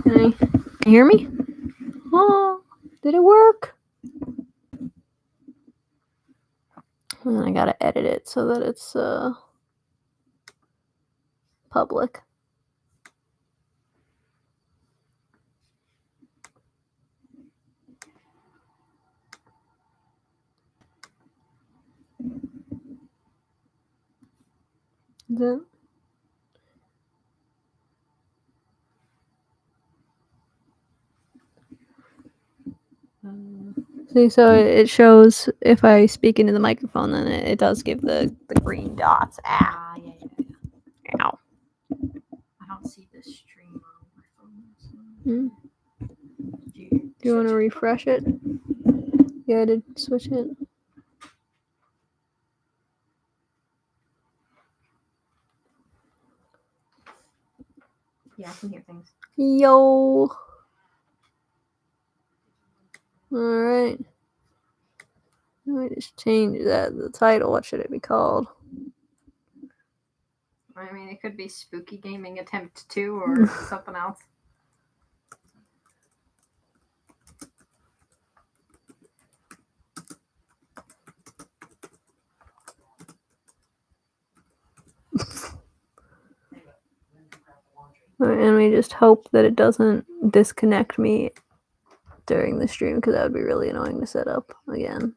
Can you hear me? Oh, did it work? And I gotta edit it so that it's public. Is it? See, so it shows if I speak into the microphone, then it does give the green dots. Yeah. Ow. I don't see this stream on my phone. So. Hmm. Do you want to refresh it? Yeah, I did switch it. Yeah, I can hear things. Yo. Alright. Let me just change the title. What should it be called? I mean, it could be Spooky Gaming Attempt 2 or something else. And we just hope that it doesn't disconnect me during the stream, because that would be really annoying to set up again.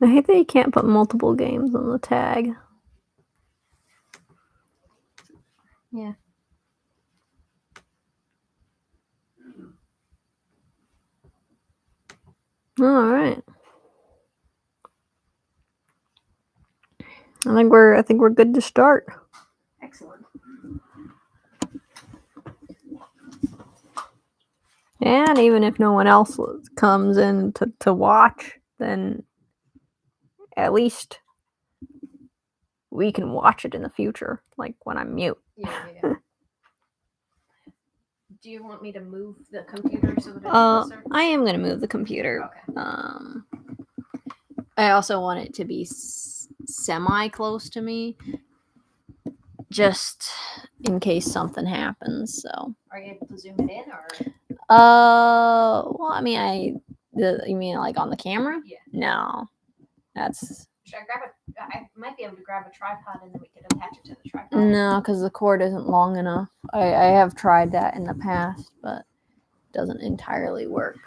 I hate that you can't put multiple games on the tag. Yeah. All right. I think we're good to start. Excellent. And even if no one else comes in to watch, then at least we can watch it in the future, like when I'm mute. Yeah. Do you want me to move the computer so that it's closer? I am going to move the computer. Okay. I also want it to be semi-close to me, just in case something happens, so. Are you able to zoom it in, or? Well, I mean, you mean like on the camera? Yeah. No. That's... Should I grab I might be able to grab a tripod and then we could attach it to the tripod. No, because the cord isn't long enough. I have tried that in the past, but it doesn't entirely work.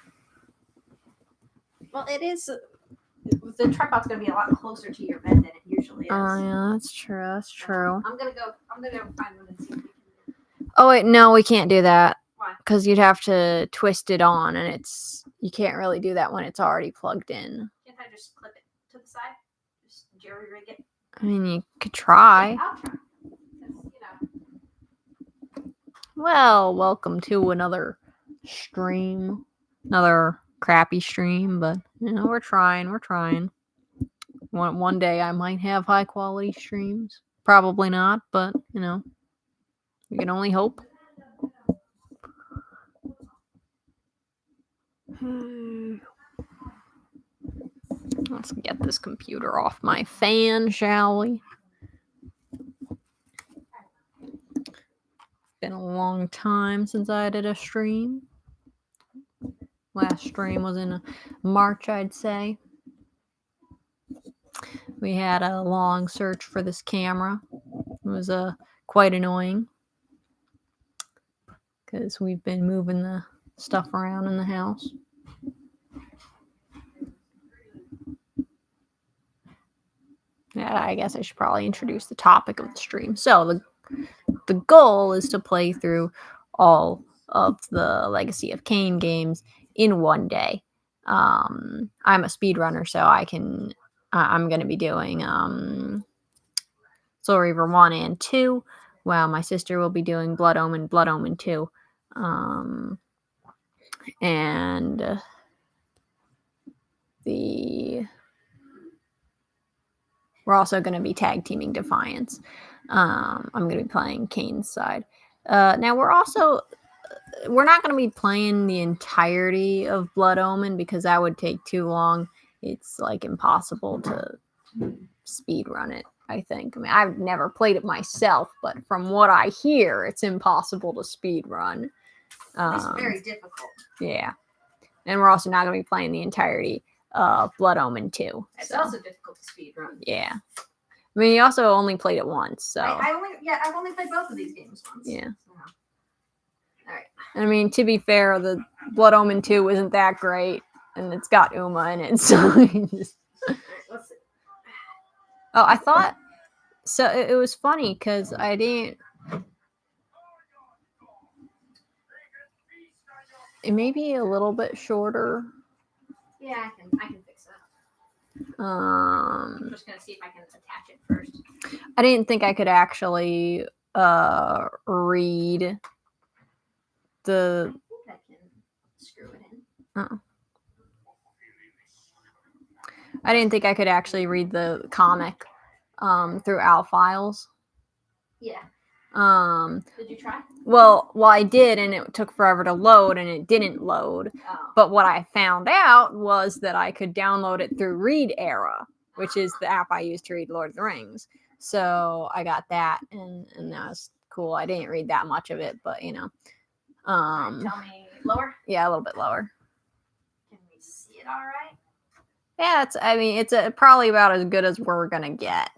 Well, it is. The tripod's going to be a lot closer to your bed than it usually is. Oh, yeah, that's true. That's true. I'm gonna go find one and see if we can. Oh, wait, no, we can't do that. Why? Because you'd have to twist it on, and you can't really do that when it's already plugged in. Can't I just clip it to the side? Just jerry rig it? I mean, you could try. Yeah, I'll try. Well, welcome to another stream. Another crappy stream, but, we're trying. One day I might have high-quality streams. Probably not, but, we can only hope. Let's get this computer off my fan, shall we? Been a long time since I did a stream. Last stream was in March, I'd say. We had a long search for this camera. It was quite annoying because we've been moving the stuff around in the house. Yeah, I guess I should probably introduce the topic of the stream. So the goal is to play through all of the Legacy of Kain games in one day. I'm a speedrunner, so I'm going to be doing Soul Reaver 1 and 2, while my sister will be doing Blood Omen 2. And we're also going to be tag teaming Defiance. I'm going to be playing Kain's side. Now we're also we're not going to be playing the entirety of Blood Omen because that would take too long. It's like impossible to speed run it, I think. I mean, I've never played it myself, but from what I hear, it's impossible to speed run. It's very difficult. Yeah. And we're also not going to be playing the entirety of Blood Omen 2. It's also difficult to speed run. Yeah. I mean, you also only played it once, so. I've only played both of these games once. Yeah. So. All right. I mean, to be fair, the Blood Omen 2 isn't that great, and it's got Uma in it, so. Let's see. Oh, I thought. So it was funny because I didn't. It may be a little bit shorter. Yeah, I can fix that. I'm just gonna see if I can attach it first. I didn't think I could actually read the. I think I can screw it in. Oh. I didn't think I could actually read the comic through OWL files. Yeah. Did you try? Well, I did, and it took forever to load, and it didn't load. Oh. But what I found out was that I could download it through Read Era, which is the app I use to read Lord of the Rings. So I got that, and that was cool. I didn't read that much of it, but you know. Tell me lower. Yeah, a little bit lower. Can we see it all right? Yeah, it's probably about as good as we're gonna get.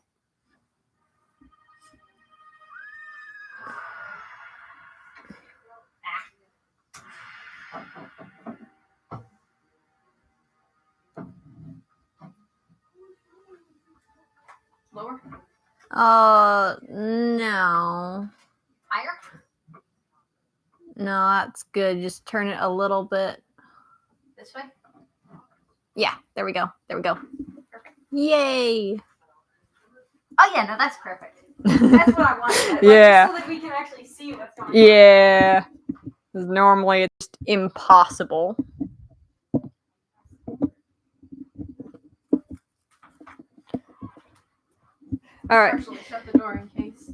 Lower? No. Higher? No, that's good. Just turn it a little bit. This way? Yeah, there we go. Perfect. Yay! Oh yeah, no, that's perfect. That's what I wanted. Yeah. So that we can actually see what's going on. Yeah. Because normally it's just impossible. All right. Partially shut the door in case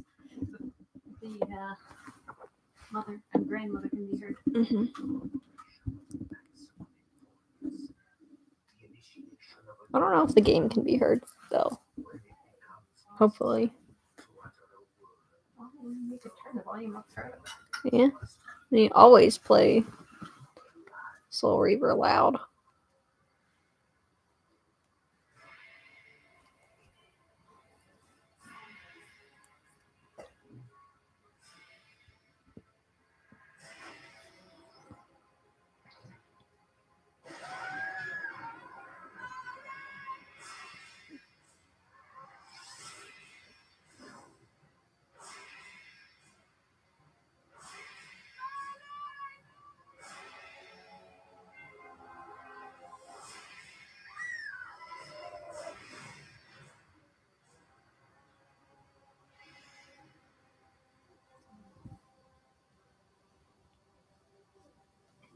the mother and grandmother can be heard. Mm-hmm. I don't know if the game can be heard though. Hopefully. Well, we could turn the volume up further. Yeah. And you always play Soul Reaver loud.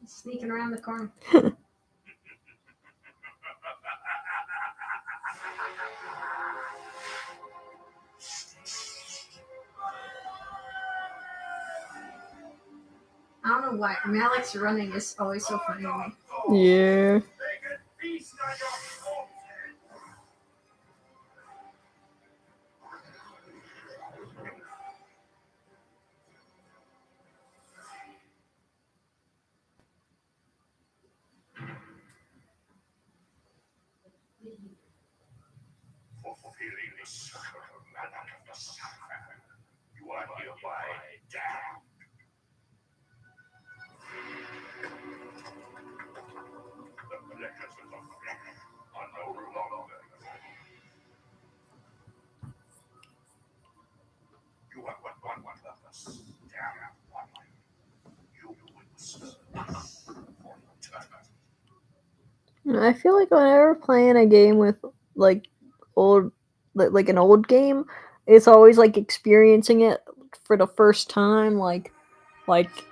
Sneaking around the corner. I don't know why. Malik's running is always so funny to me. Yeah. Fulfilling the sacred mandate of the Sapphire, you are hereby damned. The pleasures of the flesh are no longer you have but one purpose, damn one. You will serve us for eternity. I feel like whenever playing a game with like an old game, it's always like experiencing it for the first time. Like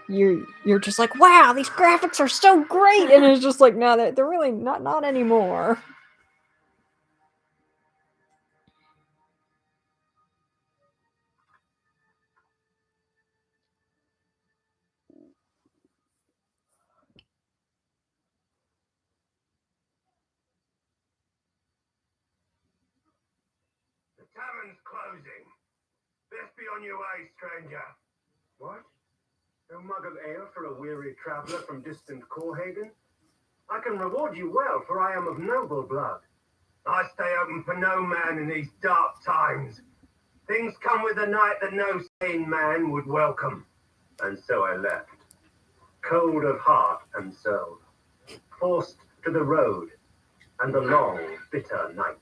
you're just like, wow, these graphics are so great, and it's just like, no, they're really not anymore. Tavern's closing. Best be on your way, stranger. What? No mug of ale for a weary traveller from distant Corhaven? I can reward you well, for I am of noble blood. I stay open for no man in these dark times. Things come with a night that no sane man would welcome. And so I left, cold of heart and soul, forced to the road and the long, bitter night.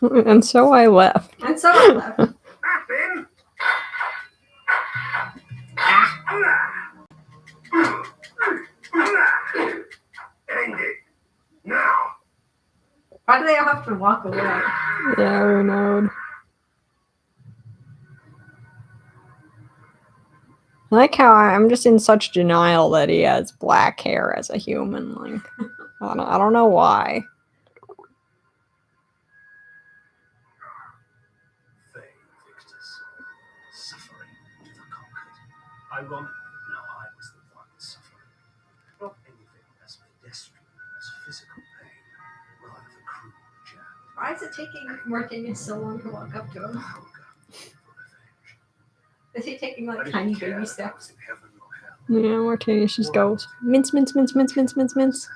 And so I left. And so I left. That's him! End it! Now! Why do they all have to walk away? Yeah, Renard. I like how I'm just in such denial that he has black hair as a human. Like, I don't know why. Fate fixed us. Suffering to the conquered. Ironic, now I was the one suffering. Not anything as pedestrian as physical pain, rather the cruel jab. Why is it taking Martinius so long to walk up to him? Hunger for revenge. Is he taking I like didn't tiny care baby if I steps? was in heaven or hell. Yeah, Martinez just goes mince, mince, mince, mince, mince, mince, mince.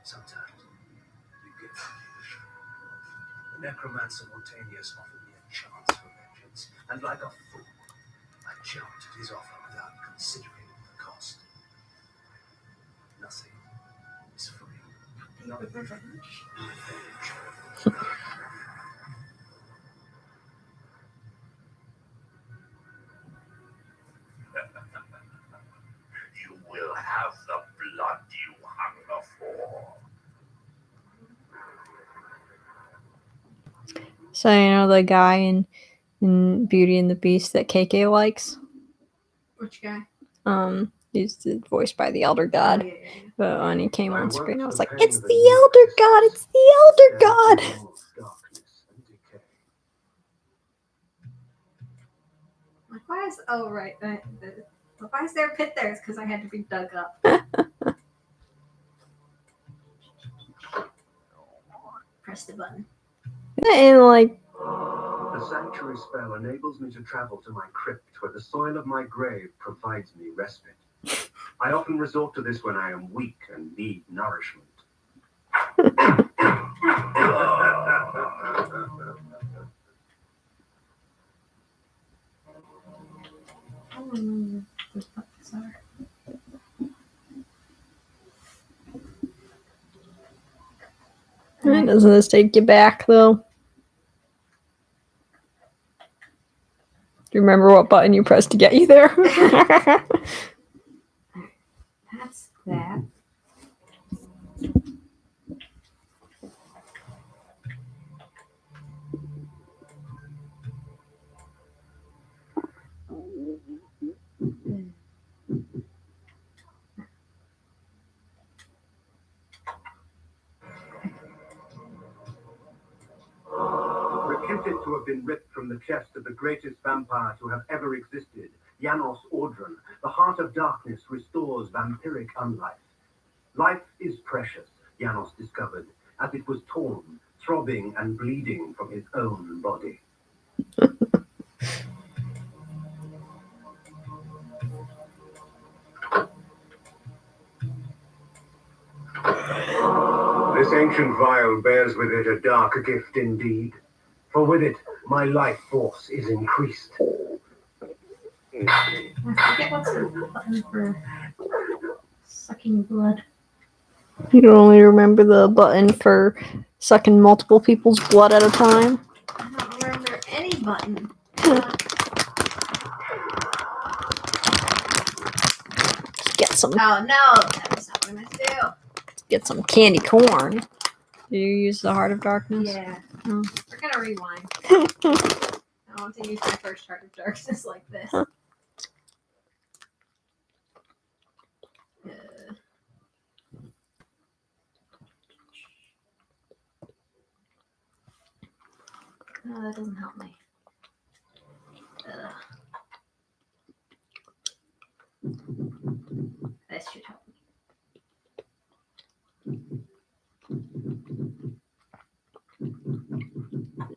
Sometimes you get foolish. The necromancer Montanius offered me a chance for vengeance, and like a fool, I jumped at his offer without considering the cost. Nothing is free. Not revenge. You will have the blood you hunger for. So you know the guy in Beauty and the Beast that KK likes. Which guy? He's voiced by the Elder God. Oh, yeah. But when he came on screen, I was like, "It's the Elder God! It's the Elder God!" Like, why is... Oh, right. Why is there a pit there? It's because I had to be dug up. Press the button. And like, The sanctuary spell enables me to travel to my crypt, where the soil of my grave provides me respite. I often resort to this when I am weak and need nourishment. I don't remember what buttons are. doesn't this take you back though? Do you remember what button you pressed to get you there? That's that. Reputed to have been ripped from the chest of the greatest vampire to have ever existed, Janos Audron, the heart of darkness restores vampiric unlife. Life is precious, Janos discovered, as it was torn, throbbing and bleeding from his own body. This ancient vial bears with it a dark gift indeed, for with it my life force is increased. I forget what's the button for sucking blood. You can only remember the button for sucking multiple people's blood at a time. I don't remember any button. Get some, Oh no, that's not what I meant to do. get some candy corn. Do you use the Heart of Darkness? Yeah. Oh. We're gonna rewind. I want to use my first Heart of Darkness like this. No, that doesn't help me. This should help me.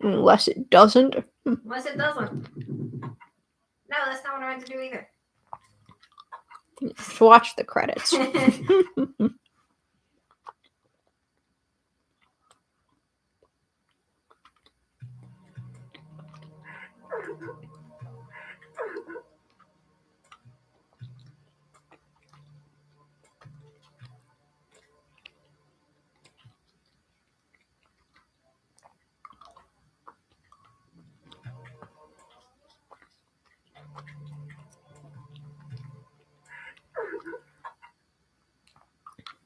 Unless it doesn't. Unless it doesn't. No, that's not what I meant to do either. Just watch the credits.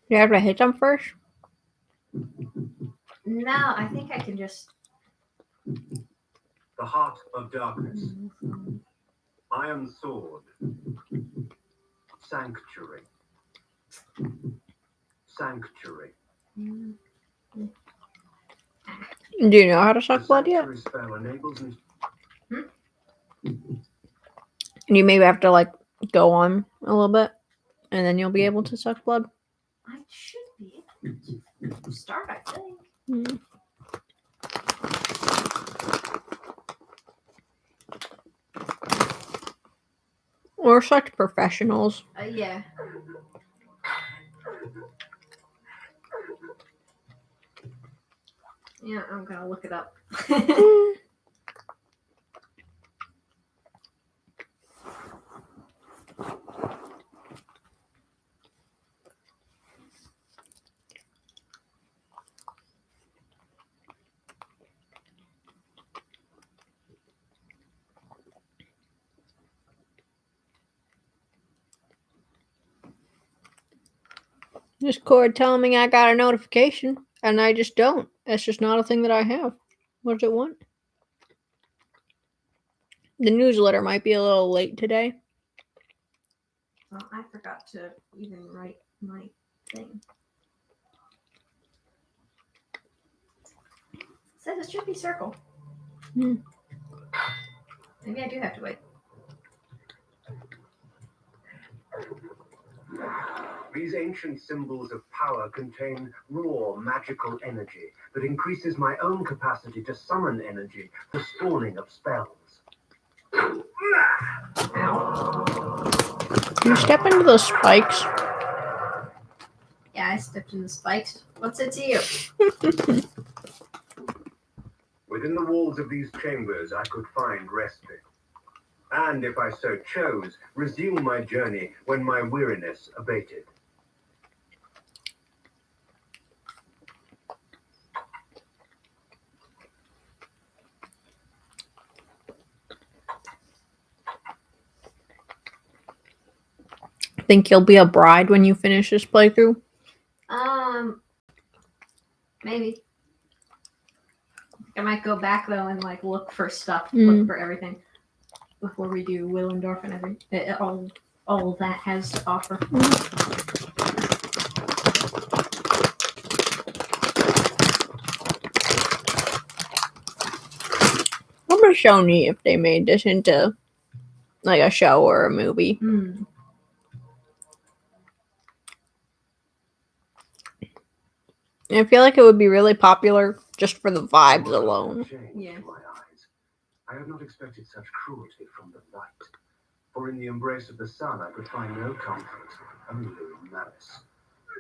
You have to hit them first? No, I think I can just. The heart of darkness. Iron sword. Sanctuary. Sanctuary. Do you know how to suck The blood yet? sanctuary spell enables me. You maybe have to like go on a little bit, and then you'll be able to suck blood. I should be able to start, I think. We're such professionals. Yeah. Yeah, I'm gonna look it up. Discord telling me I got a notification, and I just don't. That's just not a thing that I have. What does it want? The newsletter might be a little late today. Well, I forgot to even write my thing. It says it should be circle. Maybe I do have to wait. These ancient symbols of power contain raw magical energy that increases my own capacity to summon energy for spawning of spells. You step into those spikes. Yeah, I stepped in the spikes. What's it to you? Within the walls of these chambers, I could find respite. And if I so chose, resume my journey when my weariness abated. Think you'll be a bride when you finish this playthrough? Maybe. I might go back though and like look for stuff, look for everything before we do Willendorf and everything. All that has to offer. I'm gonna show me if they made this into like a show or a movie. I feel like it would be really popular just for the vibes alone. Yeah. My eyes. I had not expected such cruelty from the light. For in the embrace of the sun I could find no comfort, only malice.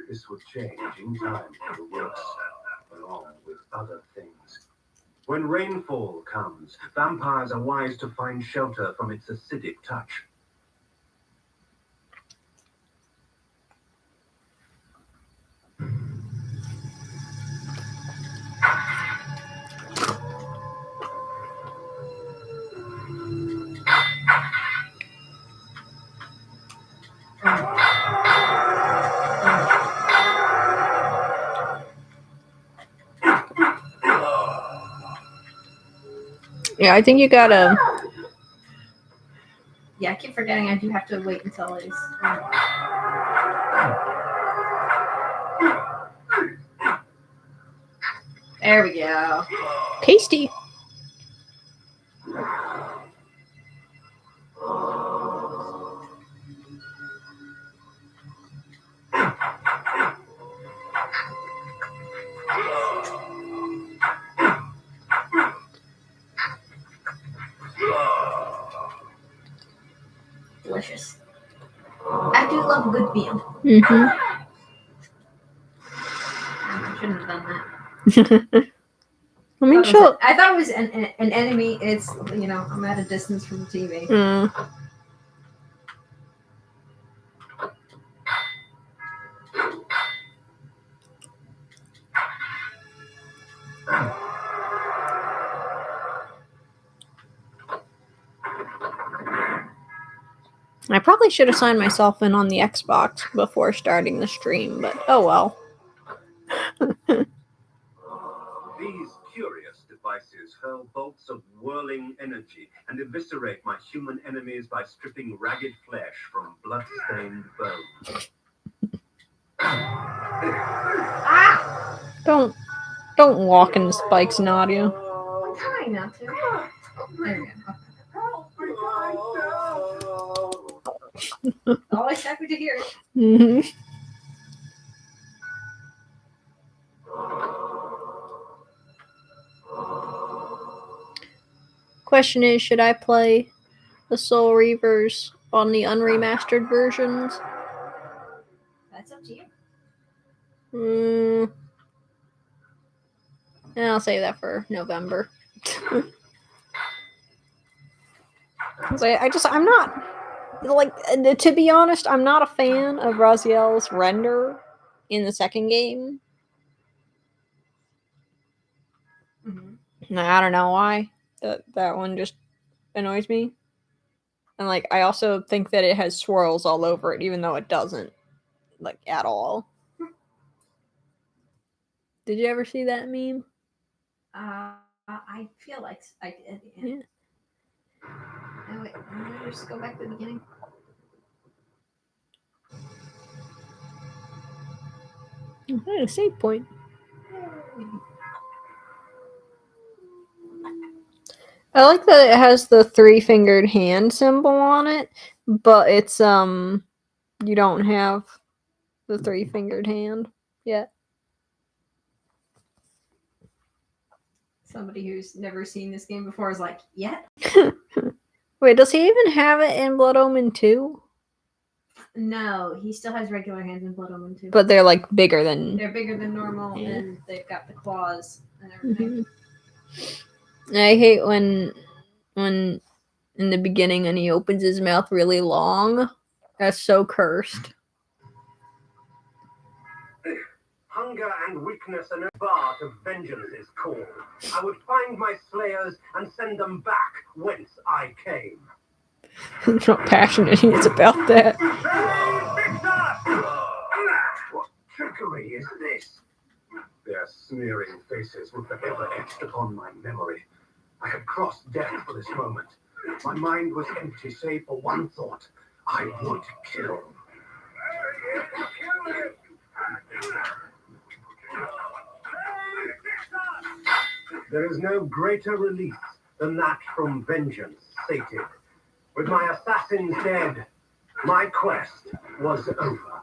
This would change in time for the worse, along with other things. When rainfall comes, vampires are wise to find shelter from its acidic touch. Yeah, I think you gotta. Yeah, I keep forgetting I do have to wait until it's. There we go. Tasty. delicious. I do love a good meal. Mm-hmm. I shouldn't have done that. I mean, sure. I thought it was an enemy. It's, I'm at a distance from the TV. I probably should have signed myself in on the Xbox before starting the stream, but oh well. These curious devices hurl bolts of whirling energy and eviscerate my human enemies by stripping ragged flesh from blood-stained bone. Ah! Don't walk in the spikes, Nadia. I'm trying not to. There we go. Always happy to hear it. Mm-hmm. Question is, should I play the Soul Reavers on the unremastered versions? That's up to you. And I'll save that for November. I'm not, like, to be honest, I'm not a fan of Raziel's render in the second game. Mm-hmm. I don't know why. That one just annoys me. And, like, I also think that it has swirls all over it, even though it doesn't, like, at all. Did you ever see that meme? I feel like I did. Yeah. Oh, wait, let me just go back to the beginning. I had a save point. I like that it has the 3-fingered hand symbol on it, but it's you don't have the 3-fingered hand yet. Somebody who's never seen this game before is like, yet? Wait, does he even have it in Blood Omen 2? No, he still has regular hands in Blood Omen 2. But they're like bigger than. They're bigger than normal, Yeah. and they've got the claws and everything. Mm-hmm. I hate when in the beginning and he opens his mouth really long. That's so cursed. Hunger and weakness are no bar to vengeance's call. I would find my slayers and send them back whence I came. How passionate he is about that. What trickery is this? Their sneering faces were forever etched upon my memory. I had crossed death for this moment. My mind was empty save for one thought. I would kill. There is no greater release than that from vengeance sated. With my assassins dead, my quest was over.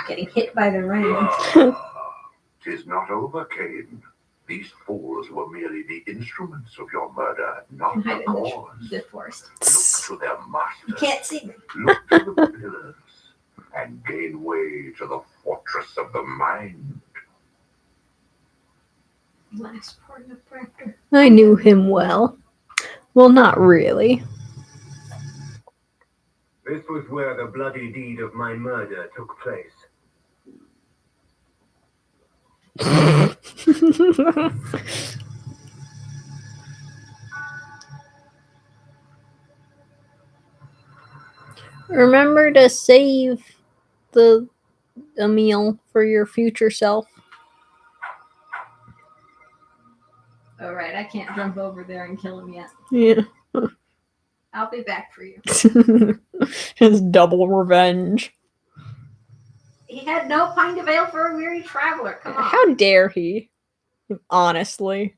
Getting hit by the rain. 'Tis not over, Kain. These fools were merely the instruments of your murder, not the Hide in cause. the forest. Look to their You masters. can't see me. Look to the pillars, and gain way to the fortress of the mind. Last part of the chapter. I knew him well. Well, not really. This was where the bloody deed of my murder took place. Remember to save a meal for your future self. Oh, right, I can't jump over there and kill him yet. Yeah. I'll be back for you. His double revenge. He had no pint of ale for a weary traveler. Come on. How dare he? Honestly.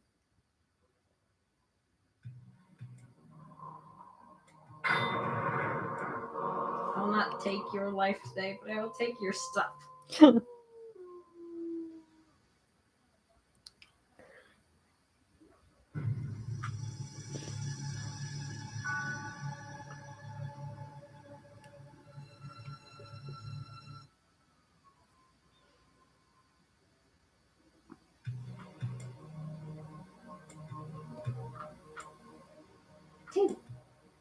I'll not take your life today, but I will take your stuff.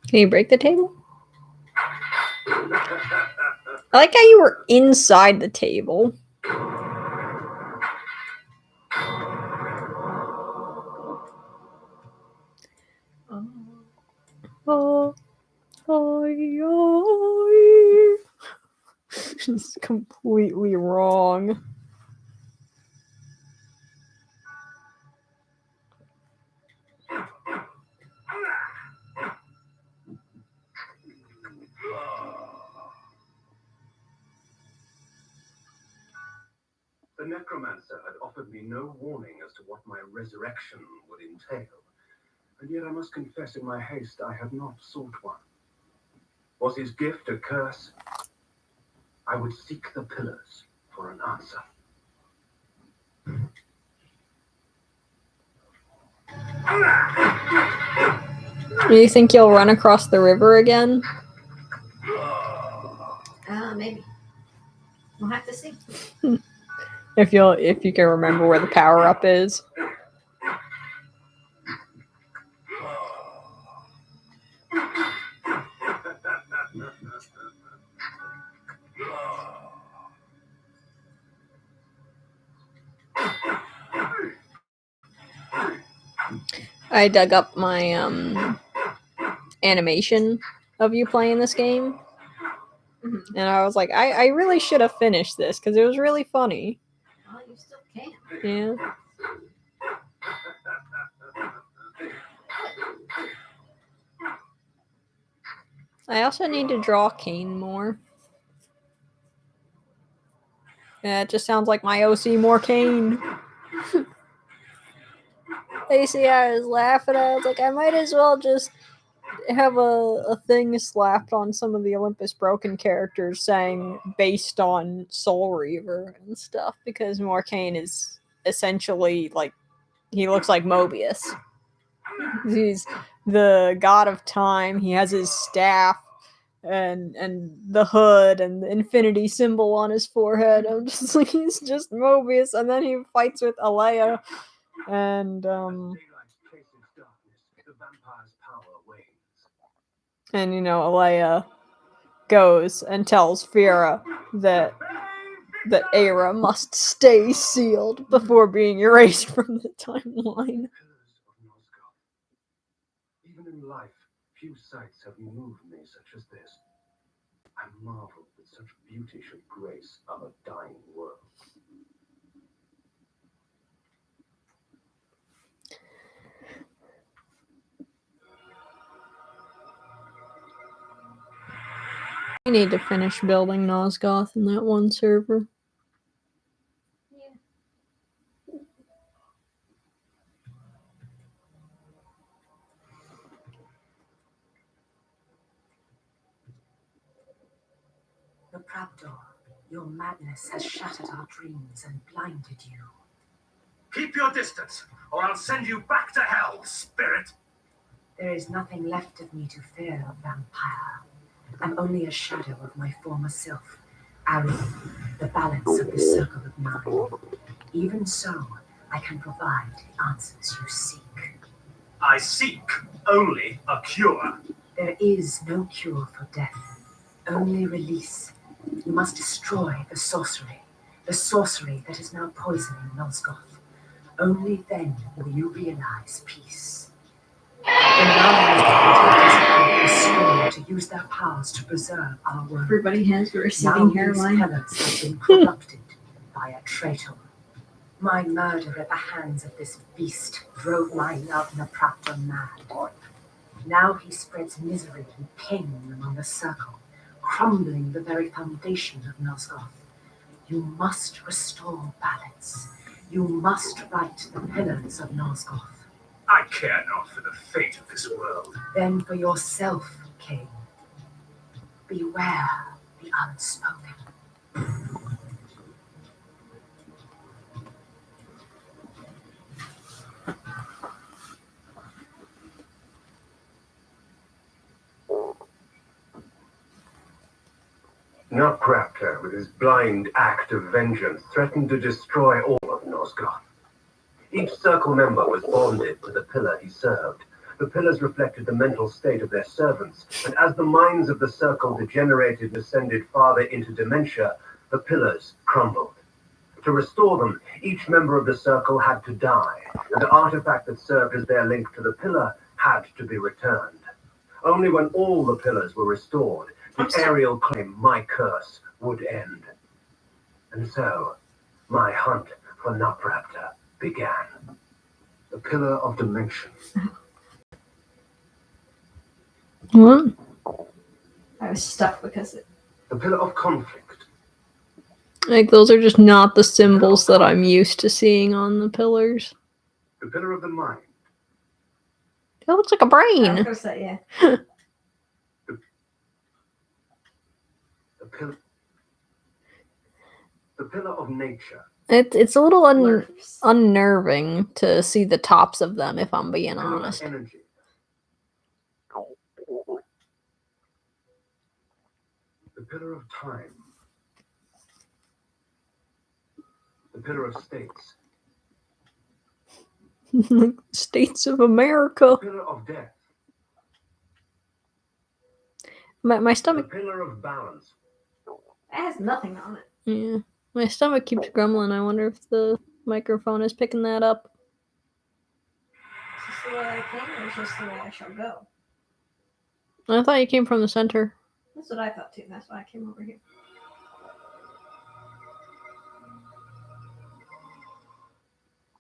Can you break the table? I like how you were inside the table. Oh, it's completely wrong. The necromancer had offered me no warning as to what my resurrection would entail, and yet I must confess in my haste I had not sought one. Was his gift a curse? I would seek the pillars for an answer. Do you think you'll run across the river again? Maybe. We'll have to see. If you can remember where the power up is. I dug up my animation of you playing this game. Mm-hmm. And I was like, I really should have finished this because it was really funny. Well, you still can. Yeah. I also need to draw Kain more. Yeah, it just sounds like my OC more Kain. AC, I was laughing. I was like, I might as well just have a thing slapped on some of the Olympus Broken characters saying based on Soul Reaver and stuff, because Morcane is essentially like, he looks like Mobius. He's the god of time. He has his staff and the hood and the infinity symbol on his forehead. I'm just like, he's just Mobius, and then he fights with Alea and you know, Alea goes and tells Fira that Aira must stay sealed before being erased from the timeline. Even in life, few sights have moved me such as this. I marvel that such beauty should grace our dying world. We need to finish building Nosgoth in that one server. The Praptor, your madness has shattered our dreams and blinded you. Keep your distance, or I'll send you back to hell, spirit! There is nothing left of me to fear, vampire. I'm only a shadow of my former self, Ari, the balance of the circle of nine. Even so, I can provide the answers you seek. I seek only a cure. There is no cure for death, only release. You must destroy the sorcery that is now poisoning Nosgoth. Only then will you realize peace. The Nine is sworn to use their powers to preserve our world. Everybody has a Now receding these hairline. pillars have been corrupted by a traitor. My murder at the hands of this beast drove my love Naprapta mad. Now he spreads misery and pain among the circle, crumbling the very foundation of Nosgoth. You must restore balance. You must right the pillars of Nosgoth. I care not for the fate of this world. Then for yourself, Kain. Beware the unspoken. Nutcracker, with his blind act of vengeance, threatened to destroy all of Nosgoth. Each circle member was bonded to the pillar he served. The pillars reflected the mental state of their servants, and as the minds of the circle degenerated and descended farther into dementia, the pillars crumbled. To restore them, each member of the circle had to die, and the artifact that served as their link to the pillar had to be returned. Only when all the pillars were restored did Ariel claim my curse would end. And so, my hunt for Nutraptor began. The Pillar of Dimension. What? I was stuck because it. The Pillar of Conflict. Like, those are just not the symbols that I'm used to seeing on the pillars. The Pillar of the Mind. It looks like a I was brain. gonna say, yeah. The Pillar of Nature. It's a little Nerves. unnerving to see the tops of them, if I'm being The Pillar honest. of Energy. The Pillar of Time. The Pillar of States. States of America. The Pillar of Death. My The stomach, Pillar of Balance. It has nothing on it. yeah, my stomach keeps grumbling. I wonder if the microphone is picking that up. Is this the way I came, or is this the way I shall go? I thought you came from the center. That's what I thought too. That's why I came over here.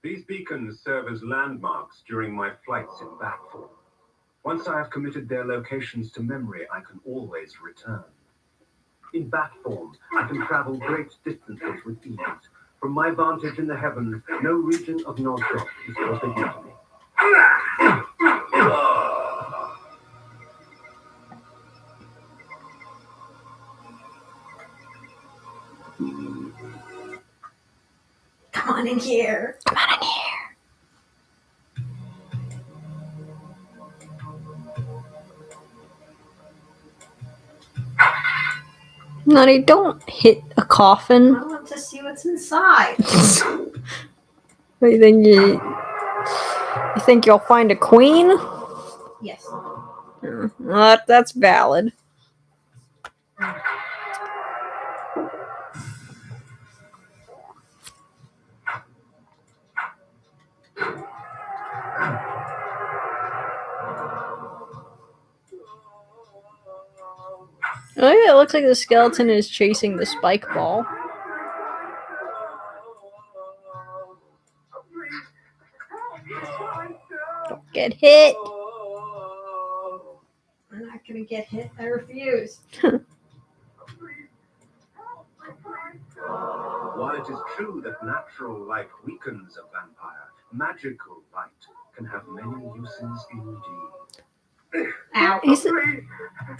These beacons serve as landmarks during my flights in bat form. Once I have committed their locations to memory, I can always return. In bat form, I can travel great distances with ease. From my vantage in the heavens, no region of Nosgoth is forbidden to me. Come on in here. Come on in here. Nutty, don't hit a coffin. I want to see what's inside. What do you think? You think you'll find a queen? Yes. Well, that's valid. Oh yeah, it looks like the skeleton is chasing the spike ball. Don't get hit. I'm not gonna get hit. I refuse. While it is true that natural light weakens a vampire, magical light can have many uses indeed. Ow.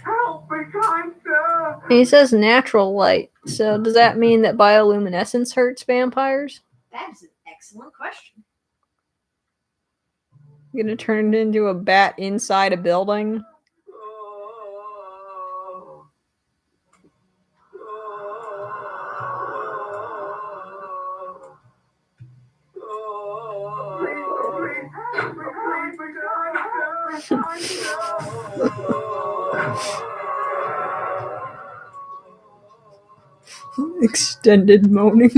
Help me, kind sir! He says natural light. So does that mean that bioluminescence hurts vampires? That is an excellent question. You're gonna turn it into a bat inside a building? Extended moaning.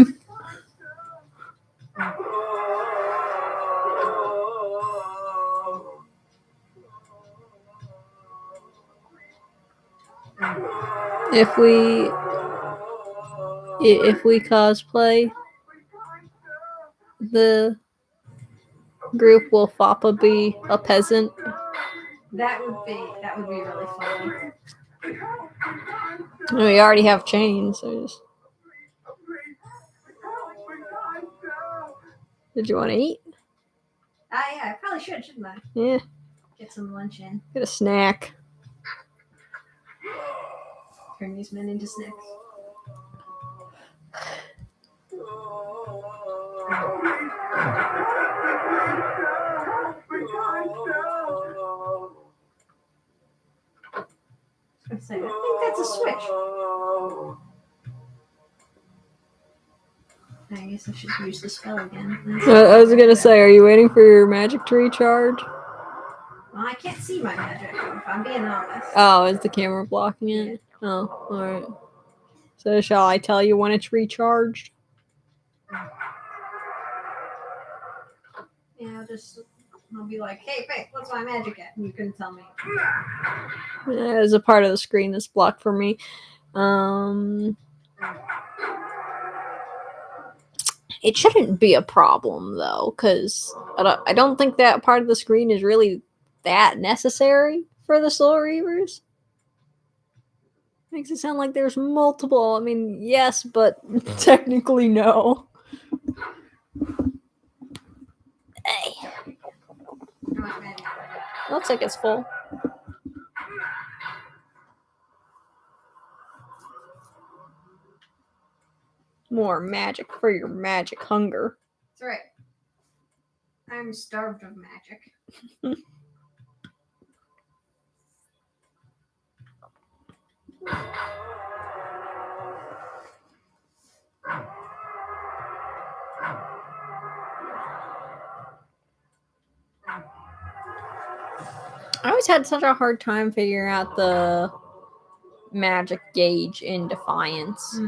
If we cosplay, the group will Fappa be a peasant. That would be really funny. We already have chains. So just... Did you want to eat? Yeah, I probably should, shouldn't I? Yeah. Get some lunch in. Get a snack. turn these men into snacks. I was gonna say, I think that's a switch. I guess I should use the spell again. I was gonna say, are you waiting for your magic to recharge? Well, I can't see my magic, if I'm being honest. Oh, is the camera blocking it? Oh, alright. So shall I tell you when it's recharged? Yeah, I'll be like, hey, Faith, what's my magic at? And you can tell me. Yeah, there's a part of the screen that's blocked for me. It shouldn't be a problem though, because I don't think that part of the screen is really that necessary for the Soul Reavers. Makes it sound like there's multiple. I mean, yes, but technically no. Hey, How much magic? looks like it's full. More magic for your magic hunger. That's right. I'm starved of magic. I always had such a hard time figuring out the magic gauge in Defiance.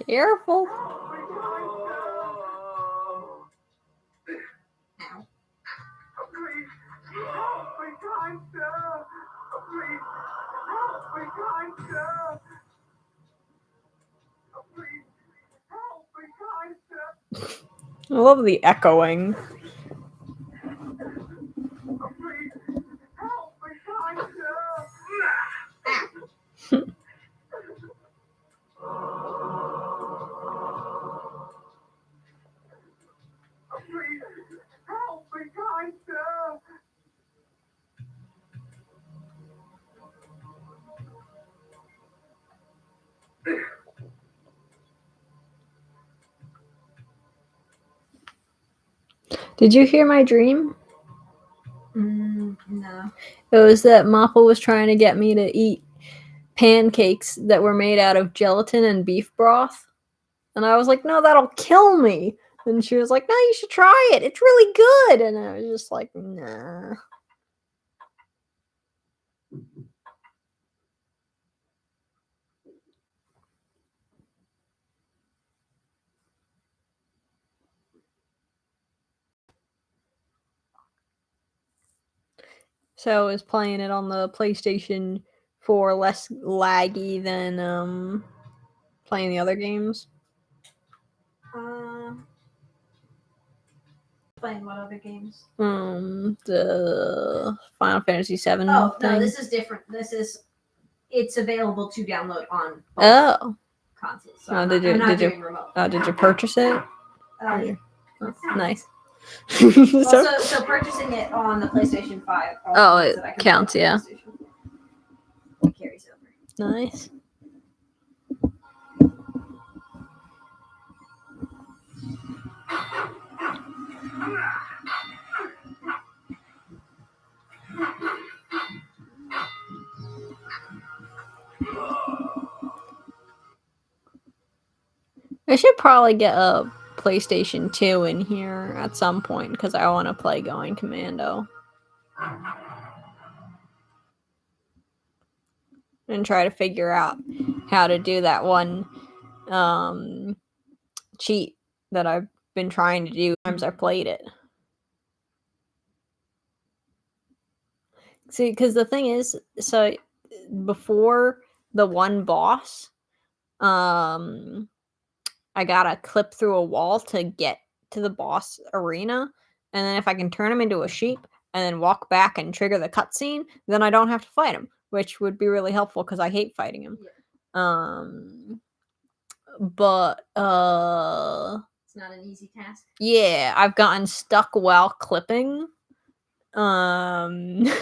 Careful. Ow. I love the echoing. Did you hear my dream? No. It was that Mappa was trying to get me to eat pancakes that were made out of gelatin and beef broth. And I was like, no, that'll kill me. And she was like, no, you should try it. It's really good. And I was just like, nah. So I was playing it on the PlayStation 4 less laggy than playing the other games. Playing what other games? The Final Fantasy VII. Oh, thing. no, this is different. It's available to download on both Oh. consoles. So Oh, I'm did not you doing remote. did you purchase it? Yeah. Oh, nice. Well, so purchasing it on the PlayStation 5. Oh, means it that I can counts, play it on yeah. PlayStation. It carries over. Nice. I should probably get a PlayStation 2 in here at some point because I want to play Going Commando. And try to figure out how to do that one cheat that I've been trying to do times I played it. See, because the thing is, so before the one boss, I gotta clip through a wall to get to the boss arena, and then if I can turn him into a sheep and then walk back and trigger the cutscene, then I don't have to fight him, which would be really helpful because I hate fighting him. But It's not an easy task. yeah, I've gotten stuck while clipping And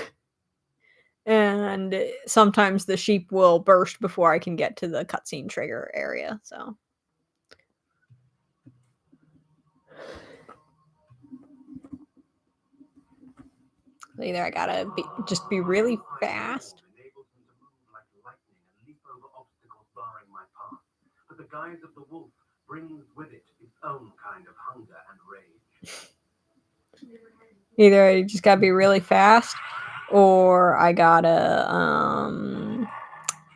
sometimes the sheep will burst before I can get to the cutscene trigger area. So either I gotta just be really fast. Enables me to move like lightning and leap over obstacles barring my path. But the guise of the wolf brings with it its own kind of hunger and rage. Either I just gotta be really fast, or I gotta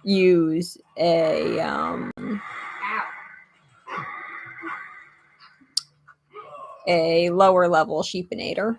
use a lower level sheepinator.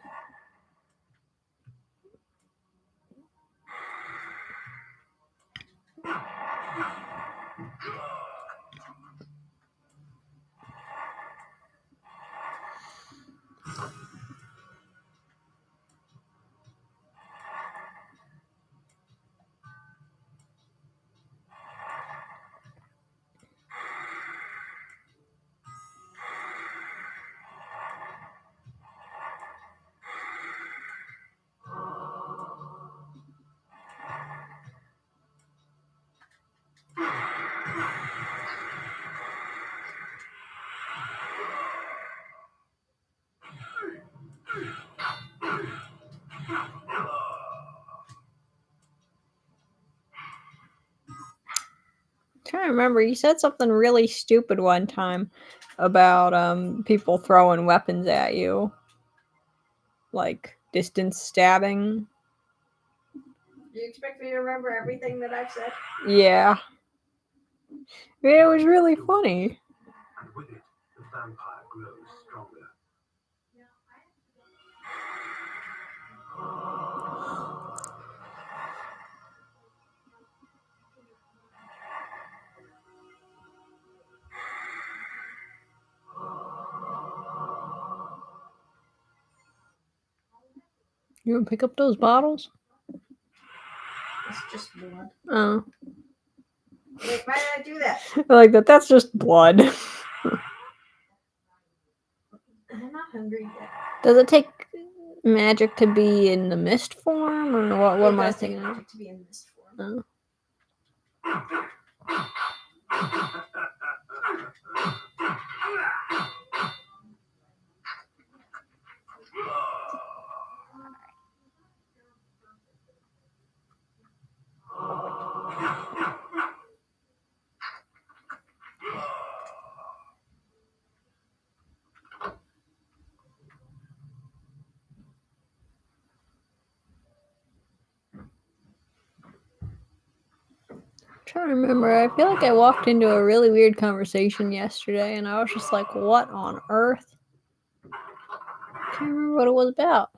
Trying to remember, you said something really stupid one time about people throwing weapons at you, like distance stabbing. Do you expect me to remember everything that I've said? Yeah, it was really funny. And with it, the vampire grows stronger. You want to pick up those bottles? It's just blood. Oh, Wait, why did I do that? I like that. That's just blood. I'm not hungry yet. Does it take magic to be in the mist form, or what? What am I thinking of? Magic to be in this form. Oh. Trying to remember. I feel like I walked into a really weird conversation yesterday, and I was just like, "What on earth?" Can't remember what it was about.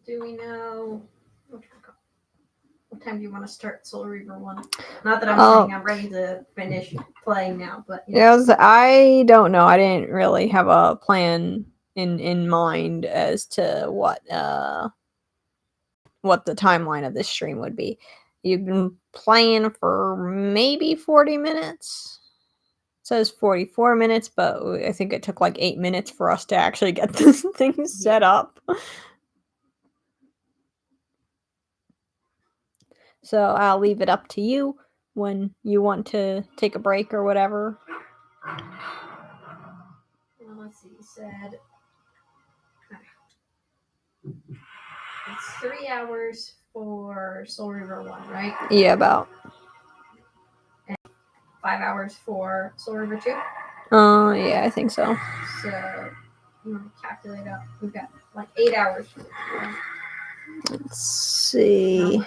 Do we know what time do you want to start Soul Reaver 1? Not that I'm saying I'm ready to finish playing now, but you know. Yeah, I don't know. I didn't really have a plan in mind as to what the timeline of this stream would be. You've been playing for maybe 40 minutes. It says 44 minutes, but I think it took like 8 minutes for us to actually get this thing set up. So I'll leave it up to you when you want to take a break or whatever. Well, let's see. You said it's 3 hours for Soul Reaver 1, right? Yeah, about. And 5 hours for Soul Reaver 2? Yeah, I think so. So you want to calculate out. We've got like 8 hours. Let's see.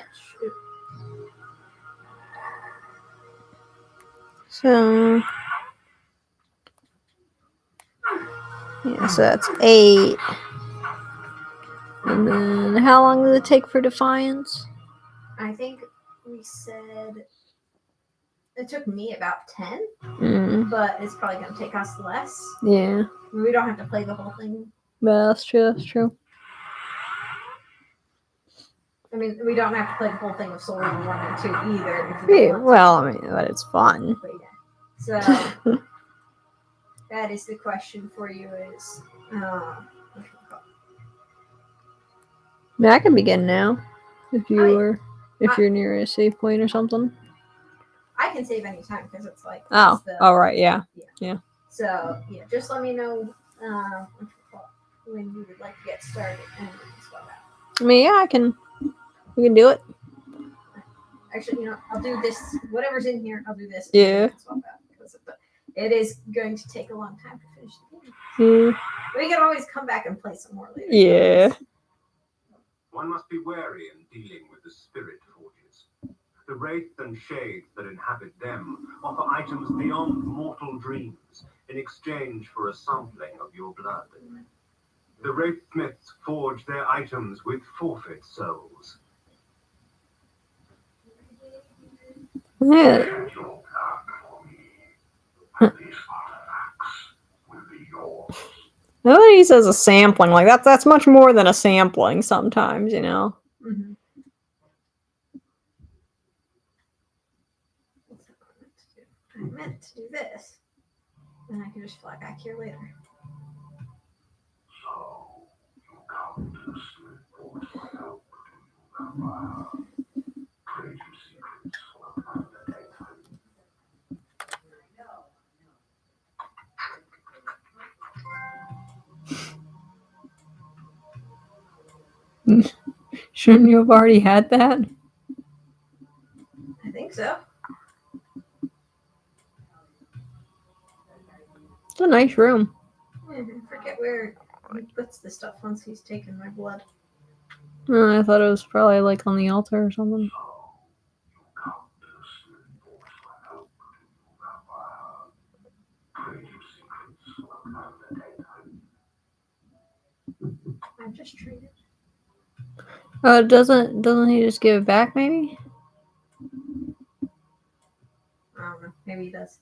So, yeah, so that's 8. And then how long does it take for Defiance? I think we said it took me about 10, but it's probably going to take us less. Yeah. We don't have to play the whole thing Yeah, that's true. That's true. I mean, we don't have to play the whole thing of Soul Reaver 1 and 2 either. If we Yeah, don't want well, to. I mean, but it's fun. But yeah. So that is the question for you: is I mean, I can begin now if you Oh, yeah. were if you're near a save point or something. I can save any time because it's like Oh, it's all right, yeah. So yeah, just let me know when you would like to get started and we can swap out. I mean, yeah, I can. We can do it. Actually, you know, I'll do this. Whatever's in here, I'll do this. Yeah. And we can swap out because it is going to take a long time to finish the game. Yeah. We can always come back and play some more later. Yeah. One must be wary in dealing with the spirit forges. The wraith and shades that inhabit them offer items beyond mortal dreams in exchange for a sampling of your blood. The wraith smiths forge their items with forfeit souls. Yeah. Get your blood for me, and these artifacts will be yours. Nobody says a sampling. Like that's much more than a sampling sometimes, you know. Mm-hmm. I meant to do this. And I can just fly back here later. So, you come to the spirit forge for help. Trade your secrets for undertaking. Shouldn't you have already had that? I think so. It's a nice room. I forget where he puts the stuff once he's taken my blood. I thought it was probably like on the altar or something. I've just traded. Doesn't he just give it back? Maybe. I don't know. Maybe he does.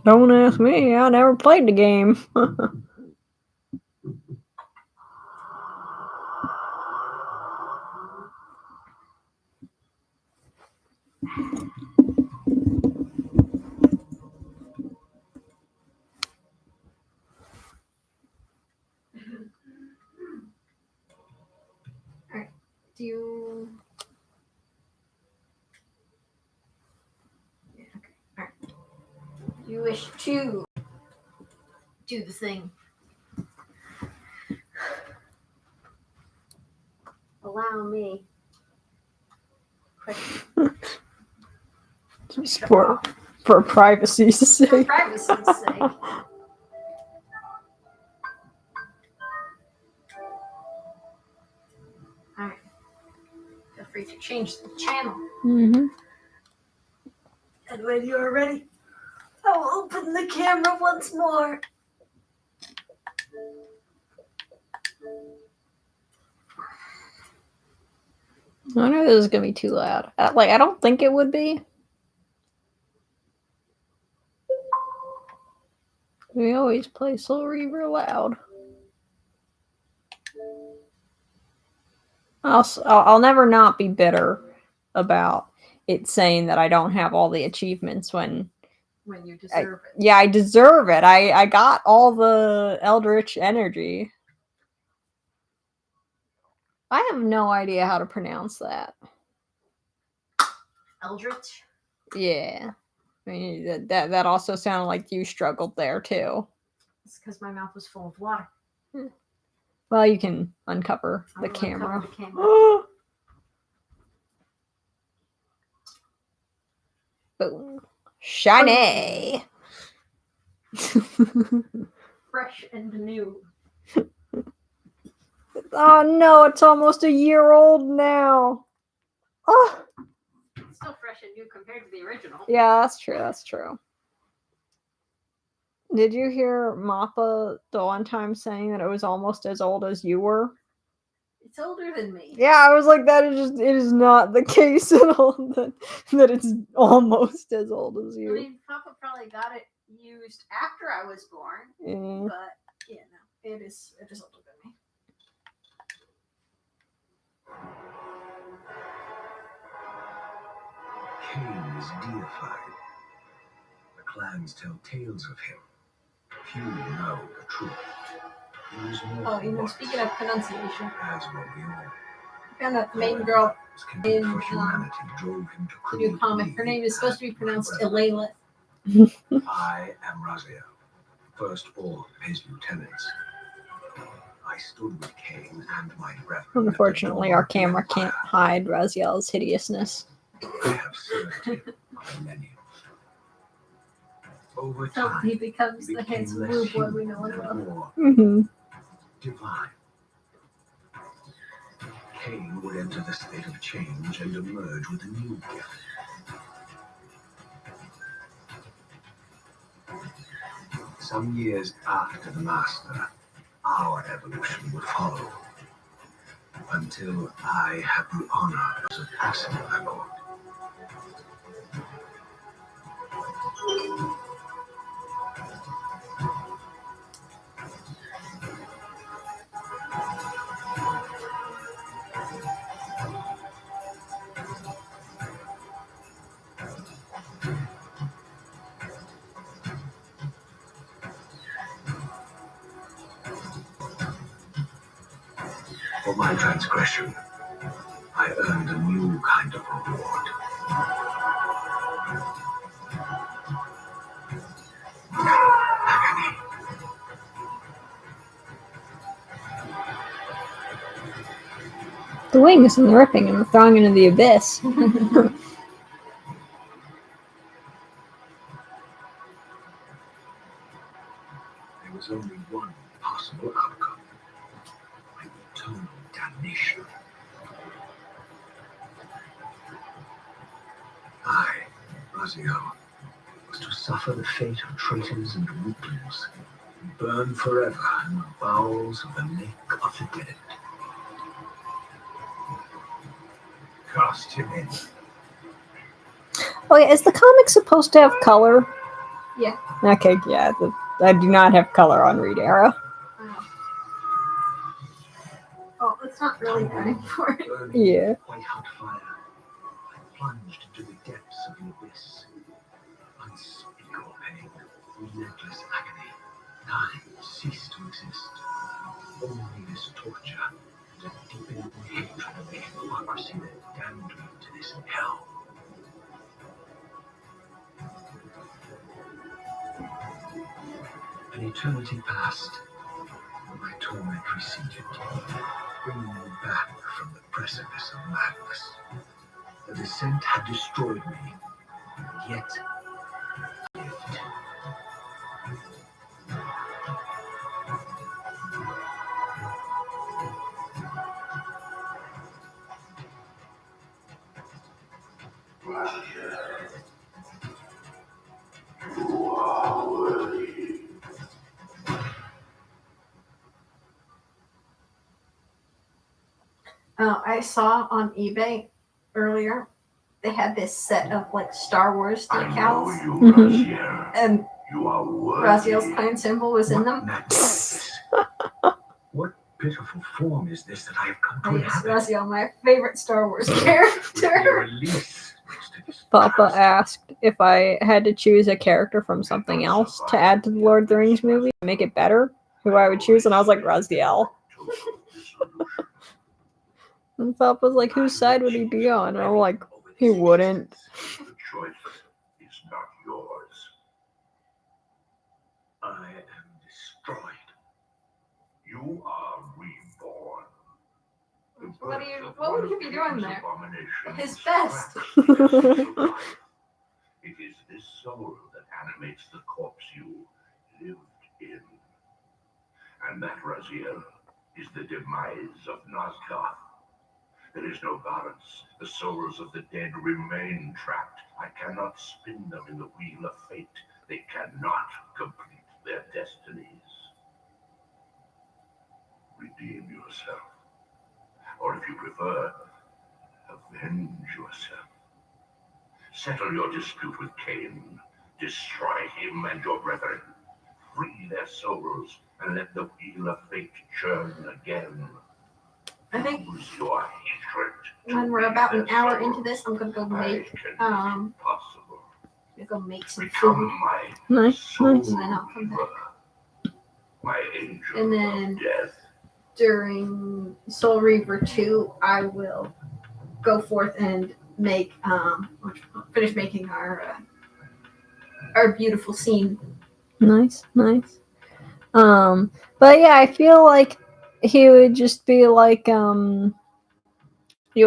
Don't ask me. I never played the game. Do you? Yeah, okay. All right. You wish to do the thing. Allow me. Quick. Just for privacy's For sake. privacy's sake. Alright. Feel free to change the channel. Mm-hmm. And when you are ready, I will open the camera once more. I know this is gonna be too loud. I don't think it would be. We always play Soul Reaver loud. I'll never not be bitter about it saying that I don't have all the achievements when you deserve it. Yeah, I deserve it. I got all the Eldritch energy. I have no idea how to pronounce that. Eldritch? Yeah. I mean, that also sounded like you struggled there too. It's because my mouth was full of water. Well, you can uncover the I'll camera. uncover the camera. Boom. Shiny! Fresh and new. Oh no, it's almost a year old now. Oh! It's still fresh and new compared to the original. Yeah, that's true. That's true. Did you hear Mappa the one time saying that it was almost as old as you were? It's older than me. Yeah, I was like, it is not the case at all that it's almost as old as I you. mean, Papa probably got it used after I was born, but yeah, no, it is older than me. Kain is deified. The clans tell tales of him. Few know the truth. He was more Oh, you know, speaking of pronunciation, as were we all. I found out the main girl His contempt in for humanity drove him to the new create comic, me her name is supposed to be as pronounced my brethren. Elayla. I am Raziel, firstborn of his lieutenants. I stood with Kain and my brethren. Unfortunately, our camera can't hide Raziel's hideousness. I have served him on many. Over So time, he becomes he the became handsome less blue boy we human know and and love. more Mm-hmm. divine. Kain would enter the state of change and emerge with a new gift. Some years after the Master, our evolution would follow. Until I had the honor of surpassing my lord. For my transgression, I earned a new kind of reward. Agony. The wings and the ripping and the throwing into the abyss. There was only one possible outcome. My eternal damnation. I, Raziel, was to suffer the fate of traitors and weaklings, and burn forever in the bowels of the lake of the dead. Cast him in. Oh yeah, is the comic supposed to have color? Yeah. Okay, yeah. I do not have color on Read Era. Oh, it's not really burning for it. Yeah. White hot fire. I plunged into the depths of the abyss. Unspeakable pain, relentless agony. Time ceased to exist. Only this torture and a deepening hatred of the hypocrisy that damned me to this hell. An eternity passed, and my torment receded, bringing me back from the precipice of madness. The descent had destroyed me, and yet lived. You are worthy. I saw on eBay earlier, they had this set of like Star Wars I know decals, you, Mhm. Raziel. and You are worthy. Raziel's clan symbol was in What them. madness is this? What pitiful form is this that I have come to Oh, yes, inhabit? Raziel, my favorite Star Wars With character. your release to this Papa task, asked if I had to choose a character from something else to add to the Lord of the Rings movie to make it better, who I would choose, and I was like, Raziel. And Papa's like, whose side would he be on? And I'm like, he wouldn't. The choice is not yours. I am destroyed. You are reborn. The What birth of what one would you of be doing Kain's there? abominations His best. scraps the essence of life. It is this soul that animates the corpse you lived in. And that, Raziel, is the demise of Nazca. There is no balance. The souls of the dead remain trapped. I cannot spin them in the wheel of fate. They cannot complete their destinies. Redeem yourself. Or if you prefer, avenge yourself. Settle your dispute with Kain. Destroy him and your brethren. Free their souls and let the wheel of fate churn again. I think Use your hatred to when we're win about an their hour souls. into this, I'm gonna go I make can make it possible. some Become food, my Nice, soul nice. and then I'll come back. Reaver, my angel And then- of death. During Soul Reaver 2, I will go forth and make finish making our beautiful scene. Nice, nice. But yeah, I feel like he would just be like, you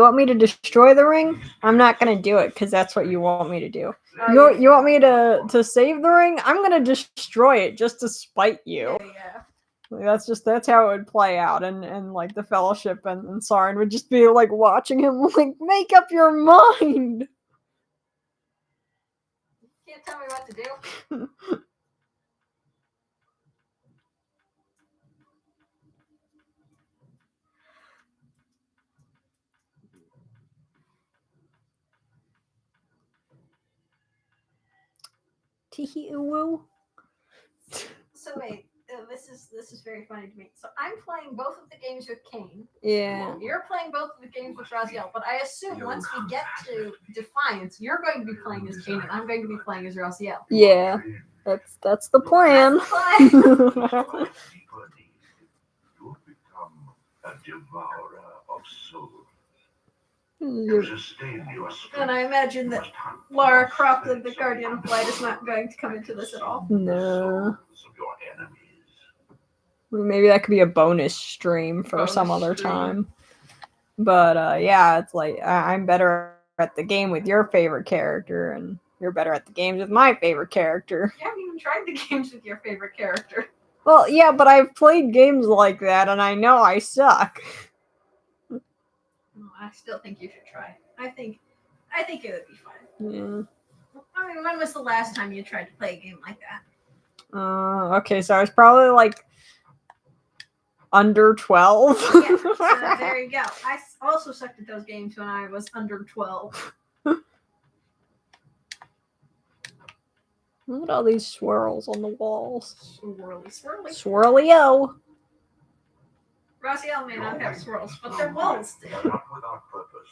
want me to destroy the ring? I'm not gonna do it because that's what you want me to do. You want me to save the ring? I'm gonna destroy it just to spite you. Yeah. Like, that's how it would play out, and like the Fellowship and Sauron would just be like watching him, like, make up your mind. Can't tell me what to do. Teehee woo. So wait, this is very funny to me. So I'm playing both of the games with Kain. Yeah. You're playing both of the games with Raziel, but I assume once we get to Defiance, you're going to be playing as Kain, and I'm going to be playing as Raziel. Yeah. That's the plan. That's the plan. You become a devourer of souls. You're- To sustain your strength, And I imagine you that must hunt Lara for Croft, the spirits Guardian of Light, is not unseen. going to come into this at all. No. Souls of your enemies. Maybe that could be a bonus stream for Bonus some other stream. time. But yeah, it's like I'm better at the game with your favorite character, and you're better at the games with my favorite character. You haven't even tried the games with your favorite character. Well, yeah, but I've played games like that, and I know I suck. Oh, I still think you should try. I think it would be fun. Yeah. I mean, when was the last time you tried to play a game like that? Okay, so I was probably like under 12. Yeah, so there you go. I also sucked at those games when I was under 12. Look at all these swirls on the walls. Swirly, swirly. Swirly-o. Raziel may not have swirls, but their walls do. They are not without purpose.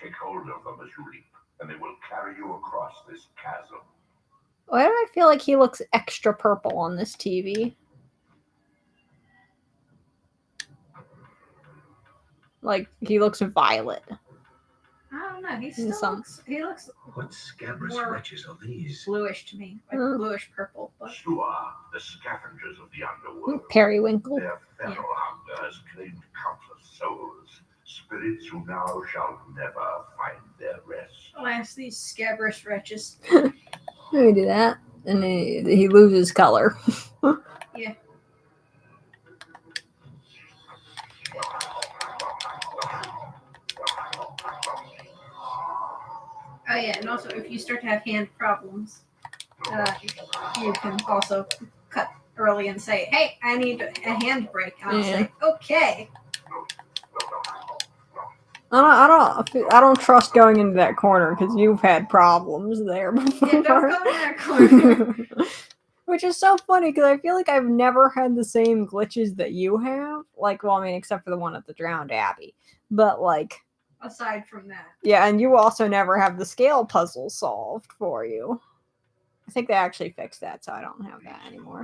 Take hold of them as you leap, and they will carry you across this chasm. Why do I feel like he looks extra purple on this TV? Like, he looks violet. I don't know. He In still some- looks What scabrous More- wretches are these? bluish to me, like Oh. bluish purple. But You are the scavengers of the underworld. Periwinkle. Their feral hunger has claimed countless souls, spirits who now shall never find their rest. alas, these scabrous wretches. Let me do that. And he loses color. Yeah. Oh yeah, and also if you start to have hand problems, you can also cut early and say, "Hey, I need a hand break." And I'll say, "Okay." I don't trust going into that corner because you've had problems there before. Yeah, don't go in that corner. Which is so funny because I feel like I've never had the same glitches that you have. Like, well, I mean, except for the one at the Drowned Abbey. But like, Aside from that, yeah, and you also never have the scale puzzle solved for you. I think they actually fixed that, so I don't have that anymore.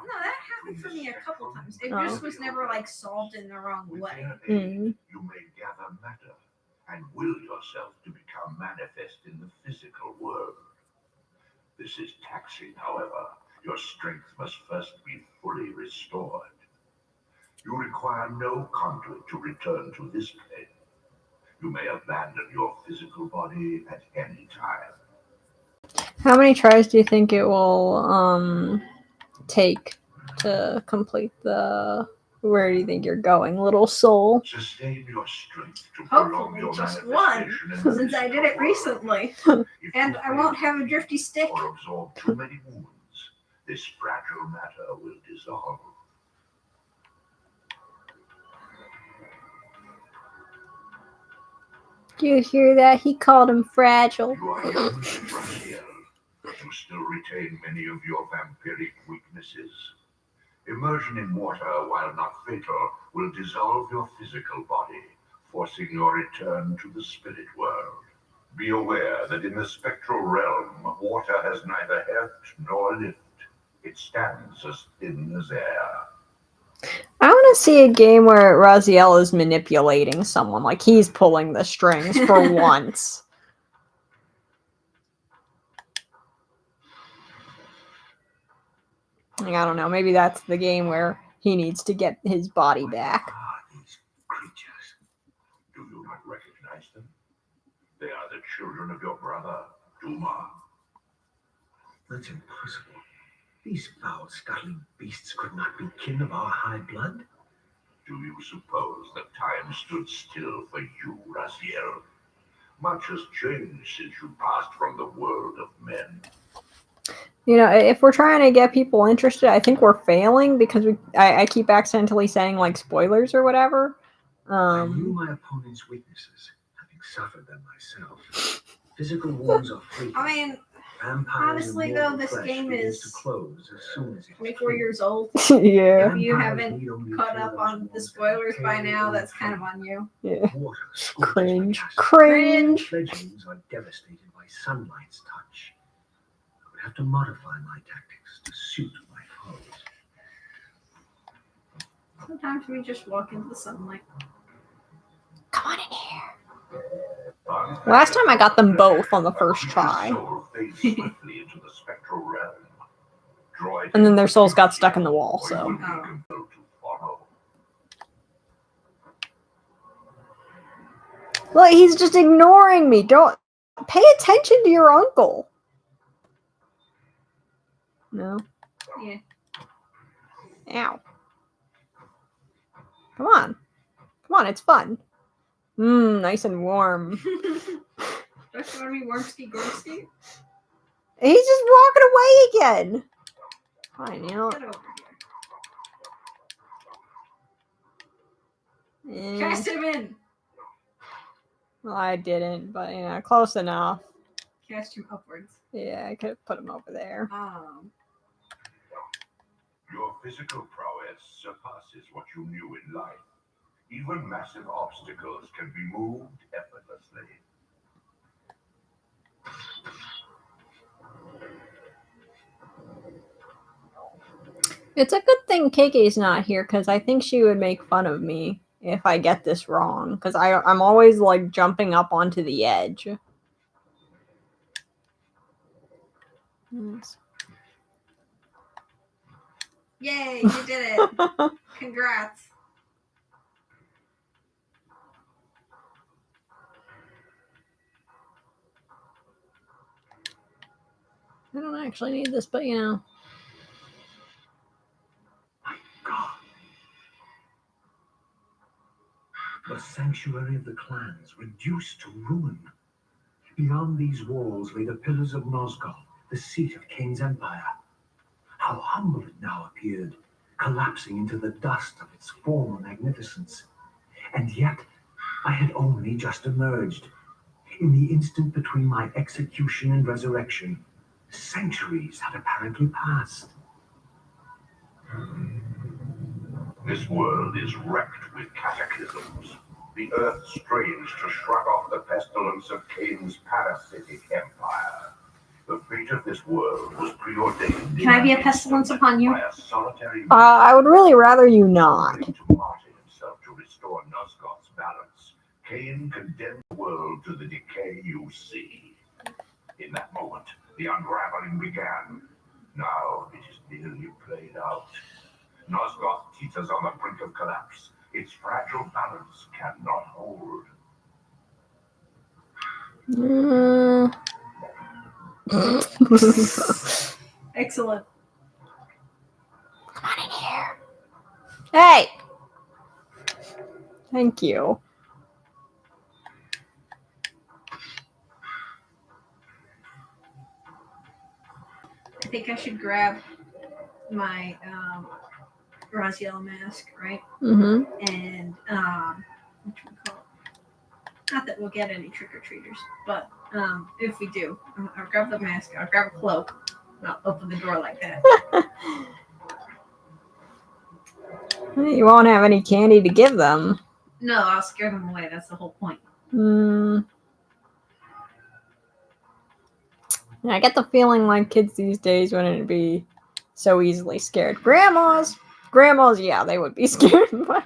no, that happened for me a couple times. It just was never like solved in the wrong way. Mm. You may gather matter and will yourself to become manifest in the physical world. This is taxing, however. Your strength must first be fully restored. You require no conduit to return to this plane. You may abandon your physical body at any time. How many tries do you think it will take to complete the? Where do you think you're going, little soul? Sustain your strength to prolong Hopefully your just one, manifestation in the since I did physical it world. recently. If And you I won't fail have a drifty stick. or absorb too many wounds, this fragile matter will dissolve. Do you hear that? He called him fragile. You are young, Raziel. you still retain many of your vampiric weaknesses. Immersion in water, while not fatal, will dissolve your physical body, forcing your return to the spirit world. Be aware that in the spectral realm, water has neither heft nor lift. It stands as thin as air. I want to see a game where Raziel is manipulating someone, like he's pulling the strings for once. Like, I don't know, maybe that's the game where he needs to get his body back. What are these creatures? Do you not recognize them? They are the children of your brother, Duma. That's impossible. These foul, scuttling beasts could not be kin of our high blood. Do you suppose that time stood still for you, Raziel? Much has changed since you passed from the world of men. You know, if we're trying to get people interested, I think we're failing because I keep accidentally saying like spoilers or whatever. I knew my opponent's weaknesses, having suffered them myself. Physical wounds are fleeting. I mean, Vampires honestly, immortal though, this flesh game begins is to close as soon as it is 24 clean. years old. Yeah. If you Vampires haven't need only caught kill up those on the ones spoilers that by decay now, or that's kind of flame. on you. Yeah. Water scorches Cringe. my castle. Cringe. Fledglings are devastated by sunlight's touch. I would have to modify my tactics to suit my foes. Sometimes we just walk into the sunlight. Come on in here. Last time I got them both on the first try. And then their souls got stuck in the wall, so. Look, he's just ignoring me. Don't pay attention to your uncle. No. Yeah. Ow. Come on. Come on, it's fun. Nice and warm. Don't you want to be Wormski Gormski? He's just walking away again. Fine, you know. Get over here. Eh. Cast him in. Well, I didn't, but you know, close enough. Cast him upwards. Yeah, I could have put him over there. Your physical prowess surpasses what you knew in life. Even massive obstacles can be moved effortlessly. It's a good thing KK's not here because I think she would make fun of me if I get this wrong. Because I'm always like jumping up onto the edge. Yes. Yay, you did it. Congrats. I don't actually need this, but you know. My God. The sanctuary of the clans reduced to ruin. Beyond these walls lay the pillars of Nosgoth, the seat of Kain's empire. How humble it now appeared, collapsing into the dust of its former magnificence. And yet, I had only just emerged. In the instant between my execution and resurrection, centuries had apparently passed. This world is wrecked with cataclysms. The earth strains to shrug off the pestilence of Kain's parasitic empire. The fate of this world was preordained. Can I be a pestilence upon you? By a solitary I would really rather you not. to martyr himself to restore Nosgoth's balance. Kain condemned the world to the decay you see. In that moment, the unraveling began. Now it is nearly played out. Nosgoth teeters on the brink of collapse. Its fragile balance cannot hold. Excellent. Come on in here. Hey! Thank you. I think I should grab my Raziel mask, right? Mm-hmm. And what should we call it? Not that we'll get any trick-or-treaters, but if we do, I'll grab the mask, I'll grab a cloak, and I'll open the door like that. You won't have any candy to give them. No, I'll scare them away. That's the whole point. I get the feeling like kids these days wouldn't be so easily scared. Grandmas, yeah, they would be scared. But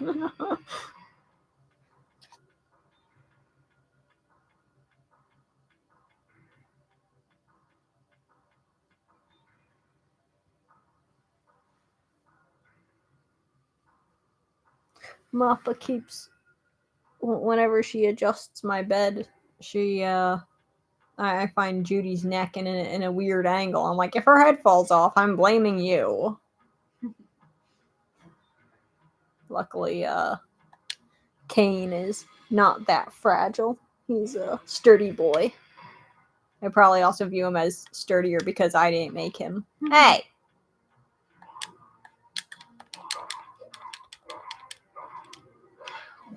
Mappa keeps, whenever she adjusts my bed, she I find Judy's neck in a weird angle. I'm like, if her head falls off, I'm blaming you. Luckily, Kain is not that fragile. He's a sturdy boy. I probably also view him as sturdier because I didn't make him. Hey!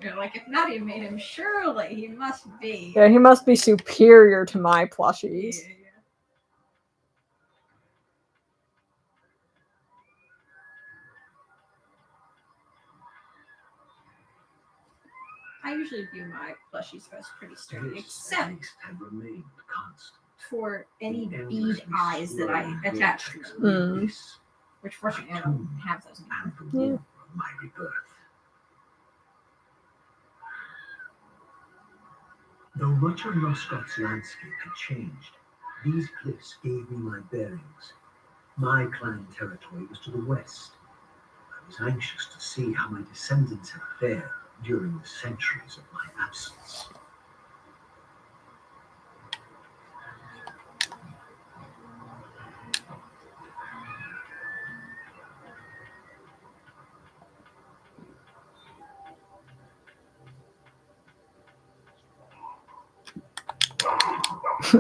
You're like, if Nadia made him, surely he must be. Yeah, he must be superior to my plushies. Yeah. I usually view my plushies as pretty sturdy, except have remained constant. for any bead eyes that I attach to them. Which fortunately I don't have those anymore. Yeah. My rebirth. Though much of Noscott's landscape had changed, these cliffs gave me my bearings. My clan territory was to the west. I was anxious to see how my descendants had fared during the centuries of my absence.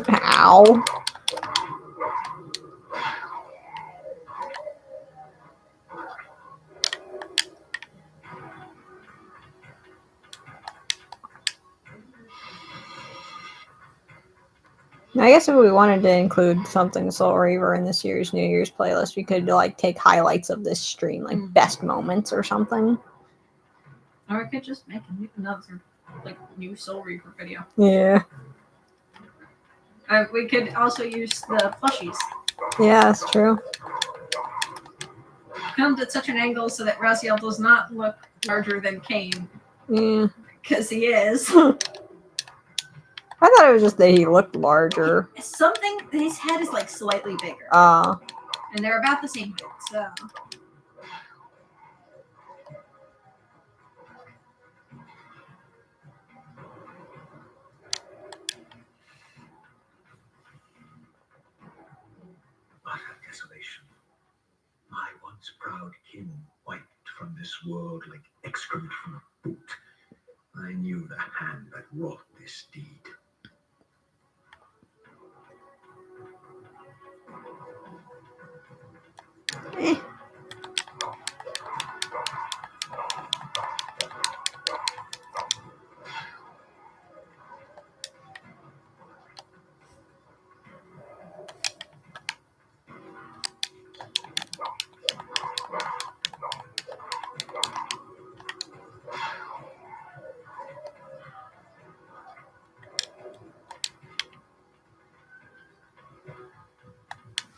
Ow. I guess if we wanted to include something Soul Reaver in this year's New Year's playlist, we could like take highlights of this stream, like best moments or something. Or we could just make another like new Soul Reaver video. Yeah. We could also use the plushies. Yeah, that's true. Filmed at such an angle so that Raziel does not look larger than Kain. Yeah. Because he is. I thought it was just that he looked larger. Something, his head is like slightly bigger. And they're about the same height, so. Utter desolation. My once proud kin wiped from this world like excrement from a boot. I knew the hand that wrought this deed.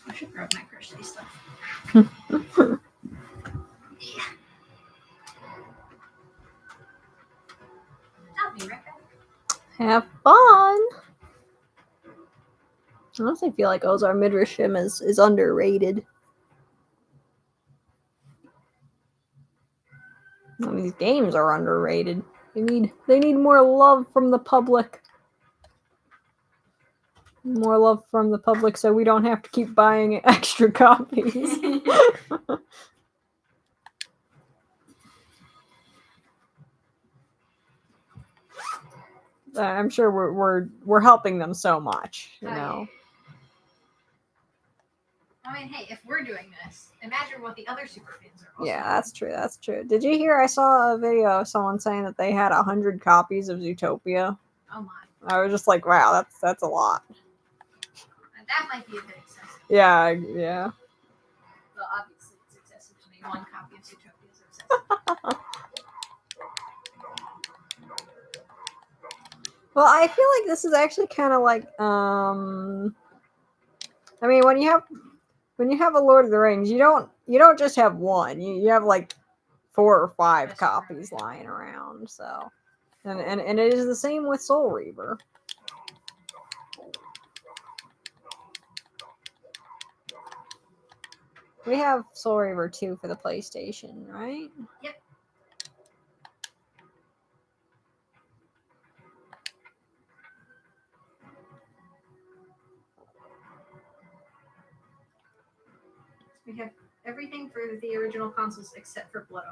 I should grab my crochet stuff. I'll be right back. have fun. I honestly feel like Ozar Midrashim is underrated. Well, these games are underrated. They need more love from the public. More love from the public so we don't have to keep buying extra copies. I'm sure we're helping them so much, you know. I mean, hey, if we're doing this, imagine what the other super fans are also Yeah, that's true. That's true. Did you hear? I saw a video of someone saying that they had 100 copies of Zootopia. Oh my. I was just like, wow, that's a lot. That might be a bit excessive. Yeah. Well, obviously it's excessive to me. One copy of Zootopia is excessive. Well, I feel like this is actually kind of like, I mean, when you have a Lord of the Rings, you don't just have one. You have like 4 or 5 That's copies lying around. So, and it is the same with Soul Reaver. We have Soul Reaver 2 for the PlayStation, right? Yep. We have everything for the original consoles except for Blood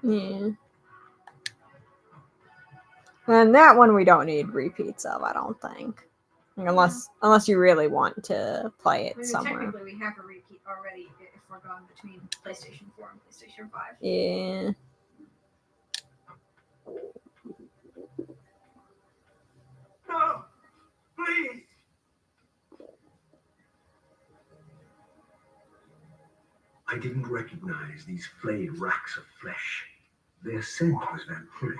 Omen 2. Yeah. And that one we don't need repeats of, I don't think. Like, unless you really want to play it I mean, somewhere. technically, we have a repeat already if we're going between PlayStation 4 and PlayStation 5. Yeah. No! Please! I didn't recognize these flayed racks of flesh. Their scent was vampiric.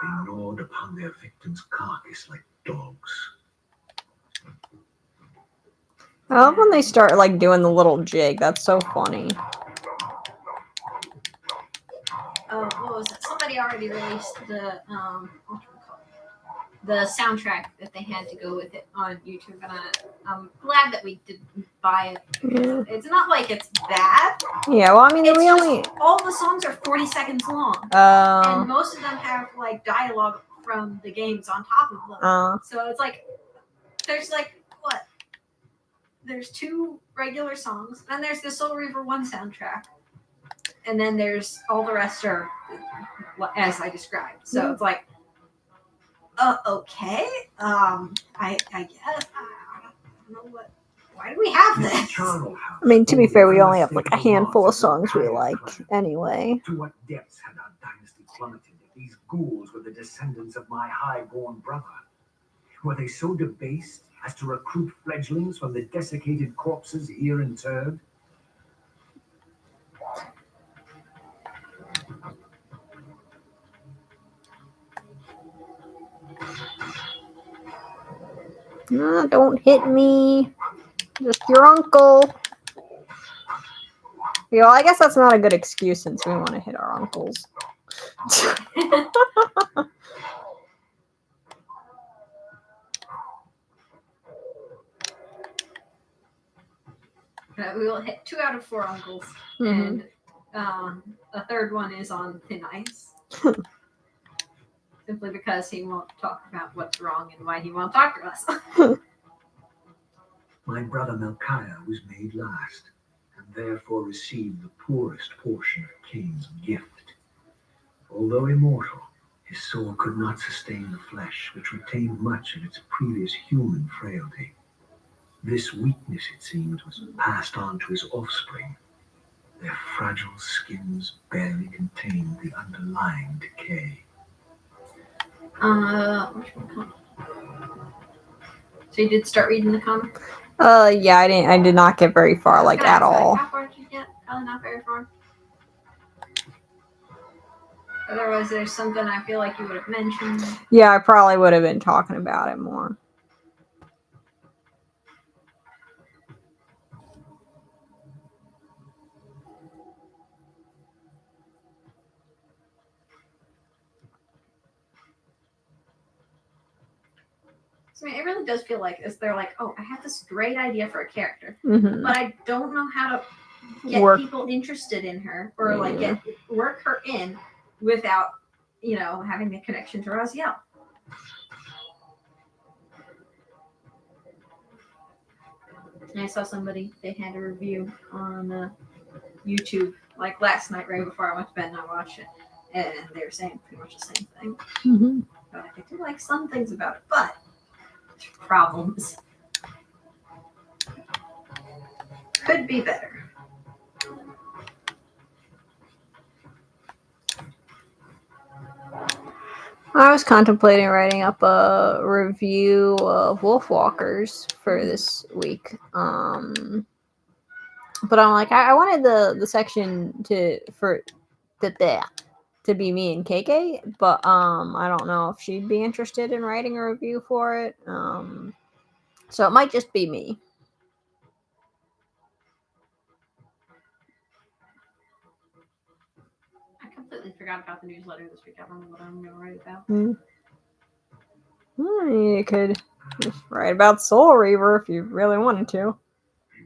They gnawed upon their victim's carcass like dogs. I love when they start like doing the little jig. That's so funny. Oh, what was it? Somebody already released the the soundtrack that they had to go with it on YouTube, and I'm glad that we didn't buy it. Yeah. It's not like it's bad. Yeah, well, I mean, It's we just only. all the songs are 40 seconds long, and most of them have like dialogue from the games on top of them. So it's like there's like what? There's 2 regular songs, and there's the Soul Reaver 1 soundtrack, and then there's all the rest are as I described. So it's like, okay, I guess I don't know what. Why do we have this? I mean, to be fair, we only have like a handful of songs we like anyway. To what depths had our dynasty plummeted if these ghouls were the descendants of my high-born brother? Were they so debased as to recruit fledglings from the desiccated corpses here interred? Don't hit me. Just your uncle. You know, I guess that's not a good excuse since we want to hit our uncles. We will hit 2 out of 4 uncles, and a third one is on thin ice. Simply because he won't talk about what's wrong and why he won't talk to us. My brother Melchiah was made last, and therefore received the poorest portion of Kain's gift. Although immortal, his soul could not sustain the flesh, which retained much of its previous human frailty. This weakness, it seemed, was passed on to his offspring. Their fragile skins barely contained the underlying decay. So you did start reading the comic? Yeah, I did not get very far, like, at all. How far did you get? Probably not very far. Otherwise, there's something I feel like you would have mentioned. Yeah, I probably would have been talking about it more. I mean, it really does feel like this. They're like, oh, I have this great idea for a character, Mm-hmm. but I don't know how to get people interested in her or like work her in without, having the connection to Raziel. I saw somebody, they had a review on YouTube like last night right before I went to bed, and I watched it, and they were saying pretty much the same thing. Mm-hmm. But I do like some things about it, but problems. Could be better. I was contemplating writing up a review of Wolfwalkers for this week. But I'm like, I wanted the section to be me and KK, but I don't know if she'd be interested in writing a review for it. So it might just be me. I completely forgot about the newsletter this week. I don't know what I'm going to write about. You could just write about Soul Reaver if you really wanted to.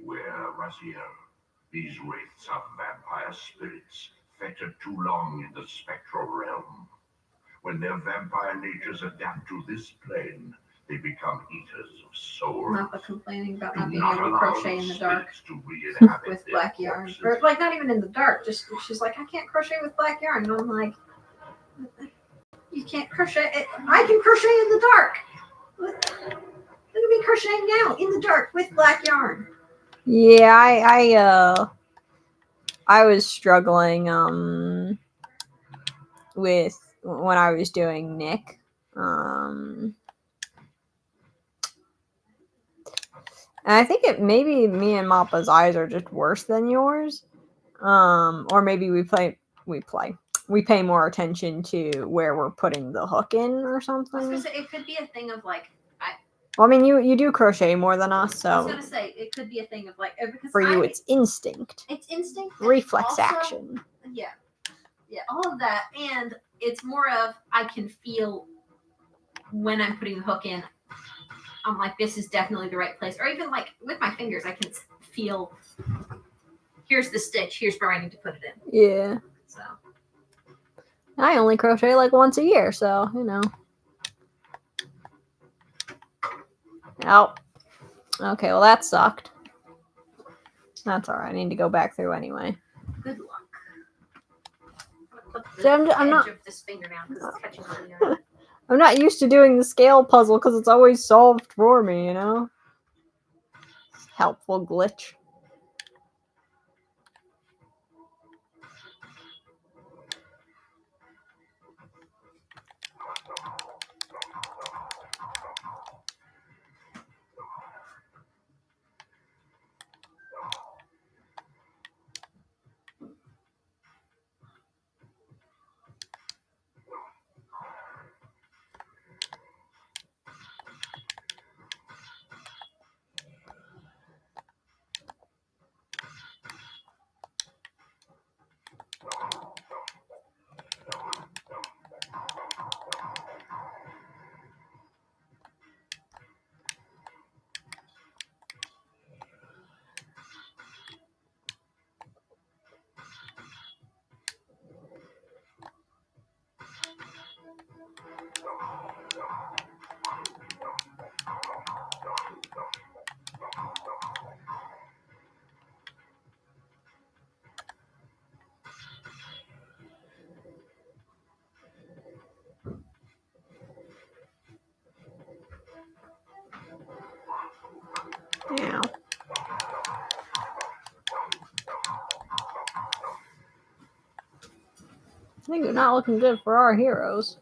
Beware, Raziel. These wraiths are vampire spirits, fettered too long in the spectral realm. When their vampire natures adapt to this plane, they become eaters of souls. Mappa complaining about Do not being not able to allow crochet in these the dark spirits to re-inhabit with their black yarn. corpses. Or, like, not even in the dark. Just she's like, I can't crochet with black yarn. And I'm like, you can't crochet. I can crochet in the dark. Look at me crocheting now in the dark with black yarn. Yeah, I was struggling with when I was doing Nick. And I think maybe me and Mappa's eyes are just worse than yours. Or maybe we pay more attention to where we're putting the hook in or I was something. gonna say it could be a thing of like. Well, I mean, you do crochet more than us, so I was gonna say it could be a thing of like because for you it's instinct, it's instinct, and reflex also, action. Yeah, all of that, and it's more of I can feel when I'm putting the hook in. I'm like, this is definitely the right place, or even like with my fingers, I can feel. Here's the stitch. Here's where I need to put it in. Yeah. So I only crochet like once a year, so you know. Oh. Okay, well that sucked. That's alright. I need to go back through anyway. Good luck. I'm not. Of this finger now because it's catching on the yarn. I'm not used to doing the scale puzzle because it's always solved for me, you know? Helpful glitch. Yeah. Things are not looking good for our heroes.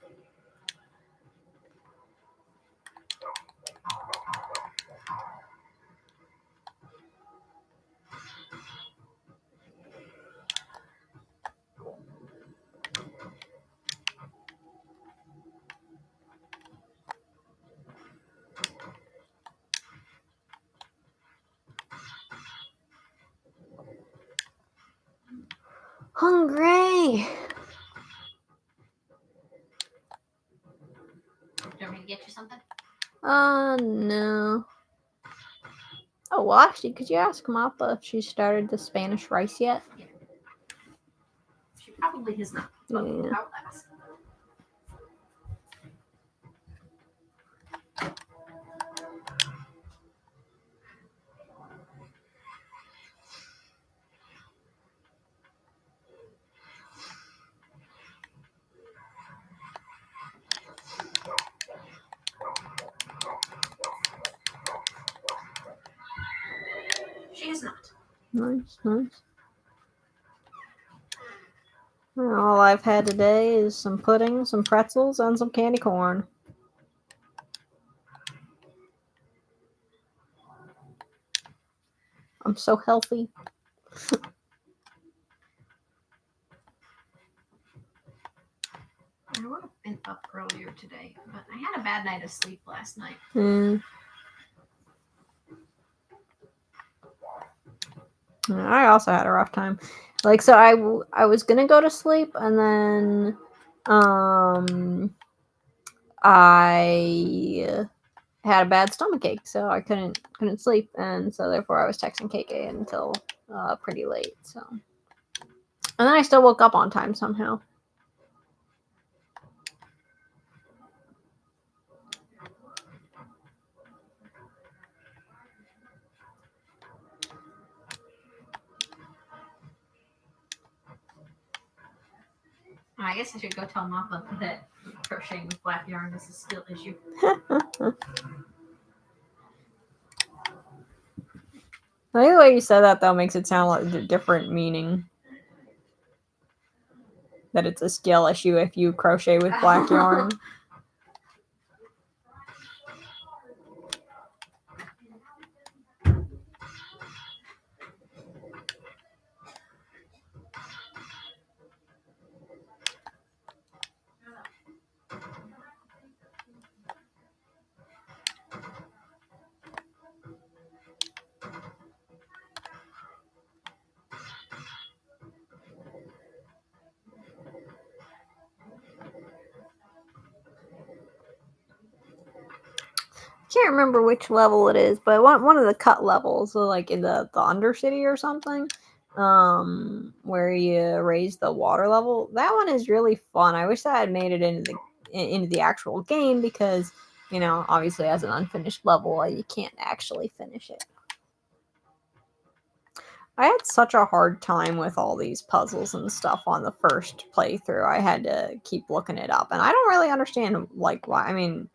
Hungry. Do you want me to get you something? No. Oh, well, actually, could you ask Mappa if she started the Spanish rice yet? Yeah. She probably has not. But Yeah. I'll ask. She is not. Nice, nice. All I've had today is some pudding, some pretzels, and some candy corn. I'm so healthy. I would have been up earlier today, but I had a bad night of sleep last night. I also had a rough time. Like, so I was gonna go to sleep, and then I had a bad stomachache, so I couldn't sleep, and so therefore I was texting KK until pretty late. So, and then I still woke up on time somehow. I guess I should go tell Mama that crocheting with black yarn is a skill issue. I think the way you said that though makes it sound like a different meaning. That it's a skill issue if you crochet with black yarn. Can't remember which level it is, but one of the cut levels, so like in the Undercity or something, where you raise the water level. That one is really fun. I wish I had made it into the actual game because, you know, obviously as an unfinished level, you can't actually finish it. I had such a hard time with all these puzzles and stuff on the first playthrough. I had to keep looking it up, and I don't really understand like why. I mean,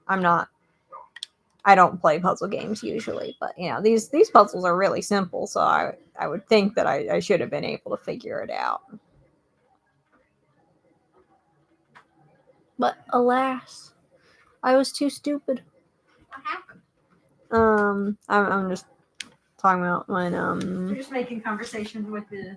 I don't play puzzle games usually, but you know, these puzzles are really simple, so I would think that I should have been able to figure it out. But alas, I was too stupid. What happened? I'm just talking about when You're just making conversation with the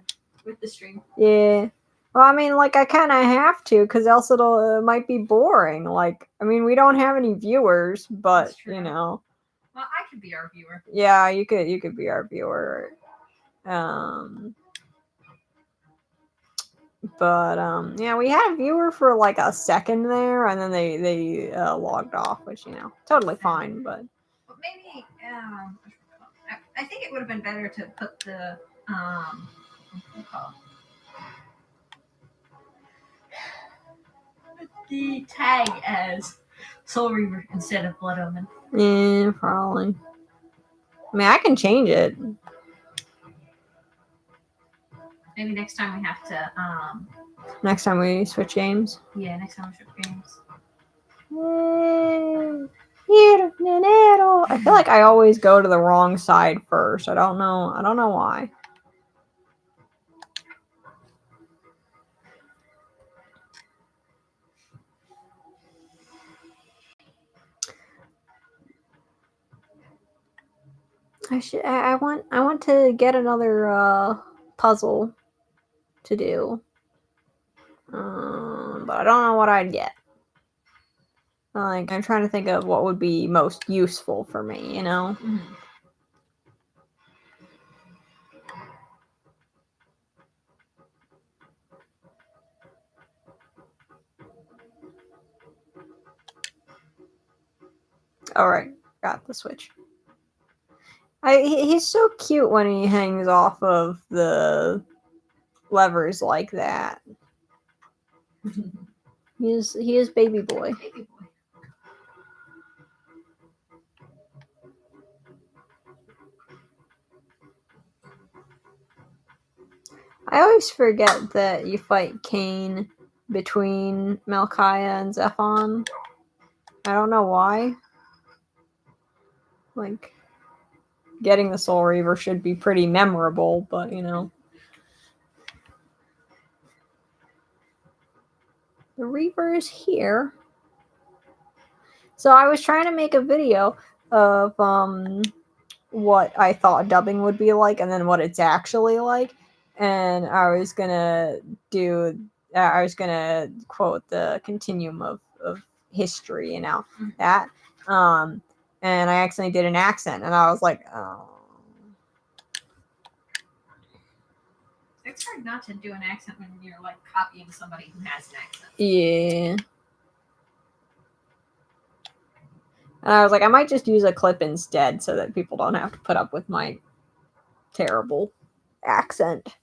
stream. Yeah. Well, I mean, like, I kind of have to, because else it might be boring. Like, I mean, we don't have any viewers, but, you know. Well, I could be our viewer. Yeah, you could be our viewer. Yeah, we had a viewer for, like, a second there, and then they logged off, which, you know, totally fine, but. But maybe, I think it would have been better to put the, the tag as Soul Reaver instead of Blood Omen. Yeah, probably. I mean, I can change it. Maybe next time we have to. Next time we switch games. Yeah, next time we switch games. I feel like I always go to the wrong side first. I don't know why. I want to get another puzzle to do. But I don't know what I'd get. Like, I'm trying to think of what would be most useful for me, you know? Mm-hmm. Alright, got the switch. He's so cute when he hangs off of the levers like that. He is baby boy. Baby boy. I always forget that you fight Kain between Malkaya and Zephon. I don't know why. Like, getting the Soul Reaver should be pretty memorable, but you know. The Reaver is here. So I was trying to make a video of what I thought dubbing would be like, and then what it's actually like. And I was gonna quote the continuum of history, that. And I accidentally did an accent, and I was like, oh. It's hard not to do an accent when you're like copying somebody who has an accent. Yeah. And I was like, I might just use a clip instead so that people don't have to put up with my terrible accent.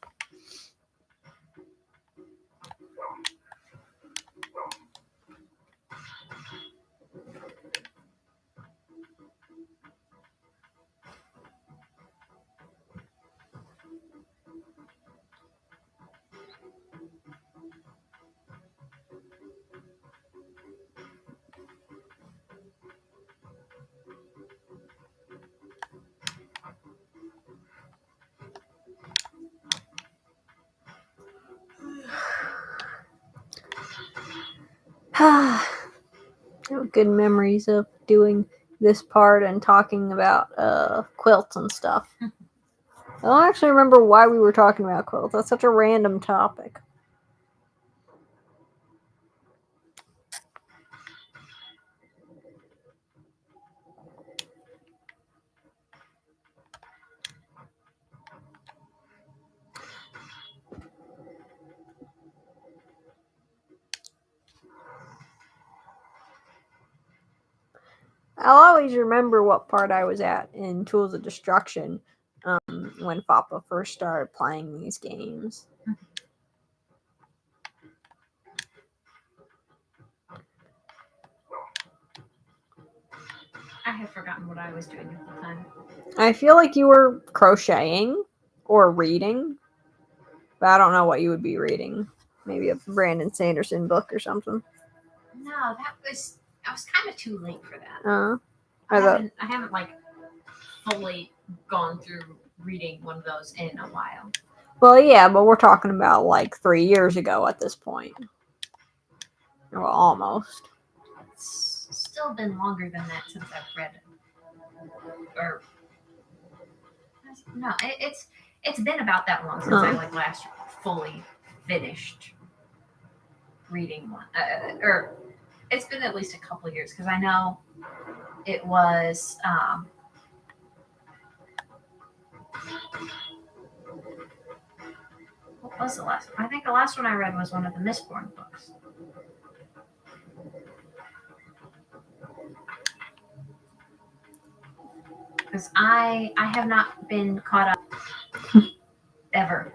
Good memories of doing this part and talking about quilts and stuff. I don't actually remember why we were talking about quilts. That's such a random topic. I'll always remember what part I was at in Tools of Destruction when Fappa first started playing these games. I have forgotten what I was doing at the time. I feel like you were crocheting or reading, but I don't know what you would be reading. Maybe a Brandon Sanderson book or something. No, I was kind of too late for that. I I haven't like fully gone through reading one of those in a while. Well, yeah, but we're talking about like 3 years ago at this point. Well, almost. It's still been longer than that since I've read it. Or no, it's been about that long since I like last fully finished reading one. Or it's been at least a couple of years because I know it was. What was the last one? I think the last one I read was one of the Mistborn books. Because I have not been caught up ever.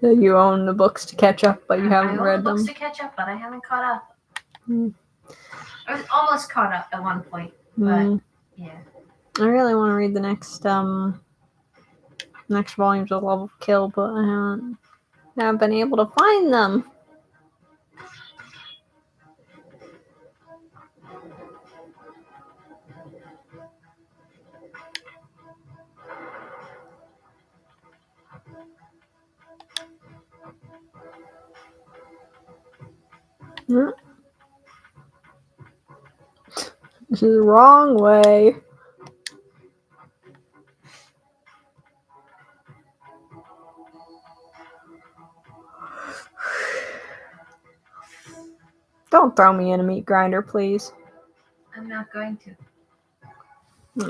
You own the books to catch up, but you haven't I read own the them. books to catch up, but I haven't caught up. Hmm. I was almost caught up at one point, but yeah. I really want to read the next volumes of Love of Kill, but I haven't been able to find them. This is the wrong way. Don't throw me in a meat grinder, please. I'm not going to.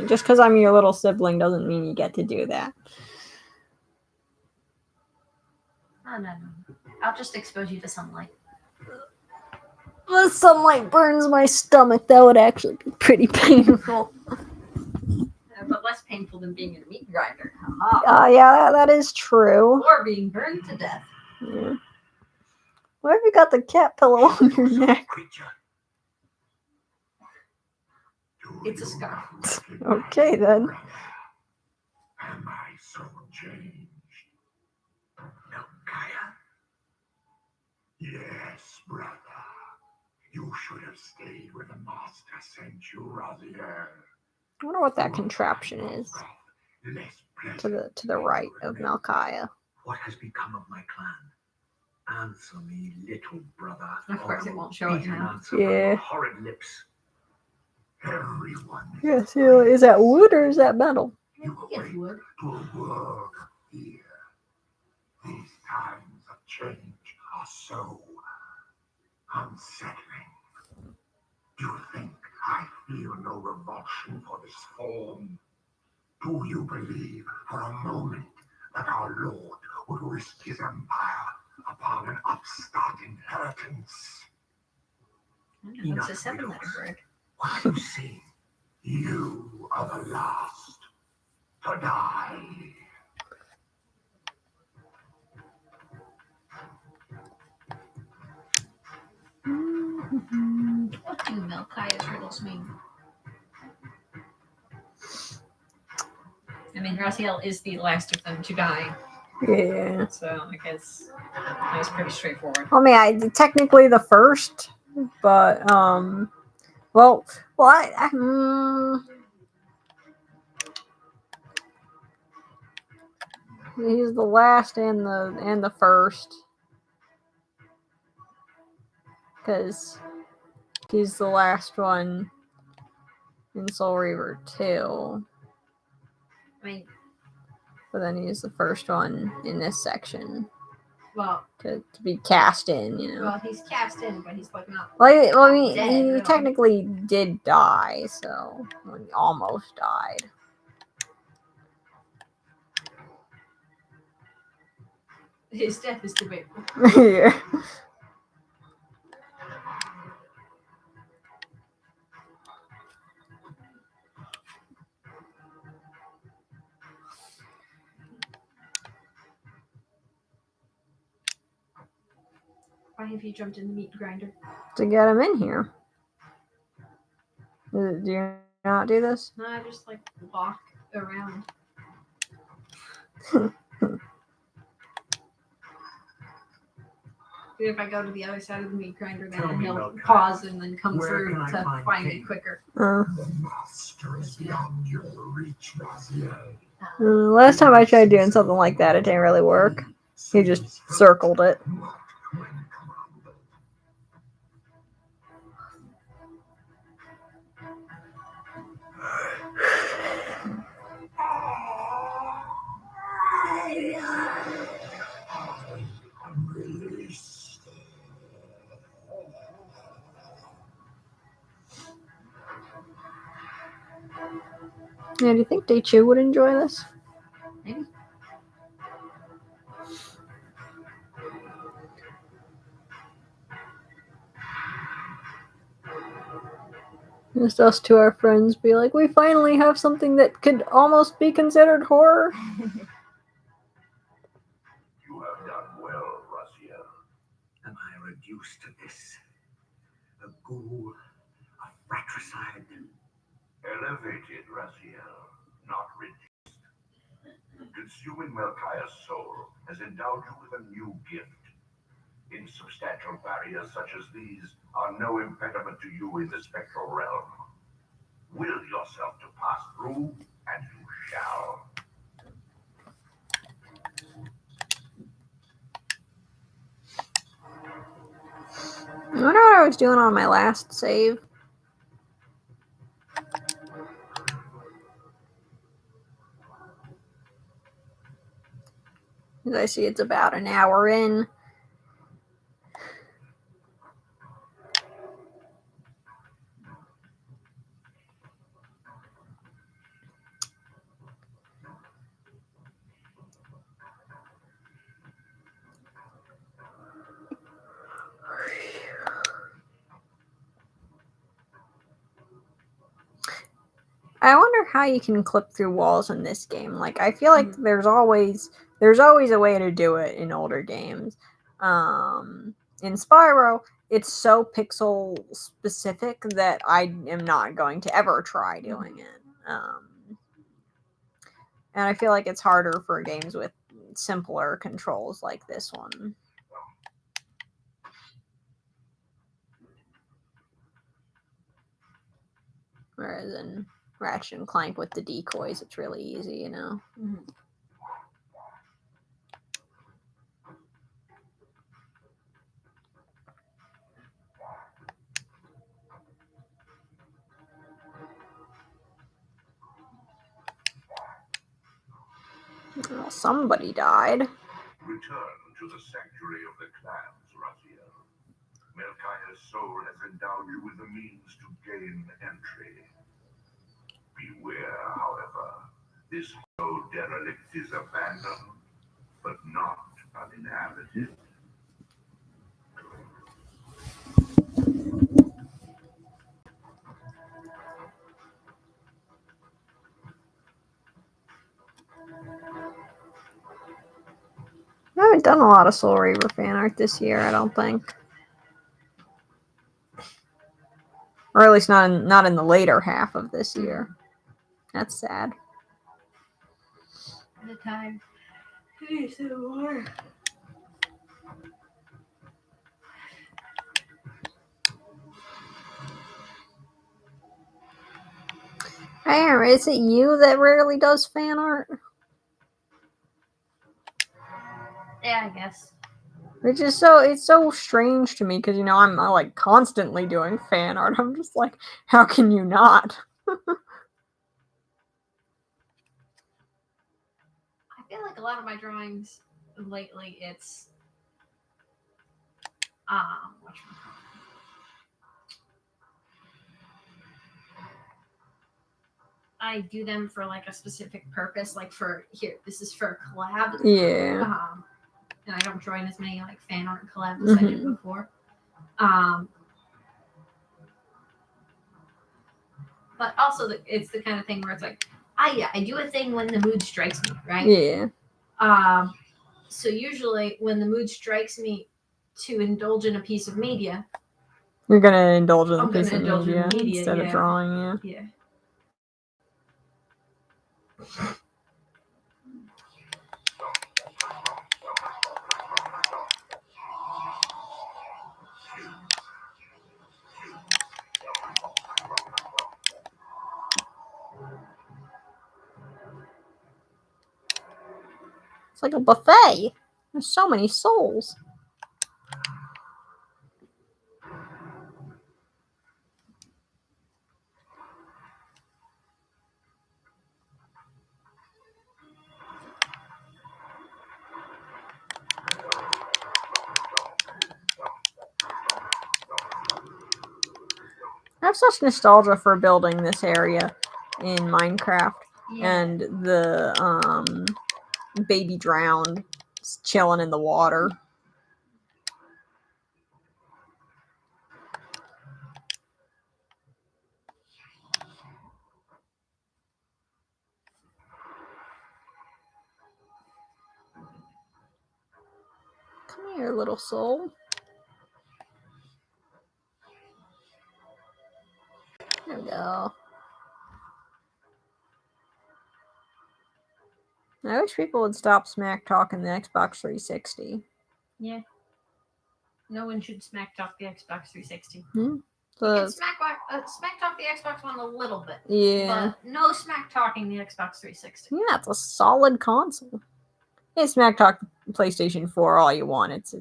Just because I'm your little sibling doesn't mean you get to do that. No. I'll just expose you to sunlight. The sunlight burns my stomach. That would actually be pretty painful. But less painful than being in a meat grinder. Yeah, that is true. Or being burned to death. Yeah. Why have you got the cat pillow on your neck? It's a scarf. Okay, then. Am I so changed? Melchiah? Yes, brother. You should have stayed where the master sent you, Razier. I wonder what that contraption is. To the right of Melchiah. What has become of my clan? Answer me, little brother. Of course, it won't show it Beat an now. answer from Yeah. your horrid lips. Everyone is Yeah, see, is that wood or is that metal? You Yes, awake wood. to a world of fear. These times of change are so unsettling. Do you think I feel no revulsion for this form? Do you believe for a moment that our Lord would risk his empire upon an upstart inheritance? It's a 7-letter word. What you see, you are the last to die. What do Melchiah's riddles mean? I mean, Raziel is the last of them to die, Yeah. so I guess that was pretty straightforward. I mean, technically the first, but well, he's the last and the first, because he's the last one in Soul Reaver 2. I mean, But then he's the first one in this section well, to be cast in, you know. well, he's cast in, but he's like not. Well, I mean, dead, he really. technically did die, so he almost died. His death is debatable. Yeah. Why have you jumped in the meat grinder? To get him in here. Do you not do this? No, I just like walk around. If I go to the other side of the meat grinder, Tell then me, he'll Melchiah, pause and then come where through can I to find find me Kain? quicker. The master is beyond your reach, Raziel. Last time I tried doing something like that, it didn't really work. He just circled it. Not when commanded. I'm released. Yeah, do you think Daichu would enjoy this? Maybe. Just us to our friends be like, we finally have something that could almost be considered horror. You have done well, Raziel. Am I reduced to this? A ghoul, a fratricide? Elevated, Raziel, not reduced. Consuming Melchiah's soul has endowed you with a new gift. Insubstantial barriers such as these are no impediment to you in the spectral realm. Will yourself to pass through, and you shall. I wonder what I was doing on my last save. As I see it's about an hour in. I wonder how you can clip through walls in this game. Like, I feel like there's always a way to do it in older games. In Spyro, it's so pixel specific that I am not going to ever try doing it. And I feel like it's harder for games with simpler controls like this one. Whereas in Ratchet and Clank with the decoys, it's really easy, you know? Mm-hmm. Well, somebody died. Return to the sanctuary of the clans, Raziel. Melchiah's soul has endowed you with the means to gain entry. Beware, however, this hollow derelict is abandoned, but not uninhabited. I haven't done a lot of Soul Reaver fan art this year, I don't think. Or at least not in the later half of this year. That's sad. The time. Please, more. Hey, is it you that rarely does fan art? Yeah, I guess. It's just so strange to me because I'm like constantly doing fan art. I'm just like, how can you not? I feel like a lot of my drawings lately, it's I do them for like a specific purpose, like for here. This is for a collab. Yeah. And I don't join as many like fan art collabs as I did before. But also it's the kind of thing where it's like, I do a thing when the mood strikes me, right? Yeah. So usually when the mood strikes me to indulge in a piece of media, You're gonna indulge in a I'm piece gonna of indulge in media media, instead of yeah. drawing, yeah. Yeah. It's like a buffet. There's so many souls. I have such nostalgia for building this area in Minecraft. Yeah. And the baby drowned chilling in the water. Come here, little soul. There we go. I wish people would stop smack talking the Xbox 360. Yeah. No one should smack talk the Xbox 360. Hmm? You can smack talk the Xbox One a little bit. Yeah. But no smack talking the Xbox 360. Yeah, it's a solid console. Hey, smack talk PlayStation 4 all you want. It's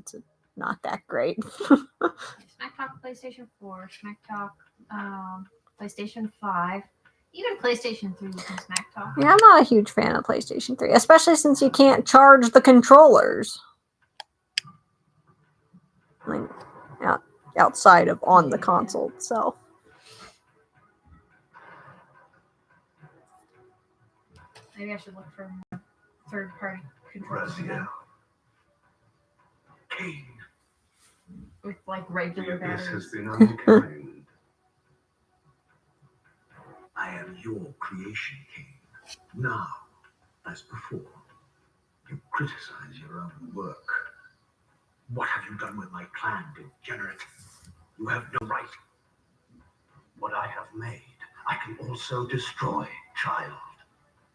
not that great. Smack talk PlayStation 4, smack talk PlayStation 5. Even PlayStation 3 you can smack talk. Yeah, I'm not a huge fan of PlayStation 3, especially since you can't charge the controllers. Like, outside of on the console itself. Maybe I should look for more third-party controllers Raziel. Kain. with like regular The abyss has batteries. been unkind. I am your creation, Kain. Now, as before, you criticize your own work. What have you done with my clan, degenerate? You have no right. What I have made, I can also destroy, child.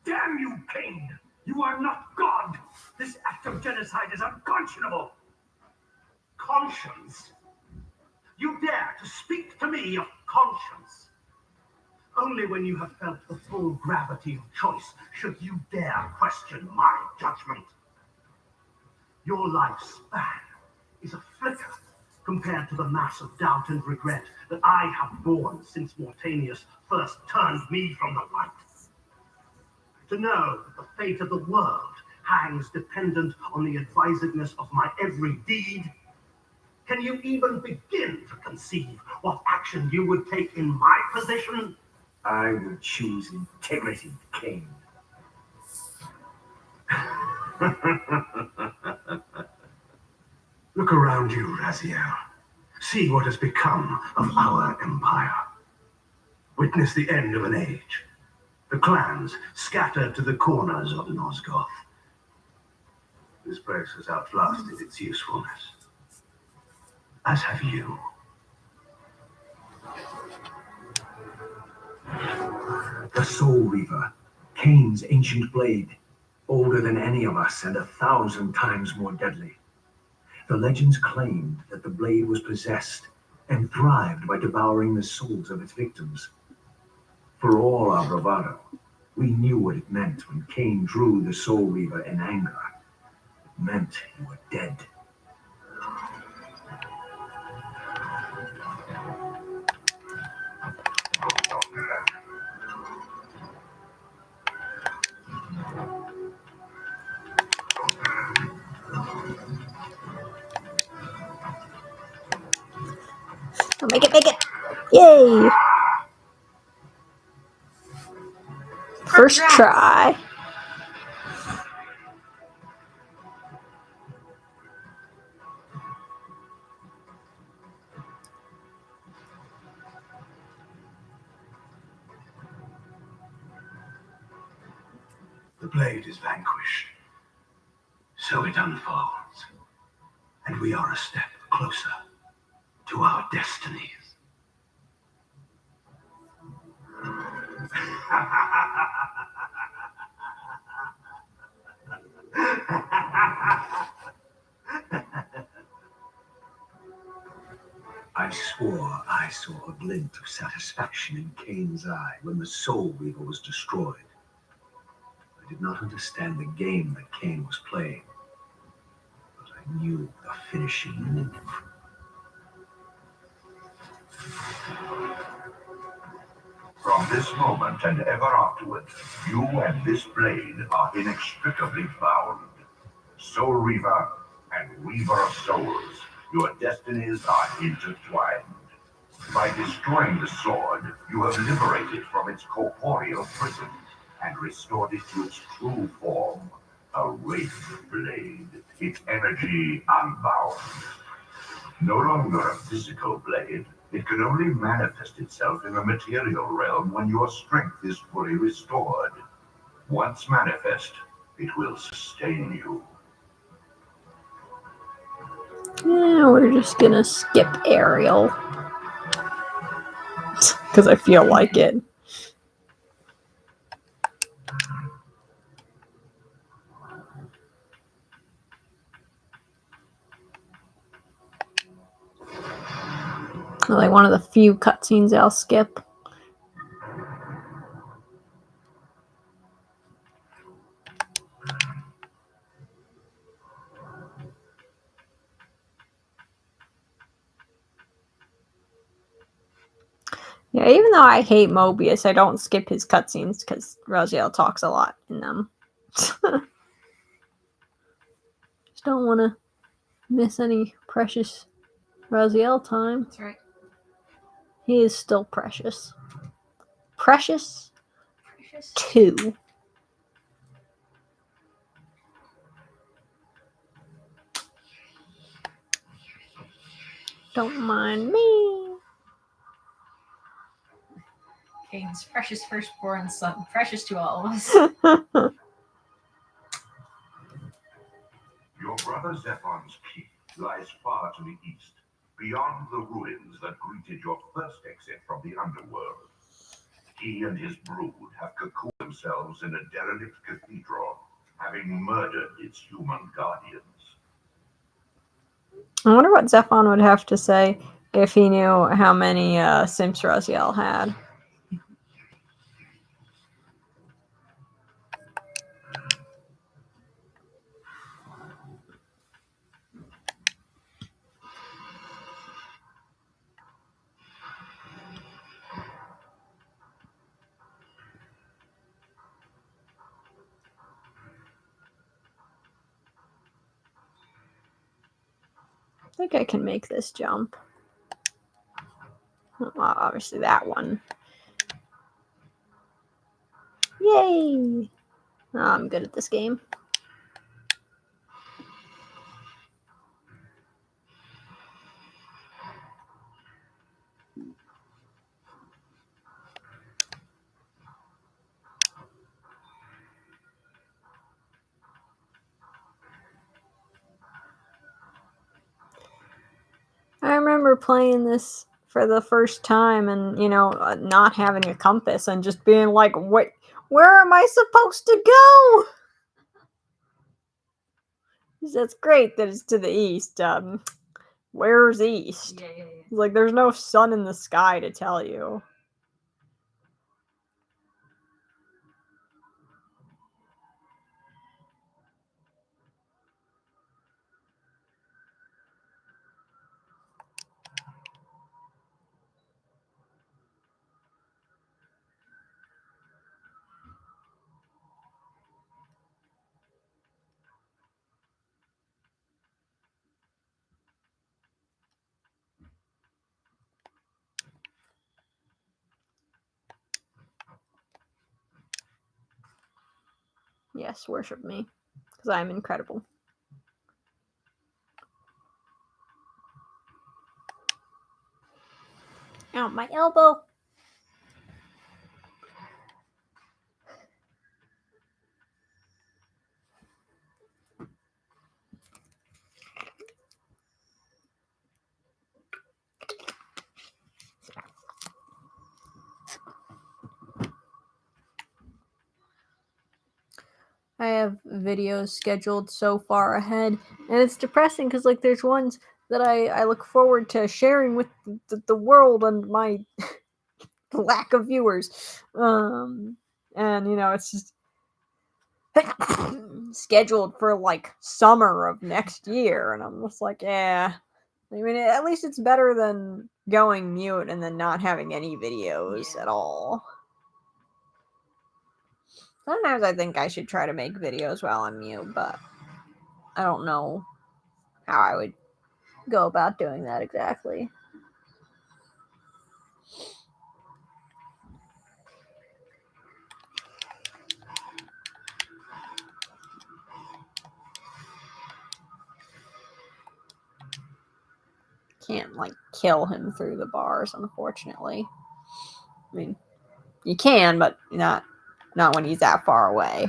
Damn you, Kain! You are not God! This act of genocide is unconscionable! Conscience? You dare to speak to me of conscience? Only when you have felt the full gravity of choice should you dare question my judgment. Your lifespan is a flicker compared to the mass of doubt and regret that I have borne since Mortanius first turned me from the light. To know that the fate of the world hangs dependent on the advisedness of my every deed? Can you even begin to conceive what action you would take in my position? I would choose integrity, Kain. Look around you, Raziel. See what has become of our empire. Witness the end of an age. The clans scattered to the corners of Nosgoth. This place has outlasted its usefulness. As have you. The Soul Reaver, Kain's ancient blade, older than any of us and 1,000 times more deadly. The legends claimed that the blade was possessed and thrived by devouring the souls of its victims. For all our bravado, we knew what it meant when Kain drew the Soul Reaver in anger. It meant you were dead. Oh, make it! Yay! First try. The blade is vanquished. So it unfolds. And we are a step closer to our destinies. I swore I saw a glint of satisfaction in Kain's eye when the Soul Reaver was destroyed. I did not understand the game that Kain was playing, but I knew the finishing move. From this moment and ever afterward, you and this blade are inextricably bound. Soul Reaver and Reaver of Souls, your destinies are intertwined. By destroying the sword, you have liberated from its corporeal prison and restored it to its true form, a wraith blade, its energy unbound. No longer a physical blade, it can only manifest itself in the material realm when your strength is fully restored. Once manifest, it will sustain you. Yeah, we're just gonna skip Ariel. Because I feel like it. Like one of the few cutscenes I'll skip. Yeah, even though I hate Mobius, I don't skip his cutscenes because Raziel talks a lot in them. Just don't want to miss any precious Raziel time. That's right. He is still precious. Precious Precious. 2. Don't mind me. Kane's precious firstborn son. Precious to all of us. Your brother Zephon's keep lies far to the east, beyond the ruins that greeted your first exit from the underworld. He and his brood have cocooned themselves in a derelict cathedral, having murdered its human guardians. I wonder what Zephon would have to say if he knew how many Simps Raziel had. think I can make this jump. Well, obviously that one. Yay! Oh, I'm good at this game. I remember playing this for the first time and, not having a compass and just being like, where am I supposed to go? That's great that it's to the east. Where's east? Yeah. Like, there's no sun in the sky to tell you. Yes, worship me, because I am incredible. Ow, my elbow! I have videos scheduled so far ahead, and it's depressing because, like, there's ones that I look forward to sharing with the world and my lack of viewers. And, it's just scheduled for, like, summer of next year, and I'm just like, yeah. I mean, at least it's better than going mute and then not having any videos at all. Sometimes I think I should try to make videos while I'm mute, but I don't know how I would go about doing that exactly. Can't, like, kill him through the bars, unfortunately. I mean, you can, but not when he's that far away.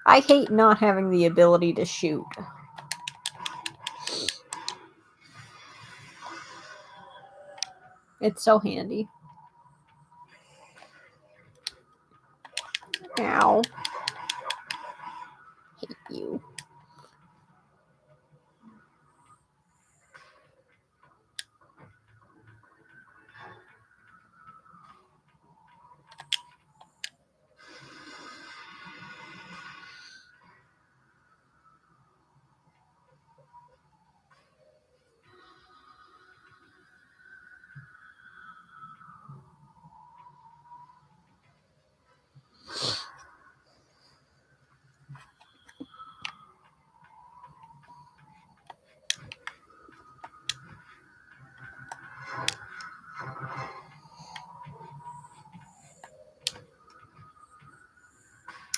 I hate not having the ability to shoot. It's so handy. Ow. Hate you.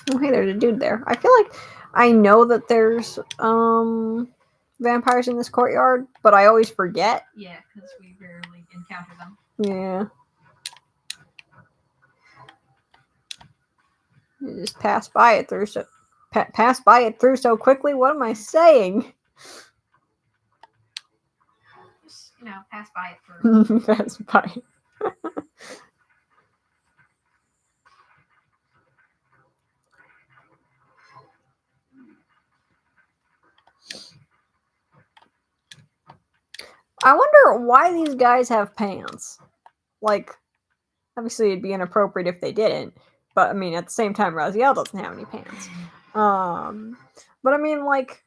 Oh, hey, there's a dude there. I feel like I know that there's vampires in this courtyard, but I always forget. Yeah, because we rarely encounter them. Yeah. You just pass by it through so quickly. What am I saying? Just, pass by it through. Pass by. I wonder why these guys have pants. Like, obviously it'd be inappropriate if they didn't, but I mean, at the same time, Raziel doesn't have any pants. But I mean, like,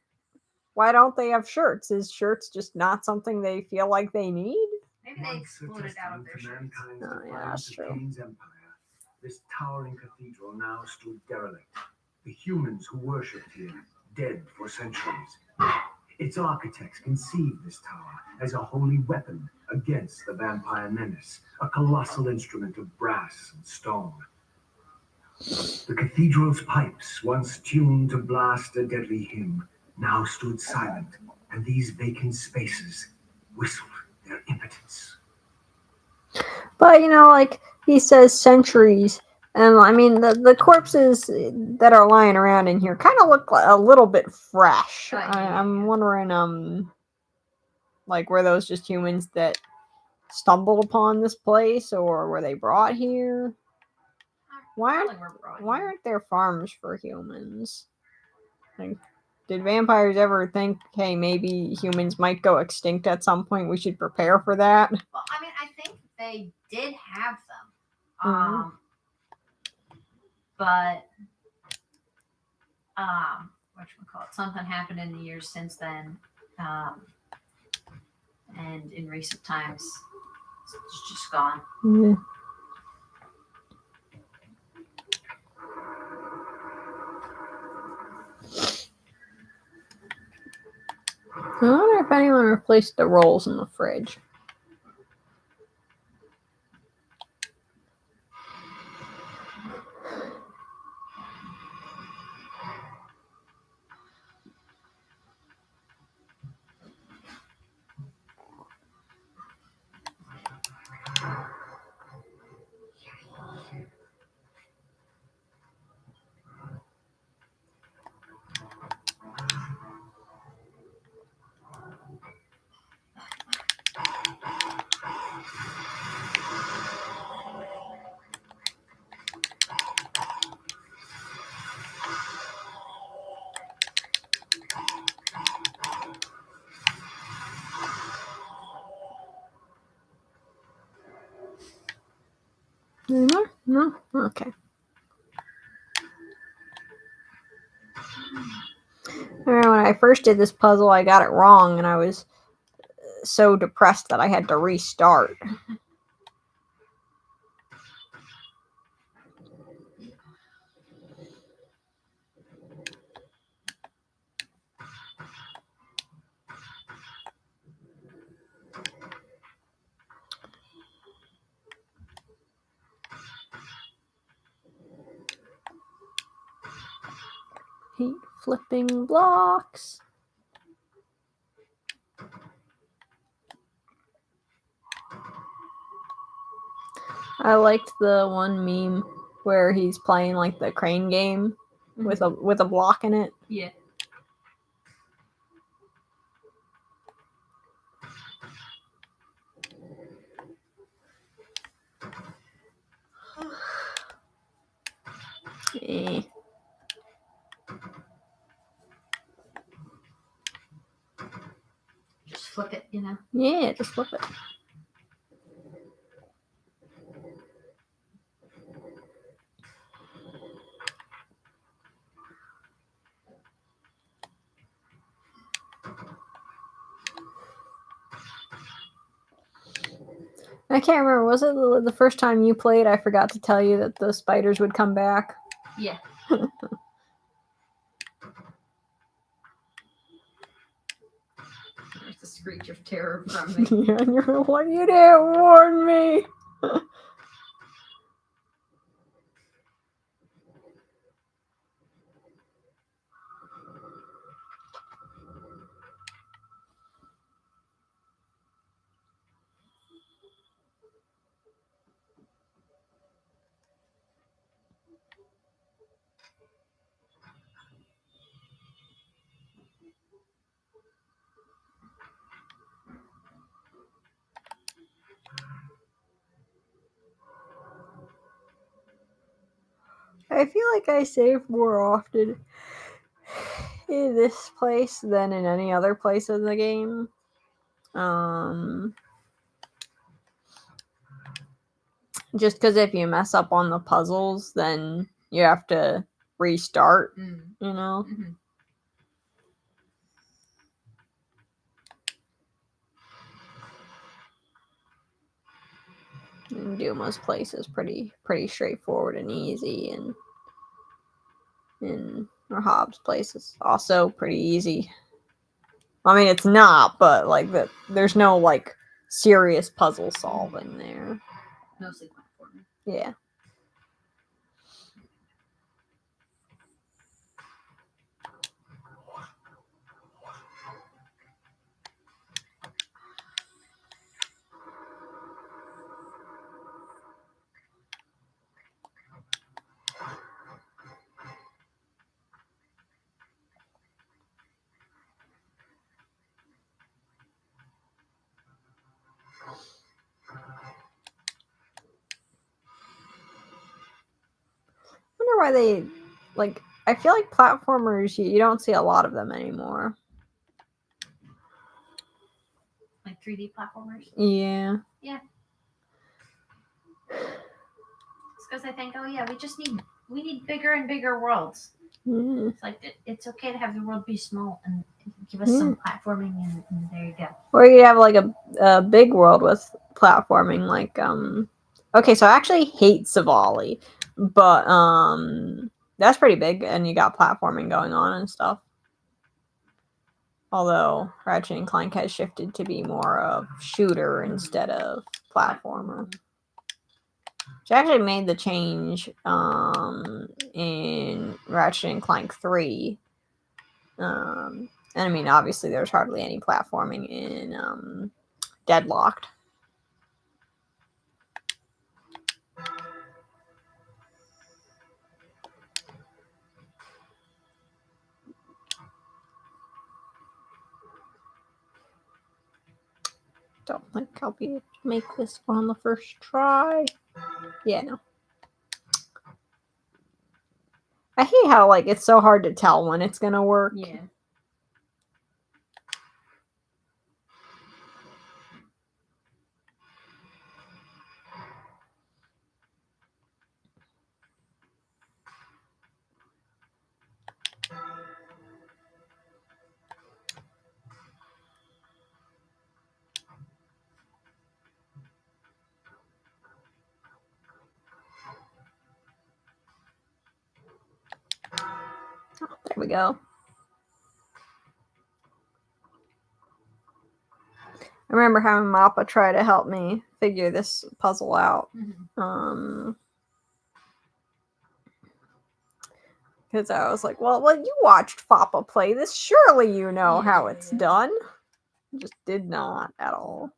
why don't they have shirts? Is shirts just not something they feel like they need? Maybe they exploded out of their shirts. Oh, yeah, that's true. Kain's empire, this towering cathedral now stood derelict, The humans who worshipped here, dead for centuries. Its architects conceived this tower as a holy weapon against the vampire menace, a colossal instrument of brass and stone. The cathedral's pipes, once tuned to blast a deadly hymn, now stood silent, and these vacant spaces whistled their impotence. But, like he says centuries. And I mean, the corpses that are lying around in here kind of look a little bit fresh. I'm wondering, like, were those just humans that stumbled upon this place, or were they brought here? Why aren't there farms for humans? Like, did vampires ever think, hey, maybe humans might go extinct at some point? We should prepare for that. Well, I mean, I think they did have them. But whatchamacallit, something happened in the years since then. And in recent times, it's just gone. Yeah. I wonder if anyone replaced the rolls in the fridge. No? Okay. I remember when I first did this puzzle, I got it wrong, and I was so depressed that I had to restart. Hate flipping blocks. I liked the one meme where he's playing like the crane game with a block in it. Yeah. Eh. Just flip it, you know? Yeah, just flip it. I can't remember. Was it the first time you played? I forgot to tell you that the spiders would come back. Yeah. There's the screech of terror from me. Yeah, and you're like, you didn't warn me. I feel like I save more often in this place than in any other place in the game. Just because if you mess up on the puzzles, then you have to restart, you know? Mm-hmm. And Duma's place is pretty straightforward and easy, and in or Hobbs Place is also pretty easy. I mean, it's not, but like there's no like serious puzzle solving there. Mostly platforming. Yeah. I wonder why they like. I feel like platformers you don't see a lot of them anymore. Like 3D platformers. Yeah. It's because I think, oh yeah, we need bigger and bigger worlds. Mm. It's like it's okay to have the world be small and give us some platforming, and there you go. Or you have like a big world with platforming, like Okay, so I actually hate Savali, but that's pretty big, and you got platforming going on and stuff. Although Ratchet and Clank has shifted to be more of shooter instead of platformer. She actually made the change in Ratchet and Clank 3. And I mean, obviously, there's hardly any platforming in Deadlocked. Don't think I'll be able to make this on the first try. Yeah, no. I hate how like it's so hard to tell when it's gonna work. Yeah. Oh, there we go. I remember having Mappa try to help me figure this puzzle out. Because I was like, well, you watched Fappa play this. Surely you know how it's done. Just did not at all.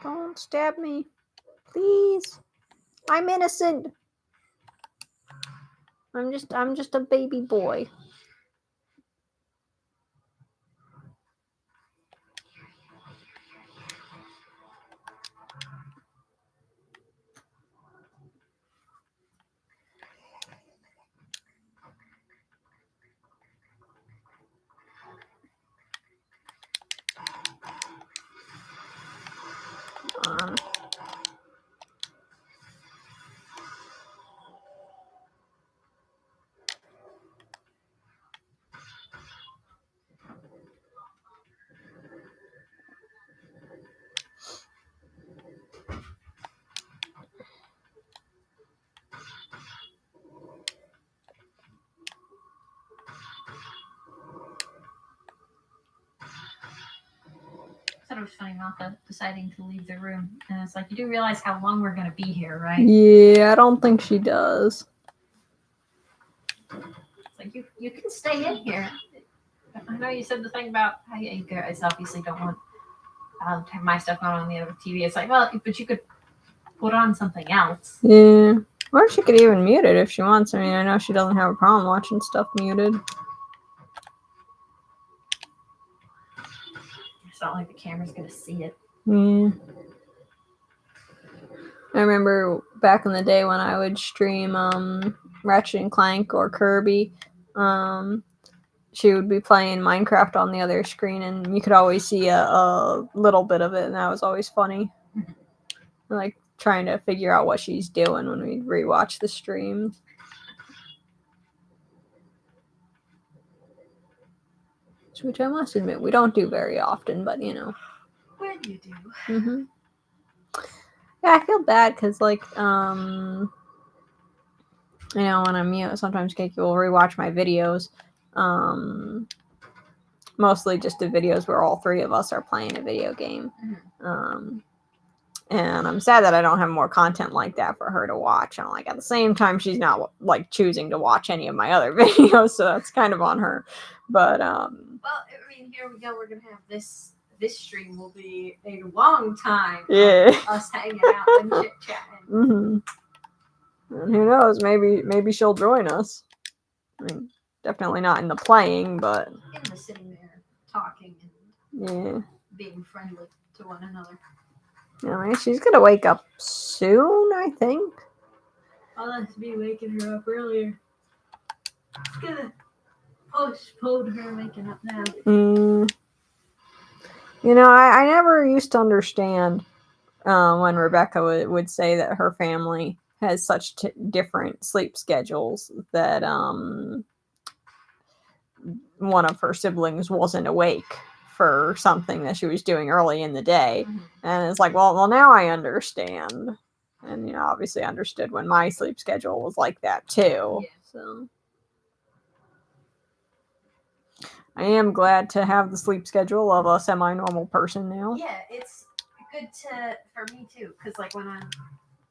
Don't stab me. Please. I'm innocent. I'm just a baby boy. I thought it was funny, Malfa deciding to leave the room, and it's like, you do realize how long we're gonna be here, right? Yeah, I don't think she does. It's like you can stay in here. I know you said the thing about how you guys obviously don't want to have my stuff on the other TV. It's like, well, but you could put on something else. Yeah. Or she could even mute it if she wants. I mean, I know she doesn't have a problem watching stuff muted. It's not like the camera's gonna see it. Yeah. I remember back in the day when I would stream Ratchet and Clank or Kirby, she would be playing Minecraft on the other screen, and you could always see a little bit of it, and that was always funny. like trying to figure out what she's doing when we rewatch the streams. Which I must admit we don't do very often, but you know. When you do. Mm-hmm. Yeah, I feel bad because like you know, when I'm mute, sometimes Keiki will rewatch my videos. Mostly just the videos where all three of us are playing a video game. And I'm sad that I don't have more content like that for her to watch. And like at the same time, she's not like choosing to watch any of my other videos, so that's kind of on her. But well, I mean, here we go. We're gonna have this stream will be a long time. Yeah. Us hanging out and chit chatting. And who knows? Maybe she'll join us. I mean, definitely not in the playing, but in the sitting there talking and yeah, being friendly to one another. Yeah, I mean, she's gonna wake up soon, I think. I'll have to be waking her up earlier. It's gonna postpone her waking up now. You know, I never used to understand when Rebecca would say that her family has such different sleep schedules that one of her siblings wasn't awake for something that she was doing early in the day. And it's like, well, now I understand. And, you know, obviously understood when my sleep schedule was like that too. Yeah. So I am glad to have the sleep schedule of a semi-normal person now. Yeah, it's good for me too, because like when I'm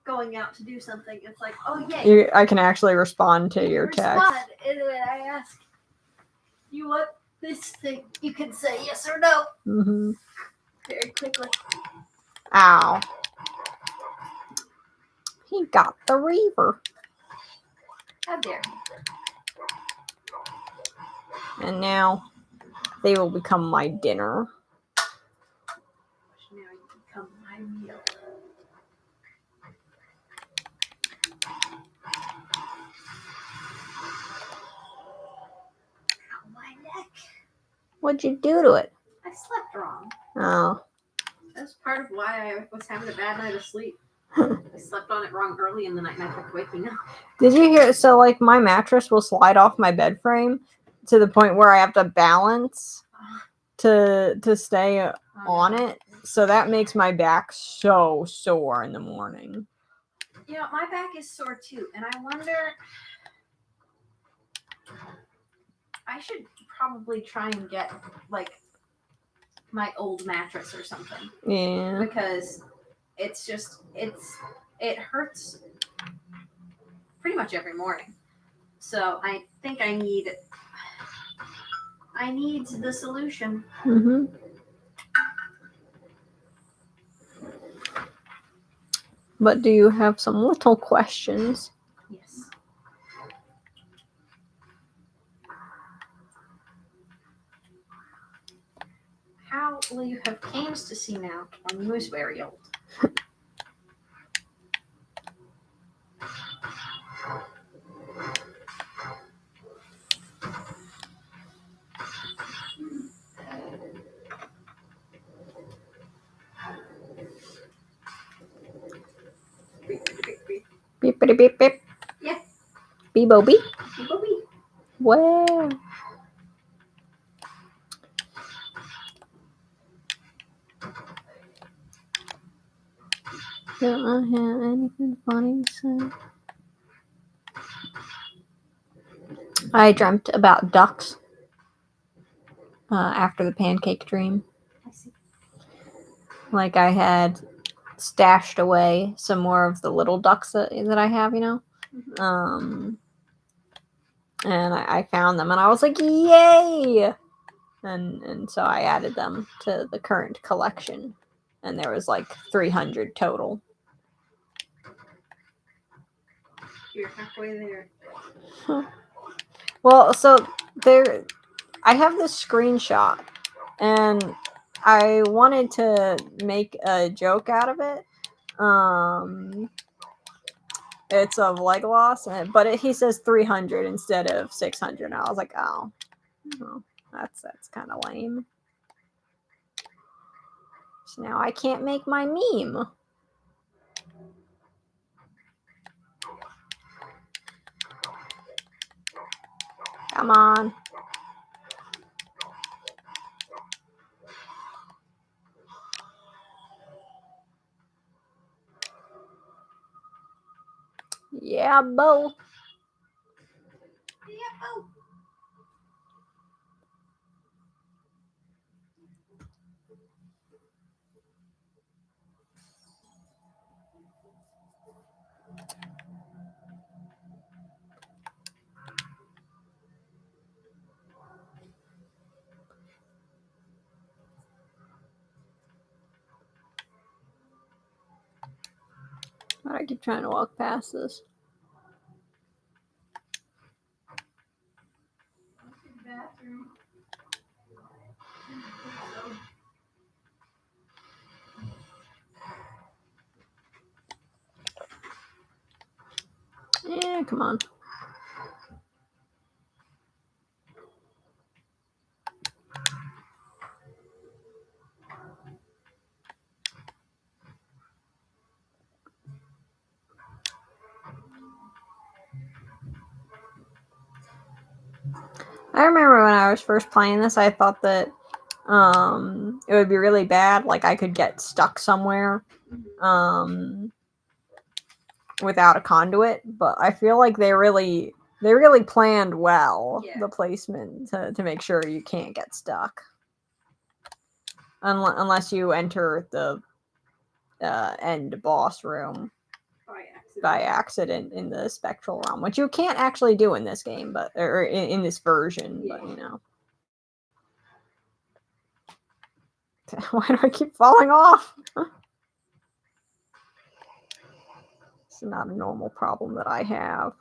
going out to do something, it's like, oh yay, I can actually respond to your text. And when I ask, you want this thing, you can say yes or no. Very quickly. Ow. He got the Reaver. How dare you? And now they will become my dinner. Now you become my meal. Ow, my neck. What'd you do to it? I slept wrong. Oh. That's part of why I was having a bad night of sleep. I slept on it wrong early in the night and I kept waking up. Did you hear? So, like, my mattress will slide off my bed frame to the point where I have to balance to stay on it. So that makes my back so sore in the morning. You know, my back is sore too, and I wonder. I should probably try and get like my old mattress or something. Yeah. Because it's just it hurts pretty much every morning. So I think I need the solution. But do you have some little questions? Yes. How will you have Kains to see now when you is very old? Beepity beep beep. Yeah. Beebo beep. Beep beep. Wow. Don't I have anything funny to say? I dreamt about ducks after the pancake dream. I see. Like I had stashed away some more of the little ducks that I have, you know. And I found them and I was like, yay! And so I added them to the current collection. And there was like 300 total. You're halfway there. Well, so there, I have this screenshot, and I wanted to make a joke out of it. It's of leg loss, but he says 300 instead of 600. And I was like, oh, that's kind of lame. So now I can't make my meme. Come on. Yeah, Bo. Why do I keep trying to walk past this? Bathroom. Yeah, come on. I remember when I was first playing this, I thought that it would be really bad. Like I could get stuck somewhere without a conduit, but I feel like they really planned well the placement to make sure you can't get stuck. Unless you enter the end boss room by accident in the spectral realm, which you can't actually do in this game, or in this version, but you know. Why do I keep falling off? It's not a normal problem that I have.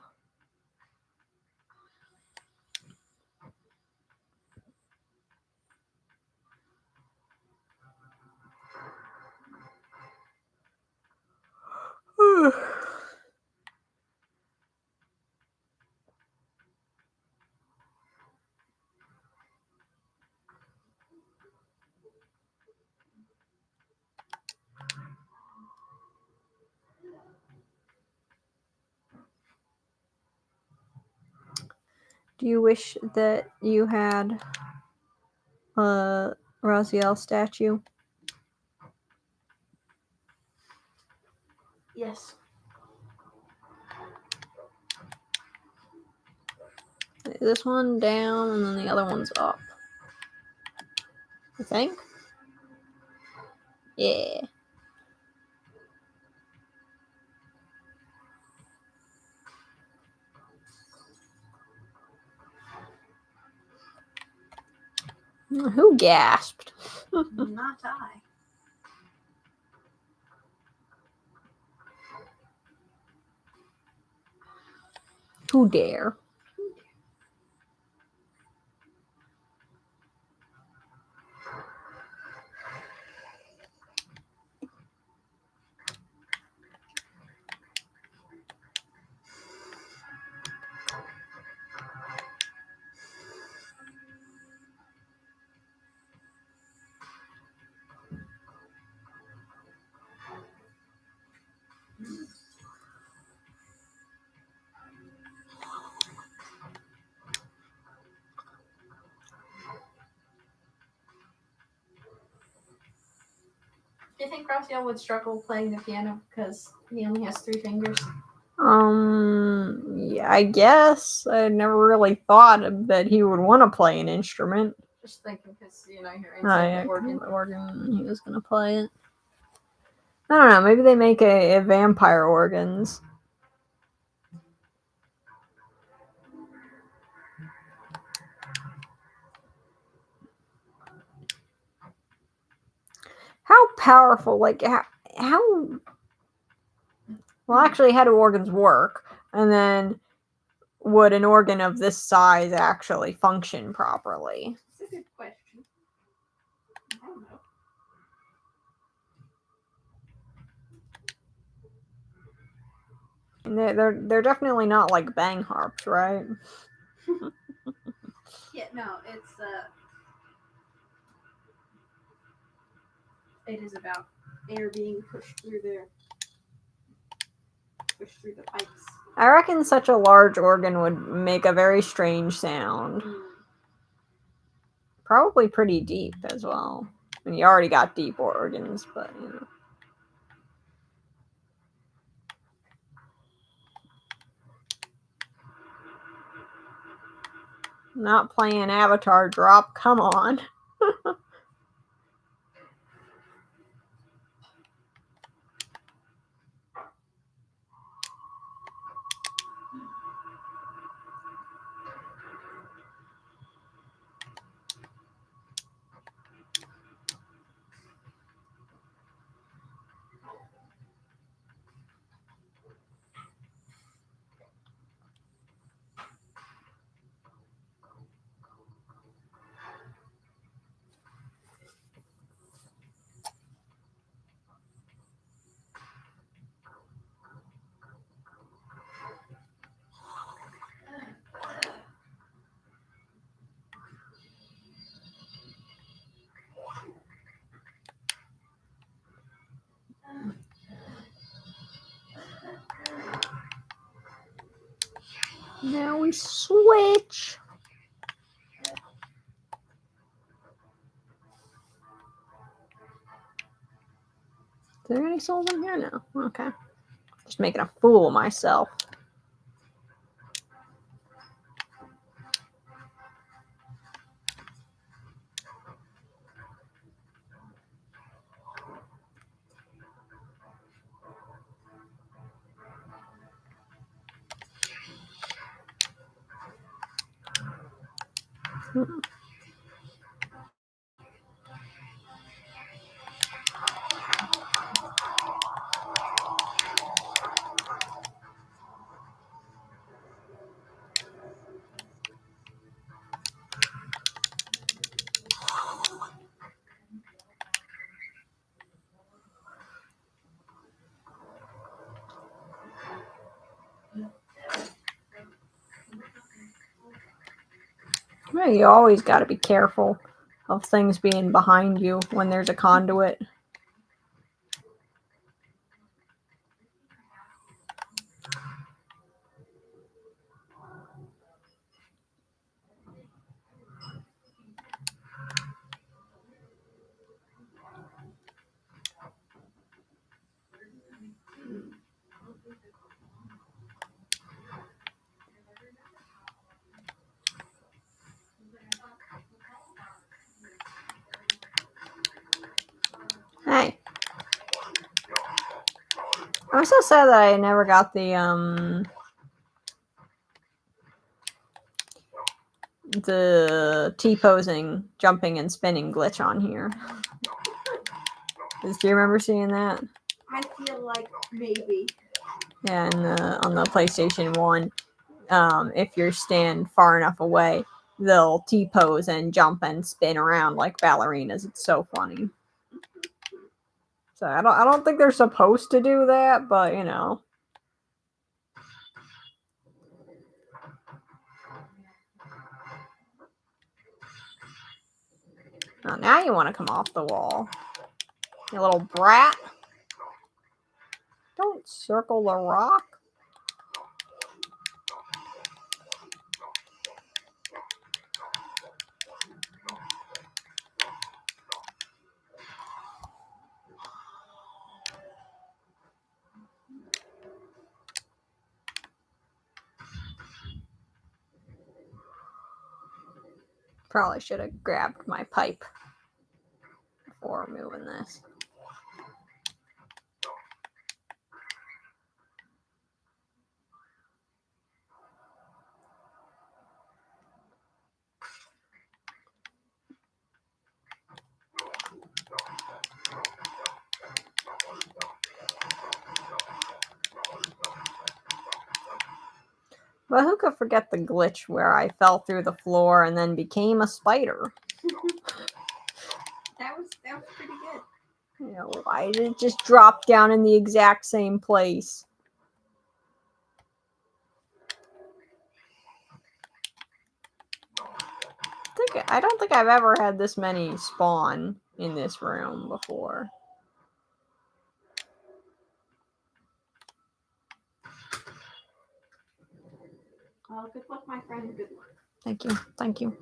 Do you wish that you had a Raziel statue? Yes. This one down and then the other one's up. I think. Yeah. Who gasped? Not I. Who dare? Do you think Raziel would struggle playing the piano because he only has 3 fingers? Yeah, I guess. I never really thought that he would want to play an instrument. Just thinking because, you know, you're inside the organ. The organ, he was going to play it. I don't know, maybe they make a vampire organs. How powerful, like, how well, actually, how do organs work? And then, would an organ of this size actually function properly? It's a good question. I don't know. And they're definitely not like bang harps, right? Yeah, no, it is about air being pushed through the pipes. I reckon such a large organ would make a very strange sound. Probably pretty deep as well. I mean, you already got deep organs, but you know. Not playing Avatar Drop, come on. Now we switch. Is there any souls in here? No. Okay. Just making a fool of myself. Well, you always got to be careful of things being behind you when there's a conduit. Hey. I'm so sad that I never got the T-posing, jumping and spinning glitch on here. Do you remember seeing that? I feel like maybe. Yeah, on the PlayStation 1, if you stand far enough away, they'll T-pose and jump and spin around like ballerinas. It's so funny. So I don't think they're supposed to do that, but you know. Oh, now you want to come off the wall, you little brat. Don't circle the rock. Probably should have grabbed my pipe before moving this. But who could forget the glitch where I fell through the floor and then became a spider? That was pretty good. You know, why did it just drop down in the exact same place? I don't think I've ever had this many spawn in this room before. Well, good luck, my friend. Good luck. Thank you. Thank you.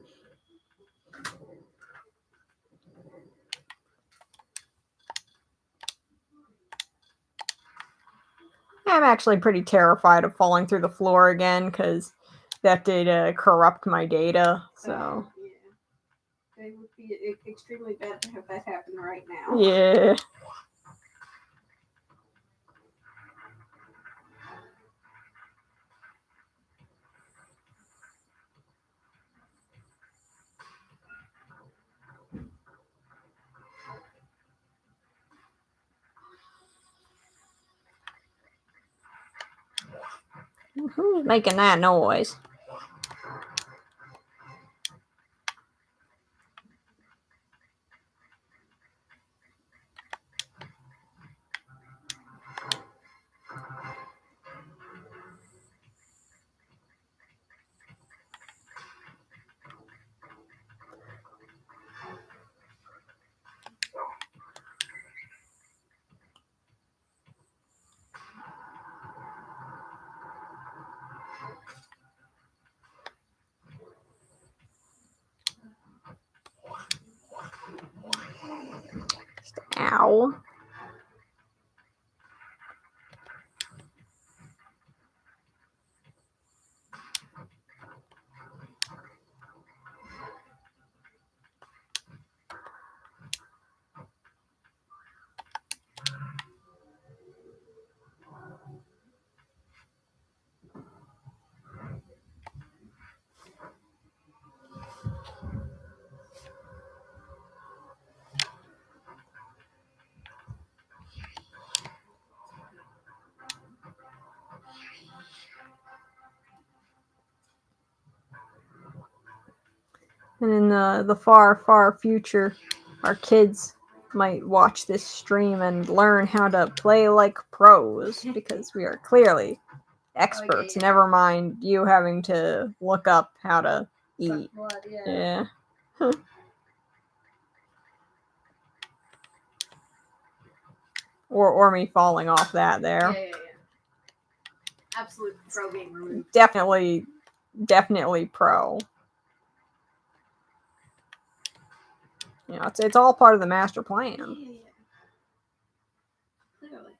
I'm actually pretty terrified of falling through the floor again because that did corrupt my data. So yeah, it would be extremely bad to have that happen right now. yeah. Who's making that noise? Ow. And in the far, far future, our kids might watch this stream and learn how to play like pros because we are clearly experts. yeah. Never mind you having to look up how to eat. Blood, Yeah. or me falling off that there. Yeah. Absolute pro gamer move. Definitely pro. You know, it's all part of the master plan. Yeah. Clearly.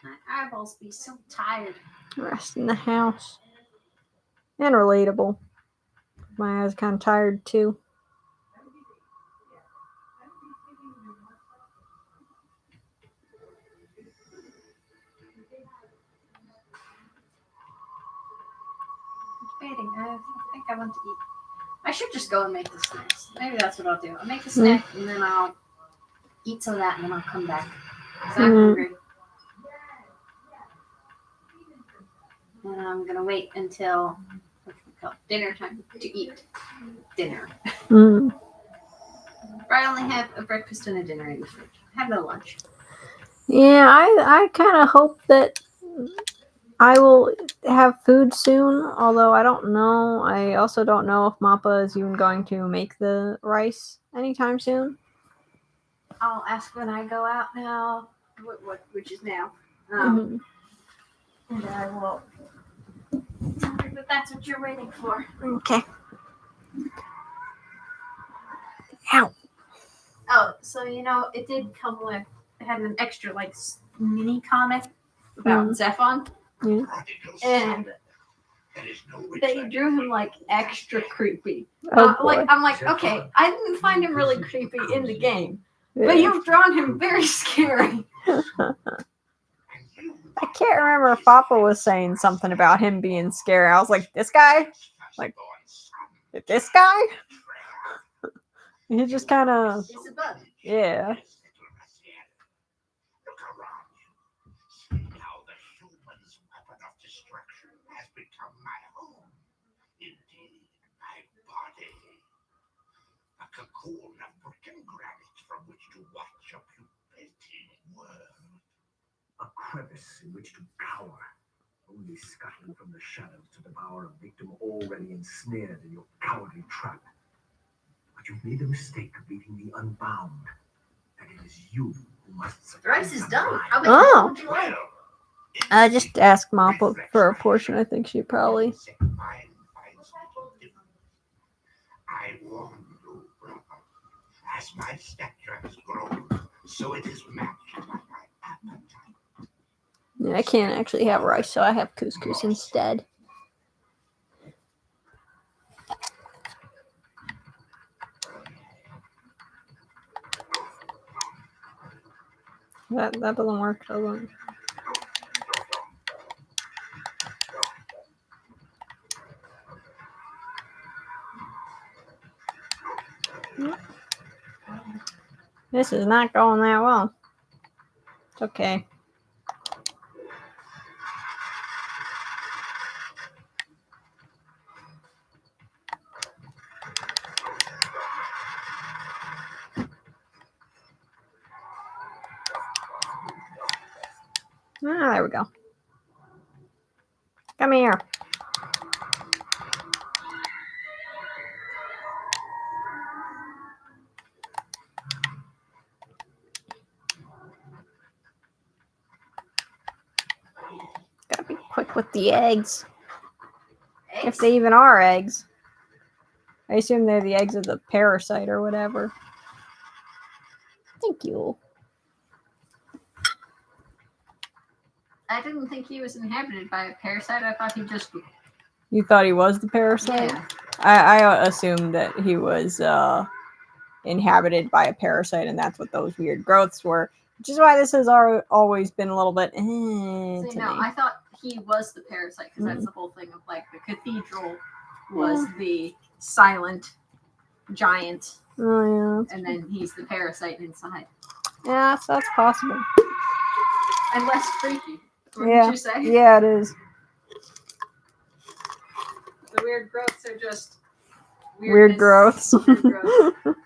My eyeballs be so tired. Rest in the house. And relatable. My eyes kind of tired too. Debating. I think I want to eat. I should just go and make the snacks. Maybe that's what I'll do. I'll make the snack and then I'll eat some of that and then I'll come back. 'Cause I'm hungry. And I'm gonna wait until dinner time to eat dinner. I only have a breakfast and a dinner in the fridge. I have no lunch. Yeah, I kind of hope that I will have food soon, although I don't know. I also don't know if Mappa is even going to make the rice anytime soon. I'll ask when I go out now, which is now. Mhm. And I will tell her that that's what you're waiting for. Okay. Ow. Oh, so it did come with. It had an extra mini comic about Zephon, and they drew him extra creepy. Oh, I'm like, okay, I didn't find him really creepy in the game, but you've drawn him very scary. I can't remember if Papa was saying something about him being scary. I was like, this guy? Like, this guy? He just kind of... He's a bug. Yeah. Look around you. See how the human's weapon of destruction has become my home. Indeed, my body. A cocoon of brick and granite from which to watch a pupating world. A crevice in which to cower. only scuttling from the shadows to devour a victim already ensnared in your cowardly trap. But you've made the mistake of leaving me unbound, and it is you who must succumb. Rice is to done. mine. How many Oh. would you like? I just asked Mop for a portion. I think she probably. I warn you, brother. As my stature has grown, so it is matched by my appetite. Yeah, I can't actually have rice, so I have couscous instead. That doesn't work, does it? This is not going that well. It's okay. Ah, there we go. Come here. Gotta be quick with the eggs. If they even are eggs. I assume they're the eggs of the parasite or whatever. Thank you. I didn't think he was inhabited by a parasite. I thought he just. You thought he was the parasite? Yeah. I assumed that he was inhabited by a parasite, and that's what those weird growths were. Which is why this has always been a little bit to See, me. no, I thought he was the parasite because that's the whole thing of like the cathedral was the silent giant, Oh, yeah. and then he's the parasite inside. Yeah, so that's possible. And less freaky. Wouldn't you say? Yeah, it is. The weird growths are just Weird growths. Weird growths.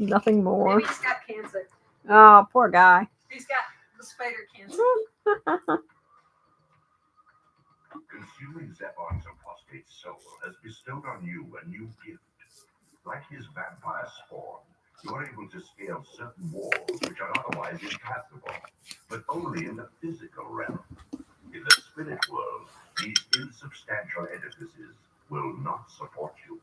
Nothing more. Maybe he's got cancer. Oh, poor guy. He's got the spider cancer. Consuming Zephon's apostate soul has bestowed on you a new gift. Like his vampire spawn, you're able to scale certain walls which are otherwise impassable, but only in the physical realm. In the spirit world, these insubstantial edifices will not support you.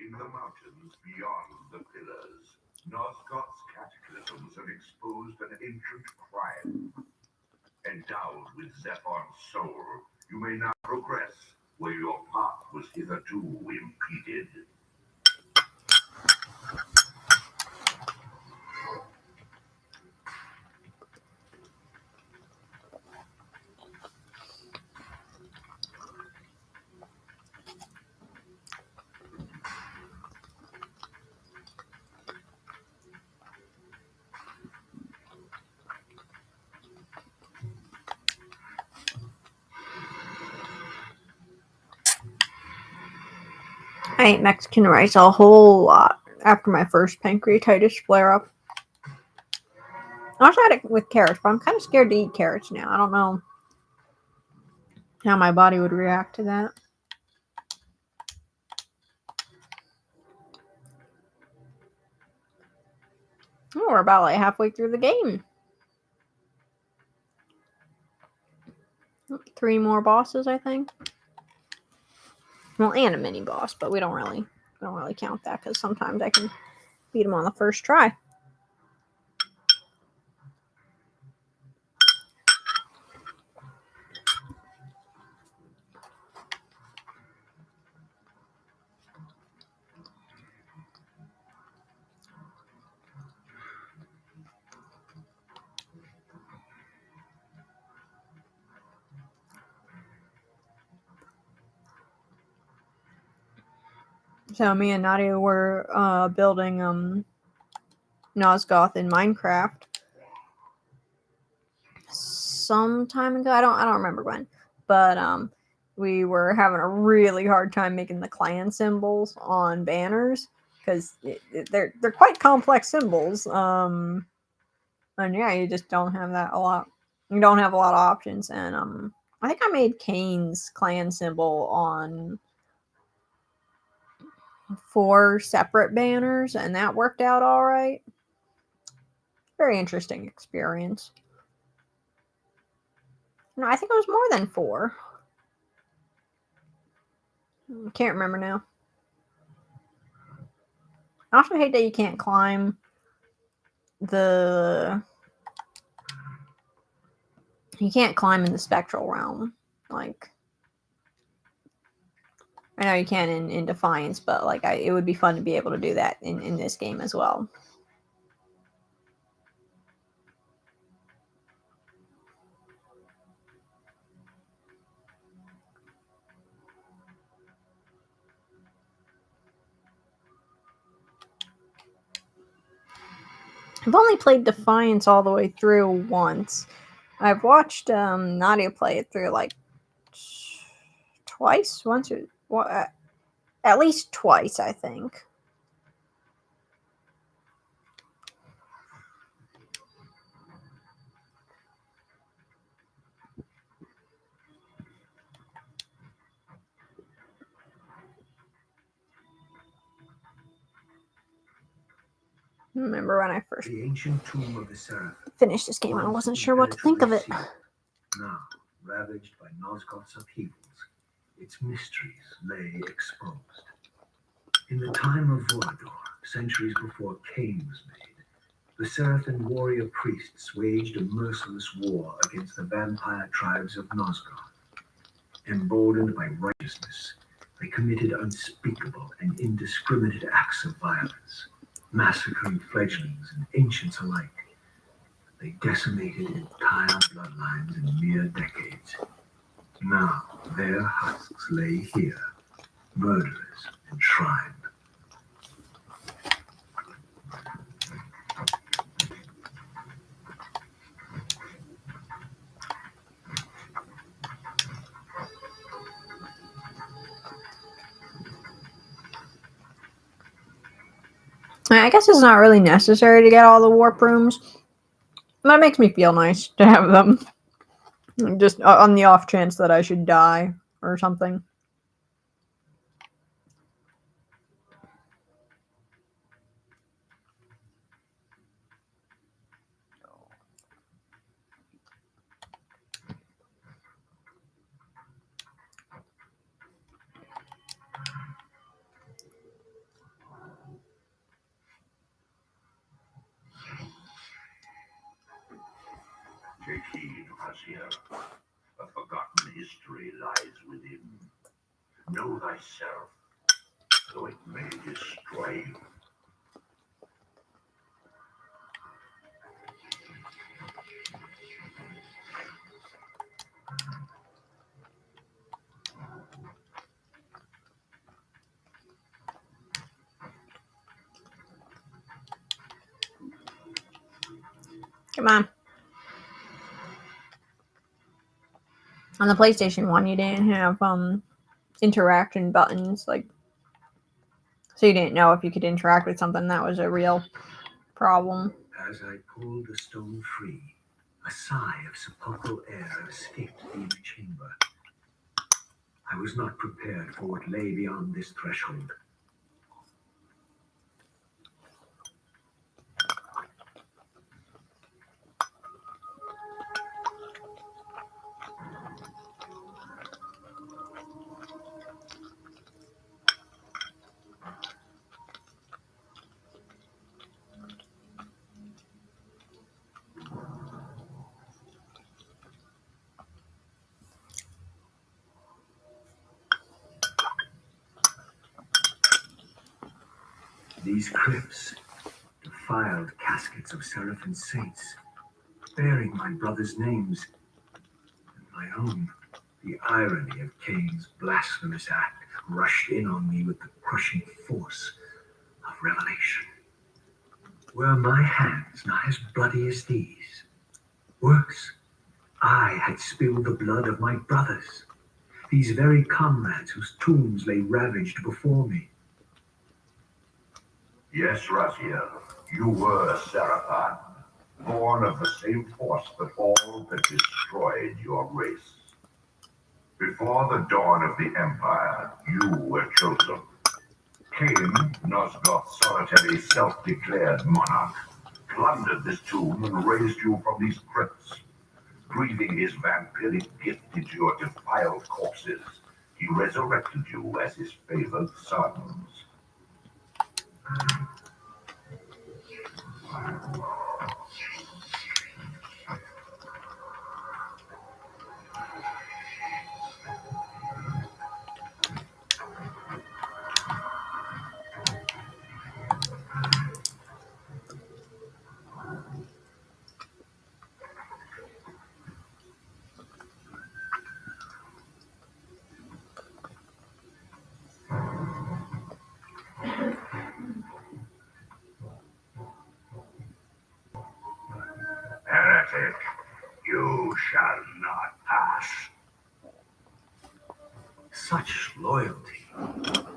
In the mountains beyond the pillars, Nosgoth's cataclysms have exposed an ancient crime. Endowed with Zephon's soul, you may now progress where your path was hitherto impeded. I ate Mexican rice a whole lot after my first pancreatitis flare up. I also had it with carrots, but I'm kind of scared to eat carrots now. I don't know how my body would react to that. Oh, we're about like halfway through the game. 3 more bosses, I think. Well, and a mini boss, but we don't really count that because sometimes I can beat them on the first try. So me and Nadia were building Nosgoth in Minecraft. some time ago. I don't remember when, but we were having a really hard time making the clan symbols on banners because they're quite complex symbols. And yeah, you just don't have that a lot. You don't have a lot of options. And I think I made Kain's clan symbol on 4 separate banners, and that worked out all right. Very interesting experience. No, I think it was more than 4. I can't remember now. I also hate that you can't climb the... You can't climb in the spectral realm. Like, I know you can in Defiance, but like it would be fun to be able to do that in this game as well. I've only played Defiance all the way through once. I've watched Nadia play it through like twice, once or at least twice, I think. Remember when I first The ancient tomb of the Seraph finished this game, I wasn't sure what to think of it. Now, ravaged by Nosgoth's upheavals, its mysteries lay exposed. In the time of Volador, centuries before Kain was made, the Seraphin warrior priests waged a merciless war against the vampire tribes of Nosgoth. Emboldened by righteousness, they committed unspeakable and indiscriminate acts of violence, massacring fledglings and ancients alike. They decimated entire bloodlines in mere decades. Now their husks lay here, murderers enshrined. I guess it's not really necessary to get all the warp rooms. That makes me feel nice to have them. Just on the off chance that I should die or something. Take heed, Raziel. A forgotten history lies within. Know thyself, though it may destroy you. Come on. On the PlayStation 1, you didn't have interaction buttons, like, so you didn't know if you could interact with something. That was a real problem. As I pulled the stone free, a sigh of sepulchral air escaped the inner chamber. I was not prepared for what lay beyond this threshold. These crypts, defiled caskets of Seraphin saints, bearing my brother's names and my own. The irony of Kain's blasphemous act rushed in on me with the crushing force of revelation. Were my hands not as bloody as these? Worse, I had spilled the blood of my brothers, these very comrades whose tombs lay ravaged before me. Yes, Raziel, you were a Seraphon, born of the same force that all that destroyed your race. Before the dawn of the Empire, you were chosen. Kain, Nosgoth's solitary self-declared monarch, plundered this tomb and raised you from these crypts. Breathing his vampiric gift into your defiled corpses, he resurrected you as his favored sons. Heretic, you shall not pass. Such loyalty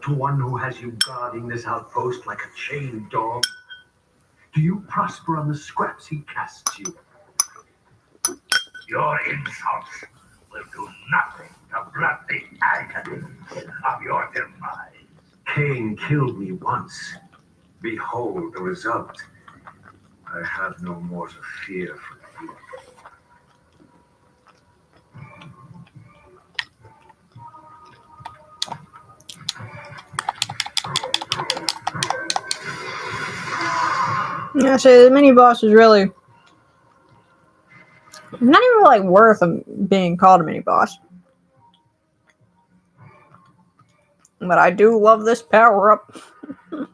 to one who has you guarding this outpost like a chained dog. Do you prosper on the scraps he casts you? Your insults will do nothing to blunt the agony of your demise. Kain killed me once. Behold the result. I have no more to fear from you. Yeah, so the mini boss is really not even like worth being called a mini boss. But I do love this power up. This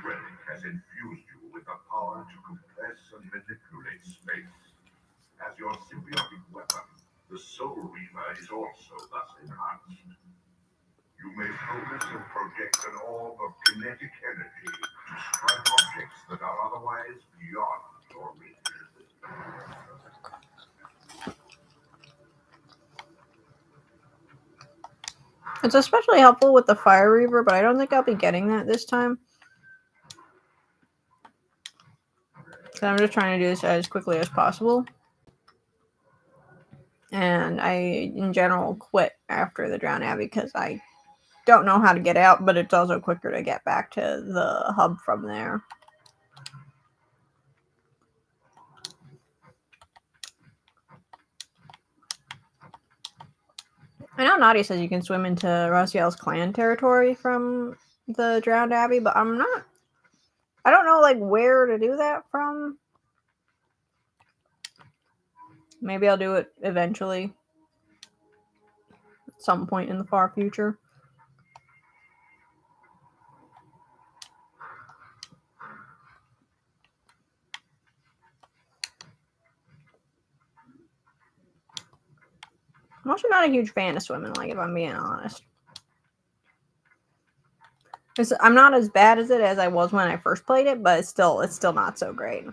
relic has infused you with the power to compress and manipulate space. As your symbiotic weapon, the Soul Reaver is also thus enhanced. You may focus and project an orb of kinetic energy to strike objects that are otherwise beyond your reach. It's especially helpful with the Fire Reaver, but I don't think I'll be getting that this time. So I'm just trying to do this as quickly as possible. And I, in general, quit after the Drowned Abbey because I don't know how to get out, but it's also quicker to get back to the hub from there. I know Nadia says you can swim into Raziel's clan territory from the Drowned Abbey, but I don't know like where to do that from. Maybe I'll do it eventually. At some point in the far future. I'm also not a huge fan of swimming, like, if I'm being honest. I'm not as bad as it as I was when I first played it, but it's still not so great.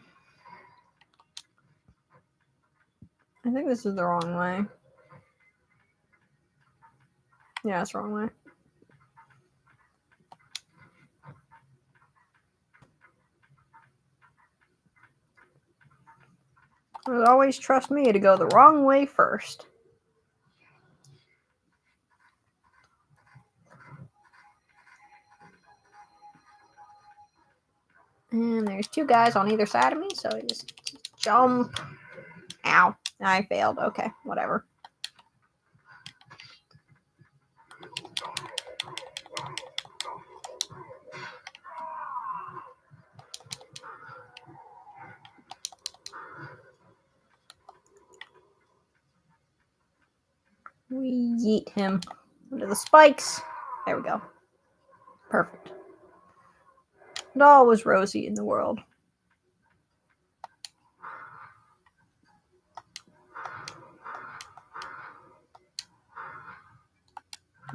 I think this is the wrong way. Yeah, it's the wrong way. Always trust me to go the wrong way first. And there's two guys on either side of me, so I just jump. Ow. I failed. Okay, whatever. We yeet him under the spikes. There we go. Perfect. And all was rosy in the world.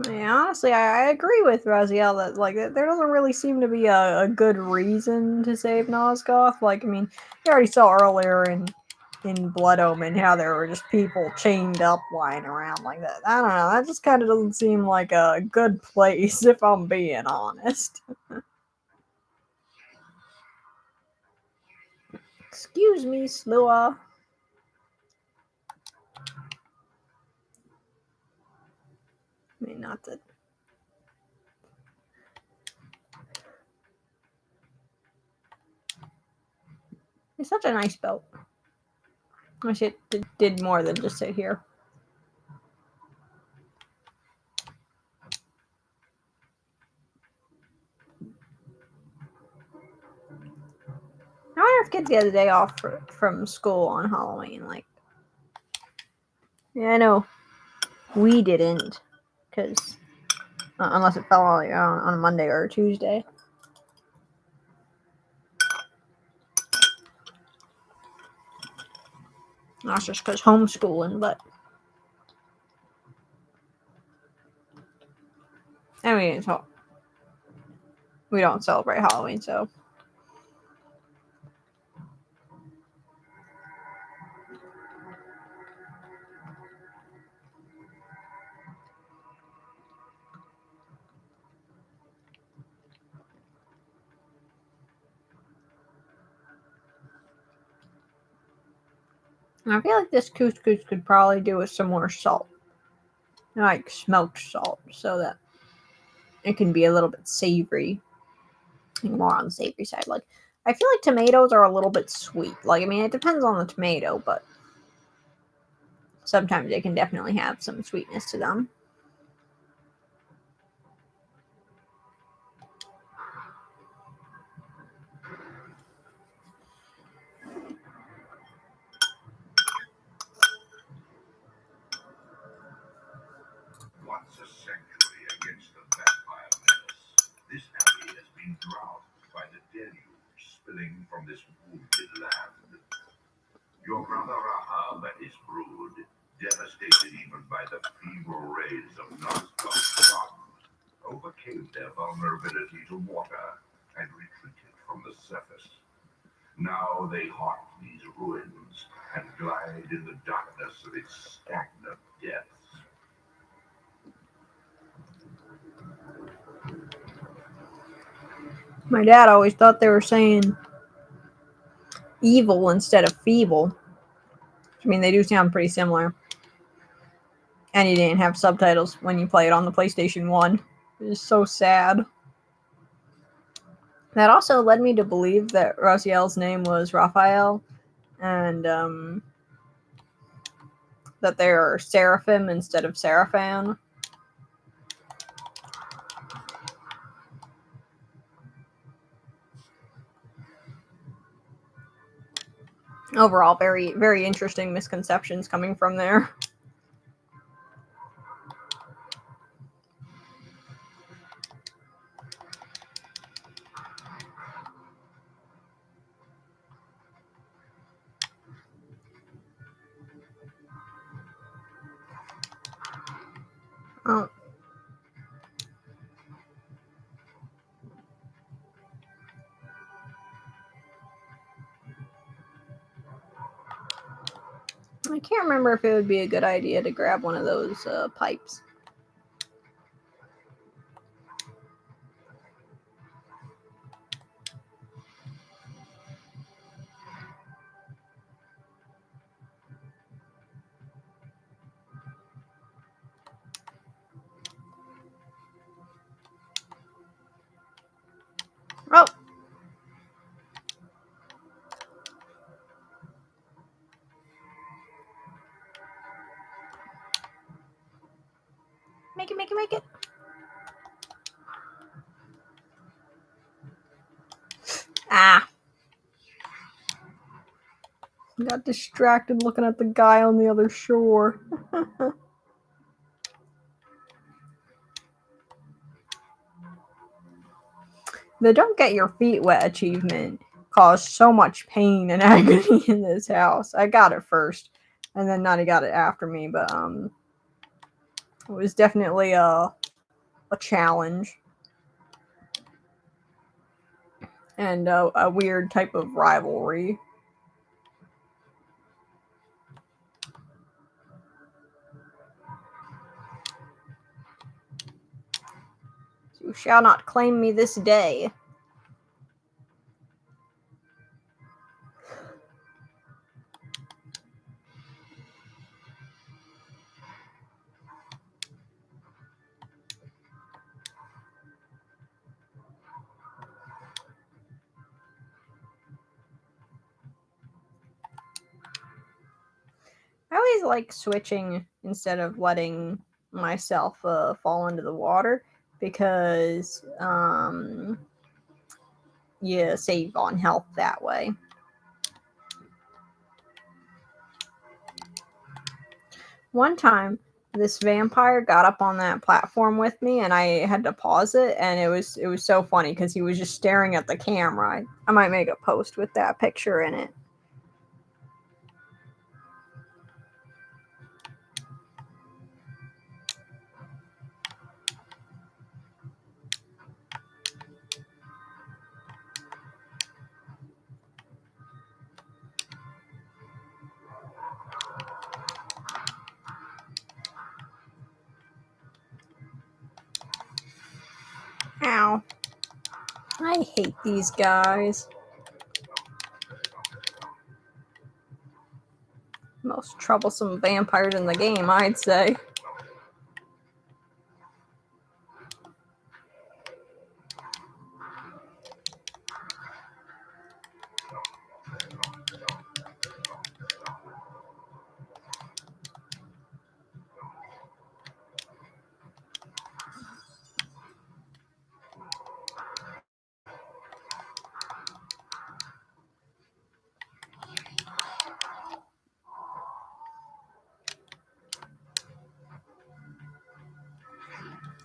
Yeah, honestly, I agree with Raziel that like there doesn't really seem to be a good reason to save Nosgoth. Like, I mean, you already saw earlier in in Blood Omen, how there were just people chained up lying around like that. I don't know. That just kind of doesn't seem like a good place, if I'm being honest. Excuse me, Slua. I mean, not that. It's such a nice boat. I wish it did more than just sit here. I wonder if kids get a day off from school on Halloween. Like, yeah, I know we didn't, because unless it fell on a Monday or a Tuesday. That's just because homeschooling, but I mean, we don't celebrate Halloween, so. I feel like this couscous could probably do with some more salt, like smoked salt, so that it can be a little bit savory, more on the savory side. Like, I feel like tomatoes are a little bit sweet. Like, I mean, it depends on the tomato, but sometimes they can definitely have some sweetness to them. Once a sanctuary against the vampire menace, this abbey has been drowned by the deluge spilling from this wounded land. Your brother Rahab and his brood, devastated even by the feeble rays of Nazgul's sun, overcame their vulnerability to water and retreated from the surface. Now they haunt these ruins and glide in the darkness of its stagnant depths. My dad always thought they were saying evil instead of feeble. I mean, they do sound pretty similar. And you didn't have subtitles when you play it on the PlayStation 1. It is so sad. That also led me to believe that Raziel's name was Raphael, and that they're Seraphim instead of Seraphan. Overall, very, very interesting misconceptions coming from there. Oh. I can't remember if it would be a good idea to grab one of those pipes. Oh! Make it, make it, make it! Ah! Got distracted looking at the guy on the other shore. The Don't Get Your Feet Wet achievement caused so much pain and agony in this house. I got it first, and then Nani got it after me, but it was definitely a challenge. And a weird type of rivalry. You shall not claim me this day. I always like switching instead of letting myself fall into the water because you save on health that way. One time, this vampire got up on that platform with me, and I had to pause it, and it was so funny because he was just staring at the camera. I might make a post with that picture in it. Ow. I hate these guys. Most troublesome vampires in the game, I'd say.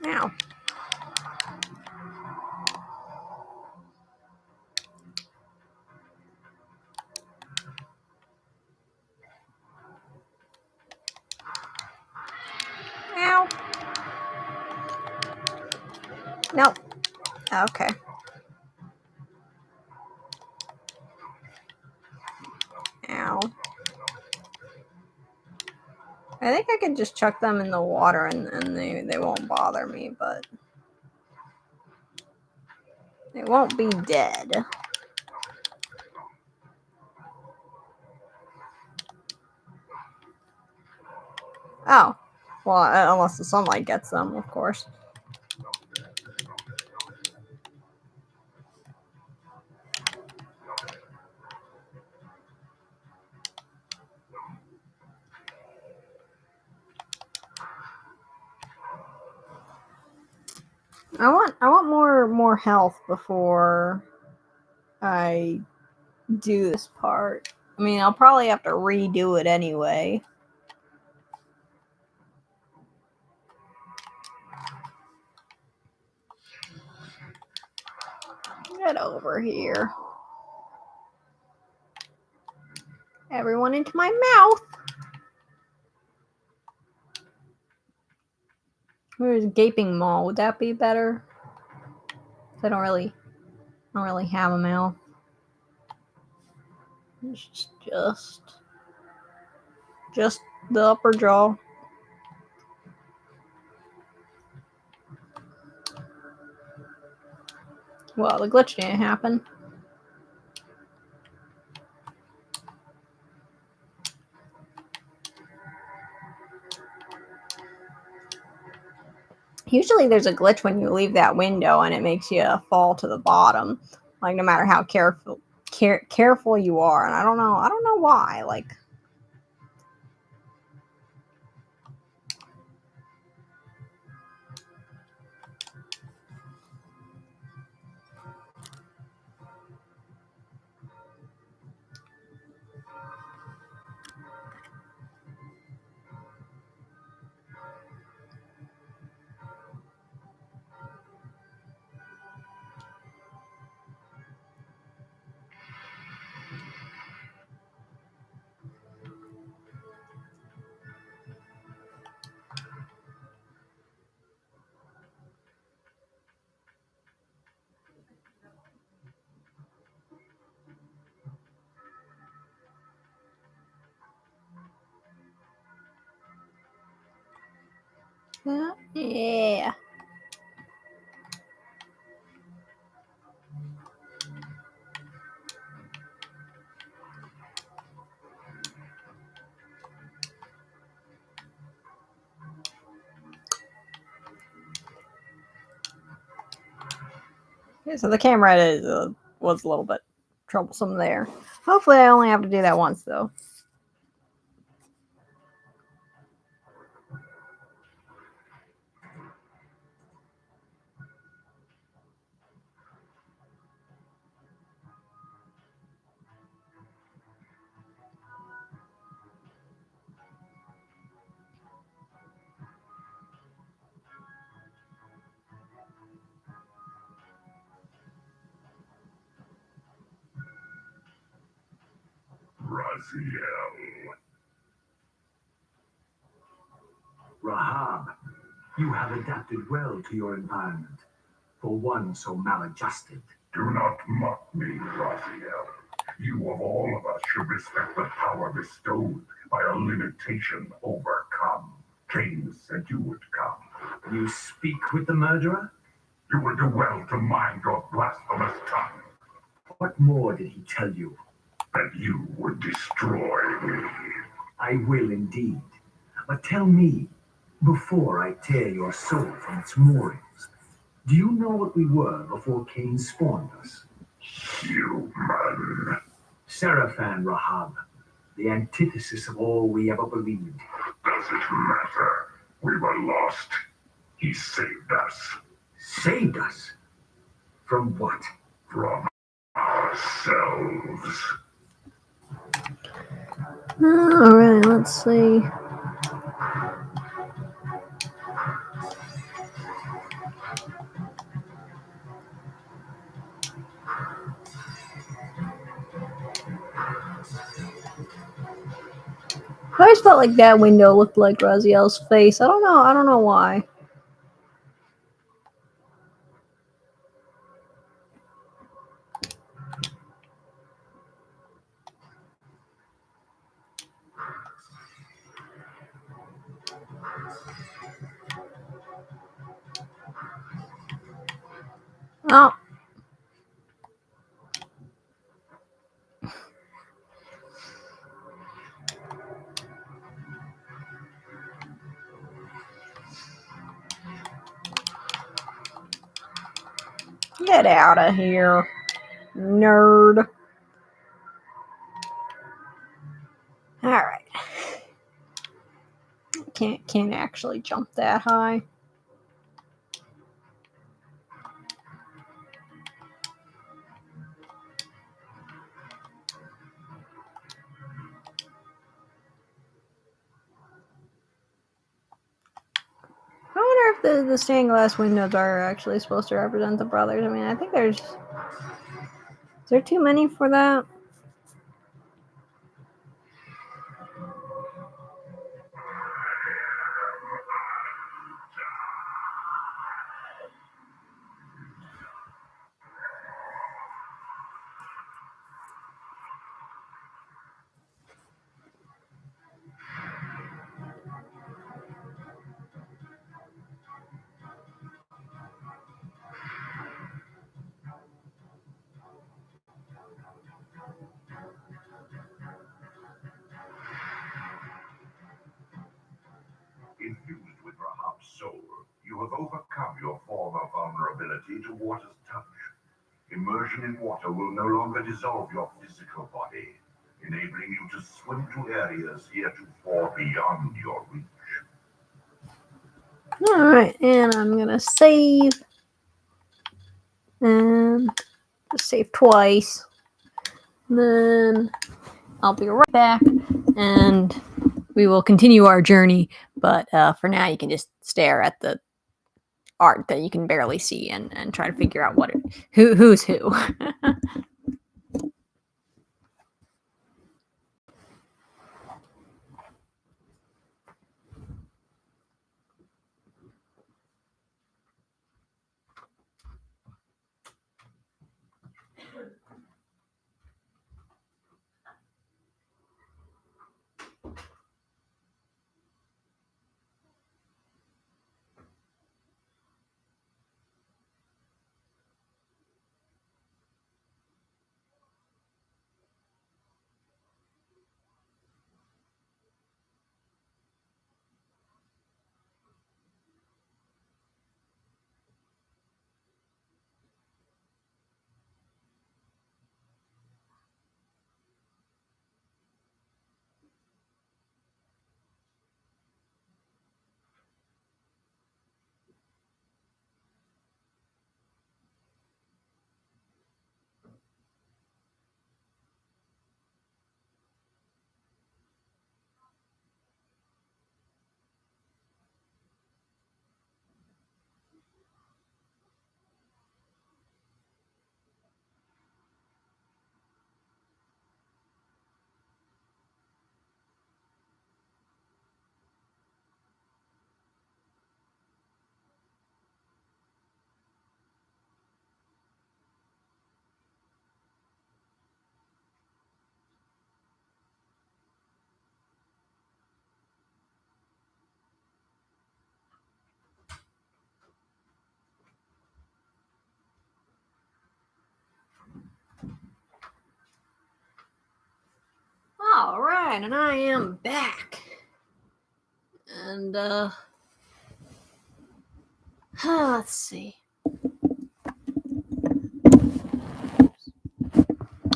Ow. Ow. Nope. Okay. Ow. I think I could just chuck them in the water and they won't bother me, but they won't be dead. Oh. Well, unless the sunlight gets them, of course. I want more health before I do this part. I mean, I'll probably have to redo it anyway. Get over here. Everyone into my mouth. Where's gaping maw? Would that be better? I don't really have a mouth. It's just the upper jaw. Well, the glitch didn't happen. Usually there's a glitch when you leave that window and it makes you fall to the bottom. Like no matter how careful you are. And I don't know why. Like yeah. Okay, so the camera was a little bit troublesome there. Hopefully I only have to do that once, though. Raziel. Rahab, you have adapted well to your environment, for one so maladjusted. Do not mock me, Raziel. You of all of us should respect the power bestowed by a limitation overcome. Kain said you would come. You speak with the murderer? You will do well to mind your blasphemous tongue. What more did he tell you? That you would destroy me. I will indeed. But tell me, before I tear your soul from its moorings, do you know what we were before Kain spawned us? Human. Seraphan Rahab, the antithesis of all we ever believed. Does it matter? We were lost. He saved us. Saved us? From what? From ourselves. Alright, let's see. I always felt like that window looked like Raziel's face. I don't know why. Oh. Get out of here, nerd. Alright. Can't actually jump that high. I wonder if the stained glass windows are actually supposed to represent the brothers. I mean, I think there's... Is there too many for that? Infused with Rahab's soul, you have overcome your former vulnerability to water's touch. Immersion in water will no longer dissolve your physical body, enabling you to swim to areas heretofore beyond your reach. Alright, and I'm gonna save. And just save twice. Then I'll be right back, and we will continue our journey. But for now, you can just stare at the art that you can barely see and try to figure out who's who. All right, and I am back. And let's see.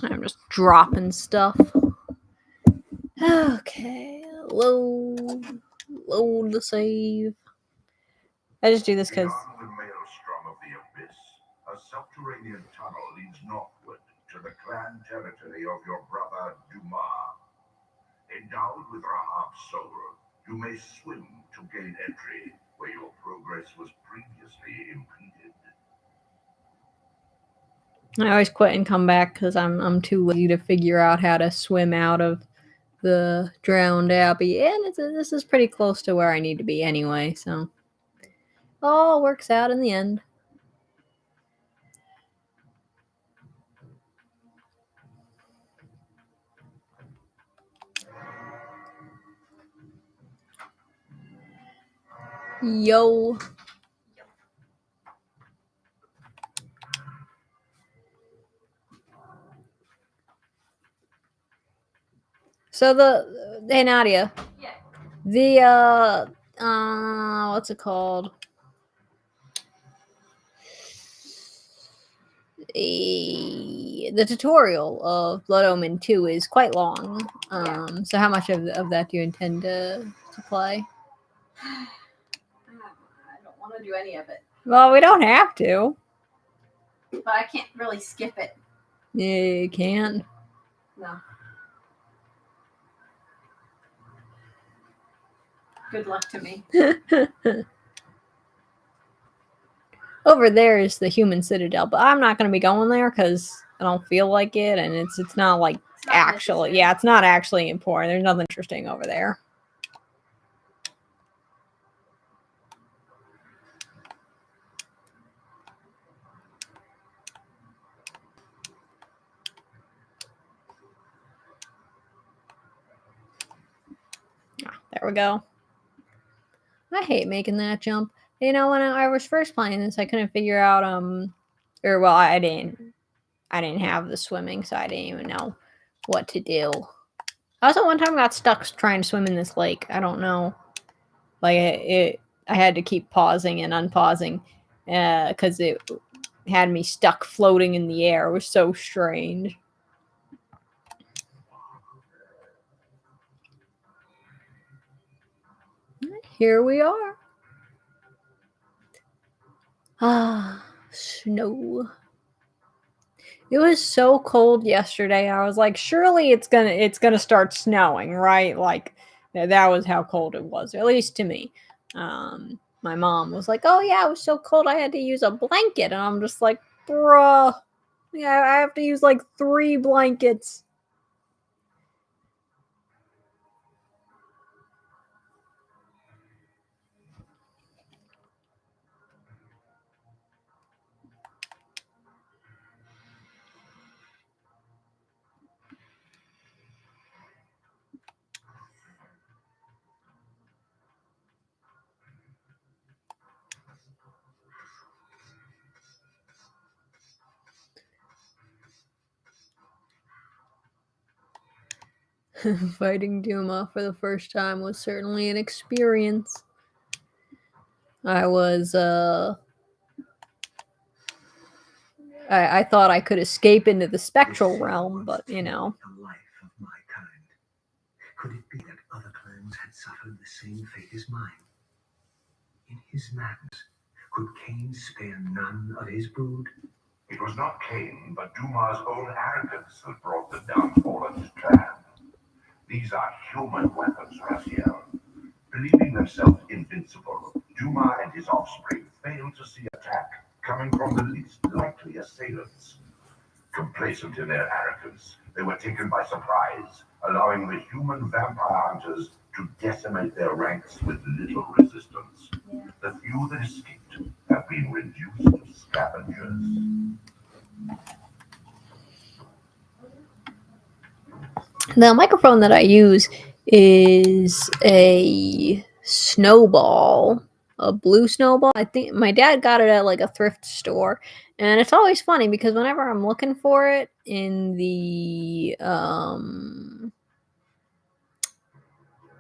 I'm just dropping stuff. Okay, load the save. I just do this because. Beyond the maelstrom of the abyss, a subterranean tunnel leads northward to the clan territory of your brother Dumas. Endowed with Rahab's soul, you may swim to gain entry where your progress was previously impeded. I always quit and come back because I'm too lazy to figure out how to swim out of the drowned abbey, and this is pretty close to where I need to be anyway, so all works out in the end. Yo. So hey Nadia. Yeah. The what's it called? The tutorial of Blood Omen 2 is quite long. So how much of that do you intend to play? I don't want to do any of it, Well, we don't have to. but I can't really skip it. Yeah, you can. No. Good luck to me. Over there is the human citadel, but I'm not going to be going there because I don't feel like it, and it's not like It's not actually, necessary. yeah, it's not actually important. There's nothing interesting over there. There we go. I hate making that jump. You know, when I was first playing this, I couldn't figure out or well, I didn't have the swimming, so I didn't even know what to do. I also one time got stuck trying to swim in this lake. I don't know, like I had to keep pausing and unpausing because it had me stuck floating in the air. It was so strange. Here we are. Ah, snow. It was so cold yesterday. I was like, surely it's gonna start snowing, right? Like that was how cold it was, at least to me. My mom was like, "Oh yeah, it was so cold I had to use a blanket," and I'm just like, "Bruh, yeah, I have to use like 3 blankets." Fighting Duma for the first time was certainly an experience. I was I thought I could escape into the spectral realm, but you know. The life of my kind. Could it be that other clans had suffered the same fate as mine? In his madness, could Kain spare none of his brood? It was not Kain, but Dumas' own arrogance that brought the downfall of his clan. These are human weapons, Raziel. Believing themselves invincible, Dumas and his offspring failed to see attack coming from the least likely assailants. Complacent in their arrogance, they were taken by surprise, allowing the human vampire hunters to decimate their ranks with little resistance. The few that escaped have been reduced to scavengers. The microphone that I use is a snowball, a blue snowball. I think my dad got it at like a thrift store, and it's always funny because whenever I'm looking for it in the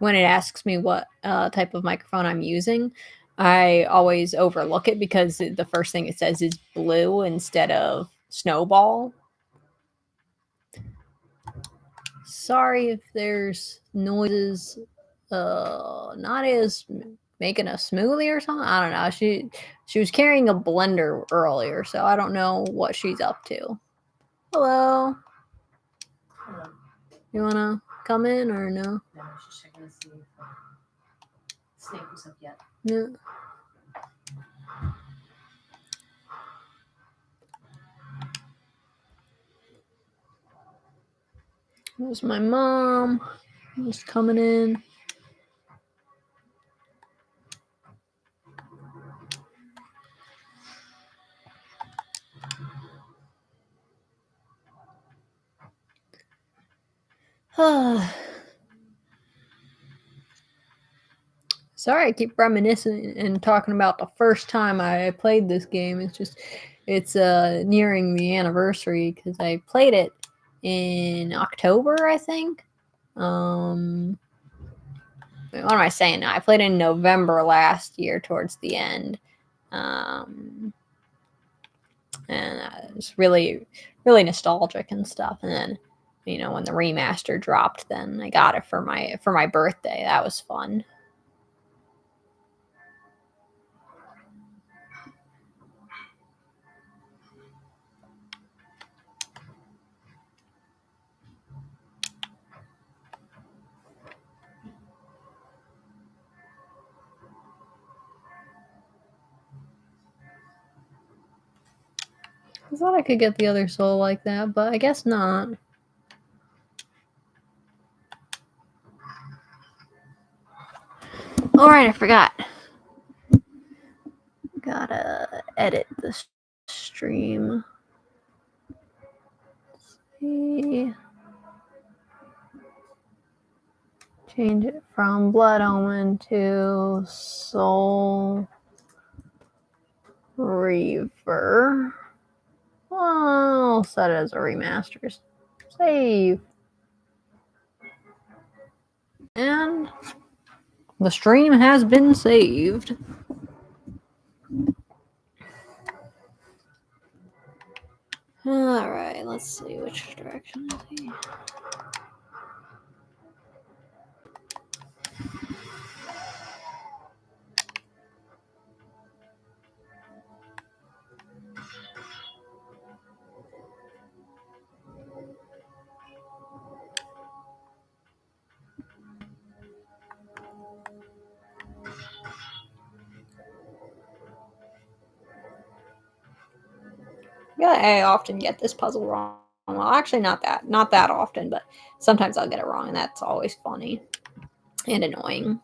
when it asks me what type of microphone I'm using, I always overlook it because the first thing it says is blue instead of snowball. Sorry if there's noises not as making a smoothie or something. I don't know. She was carrying a blender earlier, so I don't know what she's up to. Hello. Hello. You wanna come in or no? No, I was just checking to see if Snake was up yet. Yeah. There's my mom. Just coming in. Sorry, I keep reminiscing and talking about the first time I played this game. It's nearing the anniversary because I played it in October, I think. What am I saying now? I played in November last year towards the end. And it's really, really nostalgic and stuff. And then, when the remaster dropped, then I got it for my birthday. That was fun. I thought I could get the other soul like that, but I guess not. Alright, I forgot. Gotta edit the stream. Let's see. Change it from Blood Omen to Soul Reaver. I'll set it as a remaster. Save. And the stream has been saved. Alright, let's see which direction is he. Yeah, I often get this puzzle wrong. Well, actually, not that often, but sometimes I'll get it wrong, and that's always funny and annoying.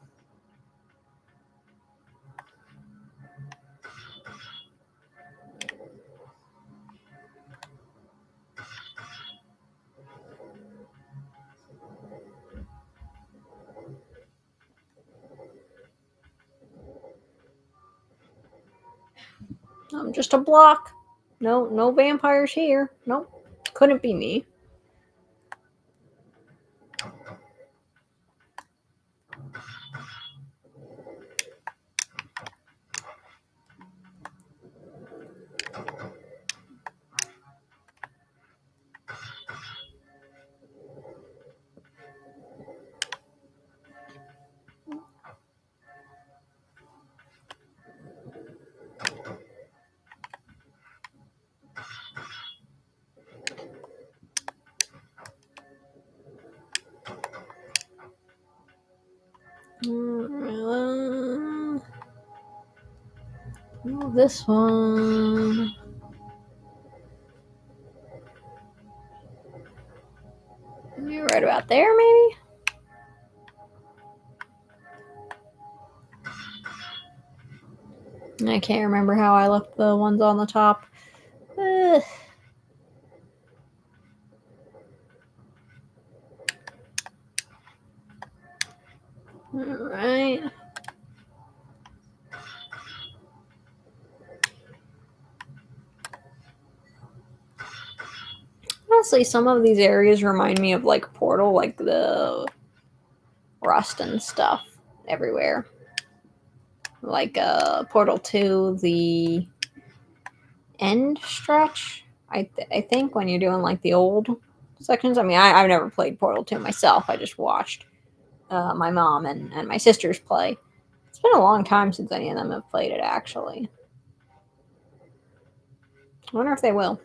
I'm just a block. No vampires here. Nope. Couldn't be me. This one. You're right about there, maybe? I can't remember how I left the ones on the top. Alright. Honestly, some of these areas remind me of like Portal, like the rust and stuff everywhere. Like Portal 2, the end stretch, I think, when you're doing like the old sections. I mean, I've never played Portal 2 myself. I just watched my mom and my sisters play. It's been a long time since any of them have played it, actually. I wonder if they will.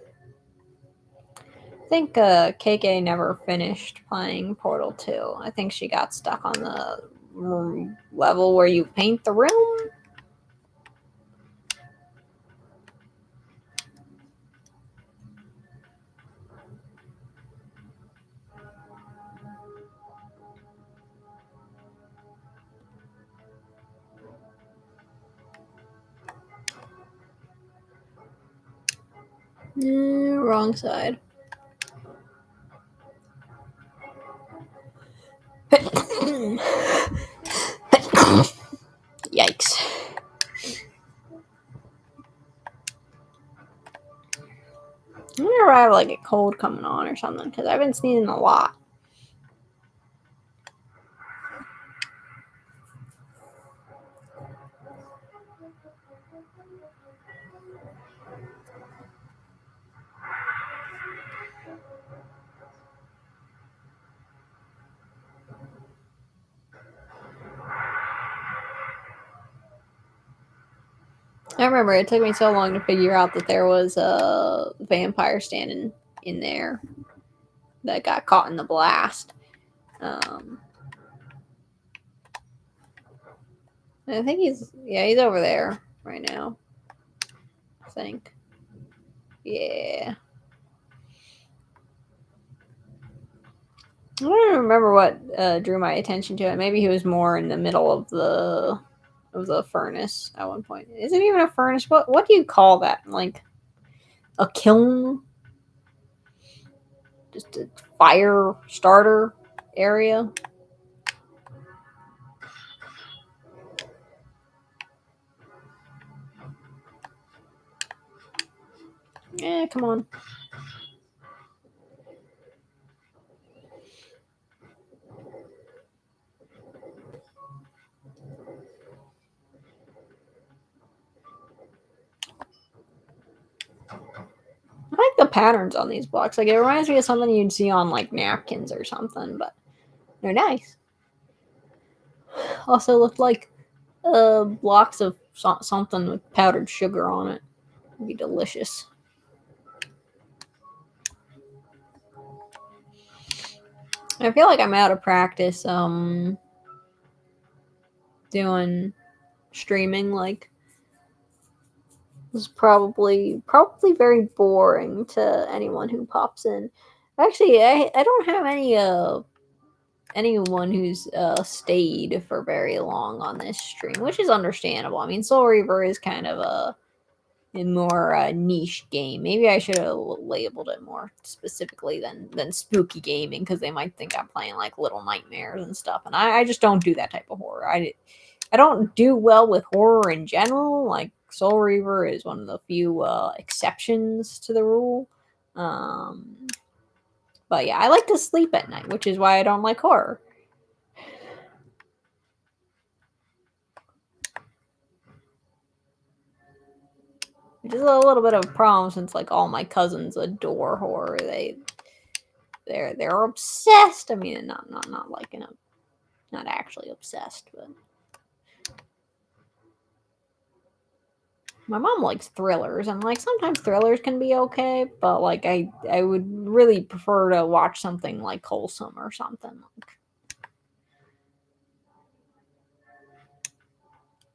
I think KK never finished playing Portal 2. I think she got stuck on the level where you paint the room. Wrong side. Yikes. I wonder if I have like a cold coming on or something, because I've been sneezing a lot. I remember it took me so long to figure out that there was a vampire standing in there that got caught in the blast. I think he's over there right now. I think. Yeah. I don't remember what drew my attention to it. Maybe he was more in the middle of the furnace at one point. Is it even a furnace? What do you call that? Like a kiln? Just a fire starter area? Come on. I like the patterns on these blocks. Like, it reminds me of something you'd see on like napkins or something, but they're nice. Also look like blocks of something with powdered sugar on it. It'd be delicious. I feel like I'm out of practice doing streaming. Like, this is probably very boring to anyone who pops in. Actually, I don't have anyone who's stayed for very long on this stream, which is understandable. I mean, Soul Reaver is kind of a more niche game. Maybe I should have labeled it more specifically than spooky gaming, because they might think I'm playing like Little Nightmares and stuff, and I just don't do that type of horror. I don't do well with horror in general. Like, Soul Reaver is one of the few exceptions to the rule. But yeah, I like to sleep at night, which is why I don't like horror. Which is a little bit of a problem, since like all my cousins adore horror. They're obsessed. I mean, not like not actually obsessed, but my mom likes thrillers, and like sometimes thrillers can be okay, but like I would really prefer to watch something like wholesome or something. Like,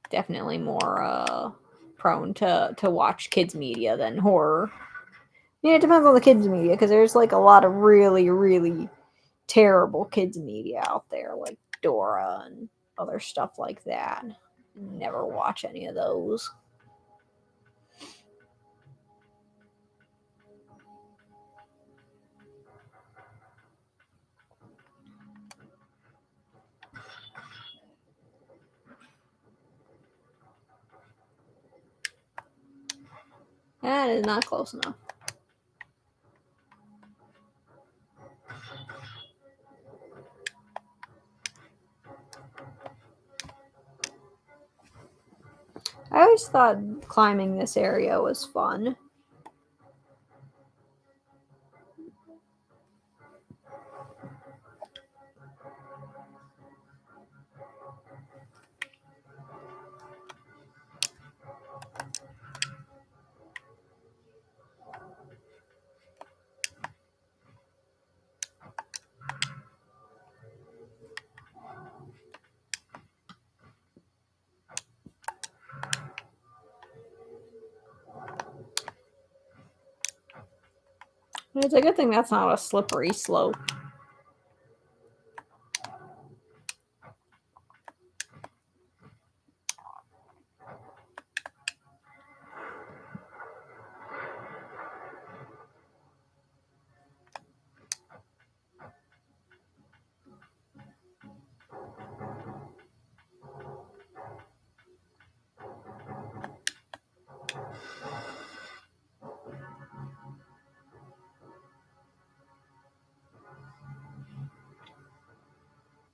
definitely more prone to watch kids media than horror. Yeah, it depends on the kids media, because there's like a lot of really, really terrible kids media out there, like Dora and other stuff like that. Never watch any of those. That is not close enough. I always thought climbing this area was fun. It's a good thing that's not a slippery slope.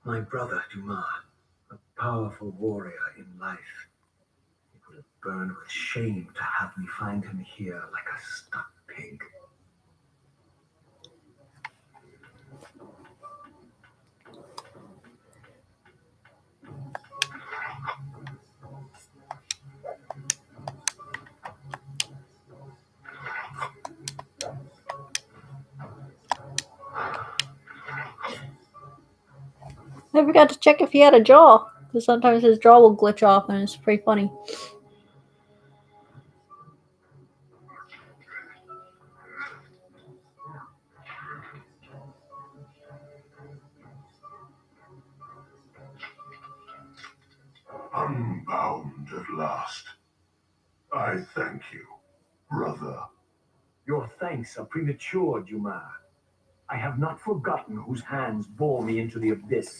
My brother, Dumas, a powerful warrior in life. It would have burned with shame to have me find him here like a stuck pig. I forgot to check if he had a jaw, because sometimes his jaw will glitch off and it's pretty funny. Unbound at last. I thank you, brother. Your thanks are premature, Dumas. I have not forgotten whose hands bore me into the abyss.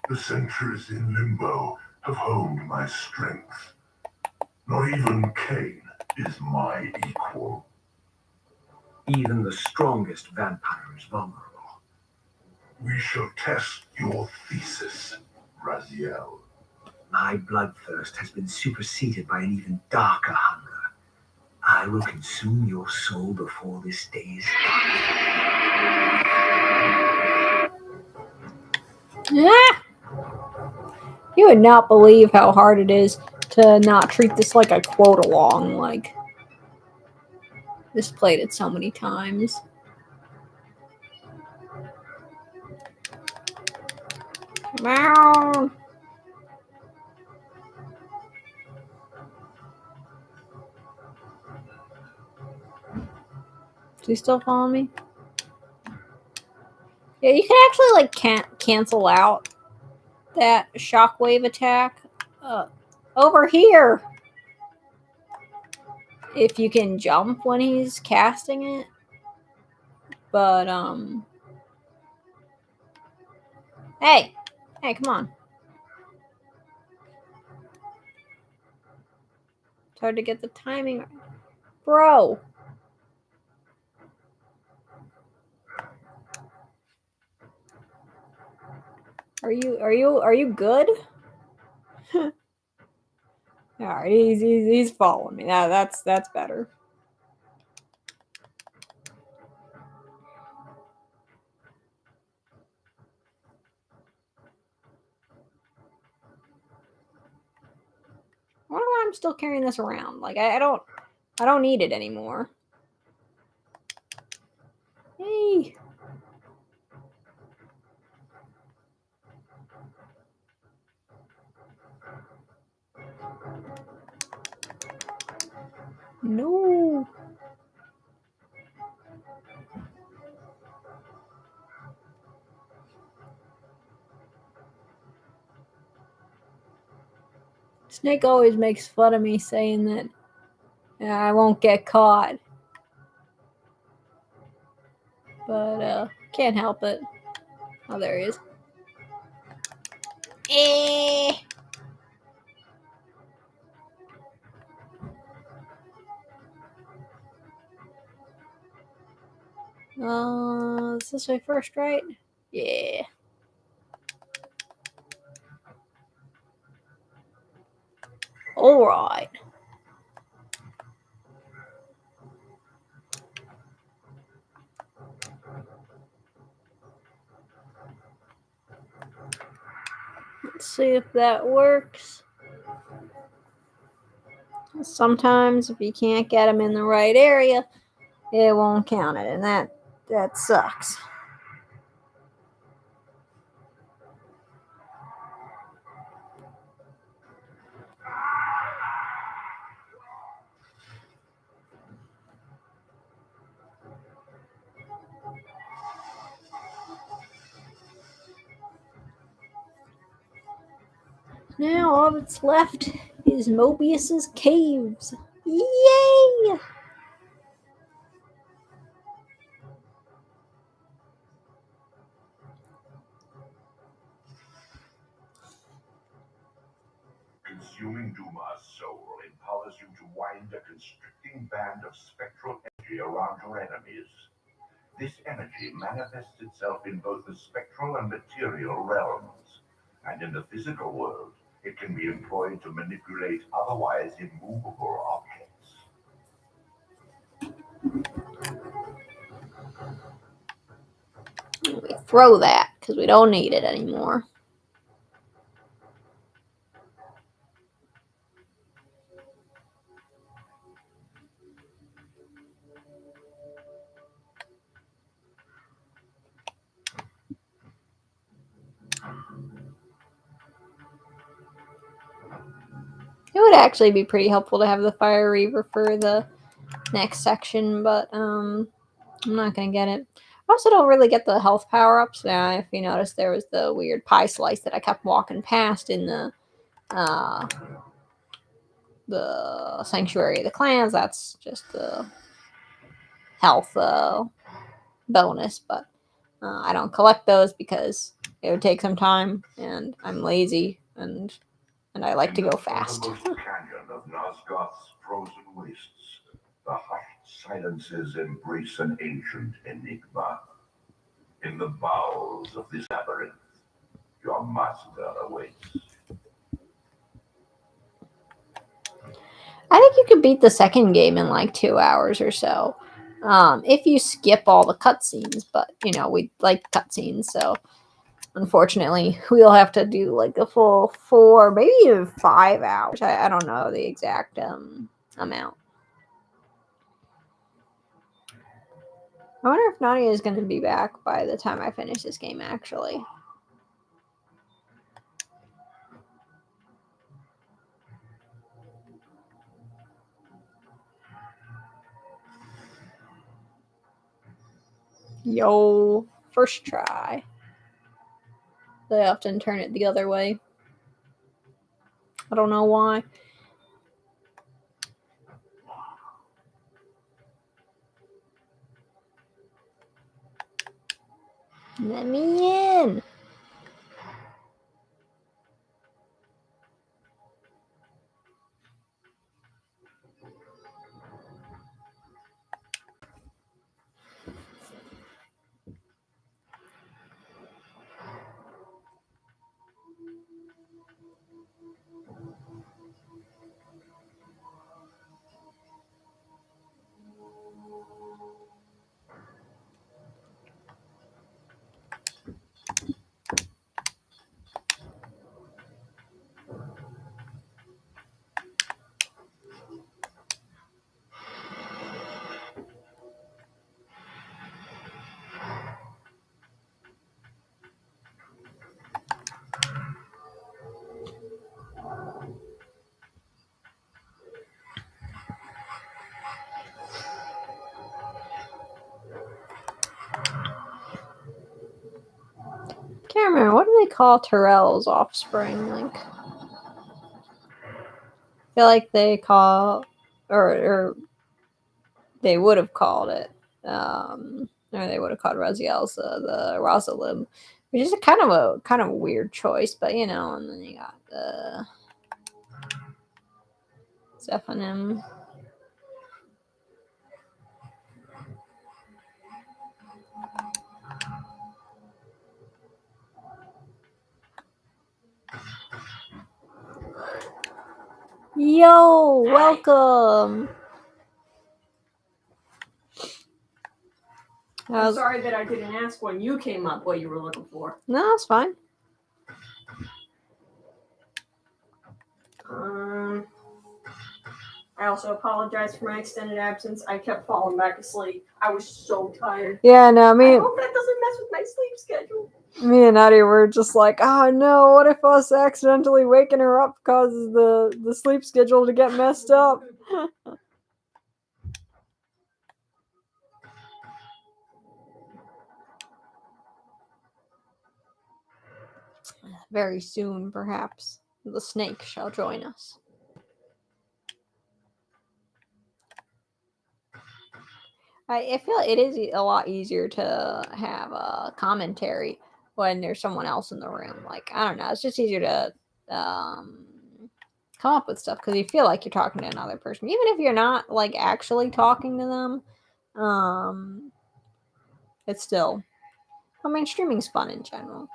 The centuries in limbo have honed my strength. Not even Kain is my equal. Even the strongest vampire is vulnerable. We shall test your thesis, Raziel. My bloodthirst has been superseded by an even darker hunger. I will consume your soul before this day is done. Yeah. You would not believe how hard it is to not treat this like a quote along. Like, this played it so many times. Come on. Is he still following me? Yeah, you can actually like cancel out that shockwave attack over here if you can jump when he's casting it. But hey, come on. It's hard to get the timing right. Bro. Are you good? Alright, he's following me. That's better. I wonder why I'm still carrying this around. Like I don't need it anymore. Hey. No. Snake always makes fun of me saying that I won't get caught. But can't help it. Oh, there he is. Is this way first, right? Yeah. All right. Let's see if that works. Sometimes if you can't get them in the right area, it won't count it, and that sucks. Now all that's left is Mobius's caves. Yay! Consuming Duma's soul empowers you to wind a constricting band of spectral energy around your enemies. This energy manifests itself in both the spectral and material realms, and in the physical world, it can be employed to manipulate otherwise immovable objects. We throw that because we don't need it anymore. It would actually be pretty helpful to have the Fire Reaver for the next section, but I'm not going to get it. I also don't really get the health power-ups. Now, if you notice, there was the weird pie slice that I kept walking past in the Sanctuary of the Clans. That's just the health bonus, but I don't collect those because it would take some time, and I'm lazy, and I like to go fast. In the southernmost canyon of Nosgoth's frozen wastes, the hushed silences embrace an ancient enigma. In the bowels of this labyrinth, your master awaits. I think you could beat the second game in like 2 hours or so, if you skip all the cutscenes. But we like cutscenes, so unfortunately we'll have to do like a full 4, maybe even 5 hours. I don't know the exact amount. I wonder if Nadia is going to be back by the time I finish this game, actually. Yo, first try. They often turn it the other way. I don't know why. Let me in. Can't remember, what do they call Terrell's offspring? Like, I feel like they call, or they would have called it, or they would have called Raziel's the Rosalim, which is kind of a weird choice, but and then you got the Zephanim. Yo, welcome. I'm sorry that I didn't ask when you came up what you were looking for. No, that's fine. I also apologize for my extended absence. I kept falling back asleep. I was so tired. Yeah, no, I hope that doesn't mess with my sleep schedule. Me and Addie were just like, oh no, what if us accidentally waking her up causes the sleep schedule to get messed up? Very soon, perhaps, the snake shall join us. I feel it is a lot easier to have a commentary when there's someone else in the room. Like, I don't know, it's just easier to come up with stuff because you feel like you're talking to another person, even if you're not like actually talking to them. It's still, I mean, streaming's fun in general.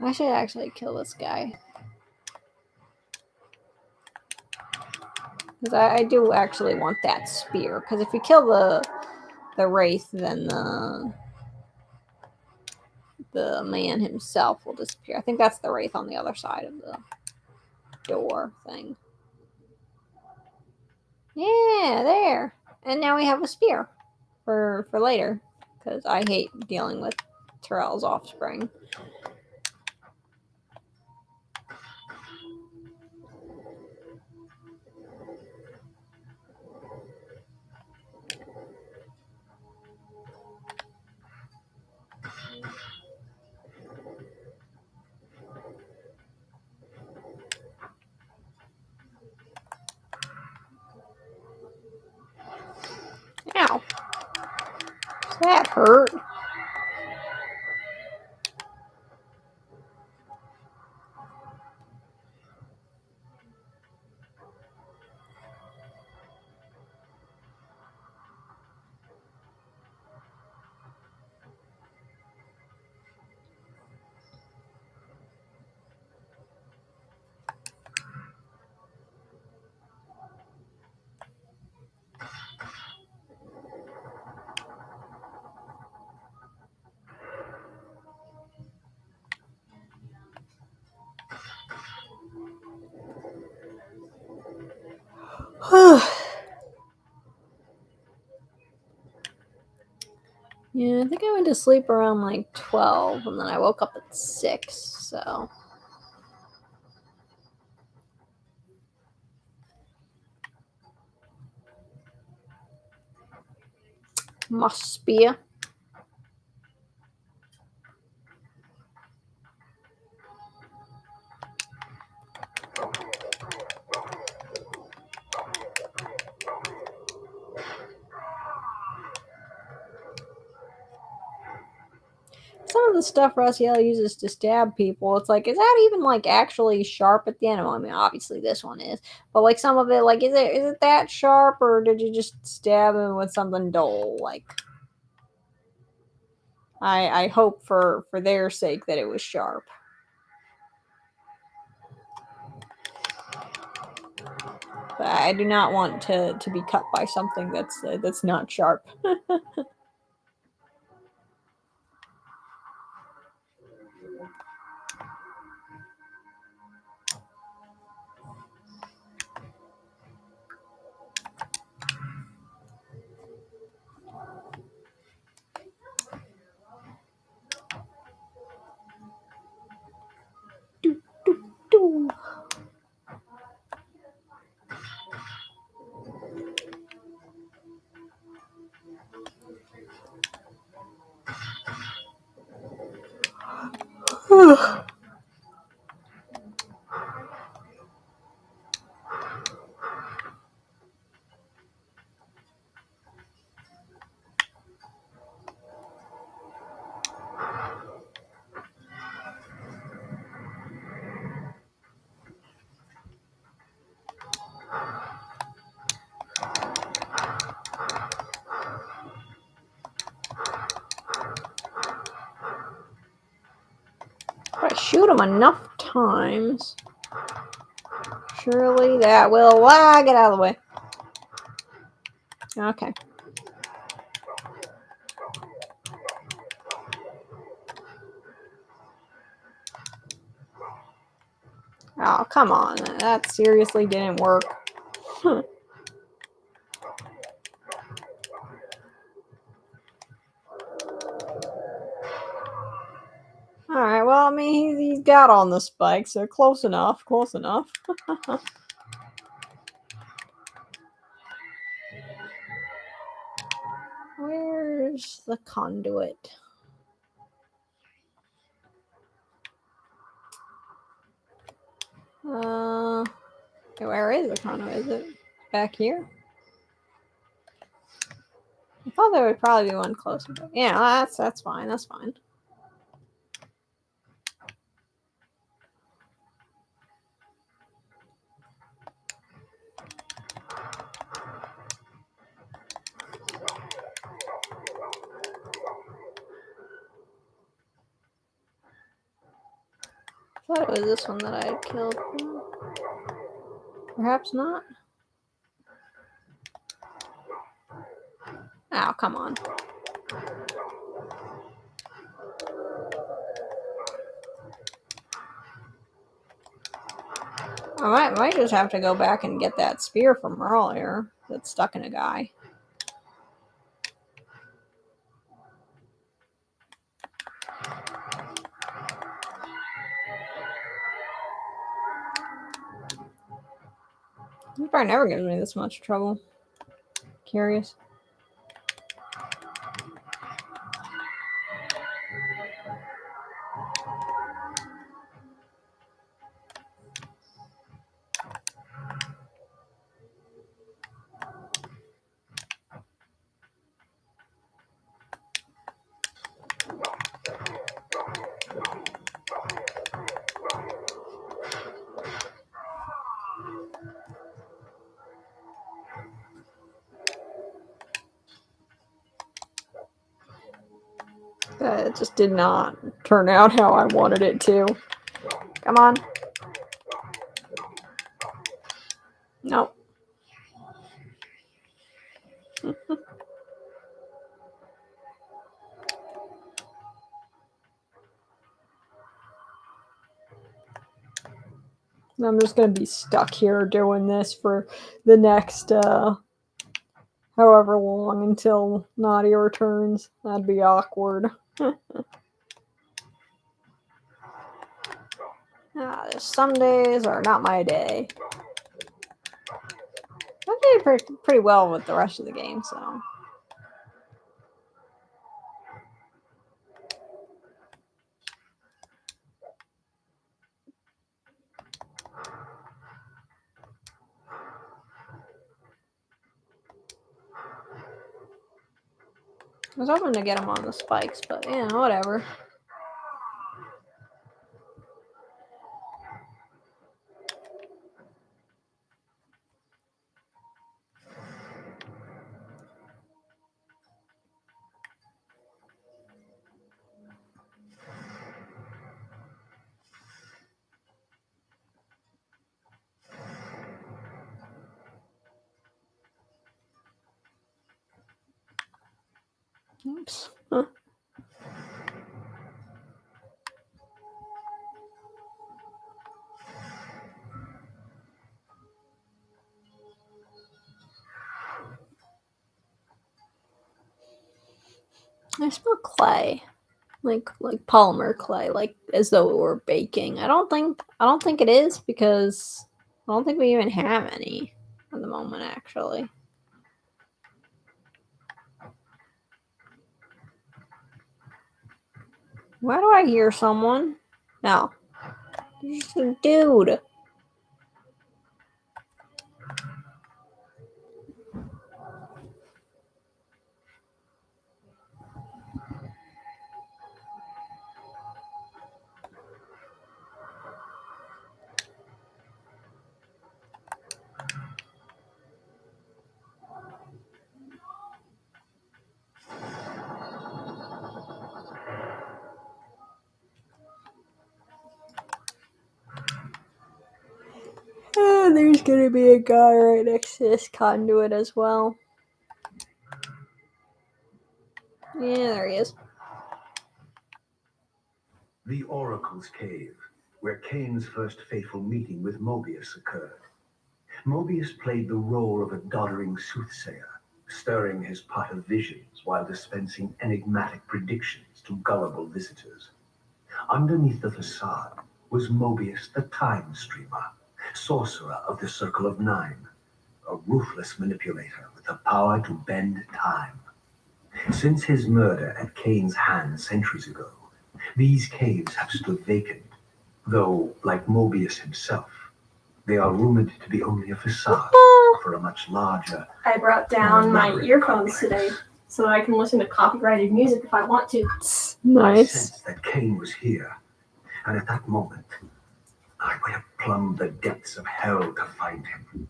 I should actually kill this guy. Because I do actually want that spear. Because if you kill the wraith, then the man himself will disappear. I think that's the wraith on the other side of the door thing. Yeah, there. And now we have a spear for later. Because I hate dealing with Terrell's offspring. Ow. That hurt. Yeah, I think I went to sleep around like 12 and then I woke up at 6, so. Must be. Some of the stuff Raziel uses to stab people, it's like, is that even like actually sharp at the end? Well, I mean, obviously this one is, but like some of it, like, is it that sharp, or did you just stab him with something dull? Like, I hope for their sake that it was sharp. But I do not want to be cut by something that's not sharp. Do. If I shoot him enough times, surely that will... get out of the way. Okay. Oh, come on. That seriously didn't work. Alright, well, I mean, he's got on the spikes, so close enough, close enough. Where's the conduit? Where is the conduit? Is it back here? I thought there would probably be one closer. But yeah, that's fine. That's fine. I thought it was this one that I had killed. Perhaps not. Oh, come on. I might just have to go back and get that spear from earlier that's stuck in a guy. He probably never gives me this much trouble. Curious. It just did not turn out how I wanted it to. Come on. Nope. I'm just going to be stuck here doing this for the next however long until Nadia returns. That'd be awkward. Some days are not my day. I did pretty well with the rest of the game, so. I was hoping to get him on the spikes, but yeah, whatever. Oops. Huh. I smell clay, like polymer clay, like as though it were baking. I don't think it is because I don't think we even have any at the moment, actually. Why do I hear someone? No, there's just a dude. there's gonna be a guy right next to this conduit as well. Yeah, there he is. The Oracle's Cave, where Kain's first fateful meeting with Mobius occurred. Mobius played the role of a doddering soothsayer, stirring his pot of visions while dispensing enigmatic predictions to gullible visitors. Underneath the facade was Mobius the Time Streamer, sorcerer of the Circle of Nine, a ruthless manipulator with the power to bend time. Since his murder at Kain's hand centuries ago, these caves have stood vacant, though, like Mobius himself, they are rumored to be only a facade for a much larger... I brought down my earphones today so that I can listen to copyrighted music if I want to. I Nice. sensed that Kain was here, and at that moment, I would have plumbed the depths of hell to find him.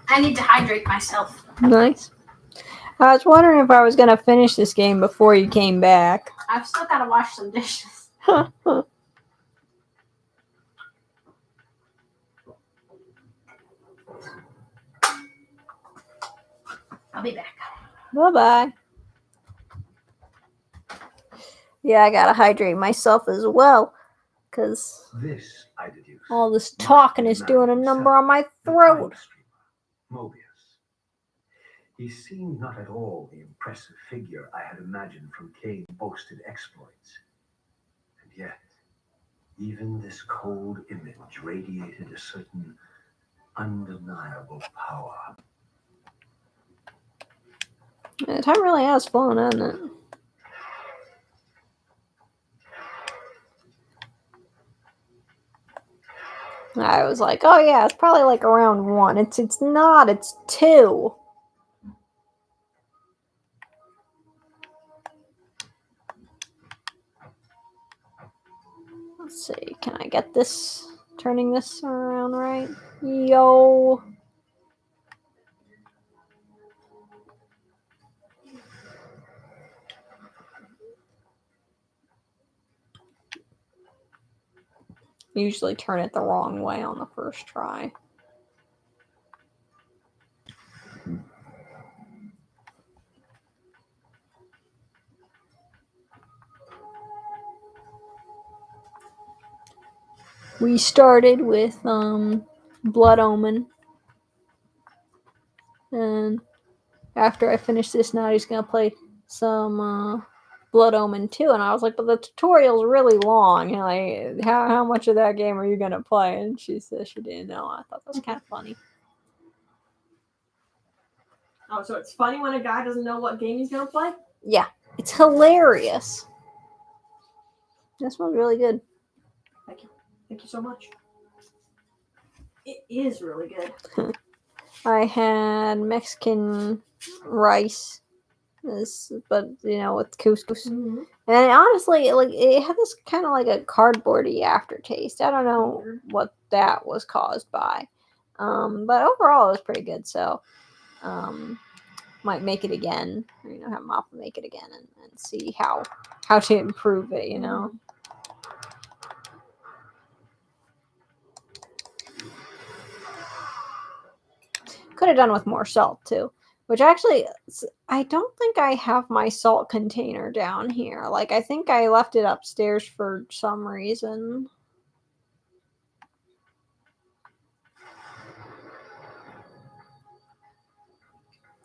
I need to hydrate myself. Nice. I was wondering if I was gonna finish this game before you came back. I've still got to wash some dishes. I'll be back. Bye-bye. Yeah, I gotta hydrate myself as well, because This, I deduce, all this talking is doing a number on my throat. Mobius. He seemed not at all the impressive figure I had imagined from Kain's boasted exploits. And yet, even this cold image radiated a certain undeniable power. The time really has flown, hasn't it? I was like, oh yeah, it's probably like around 1. It's not, it's 2. Let's see, can I get this, turning this around right? Yo. Usually turn it the wrong way on the first try. We started with Blood Omen, and after I finish this now, he's gonna play some Blood Omen 2, and I was like, but the tutorial's really long, and like, how much of that game are you gonna play? And she said she didn't know. I thought that was kind of funny. Oh, so it's funny when a guy doesn't know what game he's gonna play? Yeah, it's hilarious. This one's really good. Thank you. Thank you so much. It is really good. I had Mexican rice, but with couscous. Mm-hmm. And honestly, like it had this kind of like a cardboardy aftertaste. I don't know what that was caused by, but overall it was pretty good. So, might make it again. Have Mappa make it again and see how to improve it. Could have done with more salt too. Which actually, I don't think I have my salt container down here. Like, I think I left it upstairs for some reason.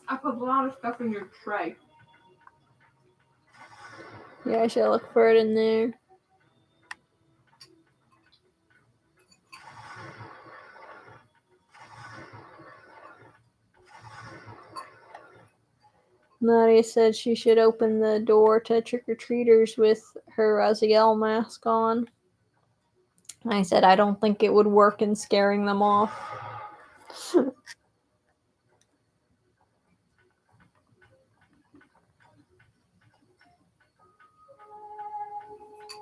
I put a lot of stuff in your tray. Yeah, I should look for it in there. Nadia said she should open the door to trick-or-treaters with her Raziel mask on. I said I don't think it would work in scaring them off.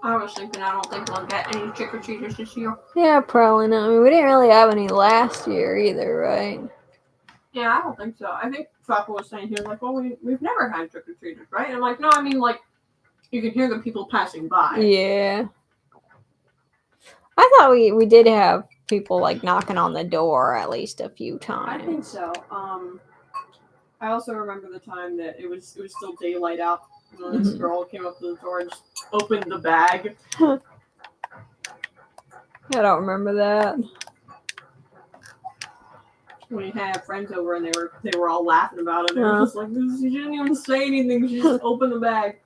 I was thinking I don't think we'll get any trick-or-treaters this year. Yeah, probably not. I mean, we didn't really have any last year either, right? Yeah, I don't think so. I think Flapper was saying he was like, well, we've never had trick-or-treaters, right? And I'm like, no, I mean, like, You can hear the people passing by. Yeah. I thought we did have people like knocking on the door at least a few I think times. so. I also remember the time that it was still daylight out when this girl came up to the door and just opened the bag. I don't remember that. When you had friends over and they were all laughing about it. They were just like, she didn't even say anything. She just opened the bag.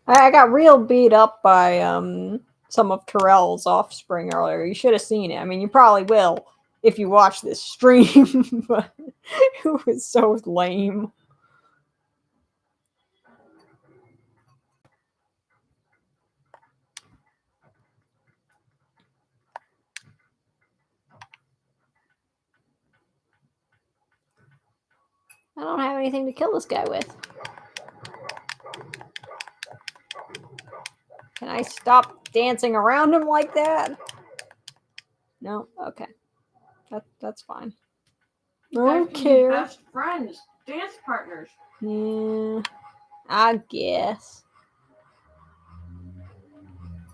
I got real beat up by some of Terrell's offspring earlier. You should have seen it. I mean, you probably will if you watch this stream, but it was so lame. I don't have anything to kill this guy with. Can I stop dancing around him like that? No? Okay. That's fine. I don't care. Best friends, dance partners. Yeah, I guess.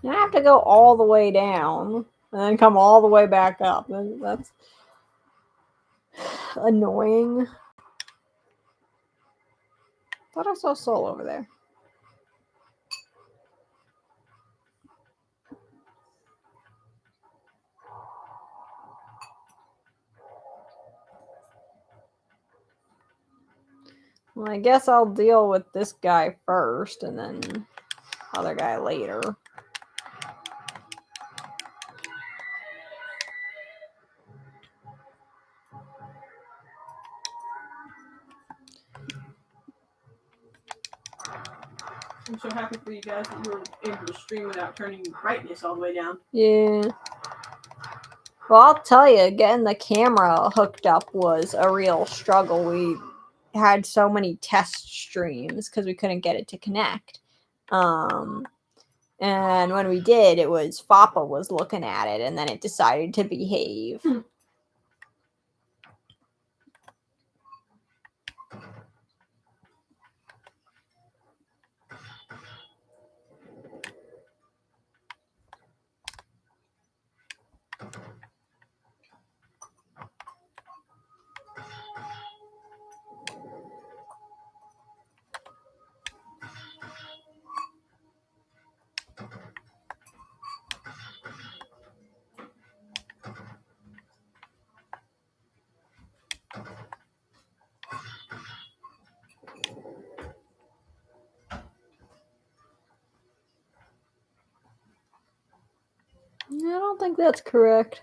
I have to go all the way down and then come all the way back up. That's annoying. Thought I saw Soul over there. Well, I guess I'll deal with this guy first and then other guy later. I'm so happy for you guys that you were able to stream without turning the brightness all the way down. Yeah. Well, I'll tell you, getting the camera hooked up was a real struggle. We had so many test streams because we couldn't get it to connect. And when we did, it was Fappa was looking at it, and then it decided to behave. I don't think that's correct.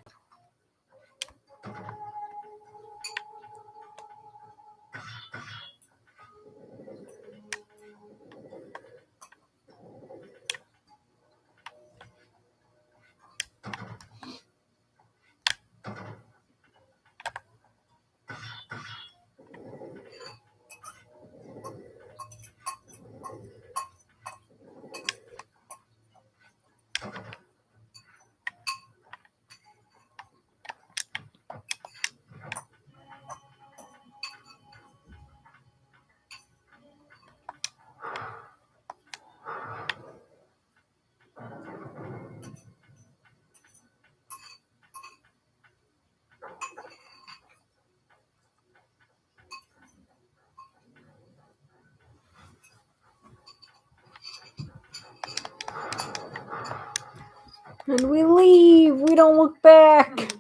And we leave. We don't look back.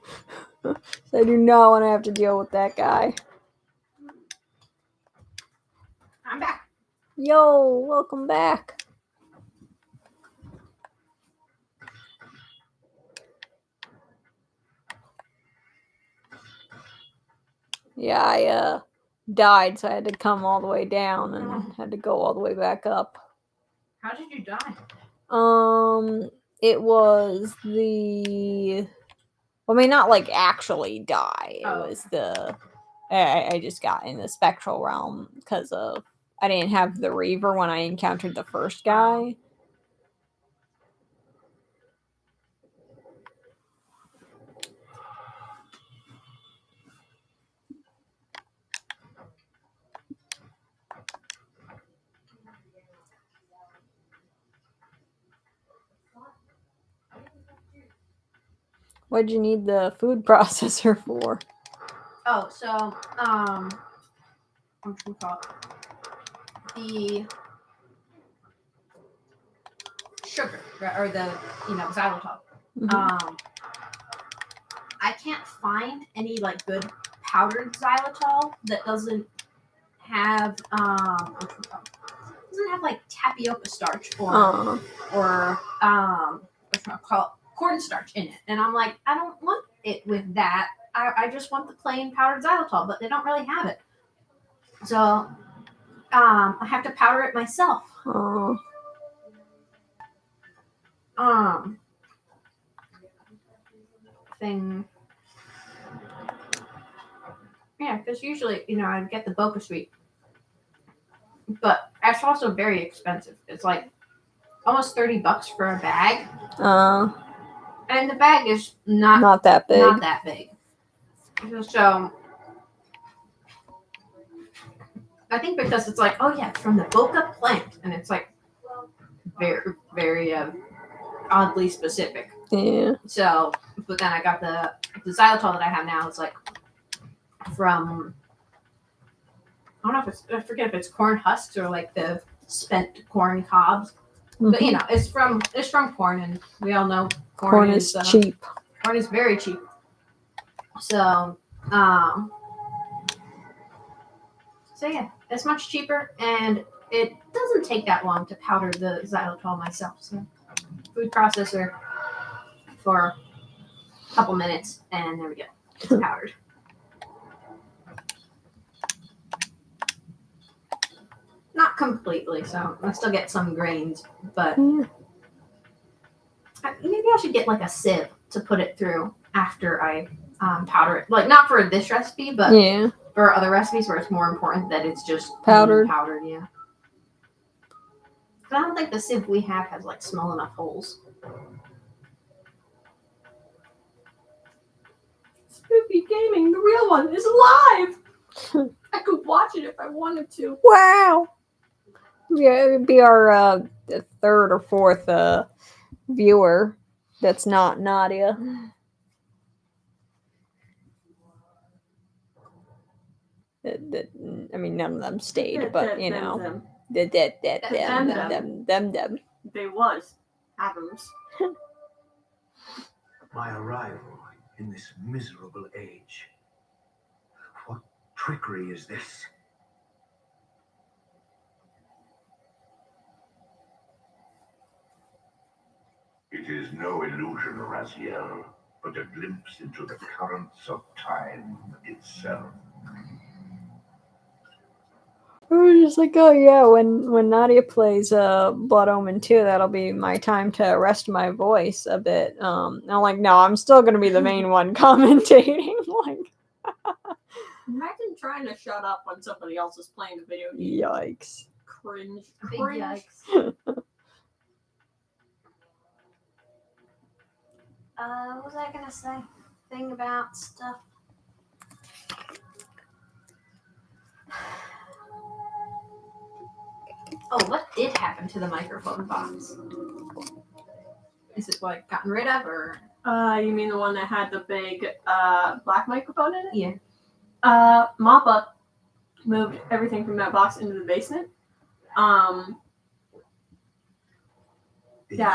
I do not want to have to deal with that guy. I'm back. Yo, welcome back. Yeah, I died, so I had to come all the way down and had to go all the way back up. How did you die? It was the. I mean, not like actually die. It was the. I just got in the spectral realm because of. I didn't have the Reaver when I encountered the first guy. What'd you need the food processor for? Oh, so what should we call it? The sugar or the xylitol. Mhm. I can't find any like good powdered xylitol that doesn't have like tapioca starch or cornstarch in it. And I'm like, I don't want it with that. I just want the plain powdered xylitol, but they don't really have it. So I have to powder it myself. Thing. Yeah, because usually, I'd get the Boca Sweet. But it's also very expensive. It's like almost $30 for a bag. And the bag is Not that big. Not that big. So I think because it's like, oh yeah, it's from the Boca plant, and it's like very, very oddly specific. Yeah. So, but then I got the xylitol that I have now. It's like from, I don't know I forget if it's corn husks or like the spent corn cobs. Mm-hmm. But it's from corn, and we all know corn is cheap. Corn is very cheap. So yeah, it's much cheaper, and it doesn't take that long to powder the xylitol myself. So food processor for a couple minutes, and there we go. It's powdered. Not completely, so I still get some grains, but maybe I should get like a sieve to put it through after I powder it. Like not for this recipe, but for other recipes where it's more important that it's just powdered. Yeah. But I don't think the sieve we have has like small enough holes. Spooky Gaming, the real one, is alive! I could watch it if I wanted to. Wow! Yeah, it would be our third or fourth viewer that's not Nadia. I mean, none of them stayed, but you know. Them. They was. Atoms. My arrival in this miserable age. What trickery is this? It is no illusion, Raziel, but a glimpse into the currents of time itself. I was just like, oh yeah, when Nadia plays Blood Omen 2, that'll be my time to rest my voice a bit. I'm like, no, I'm still gonna be the main one commentating. Like, imagine trying to shut up when somebody else is playing a video game. Yikes! Cringe. Big yikes. What was I gonna say? Thing about stuff. Oh, what did happen to the microphone box? Is it like gotten rid of, or? You mean the one that had the big black microphone in it? Yeah. Mappa moved everything from that box into the basement. Yeah,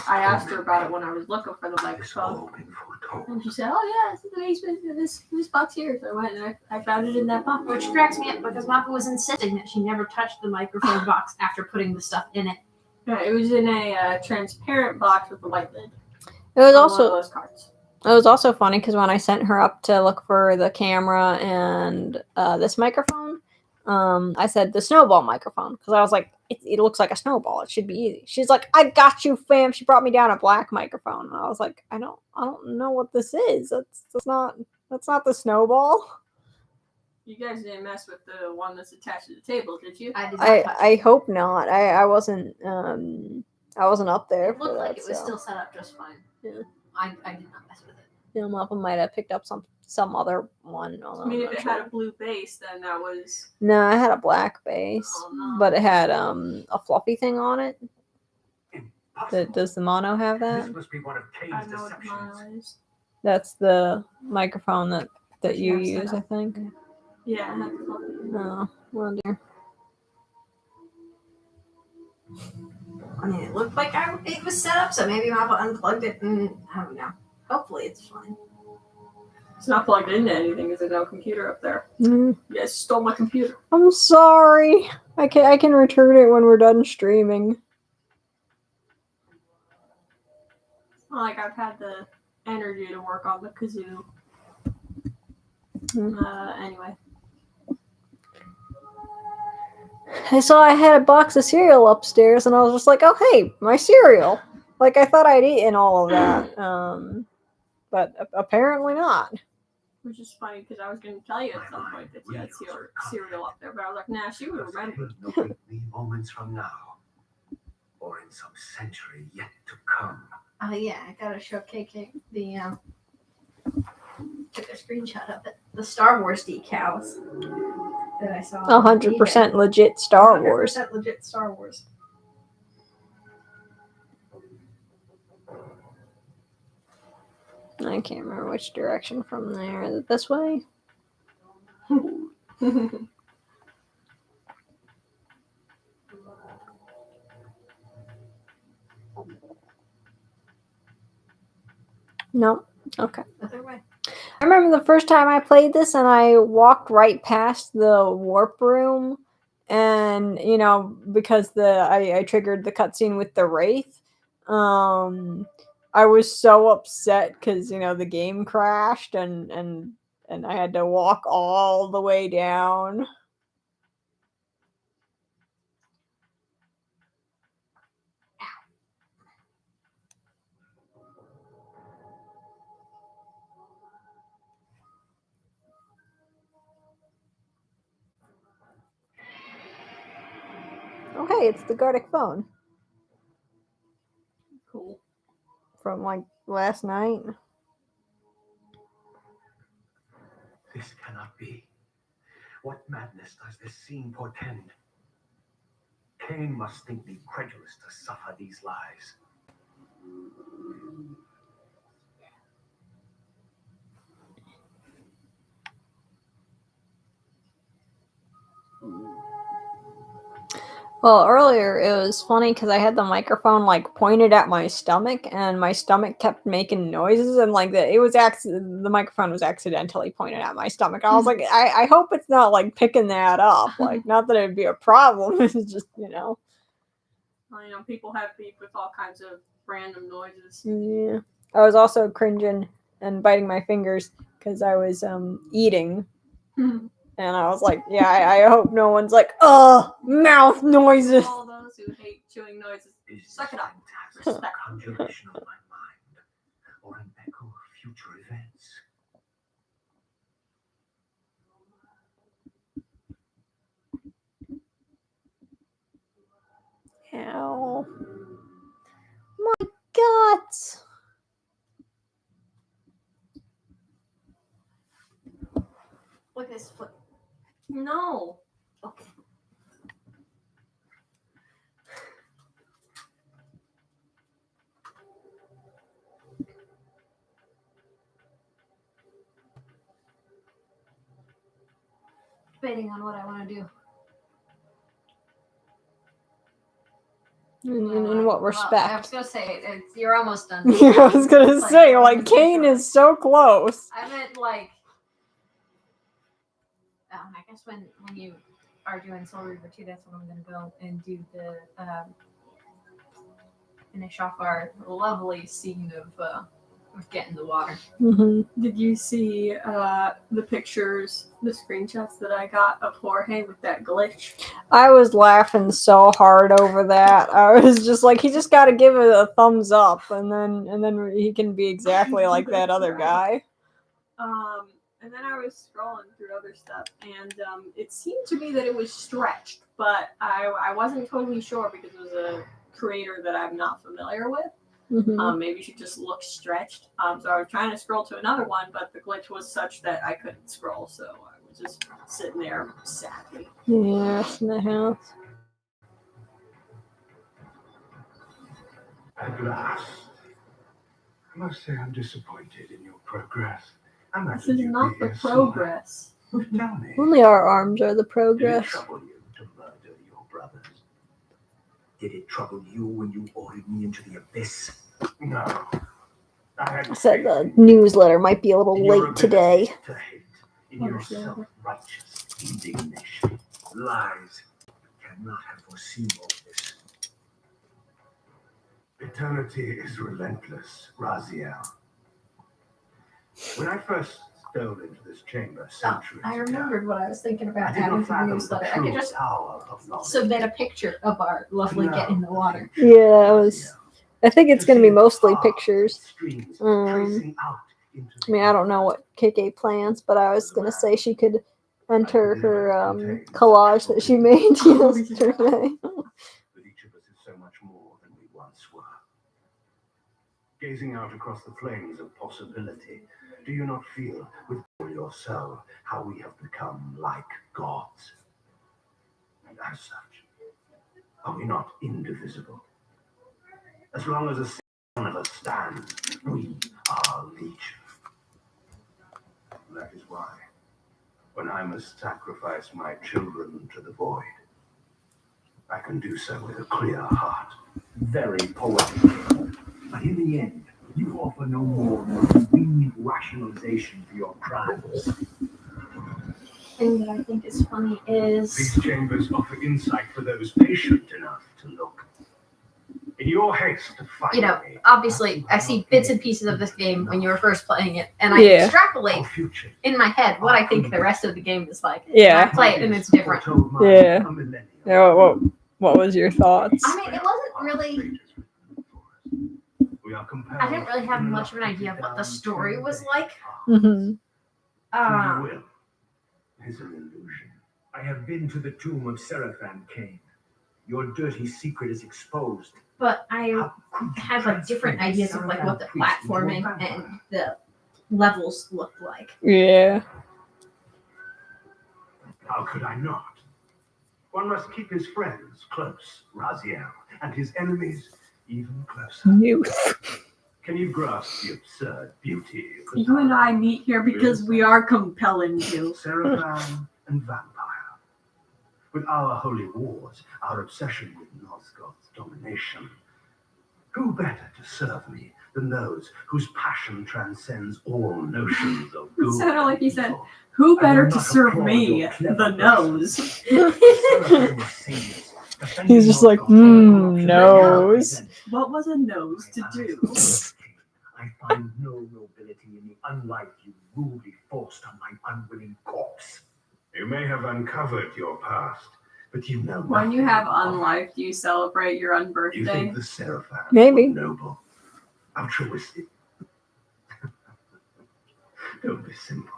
I asked her about it when I was looking for the microphone. And she said, oh yeah, it's in the basement in this box here. So I went and I found it in that box. Which cracks me up because Mappa was insisting that she never touched the microphone box after putting the stuff in it. Yeah, it was in a transparent box with a white lid. It was also one of those cards. It was also funny because when I sent her up to look for the camera and this microphone, I said the snowball microphone because I was like, it looks like a snowball. It should be easy. She's like, I got you, fam. She brought me down a black microphone, and I was like, I don't know what this is. That's not the snowball. You guys didn't mess with the one that's attached to the table, did you? I hope not. I wasn't up there. It looked like it was still set up just fine. Yeah. I did not mess with it. You know, Mappa might have picked up some other one. I mean, if it had a blue base, then that was... No, it had a black base, but it had a fluffy thing on it. impossible. Does the mono have that? This must be one of I Kain's know what deceptions. mine is. That's the microphone that you you have use, set I up. think. Yeah, I have to plug it in. Oh, well, dear. I mean, it looked like it was set up, so maybe Mappa unplugged it, and I don't know. Hopefully, it's fine. It's not plugged into anything because there's no computer up there. Mm, You guys stole my computer. I'm sorry. I can return it when we're done streaming. It's not like I've had the energy to work on the kazoo. Anyway. So I had a box of cereal upstairs, and I was just like, "Oh, hey, my cereal!" Like I thought I'd eaten all of that, but apparently not. Which is funny because I was going to tell you at some point that you had cereal up there, but I was like, nah, she would remember. There'll be moments from now, or in some century yet to come. Oh yeah, I gotta show KK the took a screenshot of it. The Star Wars decals that I saw. 100% legit Star Wars. 100% legit Star Wars. I can't remember which direction from there. Is it this way? No? Okay. Other way. I remember the first time I played this and I walked right past the warp room, and because I triggered the cutscene with the Wraith, I was so upset because the game crashed and I had to walk all the way down. Oh hey, it's the Gardic phone Cool. from like last night. This cannot be. What madness does this scene portend? Kain must think me credulous to suffer these lies. Well, earlier it was funny because I had the microphone like pointed at my stomach, and my stomach kept making noises, and like the microphone was accidentally pointed at my stomach. I was like, I hope it's not like picking that up. Like, not that it'd be a problem. It's just Well, people have beef with all kinds of random noises. Yeah. I was also cringing and biting my fingers because I was eating. And I was like, yeah, I hope no one's like, mouth noises. All those who hate chewing noises, Is suck it up. this a conjuration of my mind, or an echo of future events? Ow. My guts. Look at this foot. No. Okay. Debating on what I want to do. In what respect? Well, I was gonna say you're almost done. Yeah, I was gonna say, like, Kain is so close. I meant like, I guess when you are doing Soul Reaver 2, that's when I'm gonna go and do the finish off our lovely scene of getting the water. Mm-hmm. Did you see the pictures, the screenshots that I got of Jorge with that glitch? I was laughing so hard over that. I was just like, he just got to give it a thumbs up, and then he can be exactly like that other guy. And then I was scrolling through other stuff, and it seemed to me that it was stretched, but I wasn't totally sure because it was a creator that I'm not familiar with. Mm-hmm. Maybe she just looks stretched. So I was trying to scroll to another one, but the glitch was such that I couldn't scroll, so I was just sitting there sadly. Yes, in the house. At last. I must say I'm disappointed in your progress. I This imagined is you'd not be the here sooner. progress. Tell me, Only our arms are the did it progress. trouble you to murder your brothers? Did it trouble you when you ordered me into the abyss? No. I had I said the faith in newsletter might be a little in your late today. ability to hate, in your self-righteous indignation. Lies. Cannot have foreseen all this. Eternity is relentless, Raziel. When I first stole into this chamber centuries I ago, remembered what I was thinking I about did adding not to the fathom the newsletter. I true could just power of knowledge. submit a picture of our lovely To get in the know water. future, Yeah, I was. Raziel. I think it's To going to be see mostly paths and pictures. streams Um, tracing out into I mean, I don't know what KK plans, but I was going to say she could enter her collage that she made yesterday. But each of us is so much more than we once were. Gazing out across the flames of possibility, do you not feel with all your soul how we have become like gods? And as such, are we not indivisible? As long as a single one of us stands, we are legion. That is why, when I must sacrifice my children to the void, I can do so with a clear heart. Very poetic. But in the end, you offer no more than a convenient rationalization for your crimes. Thing that I think is funny is These chambers offer insight for those patient enough to look. In your haste to find me, obviously I see bits and pieces of this game when you were first playing it, and I Yeah. extrapolate our future. in my head what I think the rest of the game is like. Yeah. And I play it and it's different. Yeah. Yeah, what was your thoughts? I mean, it wasn't really. We are compelled I didn't really have much of an idea of what the story was like. Mhm. Free will is an illusion. I have been to the tomb of Seraphan Kain. Your dirty secret is exposed. But I How could you have like different transform ideas of like what the Seraphan priest into a platforming vampire? and the levels looked like. Yeah. How could I not? One must keep his friends close, Raziel, and his enemies even closer. Youth. Can you grasp the absurd beauty of the You and I meet here because we are compelling you. Seraphan and vampire? With our holy wars, our obsession with Nosgoth's domination, who better to serve me than those whose passion transcends all notions of good? It sounded like he and said, evil? Who I better will to not serve applaud me? your clever The nose. Seraphan was saviors, defending He's just your like, gospel and nose. represent- What was a nose to My eyes do? are closed, King. I find no nobility in the unlife you rudely forced on my unwilling corpse. You may have uncovered your past, but you know When you nothing have of it. unlife, do you celebrate your You unbirthday? think the Seraphans Maybe. were noble, altruistic? Don't be simple.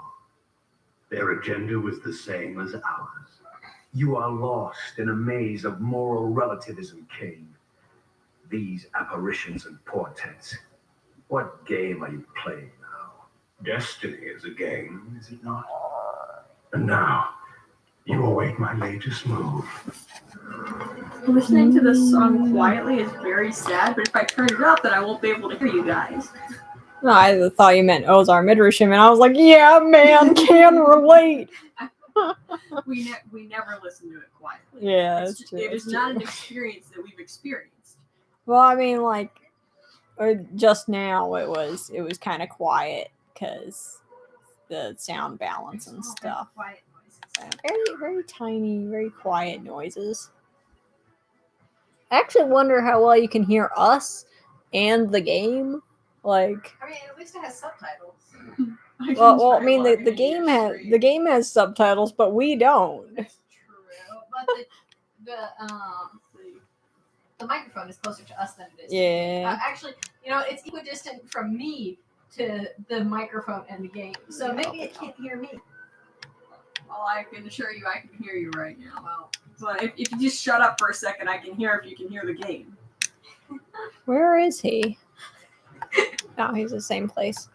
Their agenda was the same as ours. You are lost in a maze of moral relativism, King. These apparitions and portents. What game are you playing now? Destiny is a game, is it not? And now, you await my latest move. Listening to this song quietly is very sad, but if I turn it up, then I won't be able to hear you guys. No, I thought you meant Ozar Midrashim, and I was like, yeah, man, can relate. We never listen to it quietly. Yeah, that's true. It is that's not true. an experience that we've experienced. Well, I mean, like, just now it was kind of quiet because the sound balance and stuff. Quiet noises. Very, very tiny, very quiet noises. I actually wonder how well you can hear us and the game. Like, I mean, at least it has subtitles. well, I mean, the game has subtitles, but we don't. That's true, but the microphone is closer to us than it is. To me. Yeah. Actually, it's equidistant from me to the microphone and the game, so maybe it can't hear me. Well, I can assure you I can hear you right now. Well, but if you just shut up for a second, I can hear if you can hear the game. Where is he? No, he's the same place.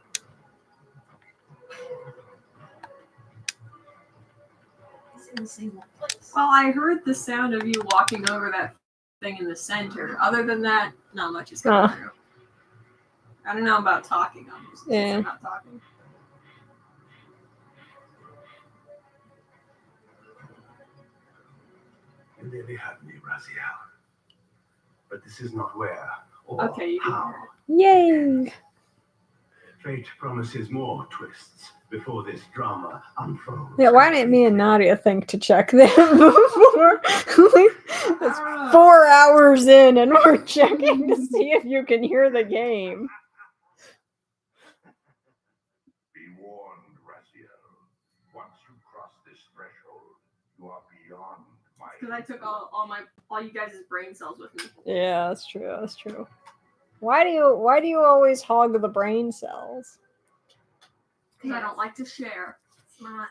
It's in the same place. Well, I heard the sound of you walking over that thing in the center. Other than that, not much is coming through. I don't know about talking on this. Yeah. I'm not talking. You nearly had me, Raziel. But this is not where or Okay, you can how. Yay! Fate promises more twists before this drama unfolds. Yeah, why didn't me and Nadia think to check that before? It's 4 hours in and we're checking to see if you can hear the game. Be warned, Raziel. Once you cross this threshold, you are beyond my. Because I took all you guys' brain cells with me. Yeah, that's true. That's true. Why do you always hog the brain cells? Because I don't like to share.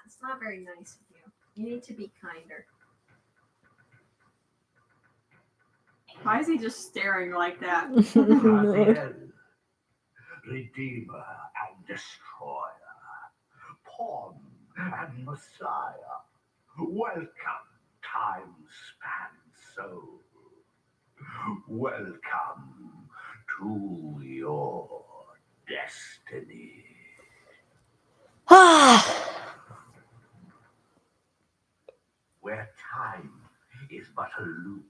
It's not very nice of you. You need to be kinder. Why is he just staring like that? Raziel, Redeemer and Destroyer, Pawn and Messiah. Welcome, time-span soul. Welcome to your destiny. Where time is but a loop.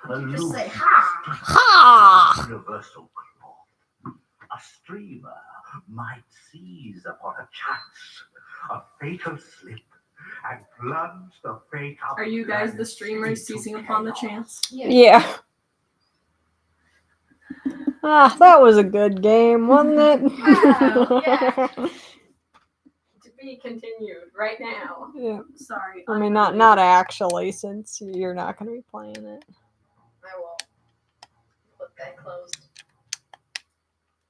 A You just loop say, ha! Ha! universal cloth. A streamer might seize upon a chance, a fatal slip, and plunge the fate of Are you guys the planets streamers into seizing upon the chaos. chance? Yeah. That was a good game, wasn't it? Well, yeah. To be continued right now. Yeah. Sorry. I mean, not actually, since you're not going to be playing it. I will put that closed.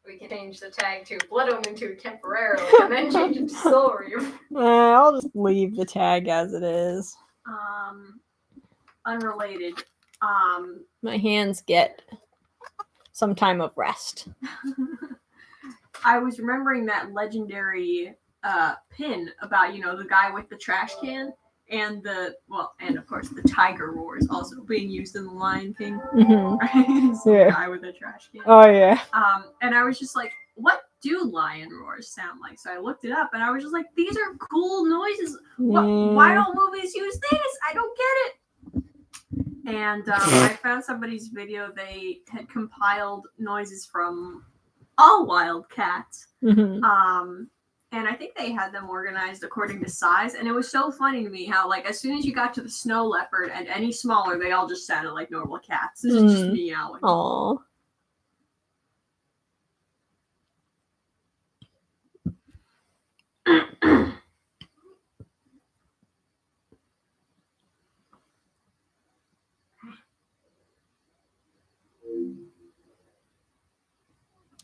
We can change the tag to Blood Omen 2 temporarily and then change it to Soul Reaver. I'll just leave the tag as it is. Unrelated. My hands get some time of rest. I was remembering that legendary pin about, the guy with the trash can and and of course the tiger roars also being used in the Lion King. Mm-hmm. Right? It's the guy with the trash can. Oh, yeah. And I was just like, what do lion roars sound like? So I looked it up and I was just like, these are cool noises. Why don't movies use this? I don't get it. And I found somebody's video. They had compiled noises from all wild cats. Mm-hmm. And I think they had them organized according to size. And it was so funny to me how, like, as soon as you got to the snow leopard and any smaller, they all just sounded like normal cats. This is just meowing. Aww.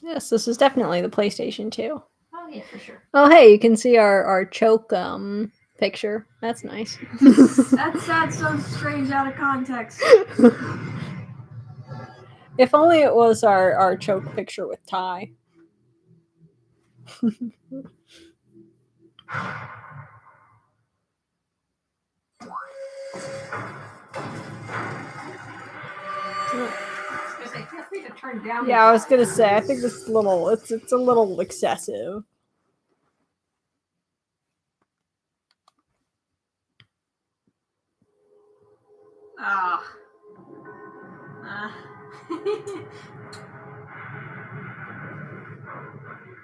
Yes, this is definitely the PlayStation 2. Oh, yeah, for sure. Oh, hey, you can see our choke picture. That's nice. That's so strange out of context. If only it was our choke picture with Ty. To turn down Yeah, I was gonna say, I think this is it's a little excessive.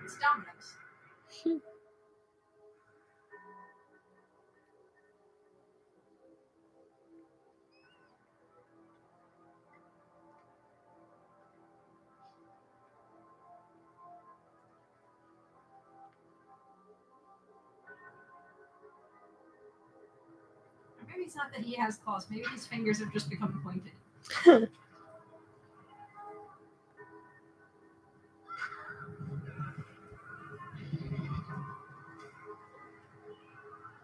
It's Domino's. Maybe it's not that he has claws. Maybe his fingers have just become pointed.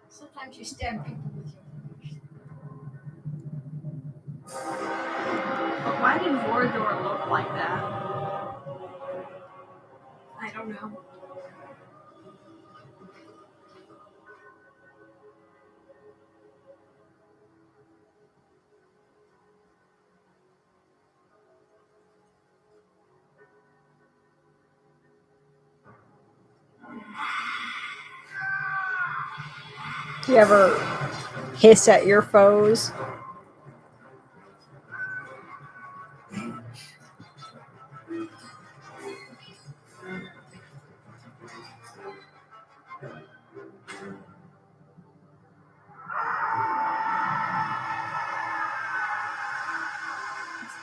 Sometimes you stab people with your fingers. But why did Vorador look like that? I don't know. You ever hiss at your foes?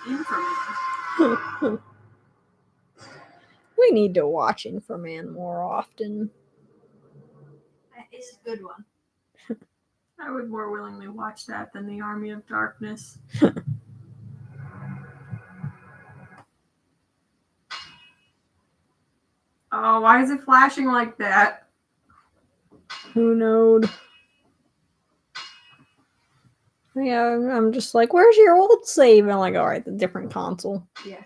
Inframan. We need to watch Inframan more often. That is a good one. I would more willingly watch that than the Army of Darkness. Oh, why is it flashing like that? Who knows? Yeah, I'm just like, where's your old save? And I'm like, alright, the different console. Yeah.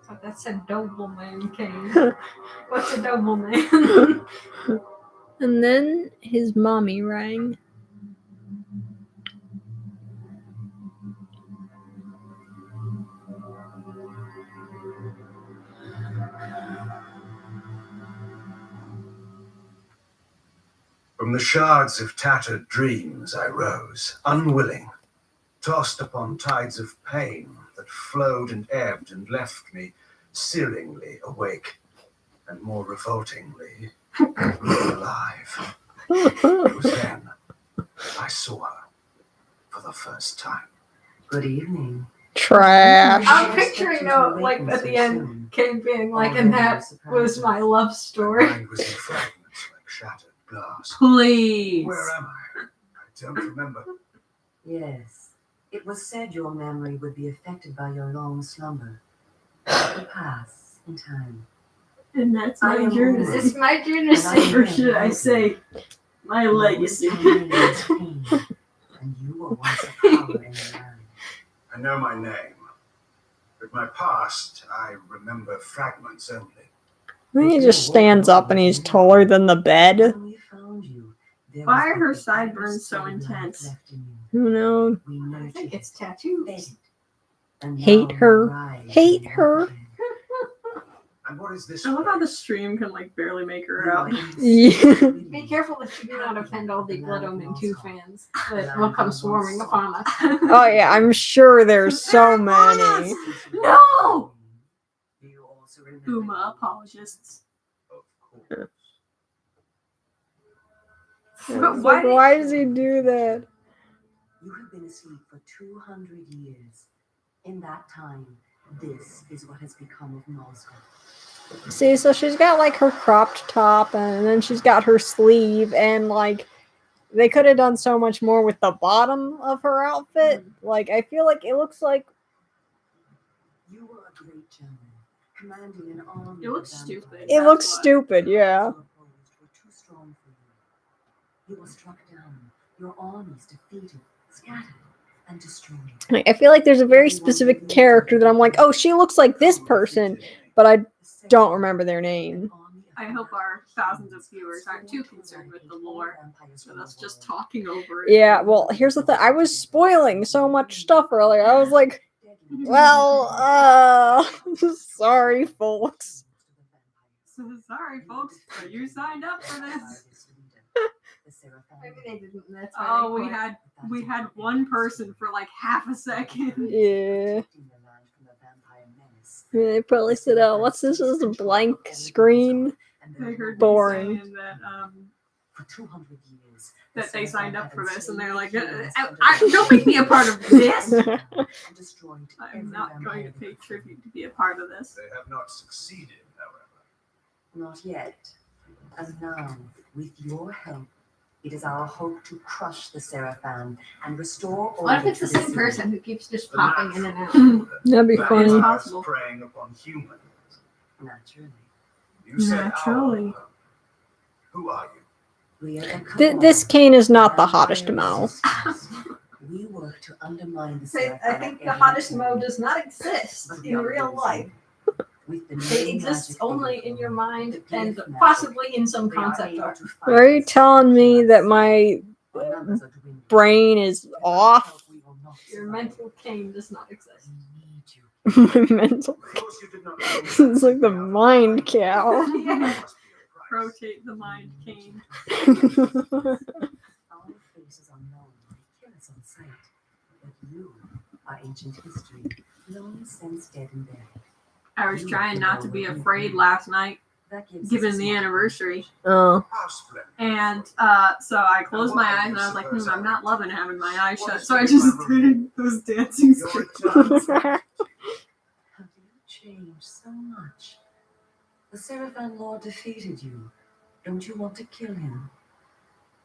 So that's a Doubleman Kain. What's a Doubleman? And then his mommy rang. From the shards of tattered dreams I rose, unwilling, tossed upon tides of pain that flowed and ebbed and left me searingly awake, and more revoltingly alive. It was then I saw her for the first time. Good evening. Trash. I'm picturing like at the end, Kain being like, and that was my love My story. mind was in fragments like shattered glass. Please. Where am I? I don't remember. Yes. It was said your memory would be affected by your long slumber. It will pass in time. And that's I my am journey. Omen. This is my journey. Or should I say, my legacy? And you were once a power in the land. I know my name, but my past, I remember fragments only. Then he just stands up and he's taller than the bed. When we found you, there Why was are her the sideburns so life intense? left in you. Who knows? We I nurtured think it, it's tattoos. fed it, and Hate now her. you rise Hate and her. walk again. And what is this? I love how the stream can like barely make her You out. are in the Yeah. spirit. Be careful that you do not offend all the Blood Omen 2 fans that will come swarming upon us. Oh yeah, I'm sure there's so many. No! Do you also remember Uma apologists. Of course. But It's why like, did- why does he do that? You have been asleep for 200 years. In that time, this is what has become of Moscow. See, so she's got like her cropped top and then she's got her sleeve and like they could have done so much more with the bottom of her outfit. Like I feel like it looks like You were a great general, commanding an army. It looks of stupid. vampires. it That's looks why. stupid, yeah. Those you opposed were too strong for you. You were struck down, your armies defeated, scattered, and destroyed. Like, I feel like there's a very specific character that I'm like, oh, she looks like this person, but I don't remember their name. I hope our thousands of viewers aren't too concerned with the lore, with us just talking over it. Yeah, well, here's the thing. I was spoiling so much stuff earlier. I was like, well, sorry, folks. Sorry, folks, but you signed up for this. Maybe they didn't. That's why Oh, they we had one person for like half a second. Yeah. They probably said, oh, what's this? This is a blank screen. They heard Boring. me saying that For 200 years, that they signed up for this, and they're like, don't make me a part of this. I'm not going to pay tribute to be a part of this. They have not succeeded, however. Not yet. And now, with your help, it is our hope to crush the Seraphan and restore order. What if it's to the this same city. person who keeps just popping in and out? That'd be funny. It's possible. Preying upon humans. Naturally. You said Naturally. our- Who are you? We are the This Kain is not the hottest Mo. We work to undermine the Say, Seraphan I at think the every hottest turn. Mo does not exist But in we are real busy. life. With the It new exists magic only they in your mind the and gift magic, possibly in some we are concept able art. to fight Are you this telling me that chaos. my Our numbers are dwindling. brain is Without off? help, we will not Your survive. mental Kain does not exist. We My mental. Of course you did not know This is like the mind cow. Yeah. There must be a price. Rotate the mind, Kain. Our faces are known by killers on sight, but you are ancient history, long since dead and buried. I was trying not to be afraid last night, That gives us given a the small anniversary. Oh. How splendid. And so I closed my eyes and I was like, I'm not loving having my eyes shut. So I just did those dancing Your streaks. return. How do you change so much? The Seraphim Lord defeated you. Don't you want to kill him?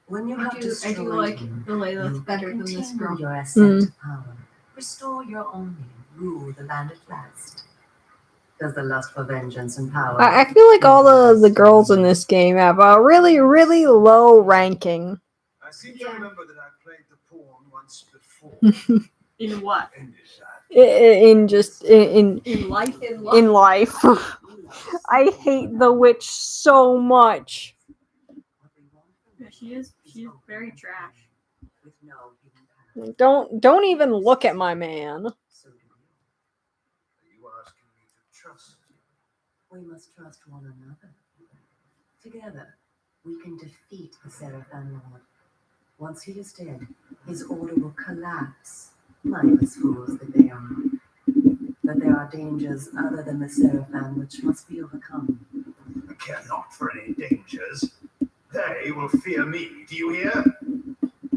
When you have I destroyed do like him, the Layla's you better than this continue girl. your ascent to power. Restore your own name. Rule the land at last. Does the lust for vengeance and power? I feel like all the girls in this game have a really, really low ranking. I seem Yeah. to remember that I played the pawn once before. In what? In this In just in life? in life. I hate the witch so much. Yeah, she's very trash. With no hidden power. Don't even look at my man. So do you. You are asking me to trust you. We must trust one another. Together, we can defeat the Seraphim Lord. Once he is dead, his order will collapse. Mindless fools that they are. But there are dangers other than the Seraphim which must be overcome. I care not for any dangers. They will fear me. Do you hear?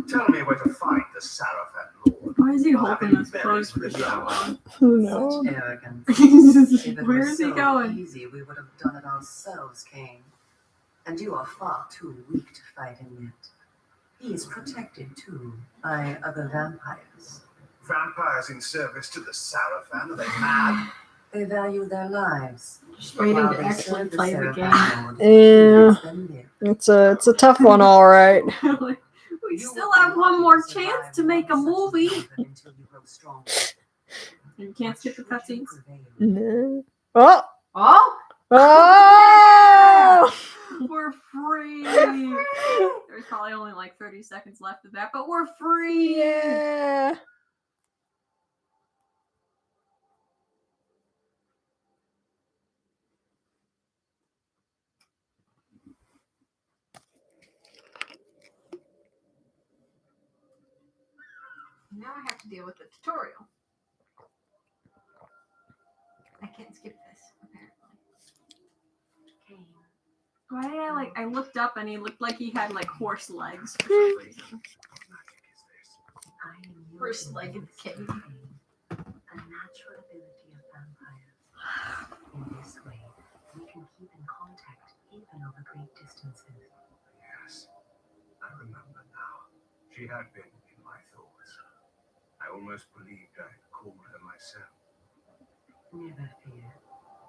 Tell me where to find the Seraphim Lord. Why is he I'll have holding him this buried pose for with so the long? Who knows? Such arrogance. If it Where was is he so going? easy, we would have done it ourselves, Kain. And you are far too weak to fight him yet. He is protected, too, by other vampires. Vampires in service to the Seraphim? Are they mad? They value their lives. Just waiting while to they actually serve the play the Seraphim game. Lord. Yeah. Lets them live. It's a tough one, all right. Like, we You still will be have one lucky more to chance survive to make a one such movie. encounter until you grow stronger. You can't skip the Should you cutscenes. prevail, Oh, Oh! oh! We're free. There's probably only like 30 seconds left of that, but we're free. Yeah. Now I have to deal with the tutorial. I can't skip this, apparently. Kain. Why did I looked up and he looked like he had like horse legs for some reason. What magic is this? I am your First-legged innocent Kain. Kain, a natural ability of vampires. In this way, we can keep in contact even over great distances. Yes, I remember now. She had been in my thoughts. I almost believed I had called her myself. Never fear.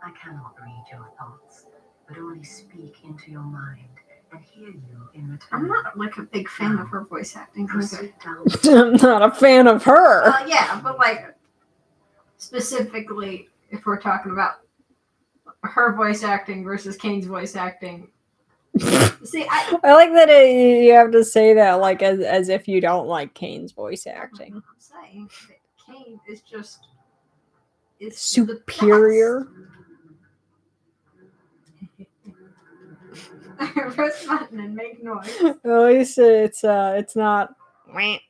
I cannot read your thoughts, but only speak into your mind and hear you in return. I'm not like a big fan of her voice acting. Proceed down. I'm not a fan of her. Yeah, but like specifically, if we're talking about her voice acting versus Kane's voice acting. See, I like that you have to say that like as if you don't like Kane's voice acting. I'm saying that Kain is just is Superior. Press button and make noise. At least it's not. The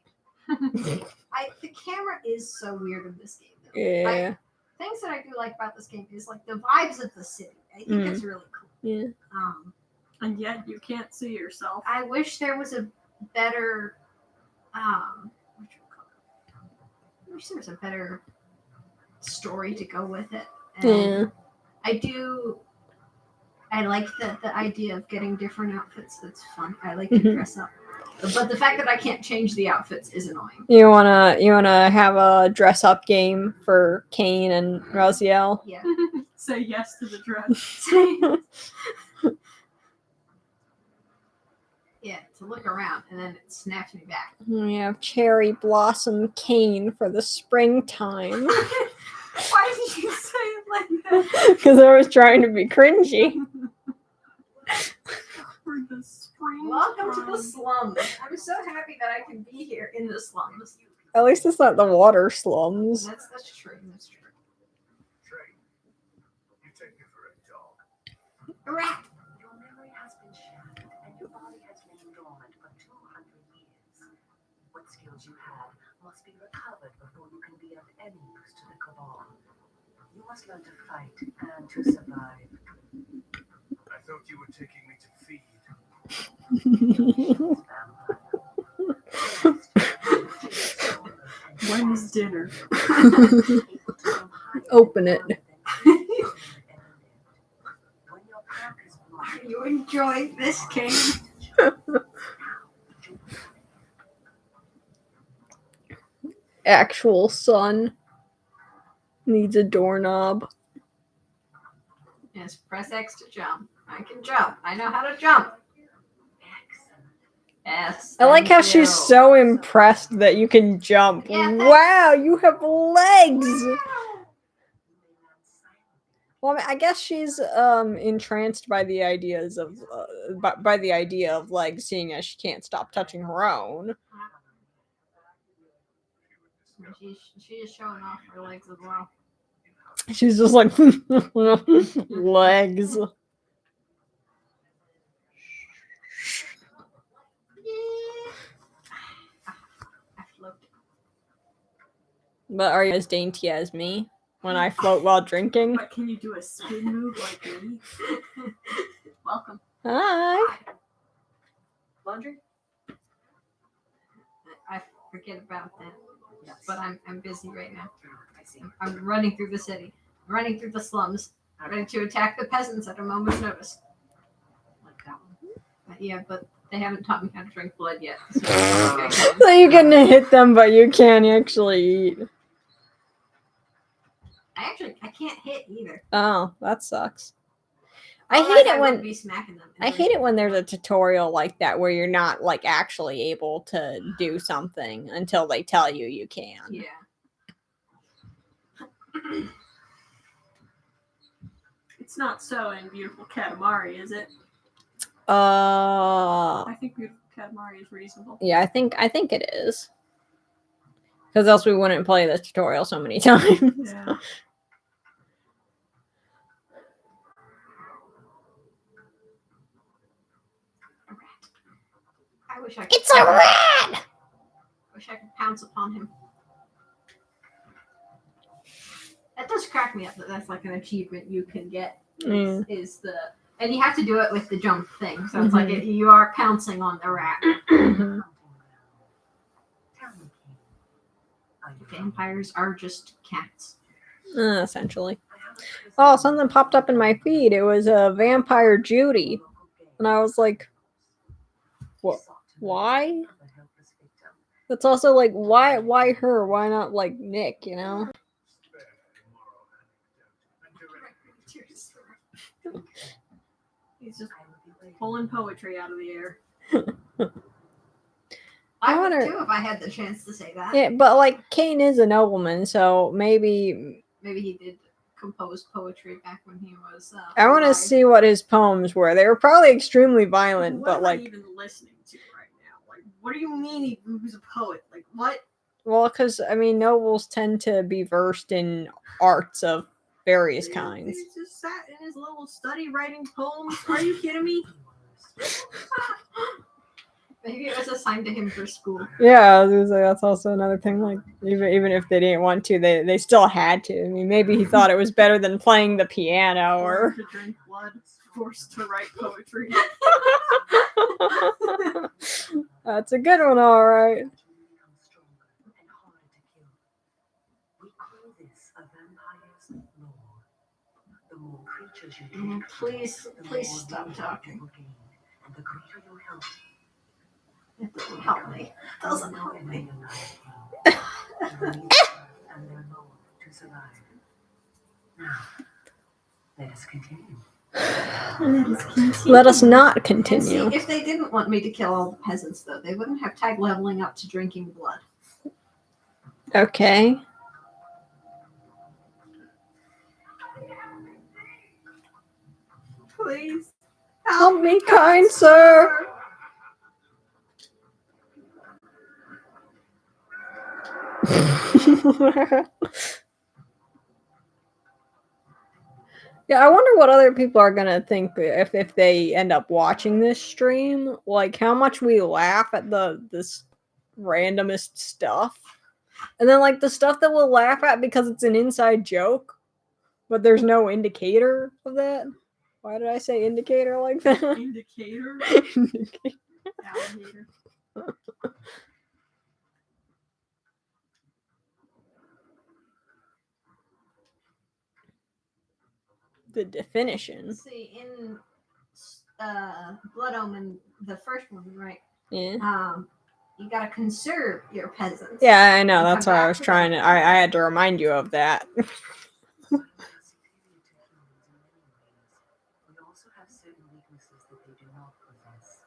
camera is so weird in this game. Though. Yeah. Things that I do like about this game is like the vibes of the city. I think it's really cool. Yeah. And yet you can't see yourself. I wish there was a better what you call it? I wish there was a better story to go with it. And I like the idea of getting different outfits. That's fun. I like to dress up. But the fact that I can't change the outfits is annoying. You wanna have a dress up game for Kain and Raziel? Yeah. Say yes to the dress. Yeah, to look around and then it snaps me back. We have Cherry Blossom Kain for the springtime. Why did you say it like that? Because I was trying to be cringy. For the spring. Welcome to the slums. I'm so happy that I can be here in the slums. At least it's not the water slums. That's true. That's true. A rat! Your memory has been shattered, and your body has lain dormant for 200 years. What skills you had must be recovered before you can be of any use to the Cabal. You must learn to fight and to survive. I thought you were taking me to feed. Delicious vampire. When's dinner? Open it. Are you enjoying this, Kain? Actual sun needs a doorknob. Yes, press X to jump. I can jump. I know how to jump. Yes. I like how thank you. she's so impressed that you can jump. Yeah, thanks. Wow, you have legs. Well, I mean, I guess she's entranced by the ideas of by the idea of legs, seeing as she can't stop touching her own. She is showing off her legs as well. She's just like legs. I float. But are you as dainty as me when I float while drinking? But can you do a spin move like me? Welcome. Hi. Laundry? I forget about that. Yes. But I'm busy right now. I see. I'm running through the city, running through the slums, ready to attack the peasants at a moment's notice. Like that one. Yeah, but they haven't taught me how to drink blood yet. So I can. So you can hit them, but you can't actually eat. I can't hit either. Oh, that sucks. I Otherwise, hate it would when be smacking them. I hate it when there's a tutorial like that where you're not like actually able to do something until they tell you you can. Yeah. It's not so in Beautiful Katamari, is it? Uh, I think Beautiful Katamari is reasonable. yeah, I think it is. Because else we wouldn't play this tutorial so many times. Yeah. I wish I could. It's a rat! Wish I could pounce upon him. That does crack me up that that's like an achievement you can get. Mm. And you have to do it with the jump thing. So it's like you are pouncing on the rat. Mhm. Vampires are just cats. Essentially. Oh, something popped up in my feed. It was a Vampire Judy. And I was like, what? Why? It's also like, why her? Why not like Nick, you know? He's just pulling poetry out of the air. I would wonder- too if I had the chance to say that. Yeah, but like Kain is a nobleman, so maybe Maybe he did compose poetry back when he was. I want to alive. see what his poems were. They were probably extremely violent, What but am like, I even listening to right now? Like, what do you mean he was a poet? Like, what? well, because I mean, nobles tend to be versed in arts of various kinds. He just sat in his little study writing poems. Are you kidding me? Maybe it was assigned to him for school. Yeah, I was gonna say, that's also another thing. Like, even if they didn't want to, they still had to. I mean, maybe he thought it was better than playing the piano or. To drink blood, forced to write poetry. That's a good one, all right. Please stop talking. It doesn't help me. It doesn't help me. Let us continue. Let us not And see, continue. if they didn't want me to kill all the peasants, though, they wouldn't have tagged leveling up to drinking blood. Okay. Please Help me, kind sir. Yeah, I wonder what other people are gonna think if they end up watching this stream. Like how much we laugh at this randomest stuff. And then like the stuff that we'll laugh at because it's an inside joke, but there's no indicator of that. Why did I say indicator like that? Indicator. Indicator. Alligator. The definition. See, in Blood Omen, the first one, right? Yeah. You gotta conserve your peasants. Yeah, I know. And That's come why I back was to trying to. them. I had to remind you of that. We also have certain weaknesses that they do not possess.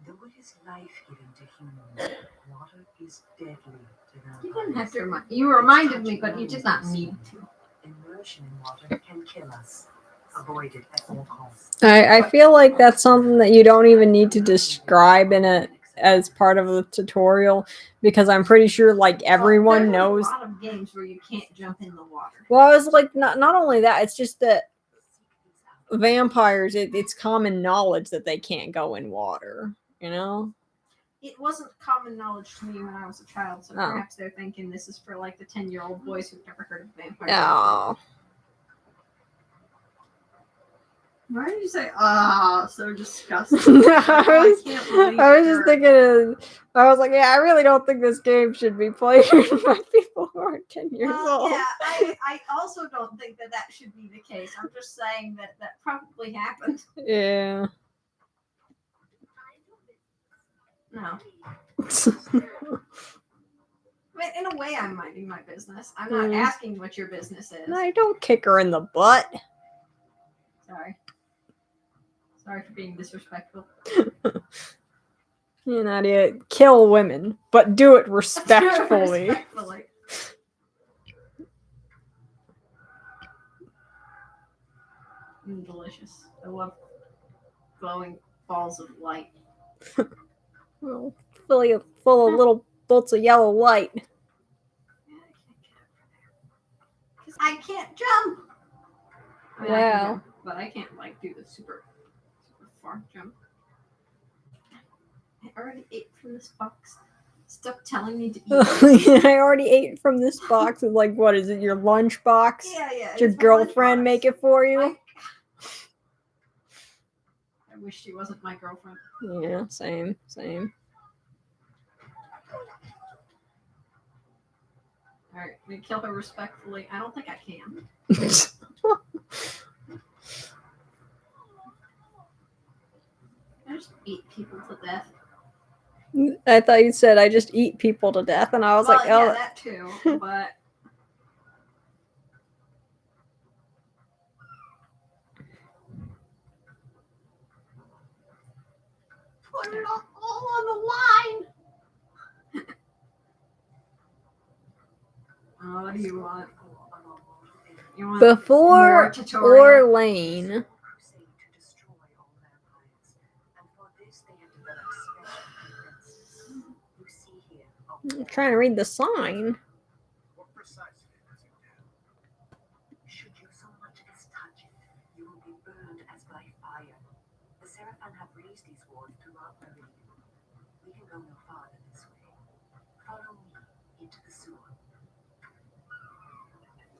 Though it is life-giving to humans, water is deadly to them. You didn't have to remind. You reminded me, but you did not need to. Immersion in water can kill us. Avoid it at all costs. I feel like that's something that you don't even need to describe in it as part of the tutorial because I'm pretty sure like everyone knows. There's a lot of games where you can't jump in the water. Well, I was like, not only that, it's just that vampires, it's common knowledge that they can't go in water, you know? It wasn't common knowledge to me when I was a child, so Oh. perhaps they're thinking this is for like the 10-year-old boys who've never heard of vampires. Oh. Why did you say, so disgusting? I can't believe was just you're- thinking, I was like, yeah, I really don't think this game should be played by people who are 10 years Well, old. yeah, I also don't think that should be the case. I'm just saying that probably happened. Yeah. No. I mean, in a way, I'm minding my business. I'm not asking what your business is. No, don't kick her in the butt. Sorry. Sorry for being disrespectful. You Nadia, kill women, but do it respectfully. Respectfully. Delicious. I love glowing balls of light. Well, full of little bolts of yellow light. Because I can't jump. I mean, I can Wow. jump, but I can't like do the super far jump. I already ate from this box. Stop telling me to eat. I already ate from this box. It's like, what is it? Your lunch box? Yeah. Did your it's my girlfriend lunchbox. make it for you? I wish she wasn't my girlfriend. Yeah, same. Alright, we kill her respectfully. I don't think I can. I just eat people to death. I thought you said I just eat people to death, and I was like, yeah, oh, that too, but put it all on the line. What do you want? You want before more tutorial? or lane. Crusade to destroy all vampires, and for this they have developed special defenses. You see here I'm trying to read the sign. What precisely does it do? should you so much as touch it, you will be burned as by fire. The Seraphim have raised these walls throughout the region. We can go no farther this way. Follow me into the sewer.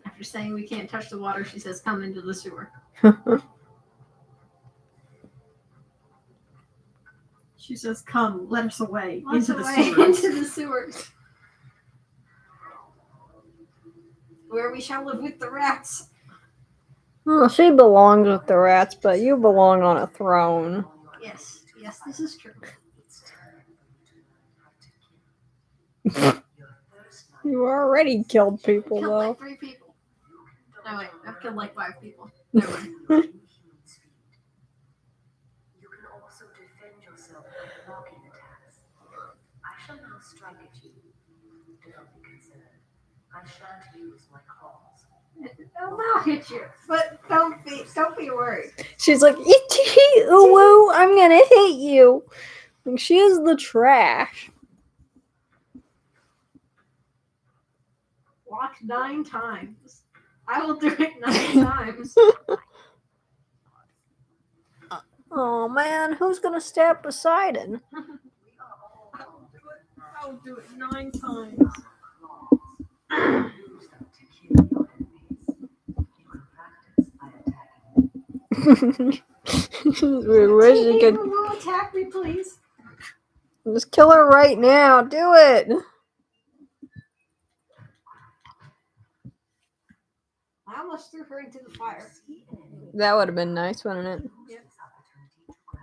After saying we can't touch the water, she says, come into the sewer. She says, come, let us away Lots into the away sewers. into the sewers. Where we shall live with the rats. Well, she belongs with the rats, but you belong on a throne. Yes, this is true. It's time for you to learn how to kill. Your thirst lies You already killed people, Killed though. like 3 people. No, wait, I've killed like 5 people. Never mind. in human speed. You can also defend yourself by blocking attacks. I shall now strike at you. Do not be concerned. I shan't use my claws. I'll hit you, but don't be worried. She's like, woo, I'm gonna hit you. Like, she is the trash. Walk 9 times. I will do it 9 times. Oh man, who's gonna stab Poseidon? I'll do it 9 times. Use them to kill your enemies. You can practice by attacking. Wish you could Will attack me, please. just kill her right now. Do it. I almost threw her into the fire. That would have been nice, wouldn't it? Yep. This opportunity to grab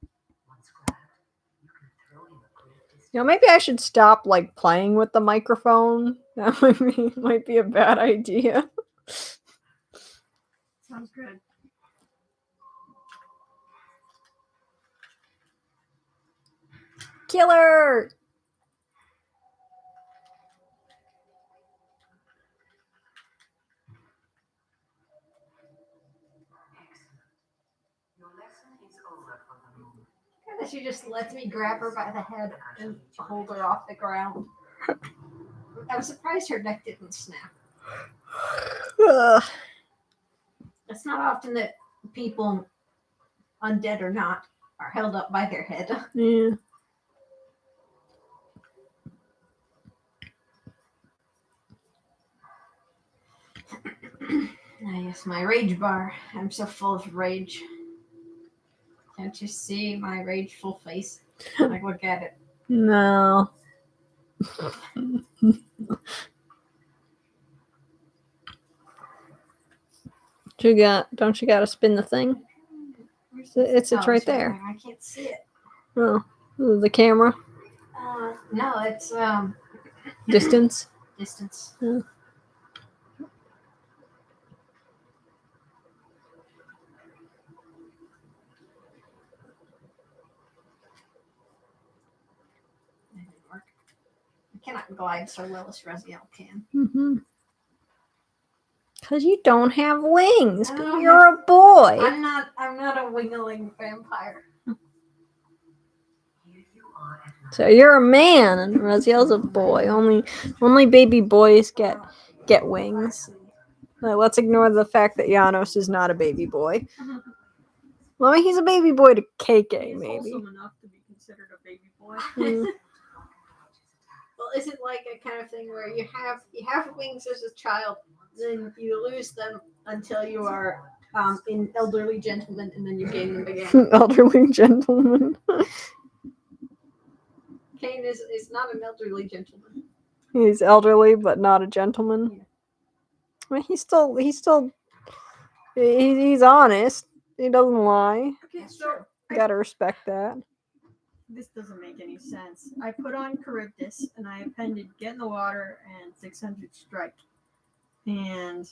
him. Once grabbed, you can throw him a great distance. You know, maybe I should stop like playing with the microphone. That might be a bad idea. Sounds good. Killer. Excellent. Your lesson is over for the moment. And then she just lets me grab her by the head and hold her off the ground. I was surprised her neck didn't snap. Ugh. It's not often that people, undead or not, are held up by their head. Yeah. Ah, yes, my rage bar. I'm so full of rage. Can't you see my rageful face? Like, look at it. No. Don't you gotta spin the thing? It's Oh, right there. I can't see it. Oh, the camera No, it's distance. distance. Yeah. That didn't work. I cannot glide so well as Raziel can. Mm-hmm. Cause you don't have wings, I but don't you're a boy. I'm not a wingling vampire. Here you are at last. So you're a man, and Raziel's a boy. Only baby boys get wings. Let's ignore the fact that Janos is not a baby boy. Well, I mean, he's a baby boy to KK, He's maybe. wholesome enough to be considered a baby boy. Mm. Well, is it like a kind of thing where you have wings as a child, then you lose them until you are an elderly gentleman, and then you gain them again? Elderly gentleman. Kain is not an elderly gentleman. He's elderly, but not a gentleman. Yeah. Well, he's honest. He doesn't lie. Okay, That's so true. Gotta respect that. this doesn't make any sense. I put on Charybdis and I appended Get in the Water and 600 Strike. And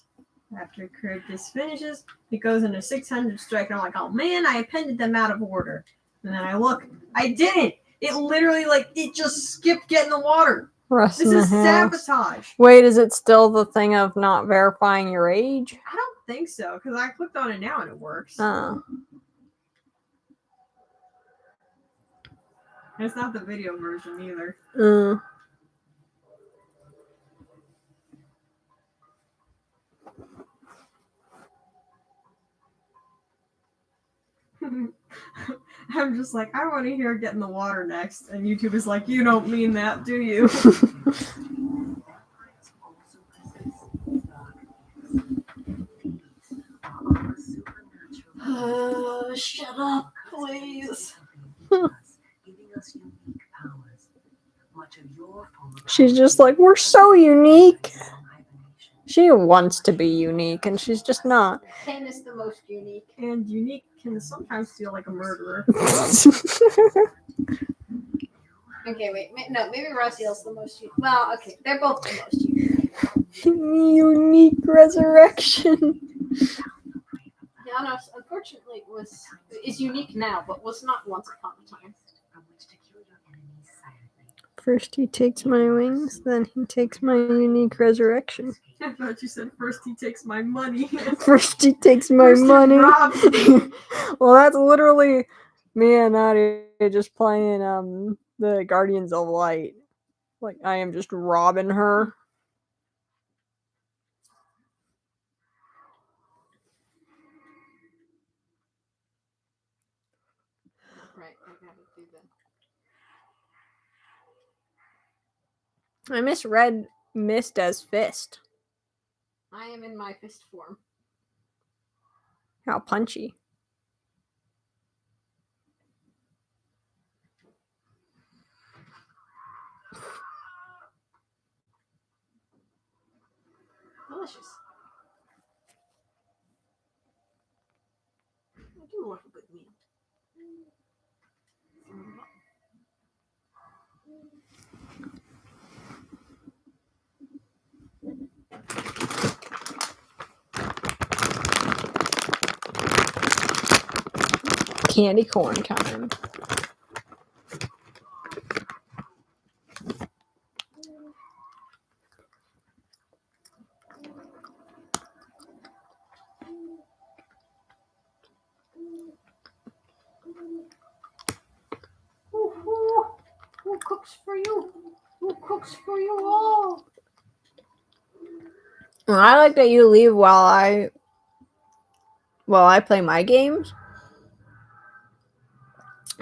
after Charybdis finishes, it goes into 600 Strike. And I'm like, oh man, I appended them out of order. And then I look, I didn't. It literally, it just skipped Get in the Water. Rust This in the is house. sabotage. Wait, is it still the thing of not verifying your age? I don't think so, because I clicked on it now and it works. Oh. And it's not the video version either. I'm just like, I want to hear Get in the Water next. And YouTube is like, you don't mean that, do you? Shut up, please. Giving us unique powers. Much of your form of She's just like, we're so unique. She wants to be unique, and she's just not. Kain is the most unique. And unique can sometimes feel like a murderer. Okay, wait. No, maybe Raziel's the most unique. Well, okay, they're both the most unique. Unique resurrection. Janos, unfortunately, is unique now, but was not once upon a time. From which to kill your enemies silently. First he takes my wings, then he takes my unique resurrection. I thought you said first he takes my money. First he takes my First he money. robs me. Well, that's literally me and Nadia just playing the Guardians of Light. Like, I am just robbing her. Right, I gotta do that. I misread Mist as Fist. I am in my fist form. How punchy. Delicious. I do love a good meal. Candy corn time. Who cooks for you? Who cooks for you all? Well, I like that you leave while I play my games.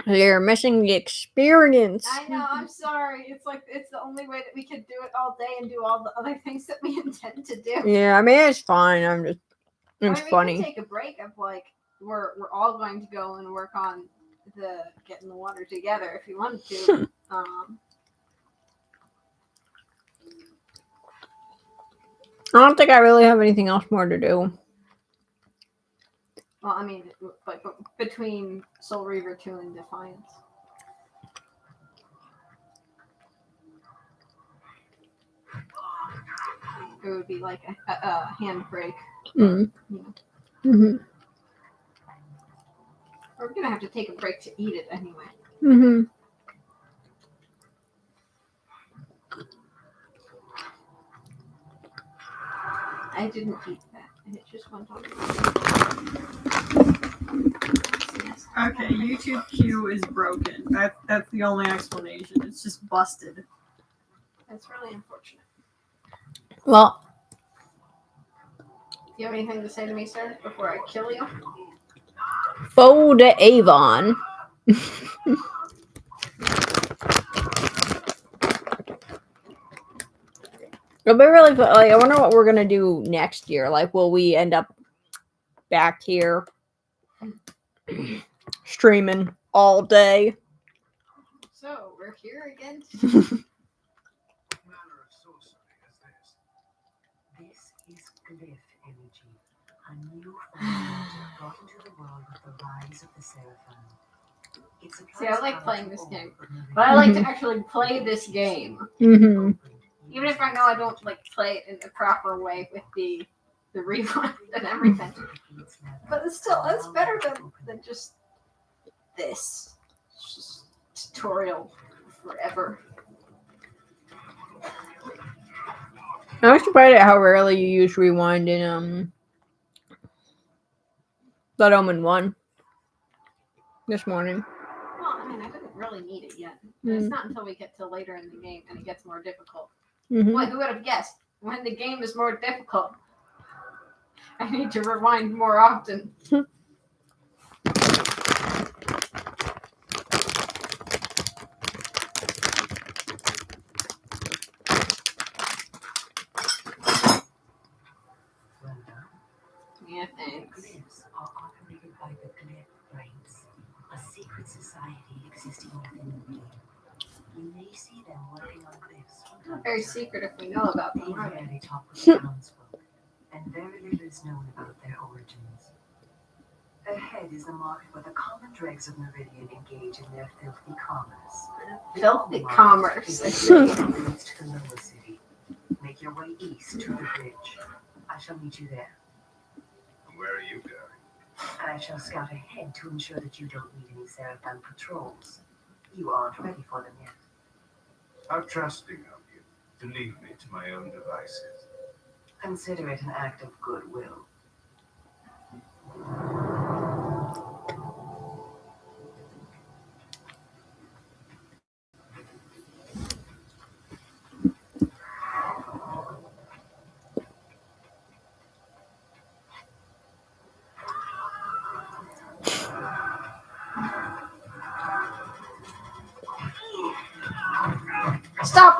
You're missing the experience. I know, I'm sorry. It's like it's the only way that we could do it all day and do all the other things that we intend to do. Yeah, I mean it's fine. It's I mean, funny. we can take a break of like we're all going to go and work on the getting the water together if you wanted to. I don't think I really have anything else more to do. Well, I mean, like between Soul Reaver 2 and Defiance. It would be like a handbrake. Mm. You know. Mm-hmm. We're gonna have to take a break to eat it anyway. Mm-hmm. I didn't eat that, and it just went on. Okay, YouTube queue is broken. That's the only explanation. It's just busted. That's really unfortunate. Well, Do you have anything to say to me, sir, before I kill you? Foe de Avon. It'll be really fun. Like, I wonder what we're gonna do next year. Like, will we end up back here streaming all day? So, we're here again. Manner of sorcery is this? This is glyph energy, a new fundamental brought into the world with the rise of the Seraphim. See, I like playing this game, but I like to actually play this game. Mm-hmm. Even if I know I don't like play it in the proper way with the rewind and everything. But it's better than just this. It's just tutorial forever. I was surprised at how rarely you use rewind in Blood Omen 1 this morning. Well, I mean, I didn't really need it yet. It's not until we get to later in the game and it gets more difficult. Mm-hmm. Boy, who would have guessed? When the game is more difficult, I need to rewind more often. Well done. Yeah, thanks. Glyphs are operated by the Glyph Brains, a secret society existing within the game. You may see them working on glyphs from Not very secret if we know about them, They are they? rarely talk with the townsfolk, and very little is known about their origins. Ahead is the market where the common dregs of Meridian engage in their filthy commerce. Filthy commerce. Is the road that leads to the lower city. Make your way east to the bridge. I shall meet you there. Where are you going? I shall scout ahead to ensure that you don't meet any Seraphim patrols. You aren't ready for them yet. How trusting of you to leave me to my own devices. Consider it an act of goodwill.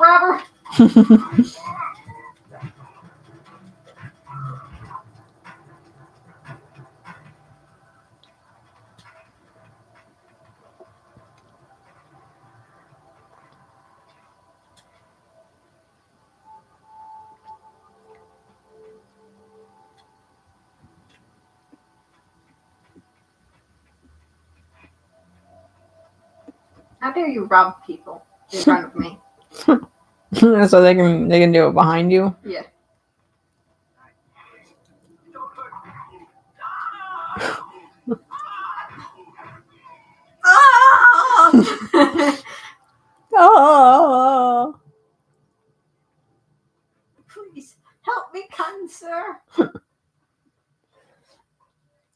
robber. How dare you rob people in front of me? So they can do it behind you. Yeah. Ah! Oh. Please help me, kind sir.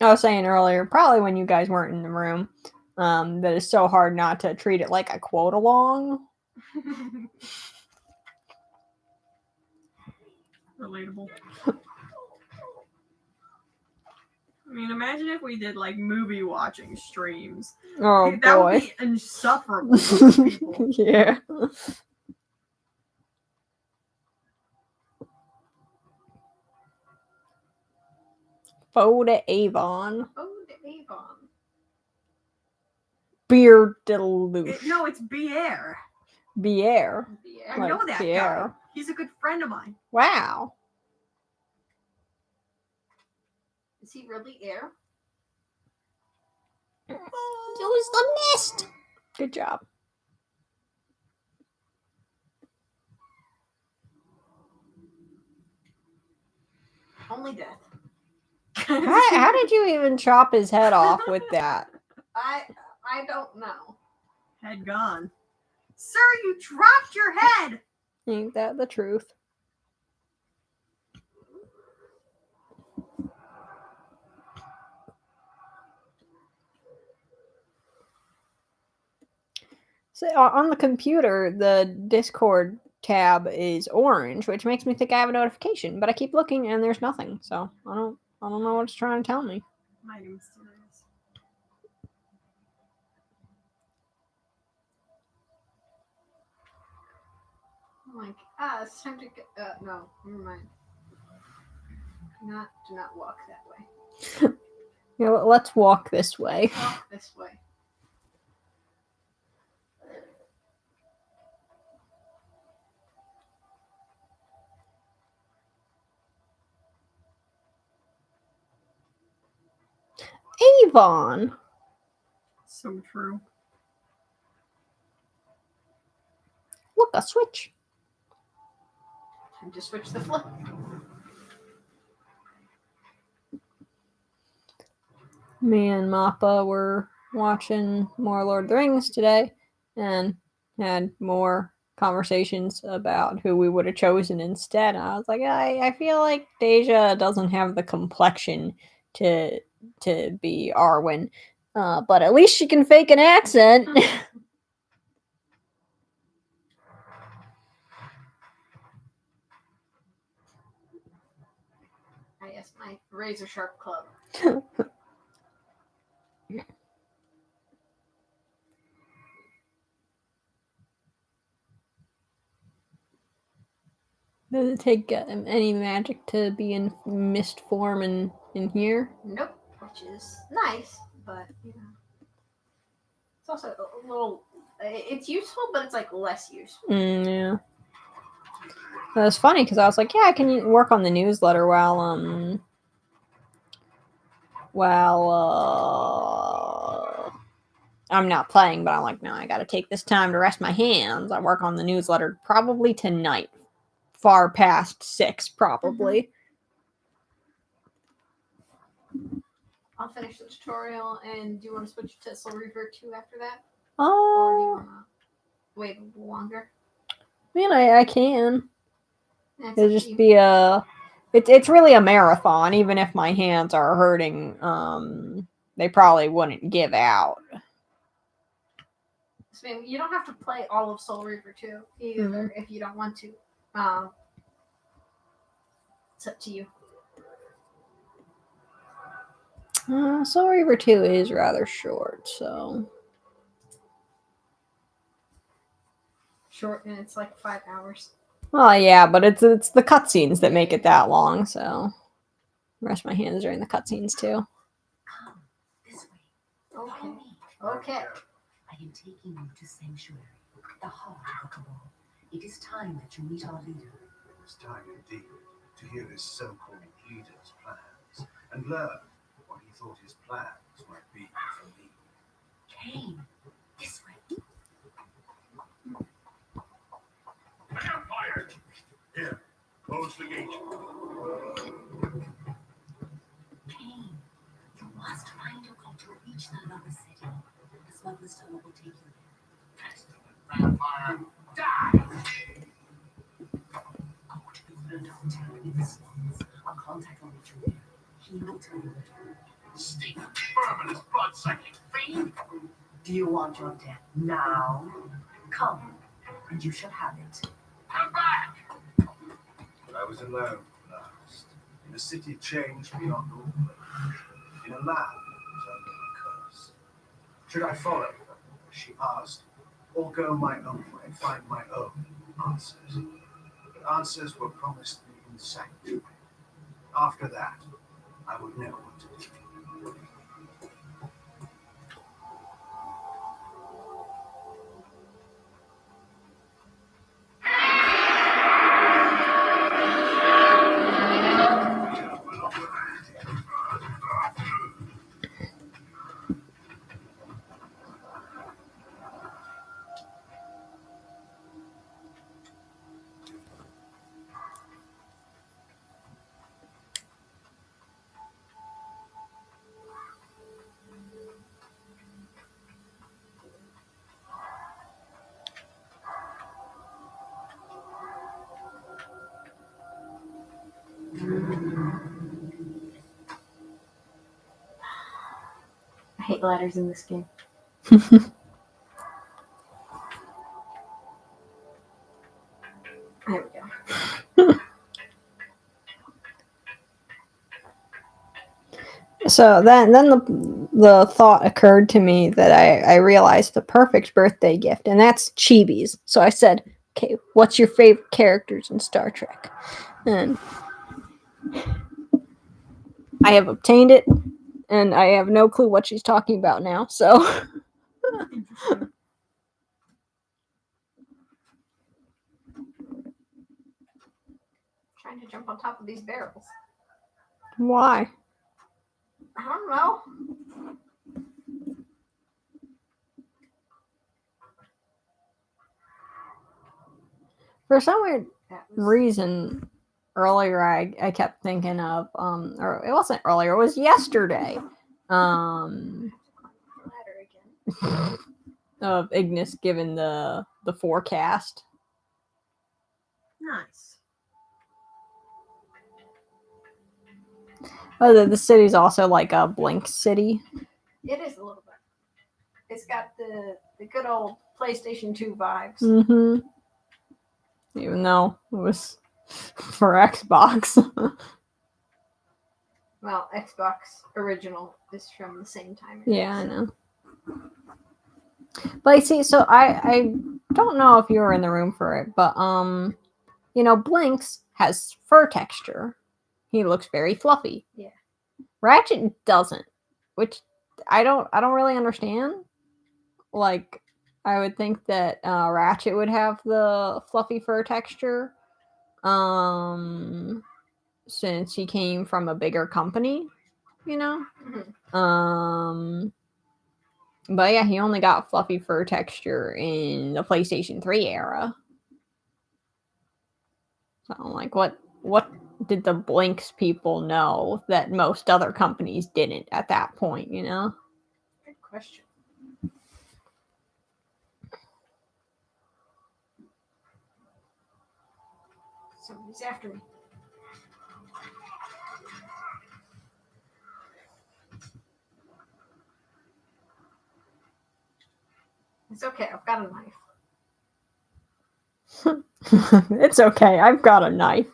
I was saying earlier, probably when you guys weren't in the room, that it's so hard not to treat it like a quote along. Relatable. I mean, imagine if we did like movie watching streams. Oh that boy. would be insufferable for people. Yeah. Faux de Avon. Oh, the Avon. Beer deluge. No, it's Bière. Bière. I Like know that Pierre. guy. He's a good friend of mine. Wow. Is he really air? Use the mist. Good job. Only death. How did you even chop his head off with that? I don't know. Head gone. Sir, you dropped your head! Ain't that the truth? So on the computer, the Discord tab is orange, which makes me think I have a notification. But I keep looking and there's nothing. So I don't know what it's trying to tell me. Mighty mysterious. I'm like, it's time to get. No, never mind. Do not walk that way. Yeah, let's walk this way. Walk this way. Avon. So true. Look, a switch. Time to switch the flip. Me and Mappa were watching more Lord of the Rings today and had more conversations about who we would have chosen instead. And I was like, I feel like Deja doesn't have the complexion to be Arwen. But at least she can fake an accent. Yes, my razor sharp club. Does it take any magic to be in mist form in here? Nope, which is nice, but you know, it's also a little. It's useful, but it's like less useful. Yeah. It was funny because I was like, yeah, I can work on the newsletter while I'm not playing, but I'm like, no, I gotta take this time to rest my hands. I work on the newsletter probably tonight. Far past 6, probably. I'll finish the tutorial, and do you want to switch to Soul Reaver 2 after that? Oh, Or do you want to wait a little longer? man, I can. That's It'll up to just you. be it's really a marathon. Even if my hands are hurting, they probably wouldn't give out. So, I mean, you don't have to play all of Soul Reaver 2 either if you don't want to. It's up to you. Soul Reaver 2 is rather short, so. short, and it's like 5 hours. Well, yeah, but it's the cutscenes that make it that long. So, rest my hands during the cutscenes too. Come this way. Okay. Follow me. Okay. I am taking you to Sanctuary, the heart of the Cabal. It is time that you meet our leader. It's time indeed to hear his so-called leader's plans and learn what he thought his plans might be for me. Kain, this way. Vampire! Here, close the gate. Kain, you must find a way to reach the Lover City. The smuggler's tunnel will take you there. Vampire! Die! Go to the third hotel in the swamps. I'll contact will meet you there. He will tell you what to do. Steve, verminous blood-sucking fiend! Do you want your death now? Come, and you shall have it. Come back! I was alone last, in a city changed beyond all belief, in a land that was under a curse. Should I follow her, as she asked, or go my own way, find my own answers? But answers were promised me in Sanctuary. After that, I would know what to do. I hate ladders in this game. There we go. So then the thought occurred to me that I realized the perfect birthday gift, and that's chibis. So I said, "Okay, what's your favorite characters in Star Trek?" And I have obtained it, and I have no clue what she's talking about now. So Interesting. Trying to jump on top of these barrels. why? I don't know. For some weird That was reason, earlier I kept thinking of or it wasn't earlier, it was yesterday. ladder again. Of Ignis given the forecast. Nice. Oh, the city's also like a Blink city. It is a little bit. It's got the good old PlayStation 2 vibes. Mm-hmm. Even though it was for Xbox. Well, Xbox original is from the same time. Yeah, I know. But I see, so I don't know if you were in the room for it, but you know, Blinks has fur texture. He looks very fluffy. Yeah. Ratchet doesn't, which I don't really understand. Like, I would think that Ratchet would have the fluffy fur texture, since he came from a bigger company, you know. Mhm. But yeah, he only got fluffy fur texture in the PlayStation 3 era. So I'm like, what did the Blinks people know that most other companies didn't at that point, you know? Good question. Somebody's after me. It's okay. I've got a knife. It's okay, I've got a knife.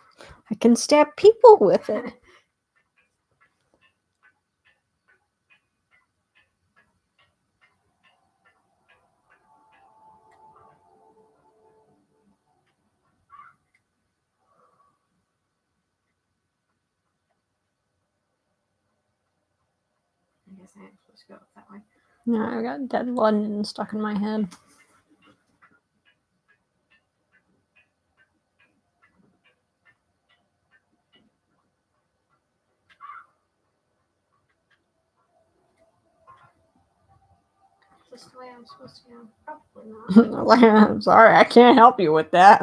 I can stab people with it. guess I am supposed to go that way. No, I got Dead London stuck in my head. Is this the way I'm supposed to go? Probably not. I'm sorry, I can't help you with that.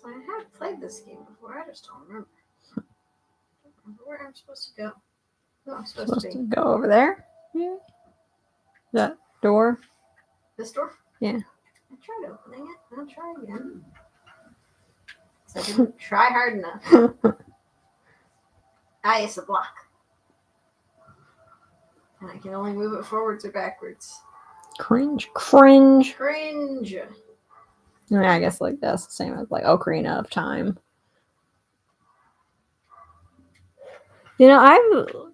So I have played this game before. I just don't remember. I don't remember where I'm supposed to go. No, I'm supposed to be. Go over there? Yeah. That door? This door? Yeah. I tried opening it. I'll try again. So I didn't try hard enough. Ah, it's a block. And I can only move it forwards or backwards. Cringe. Cringe! I mean, I guess like that's the same as like Ocarina of Time. You know,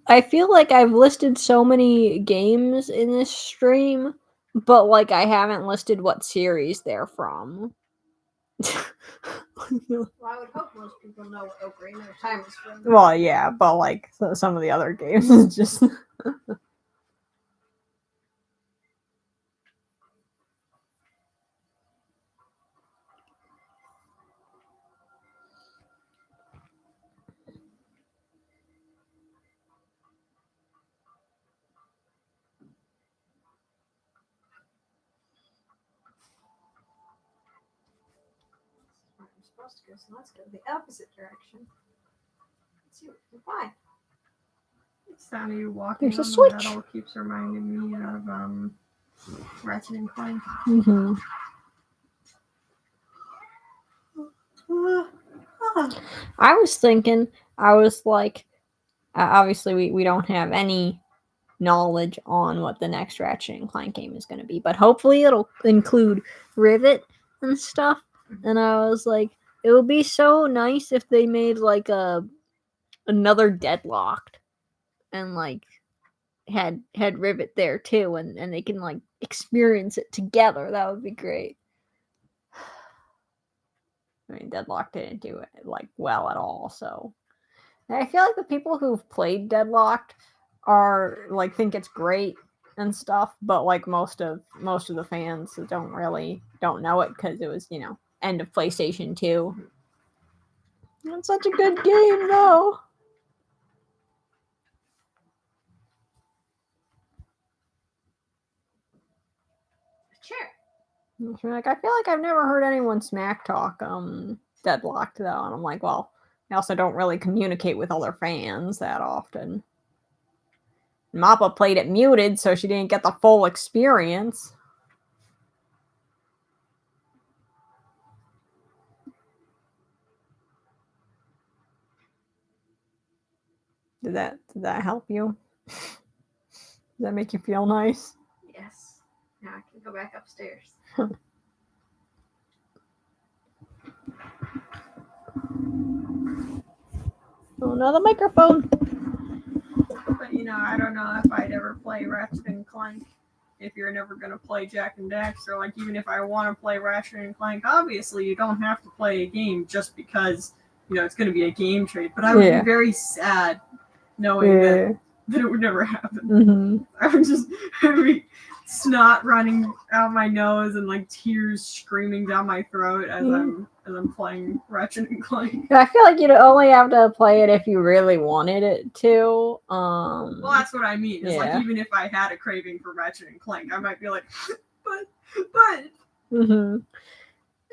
I feel like I've listed so many games in this stream, but like I haven't listed what series they're from. Well, I would hope most people know what Ocarina of Time is from. Well, yeah, but like some of the other games is just. Where I'm supposed to go, so let's go the opposite direction. Let's see what we can find. The sound of you walking There's a on the switch. metal keeps reminding me of Ratchet and Clank. Mm-hmm. I was thinking, I was like, obviously we don't have any knowledge on what the next Ratchet and Clank game is going to be, but hopefully it'll include Rivet and stuff. And I was like, it would be so nice if they made like another Deadlocked and like had Rivet there too, and they can like experience it together. That would be great. I mean, Deadlock didn't do it like well at all, so I feel like the people who've played Deadlocked are like think it's great and stuff, but like most of the fans don't know it because it was, you know, end of PlayStation 2. It's such a good game though. A chair. Like, I feel like I've never heard anyone smack talk Deadlocked though, and I'm like, well, I also don't really communicate with other fans that often. Mappa played it muted, so she didn't get the full experience. Did that help you? Does that make you feel nice? Yes. Now I can go back upstairs. Oh, another microphone. But you know, I don't know if I'd ever play Ratchet and Clank if you're never gonna play Jack and Daxter. Like, even if I want to play Ratchet and Clank, obviously you don't have to play a game just because, you know, it's gonna be a game trade. But I would be very sad knowing that it would never happen. Mm-hmm. I would be snot running out my nose and like tears screaming down my throat as I'm playing Ratchet and Clank. I feel like you'd only have to play it if you really wanted it to. Well, that's what I mean. It's yeah. like, even if I had a craving for Ratchet and Clank, I might be like, but. Mm-hmm.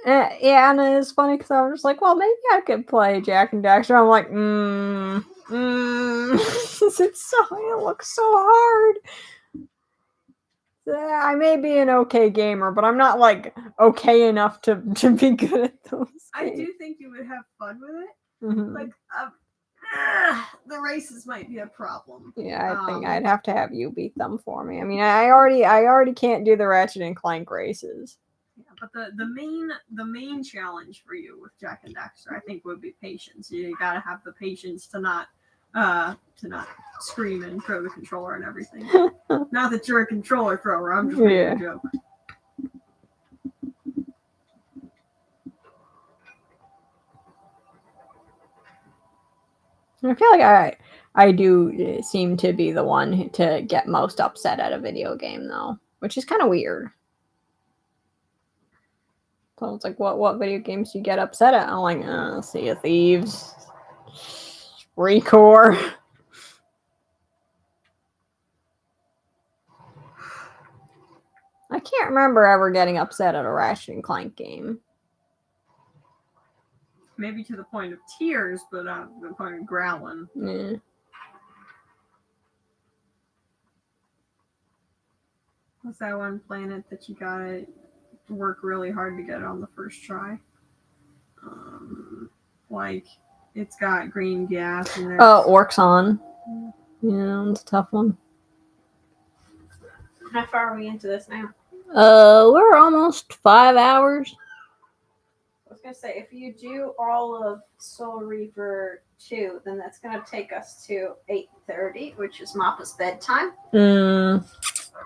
Yeah, and it's funny because I was just like, well, maybe I could play Jack and Daxter. I'm like, it looks so hard. I may be an okay gamer, but I'm not like okay enough to be good at those games. I do think you would have fun with it. Mm-hmm. Like, the races might be a problem. Yeah, I think I'd have to have you beat them for me. I mean, I already can't do the Ratchet and Clank races. Yeah, but the main challenge for you with Jack and Daxter, I think, would be patience. You gotta have the patience to not scream and throw the controller and everything. Not that you're a controller thrower. I'm just making a joke. I feel like I do seem to be the one to get most upset at a video game, though, which is kind of weird. So it's like, what video games do you get upset at? I'm like, Sea of Thieves, Recore. I can't remember ever getting upset at a Ratchet and Clank game. Maybe to the point of tears, but not the point of growling. Yeah. What's that one planet that you gotta work really hard to get on the first try? Like, it's got green gas and there's... Orcs on. Yeah, it's a tough one. How far are we into this now? We're almost 5 hours. I was gonna say, if you do all of Soul Reaver 2, then that's gonna take us to 8:30, which is Mappa's bedtime. I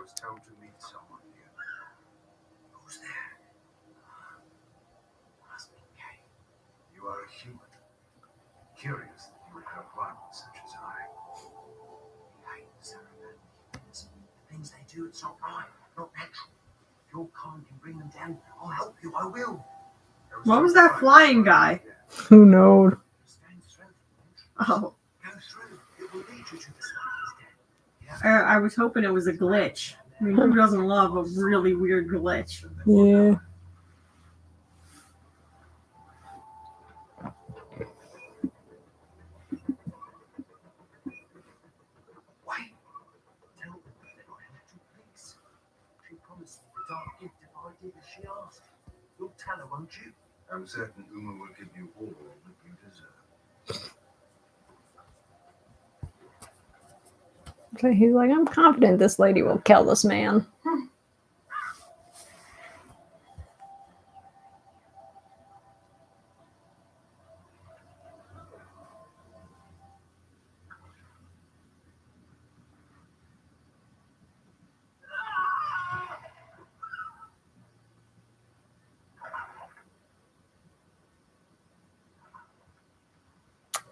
was told to meet someone here. Who's there? Must be Kain. You are a human. Curious that you would have rivals such as I. I hate ceremony. The things they do, it's not right, not natural. If your kind can bring them down, I'll help you, I will. What was that flying guy? Who knows? Stand through the entrance. Oh, Go through. It will lead you to the Spider's Den. I was hoping it was a glitch. I mean, who doesn't love a really weird glitch? Yeah. Wait. Tell them that I am too pleased. She promised me the dark gift if I did as she asked. You'll tell her, won't you? I'm certain Uma will give you all that you deserve. So he's like, I'm confident this lady will kill this man.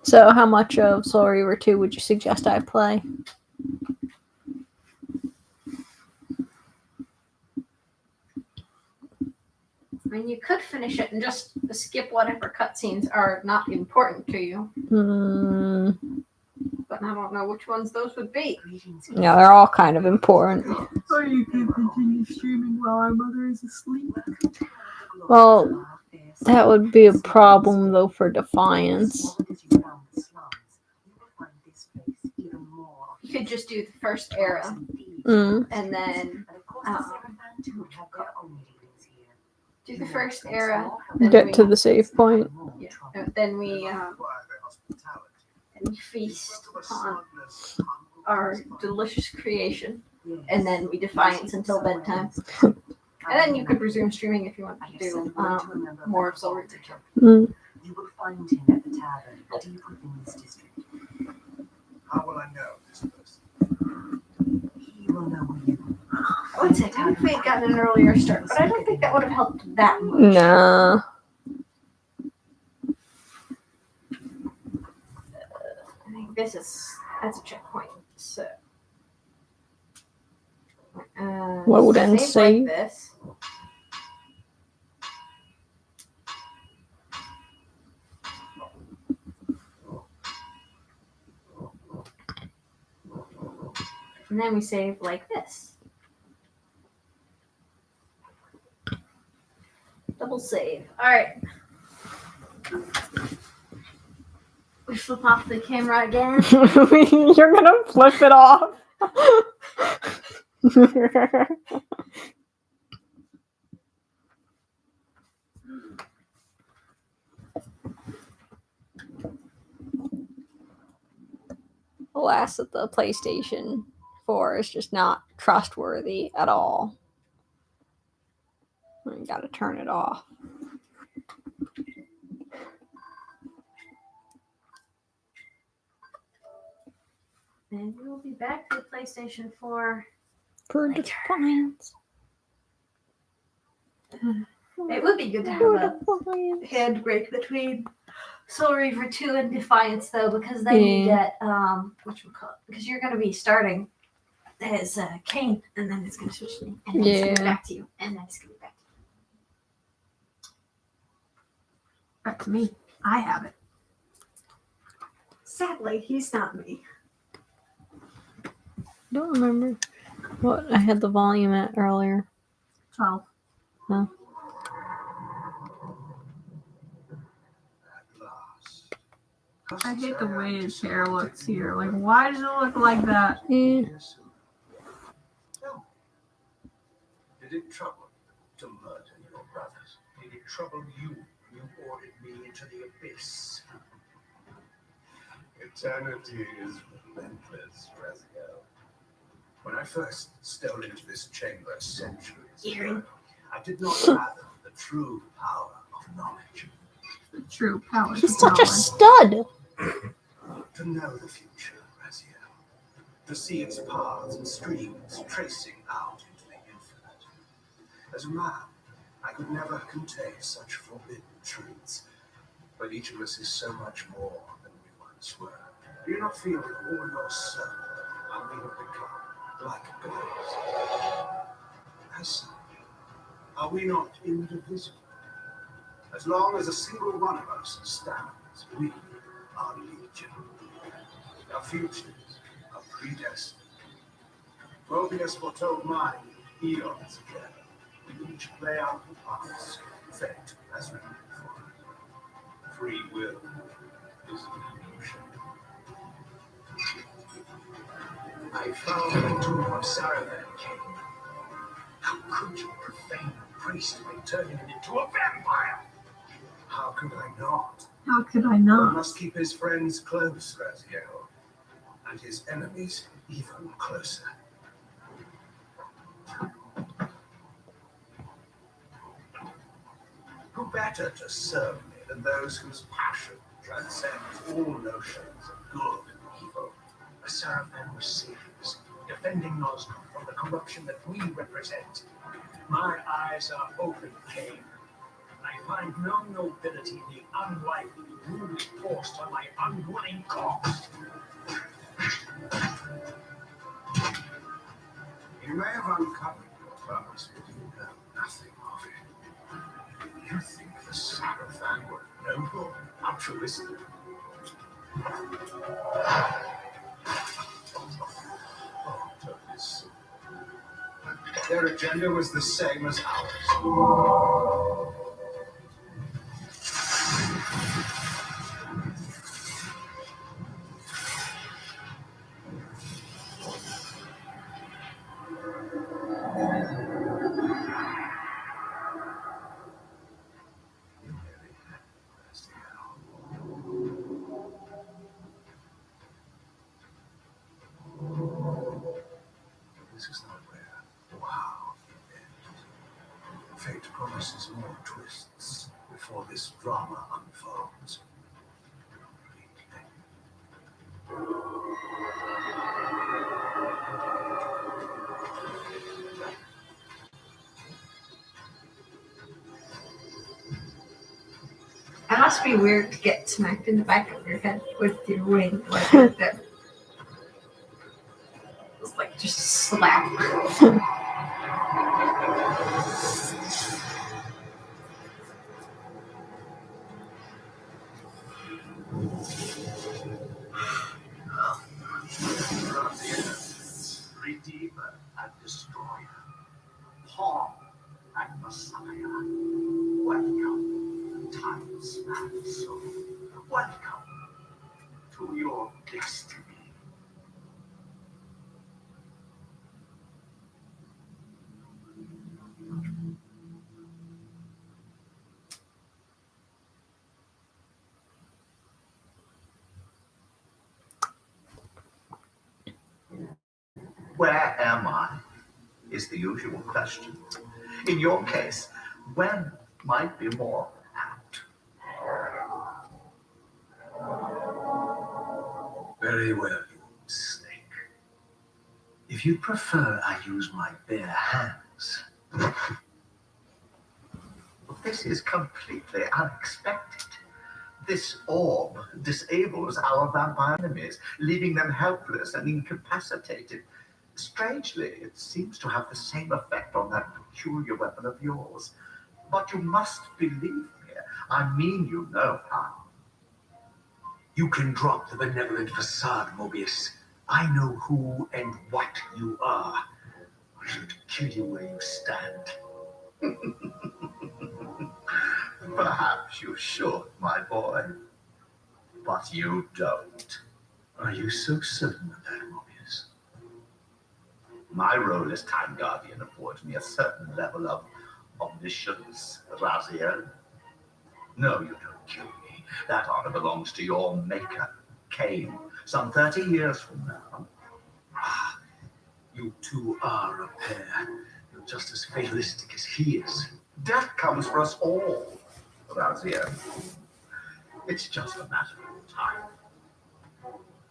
So how much of Soul Reaver 2 would you suggest I play? I mean, you could finish it and just skip whatever cutscenes are not important to you, but I don't know which ones those would be. Yeah, they're all kind of important. Or you can continue streaming while our mother is asleep. Well, that would be a problem, though, for Defiance. You could just do the first era, Mm. and then do the first era. Then Get to the save point. Yeah, then we feast on our delicious creation, and then we Defiance until bedtime. And then you could resume streaming if you want to do more of Soul Reaver 2. Mm. You will find him at the tavern deep within this district. How will I know this person? He will know you. I would say if we had gotten an earlier start, but I don't think that would have helped that much. Nah. I think that's a checkpoint. So Load and save. like this. And then we save like this. Double save. Alright. We flip off the camera again. You're gonna flip it off. Alas, that the PlayStation 4 is just not trustworthy at all. You gotta turn it off. And we'll be back to the PlayStation 4. For Defiance. It would be good to have a head break between Soul Reaver 2 and Defiance though, because then you get because you're gonna be starting as Kain, and then it's gonna switch to me, and then it's gonna be back to you, and then it's gonna be back to you. Back to me. I have it. Sadly, he's not me. Don't remember what I had the volume at earlier. 12. No. I hate the way his hair looks here. Like, why does it look like that? Yeah. Did it trouble you to murder your brothers? Did it trouble you when you ordered me into the abyss? Eternity is relentless, Raziel. When I first stole into this chamber centuries ago, I did not fathom the true power of knowledge. The true power. He's such a stud. To know the future, Raziel. To see its paths and streams tracing out into the infinite. As a man, I could never contain such forbidden truths. But each of us is so much more than we once were. Do you not feel with all your soul how we have become like gods? As such, are we not indivisible? As long as a single one of us stands, we are legion. Our futures are predestined. Mobius foretold mine eons ago. We each play out the parts fate has written for us. Free will is an illusion. I found the tomb of Saravan, Kain. How could you profane a priest by turning him into a vampire? How could I not? How could I One not? must keep his friends close, Raziel, and his enemies even closer. Who better to serve me than those whose passion transcends all notions of good and evil? A Saravan receives, defending Nosgoth from the corruption that we represent. My eyes are open, Kain. I find no nobility in the unlikely rule forced on my unwilling corpse. You may have uncovered your purpose, but you know nothing of it. You think the Saravan were noble, altruistic? Oh, don't be silly. Their agenda was the same as ours. This is not where or how it ends. Fate promises more twists before this drama unfolds. It must be weird to get smacked in the back of your head with your wing like that. It's like just a slap. Redeemer and destroyer, Paul and Messiah. Welcome, time's mad soul. Welcome to your destiny. Where am I? Is the usual question. In your case, when might be more apt. Very well, you snake. If you prefer I use my bare hands. This is completely unexpected. This orb disables our vampire enemies, leaving them helpless and incapacitated. Strangely, it seems to have the same effect on that peculiar weapon of yours. But you must believe me. I mean you know how. You can drop the benevolent facade, Mobius. I know who and what you are. I should kill you where you stand. Perhaps you should, my boy. But you don't. Are you so certain of that, Mobius? My role as Time Guardian affords me a certain level of omniscience, Raziel. No, you don't kill me. That honor belongs to your maker, Kain, some 30 years from now. You two are a pair. You're just as fatalistic as he is. Death comes for us all, Raziel. It's just a matter of time.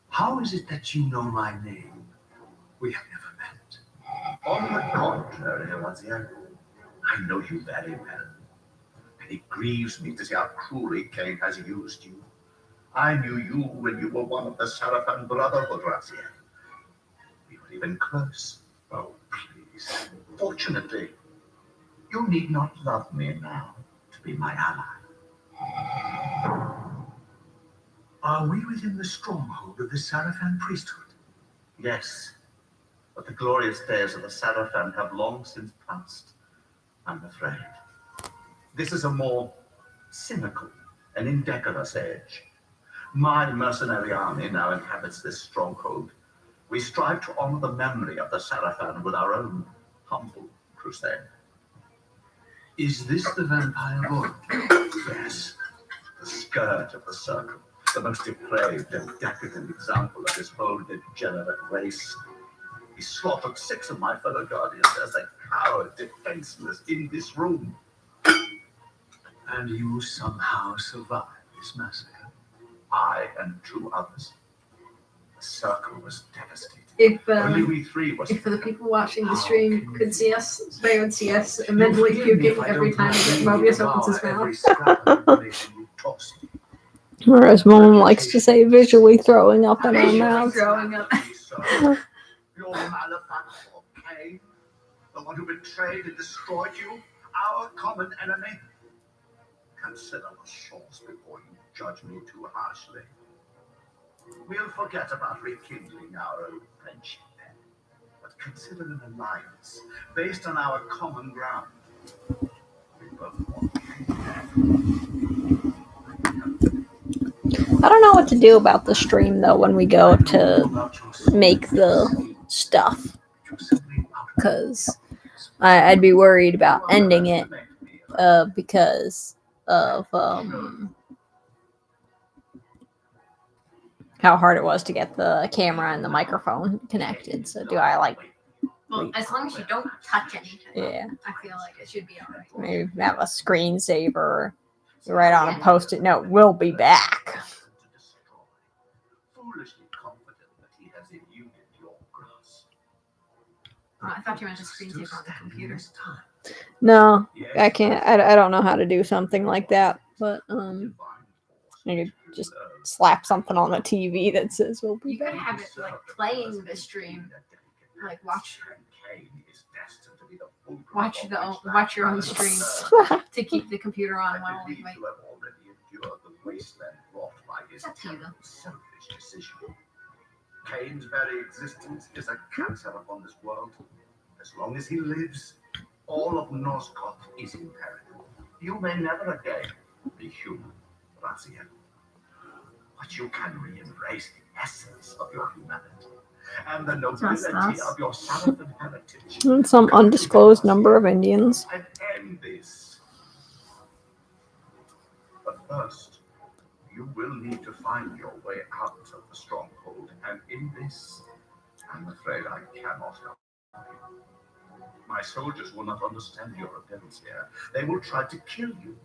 How is it that you know my name? We have never met. On the contrary, Raziel, I know you very well. And it grieves me to see how cruelly Kain has used you. I knew you when you were one of the Sarafan Brotherhood, Raziel. We were even close. Oh, please. Fortunately, you need not love me now to be my ally. Are we within the stronghold of the Sarafan priesthood? Yes, but the glorious days of the Sarafan have long since passed, I'm afraid. This is a more cynical and indecorous age. My mercenary army now inhabits this stronghold. We strive to honor the memory of the Sarafan with our own humble crusade. Is this the vampire lord? Yes, the scourge of the circle, the most depraved and decadent example of this whole degenerate race. He slaughtered 6 of my fellow guardians as they cowered defenseless in this room. And you somehow survived this massacre? I and 2 others. The circle was devastated. If Only we 3 were the people watching the stream could see us, they would see us mentally puking every time that Mobius opens his mouth. Whereas Mom likes to say visually throwing up in her Visually mouth. throwing up. Your malefactor, Kain, the one who betrayed and destroyed you, our common enemy. Consider the source before you judge me too harshly. We'll forget about rekindling our old friendship, but consider an alliance based on our common ground. We both want I don't know what to do about the stream though when we go to make the stuff, because I'd be worried about ending it because of how hard it was to get the camera and the microphone connected. So do I like? Well, as long as you don't touch anything, Yeah, I feel like it should be alright. maybe have a screensaver. You write on a post-it note, "We'll be back." Foolishly confident that he has eluded your grasp. Oh, I thought you meant a screensaver on the computer. No, I can't. I don't know how to do something like that. But I could just slap something on the TV that says "We'll be You could back." have it like playing the stream, like watch your own stream to keep the computer on while we wait. It's up to you though. Selfish decision. Kain's very existence is a cancer upon this world. As long as he lives, all of Nosgoth is in peril. You may never again be human, Raziel. But you can re-embrace the essence of your humanity and the nobility of your Sarafan heritage. And some undisclosed number of Indians. And end this. But first, you will need to find your way out of the stronghold, and in this, I'm afraid I cannot help you. My soldiers will not understand your appearance here. They will try to kill you.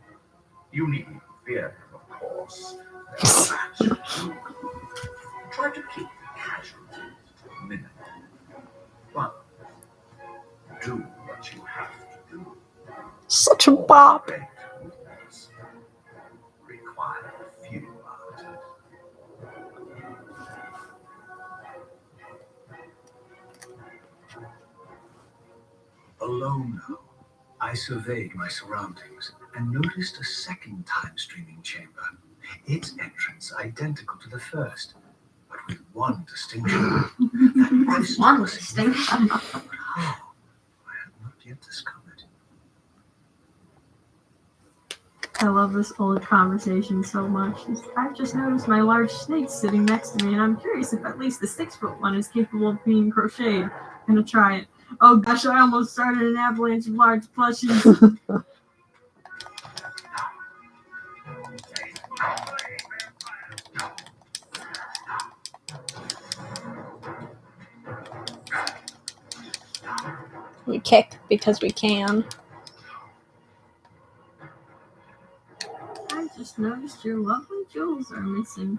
You needn't fear them, of course. They'll match you. Try to keep the casualties to a minimum. But do what you have to do. Such a bop. Great movements require few Alone now, I surveyed my surroundings and noticed a second time-streaming chamber. Its entrance identical to the first, but with one distinction. That this One was distinction. But how? I had not yet discovered. I love this old conversation so much. I've just noticed my large snake sitting next to me, and I'm curious if at least the 6-foot one is capable of being crocheted. I'm gonna try it. Oh gosh, I almost started an avalanche of large plushies. We kick because we can. I just noticed your lovely jewels are missing.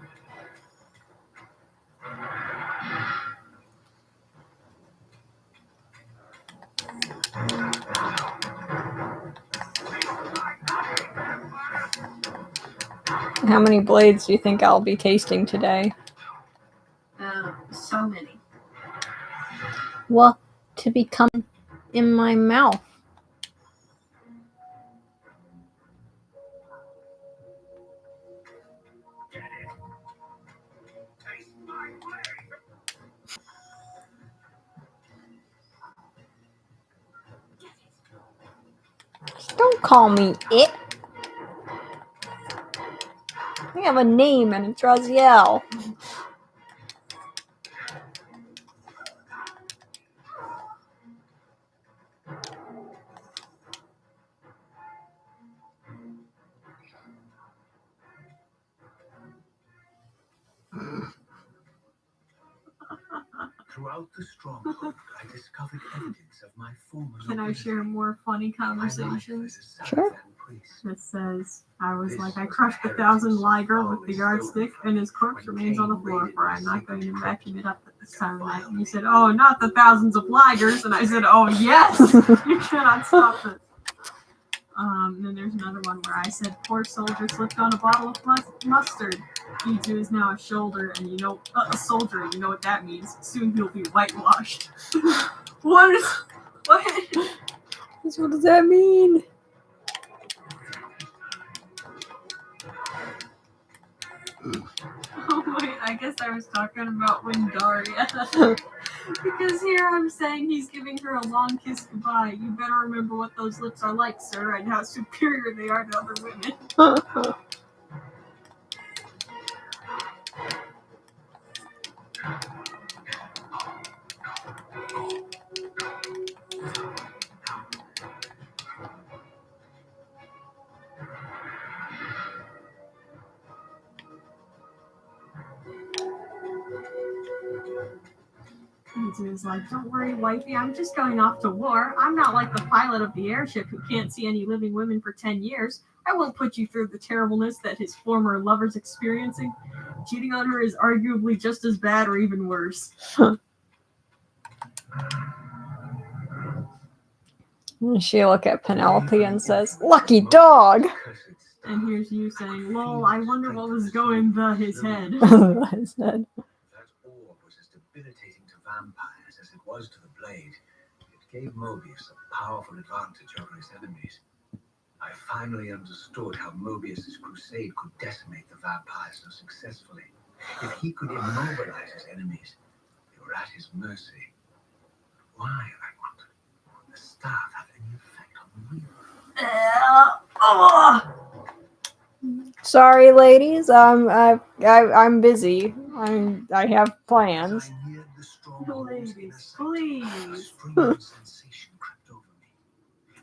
How many blades do you think I'll be tasting today? So many. Well, to become in my mouth. Don't call me it. I have a name and it's Raziel. Throughout the stronghold, I discovered evidence of my former Can I share more funny conversations? Sure. It says, I was like, I crushed 1,000 Liger with the yardstick, and his corpse remains on the floor, for I'm not going to vacuum it up at this time of night. And he said, oh, not the thousands of Ligers. And I said, oh, yes, you cannot stop this. And then there's another one where I said, poor soldier slipped on a bottle of mustard. He too is now a shoulder, and you know, a soldier, and you know what that means. Soon he'll be whitewashed. What? What does that mean? Oh wait, I guess I was talking about Windaria. Because here I'm saying he's giving her a long kiss goodbye. You better remember what those lips are like, sir, and how superior they are to other women. He was like, don't worry, wifey, I'm just going off to war. I'm not like the pilot of the airship who can't see any living women for 10 years. I won't put you through the terribleness that his former lover's experiencing. Cheating on her is arguably just as bad or even worse. She look at Penelope and says, lucky dog! And here's you saying, lol, I wonder what was going to his head. His head. That orb was as debilitating to vampires as it was to the blade. It gave Mobius a powerful advantage over his enemies. I finally understood how Mobius's crusade could decimate the vampires so successfully. If he could immobilize his enemies, they were at his mercy. Why, I wondered, would the staff have any effect on the Reaver? Sorry, ladies. I'm busy. I have plans. Ladies, please. A strange sensation crept over me.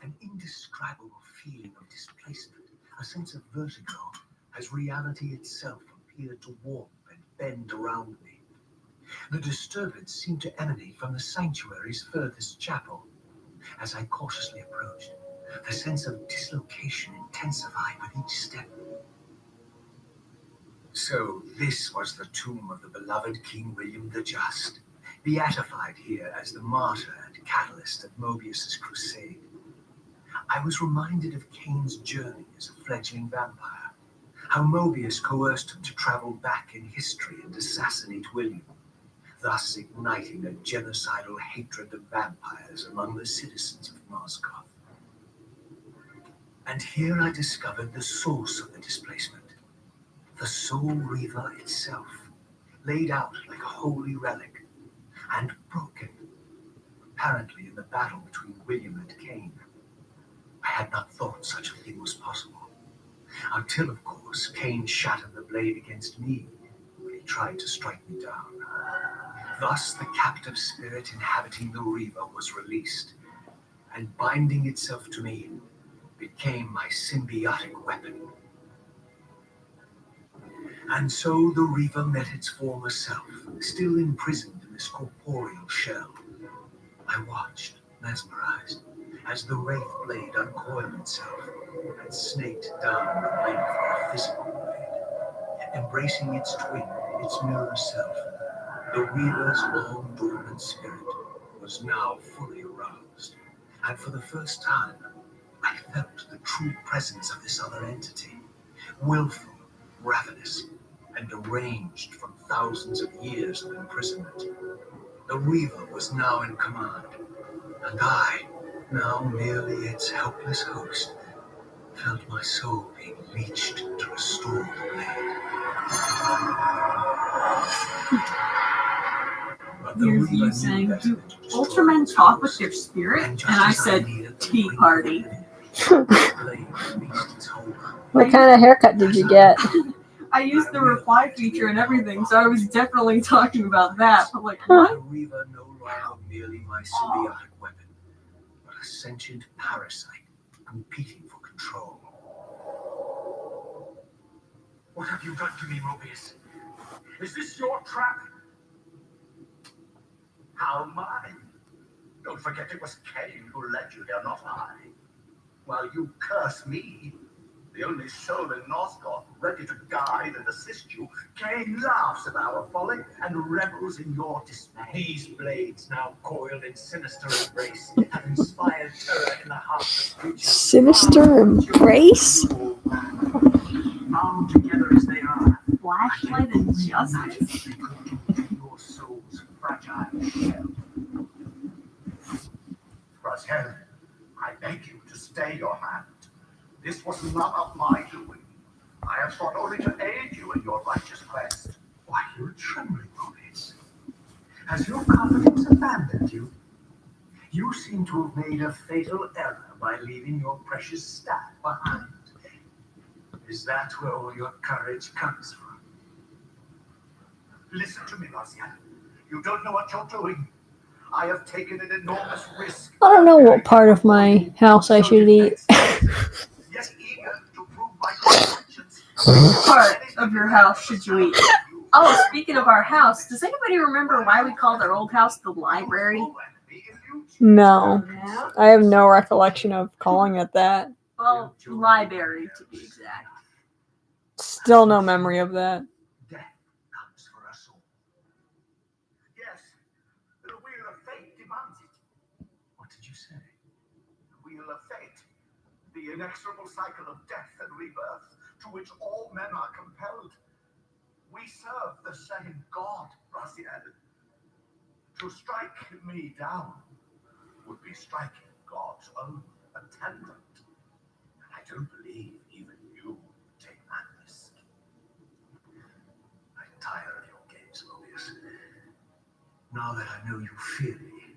An indescribable feeling of displacement, a sense of vertigo, as reality itself appeared to warp and bend around me. The disturbance seemed to emanate from the sanctuary's furthest chapel. As I cautiously approached, the sense of dislocation intensified with each step. So this was the tomb of the beloved King William the Just, beatified here as the martyr and catalyst of Mobius's crusade. I was reminded of Kain's journey as a fledgling vampire, how Mobius coerced him to travel back in history and assassinate William. thus igniting a genocidal hatred of vampires among the citizens of Moscow. And here I discovered the source of the displacement. The Soul Reaver itself, laid out like a holy relic, and broken, apparently in the battle between William and Kain. I had not thought such a thing was possible, until, of course, Kain shattered the blade against me when he tried to strike me down. Thus, the captive spirit inhabiting the Reaver was released, and binding itself to me, became my symbiotic weapon. And so the Reaver met its former self, still imprisoned in this corporeal shell. I watched, mesmerized, as the wraith blade uncoiled itself and snaked down the length of a physical blade, embracing its twin, its mirror self. The Reaver's long dormant spirit was now fully aroused, and for the first time, I felt the true presence of this other entity, willful, ravenous, and deranged from thousands of years of imprisonment. The Reaver was now in command, and I, now merely its helpless host, felt my soul being leached to restore the blade. But the Reaver You knew saying, better do than to destroy Ultramen its talk with host. their spirit? And just I as said, needed the tea ring party. of the blade released its hold on me. What kind of haircut did you get? I used the reply feature and everything, so I was definitely talking about that. But like, The what? Reaver no longer merely my symbiotic weapon, but a sentient parasite competing for control. What have you done to me, Mobius? Is this your trap? How mine? Don't forget it was Kain who led you here, not I. While you curse me, the only soul in Northgard ready to guide and assist you, Kain laughs at our folly and revels in your dismay. These blades, now coiled in sinister embrace, have inspired terror in the hearts of creatures. Sinister embrace? Bound together as they are, Flashlight and justice? your soul's fragile shell. Raziel, I beg you to stay your hand. This was none of my doing. I have sought only to aid you in your righteous quest. Why, you're trembling, Mobius. Has your confidence abandoned you? You seem to have made a fatal error by leaving your precious staff behind. Is that where all your courage comes from? Listen to me, Raziel. You don't know what you're doing. I have taken an enormous risk. I don't know what part of my house I should eat. Yet eager to prove my conscience. Part of your house should you eat? Oh, speaking of our house, does anybody remember why we called our old house the library? No. No? I have no recollection of calling it that. Well, library to be exact. Still no memory of that. Death comes for us all. Yes, the wheel of fate demands it. What did you say? The wheel of fate, the inexorable cycle of death and rebirth to which all men are compelled. We serve the same God, Raziel. To strike me down would be striking God's own attendant. And I don't believe even you would take that risk. I'm tired of your games, Mobius. Now that I know you fear me,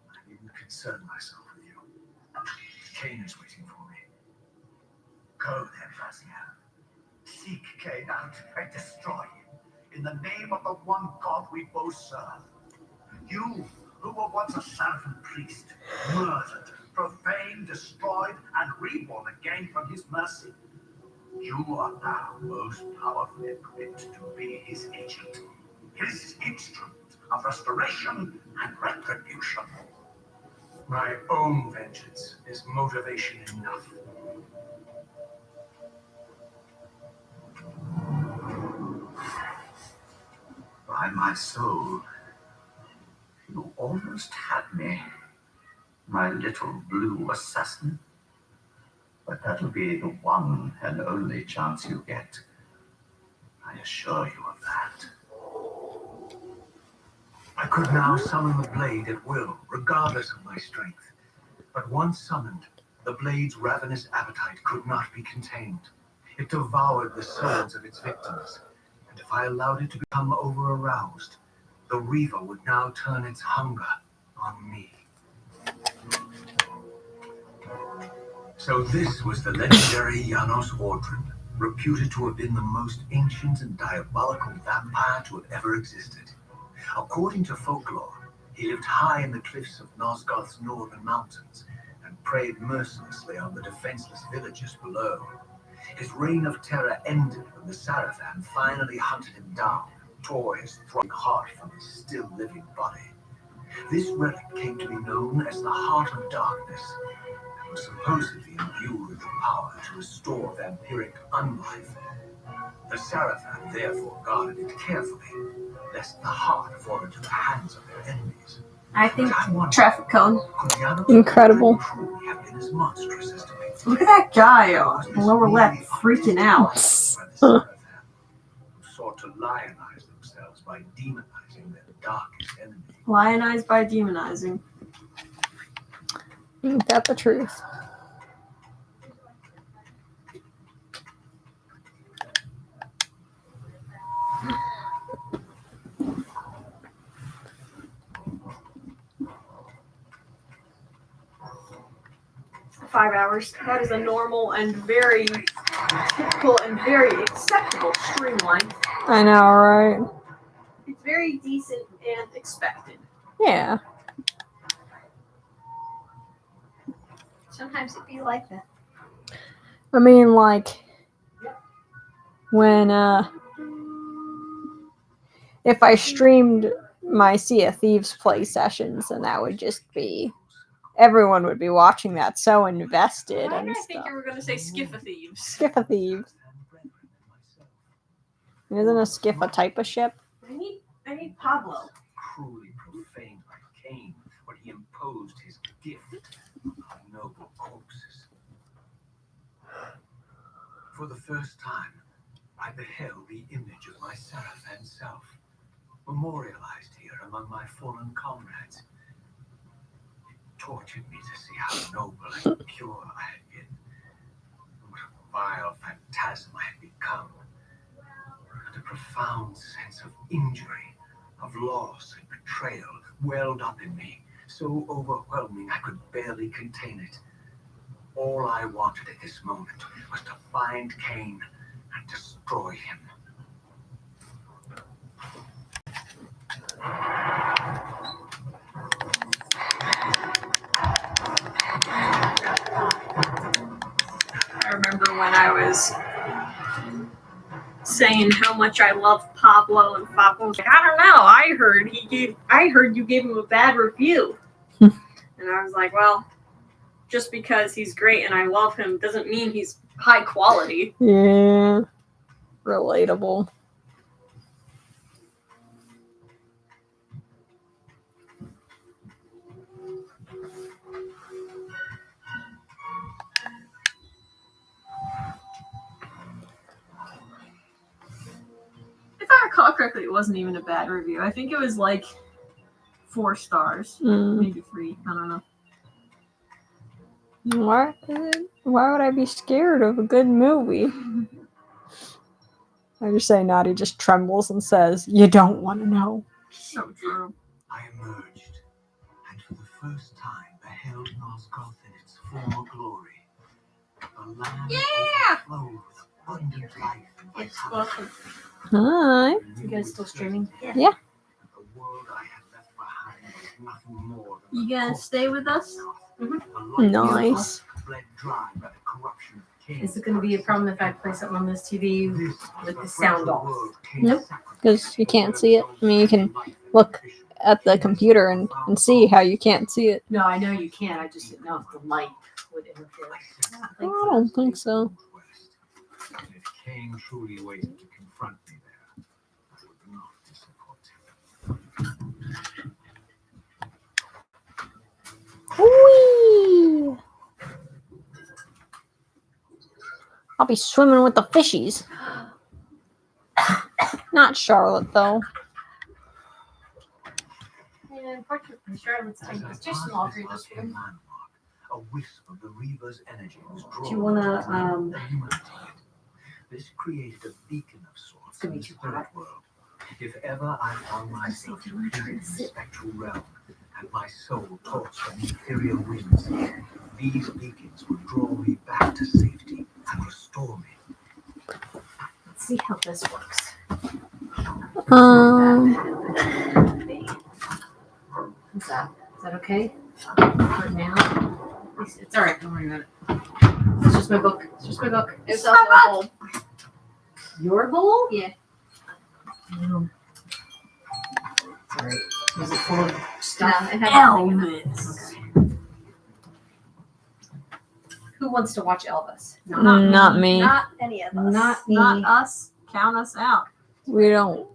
I needn't concern myself with you. Kain is waiting for me. Go then, Raziel. Seek Kain out and destroy him in the name of the one God we both serve. You, who were once a seraphim priest, murdered, profaned, destroyed, and reborn again from his mercy. You are now most powerfully equipped to be his agent, his instrument of restoration and retribution. My own vengeance is motivation enough. By my soul, you almost had me, my little blue assassin. But that'll be the one and only chance you get. I assure you of that. I could now summon the blade at will, regardless of my strength. But once summoned, the blade's ravenous appetite could not be contained. It devoured the souls of its victims, and if I allowed it to become over-aroused, the Reaver would now turn its hunger on me. So this was the legendary Janos Ordrin, reputed to have been the most ancient and diabolical vampire to have ever existed. According to folklore, he lived high in the cliffs of Nosgoth's northern mountains and preyed mercilessly on the defenseless villagers below. His reign of terror ended when the Sarafan finally hunted him down and tore his throbbing heart from his still-living body. This relic came to be known as the Heart of Darkness, and was supposedly imbued with the power to restore vampiric unlife. The Sarafan therefore guarded it carefully, lest the heart fall into the hands of their enemies. I think But I wonder, Traffic cone. could Janos Incredible. Ordrin truly have been as monstrous as depicted? Look at that guy on the lower left freaking out. By the Sarafan, who sought to lionize themselves by demonizing their darkest enemy. Lionized by demonizing. Ain't that the truth? $5 hours. That is a normal and very typical and very acceptable stream length. I know, right? It's very decent and expected. Yeah. sometimes it'd be like that. I mean, like, when, if I streamed my Sea of Thieves play sessions, then that would just be, everyone would be watching that so invested Why and did I think stuff. you were going to say Skiff of Thieves? Skiff of Thieves. Isn't a skiff a type of ship? I need Pablo. Cruelly profaned by Kain when he imposed his gift on noble corpses. For the first time, I beheld the image of my Sarafan self, memorialized here among my fallen comrades. It tortured me to see how noble and pure I had been, and what a vile phantasm I had become. And a profound sense of injury, of loss and betrayal welled up in me, so overwhelming I could barely contain it. All I wanted at this moment was to find Kain and destroy him. I remember when I was saying how much I love Pablo, and Pablo was like, I don't know. I heard you gave him a bad review. And I was like, well, just because he's great and I love him doesn't mean he's high quality. Yeah. Relatable. If I recall correctly, it wasn't even a bad review. I think it was like 4 stars, maybe 3. I don't know. Why would I be scared of a good movie? I just say Naughty just trembles and says, "You don't want to know." So true. I emerged, and for the first time beheld Nosgoth in its former glory. The land overflowed with abundant life and It's vitality. Hi. You guys still streaming? Yeah. The world I had left behind was nothing more than You the gonna corpse stay of with us? The life Nice. bled dry by the corruption of Kain. Is it going to be a problem if I play something on this TV This with was the sound fragile off? world Kain Nope, sacrificed 'cause you can't see it. I mean, you can life and look ambition. at the computer and see how you can't see it. No, I know you can. I just didn't know if the light would interfere. I don't think so. And if Kain truly waited to confront me there, I would not disappoint him. Whee! I'll be swimming with the fishies. Not Charlotte, though. Charlotte's As taking I us too passed small this for this arcane room. landmark, a wisp of the Reaver's energy was drawn. Do you wanna, illuminating it. This created a beacon of sorts gonna in be the too spirit hot. world. If ever I found myself in the spectral realm, and my soul torched on ethereal winds, these beacons would draw me back to safety and restore me. Let's see how this works. Is that okay? For now? It's alright, don't worry about it. It's just my book. It's just my book. It's also a bowl. Your bowl? Yeah. No. It's alright. Is it full of stuff? No, it had Elvis. Okay. Who wants to watch Elvis? Not me. Not any of us. Not me. Not us. Count us out. We don't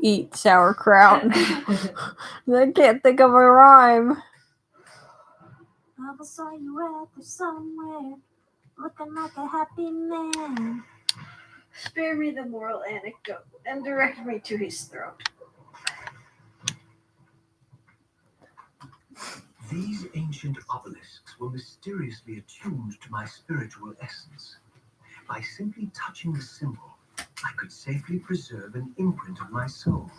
eat sauerkraut. I can't think of a rhyme. I saw you out there somewhere, looking like a happy man. Spare me the moral anecdote and direct me to his throat. These ancient obelisks were mysteriously attuned to my spiritual essence. By simply touching the symbol, I could safely preserve an imprint of my soul,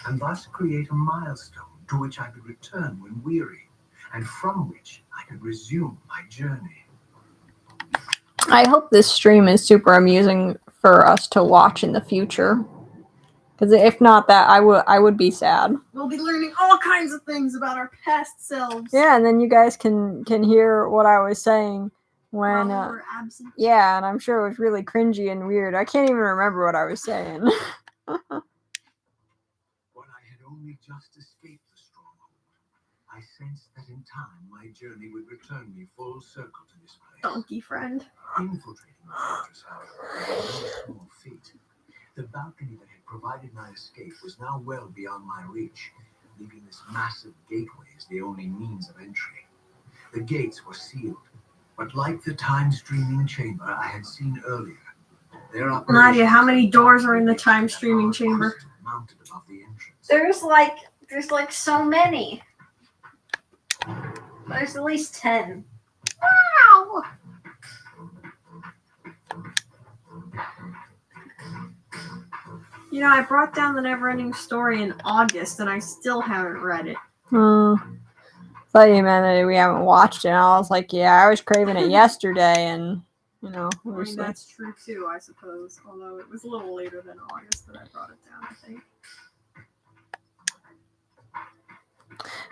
and thus create a milestone to which I could return when weary, and from which I could resume my journey. I hope this stream is super amusing for us to watch in the future. Because if not that, I would be sad. We'll be learning all kinds of things about our past selves. Yeah, and then you guys can hear what I was saying when While we were absent. yeah, and I'm sure it was really cringy and weird. I can't even remember what I was saying. When I had only just escaped the stronghold, I sensed that in time my journey would return me full circle to this place. Donkey friend. Infiltrating the fortress, however, was no small feat. The balcony that had provided my escape was now well beyond my reach, leaving this massive gateway as the only means of entry. The gates were sealed, but like the time-streaming chamber I had seen earlier, their Nadia, how many doors are in the time-streaming chamber? Mounted above the entrance. There's like so many. There's at least 10. Wow! You know, I brought down the Neverending Story in August, and I still haven't read it. Thought you meant that we haven't watched it. And I was like, yeah, I was craving it yesterday, and you know, I mean, that's true too, I suppose. Although it was a little later than August that I brought it down, I think.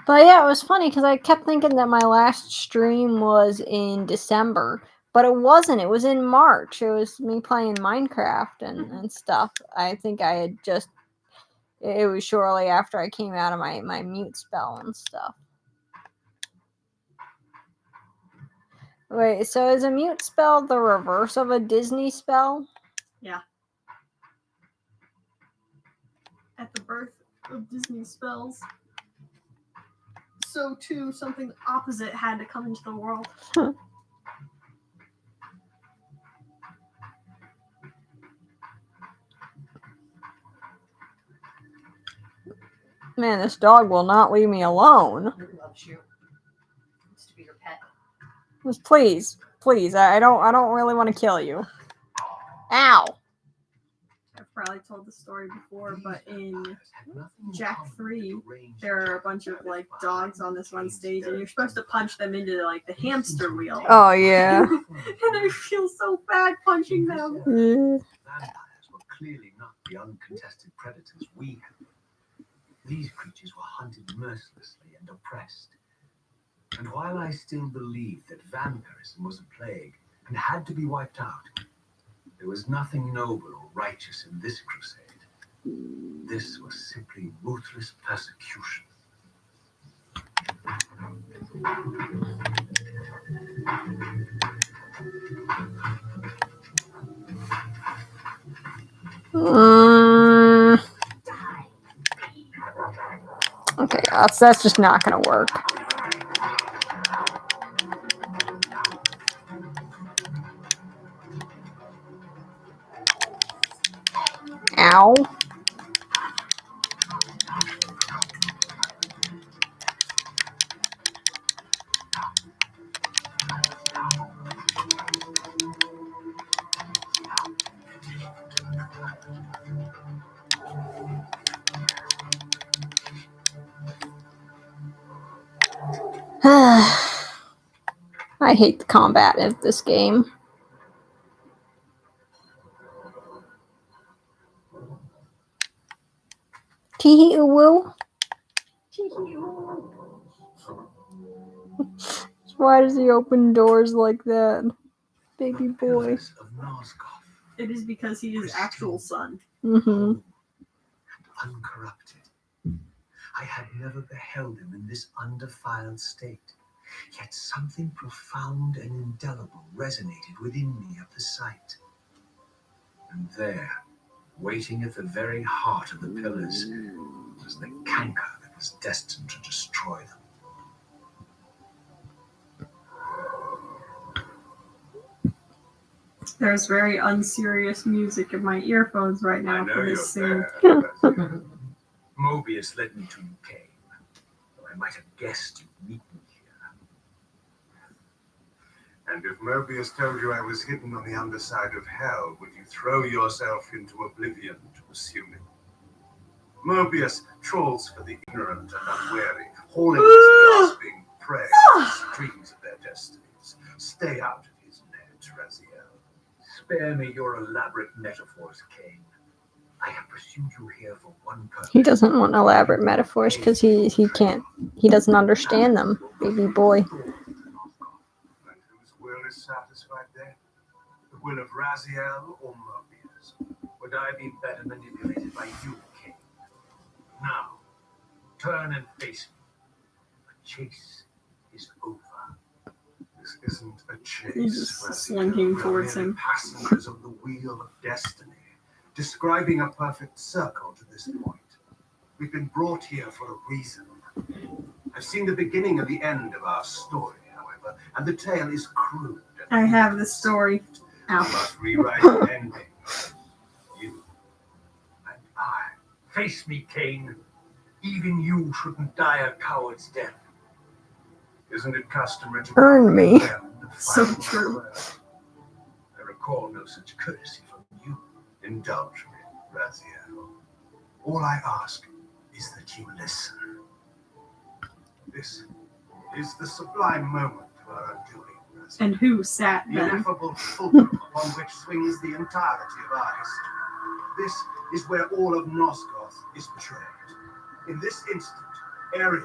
But yeah, it was funny because I kept thinking that my last stream was in December, but it wasn't. It was in March. It was me playing Minecraft and stuff. I think I had just. It was shortly after I came out of my mute spell and stuff. Wait, so is a mute spell the reverse of a Disney spell? Yeah. At the birth of Disney spells, so too something opposite had to come into the world. Man, this dog will not leave me alone. It loves you. Wants to be your pet. Just please, I don't really want to kill you. Ow! I've probably told the story before, but in Jack 3, there are a bunch of like dogs on this one stage, and you're supposed to punch them into like the hamster wheel. Oh yeah. And I feel so bad punching them. Yeah. Vampires were clearly not the uncontested predators we had. These creatures were hunted mercilessly and oppressed. And while I still believed that vampirism was a plague and had to be wiped out, there was nothing noble or righteous in this crusade. This was simply ruthless persecution. Okay, that's just not gonna work. Ow. I hate the combat of this game. Tee-hee-oo-woo. Why does he open doors like that? Baby The boy. pillars of Nosgoth, It is because he is actual son. Mm-hmm. whole and uncorrupted. I had never beheld him in this undefiled state, yet something profound and indelible resonated within me at the sight. And there, waiting at the very heart of the pillars, was the canker that was destined to destroy them. There's very unserious music in my earphones right I now know for you're this scene. there. Razia. Mobius led me to you, Kain, though I might have guessed you'd meet me here. And if Mobius told you I was hidden on the underside of hell, would you throw yourself into oblivion to assume it? Mobius trolls for the ignorant and unwary, hauling his gasping prey to the streams of their destinies. Stay out of his net, Raziel. Spare me your elaborate metaphors, Kain. I have pursued you here for one purpose. He doesn't want elaborate metaphors because he doesn't understand them, baby boy. And whose will is satisfied there? The will of Raziel or Mobius? Would I be better manipulated by you, Kain? Now, turn and face me. The chase is over. This isn't a chase. He's just Raziel. slinking We are towards merely him. passengers of the wheel of destiny, describing a perfect circle to this point. We've been brought here for a reason. I've seen the beginning and the end of our story, however, and the tale is crude. I have the story. I Ow. must rewrite the ending. You and I. Face me, Kain. Even you shouldn't die a coward's death. Isn't it customary to Earn me. condemn the So final true. word? I recall no such courtesy from you. Indulge me, Raziel. All I ask is that you listen. This is the sublime moment of our undoing, Raziel. And who sat The then? ineffable fulcrum upon which swings the entirety of our history. This is where all of Nosgoth is betrayed. In this instant, Ariel,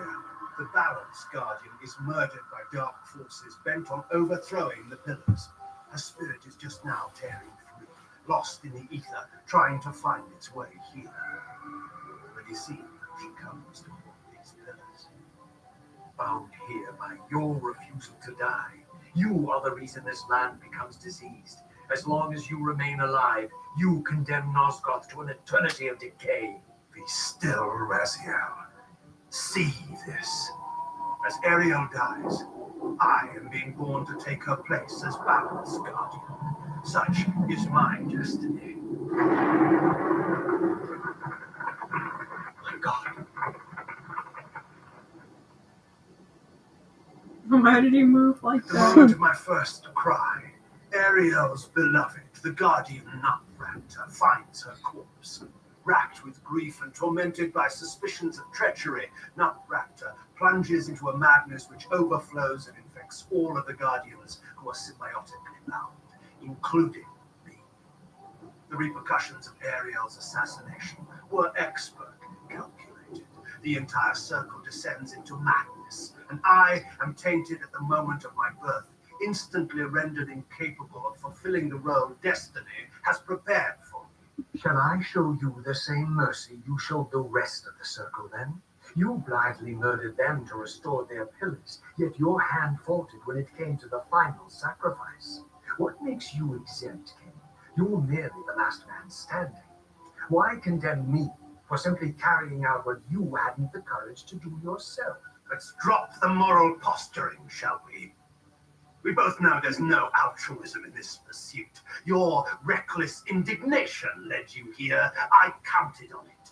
the balance guardian, is murdered by dark forces bent on overthrowing the pillars. Her spirit is just now tearing free, lost in the ether, trying to find its way here. Already seen how she comes to hold these pillars. Bound here by your refusal to die. You are the reason this land becomes diseased. As long as you remain alive, you condemn Nosgoth to an eternity of decay. Be still, Raziel. See this. As Ariel dies, I am being born to take her place as balance guardian. Such is my destiny. My God, Why did he move like The that? moment of my first cry, Ariel's beloved, the guardian Nut-Raptor, finds her corpse. Racked with grief and tormented by suspicions of treachery, Nut-Raptor plunges into a madness which overflows and infects all of the guardians who are symbiotically bound, including me. The repercussions of Ariel's assassination were expertly calculated. The entire circle descends into madness, and I am tainted at the moment of my birth, instantly rendered incapable of fulfilling the role destiny has prepared for me. shall I show you the same mercy you showed the rest of the circle then? You blithely murdered them to restore their pillars, yet your hand faltered when it came to the final sacrifice. What makes you exempt, Kain? You're merely the last man standing. Why condemn me for simply carrying out what you hadn't the courage to do yourself? Let's drop the moral posturing, shall we? We both know there's no altruism in this pursuit. Your reckless indignation led you here. I counted on it.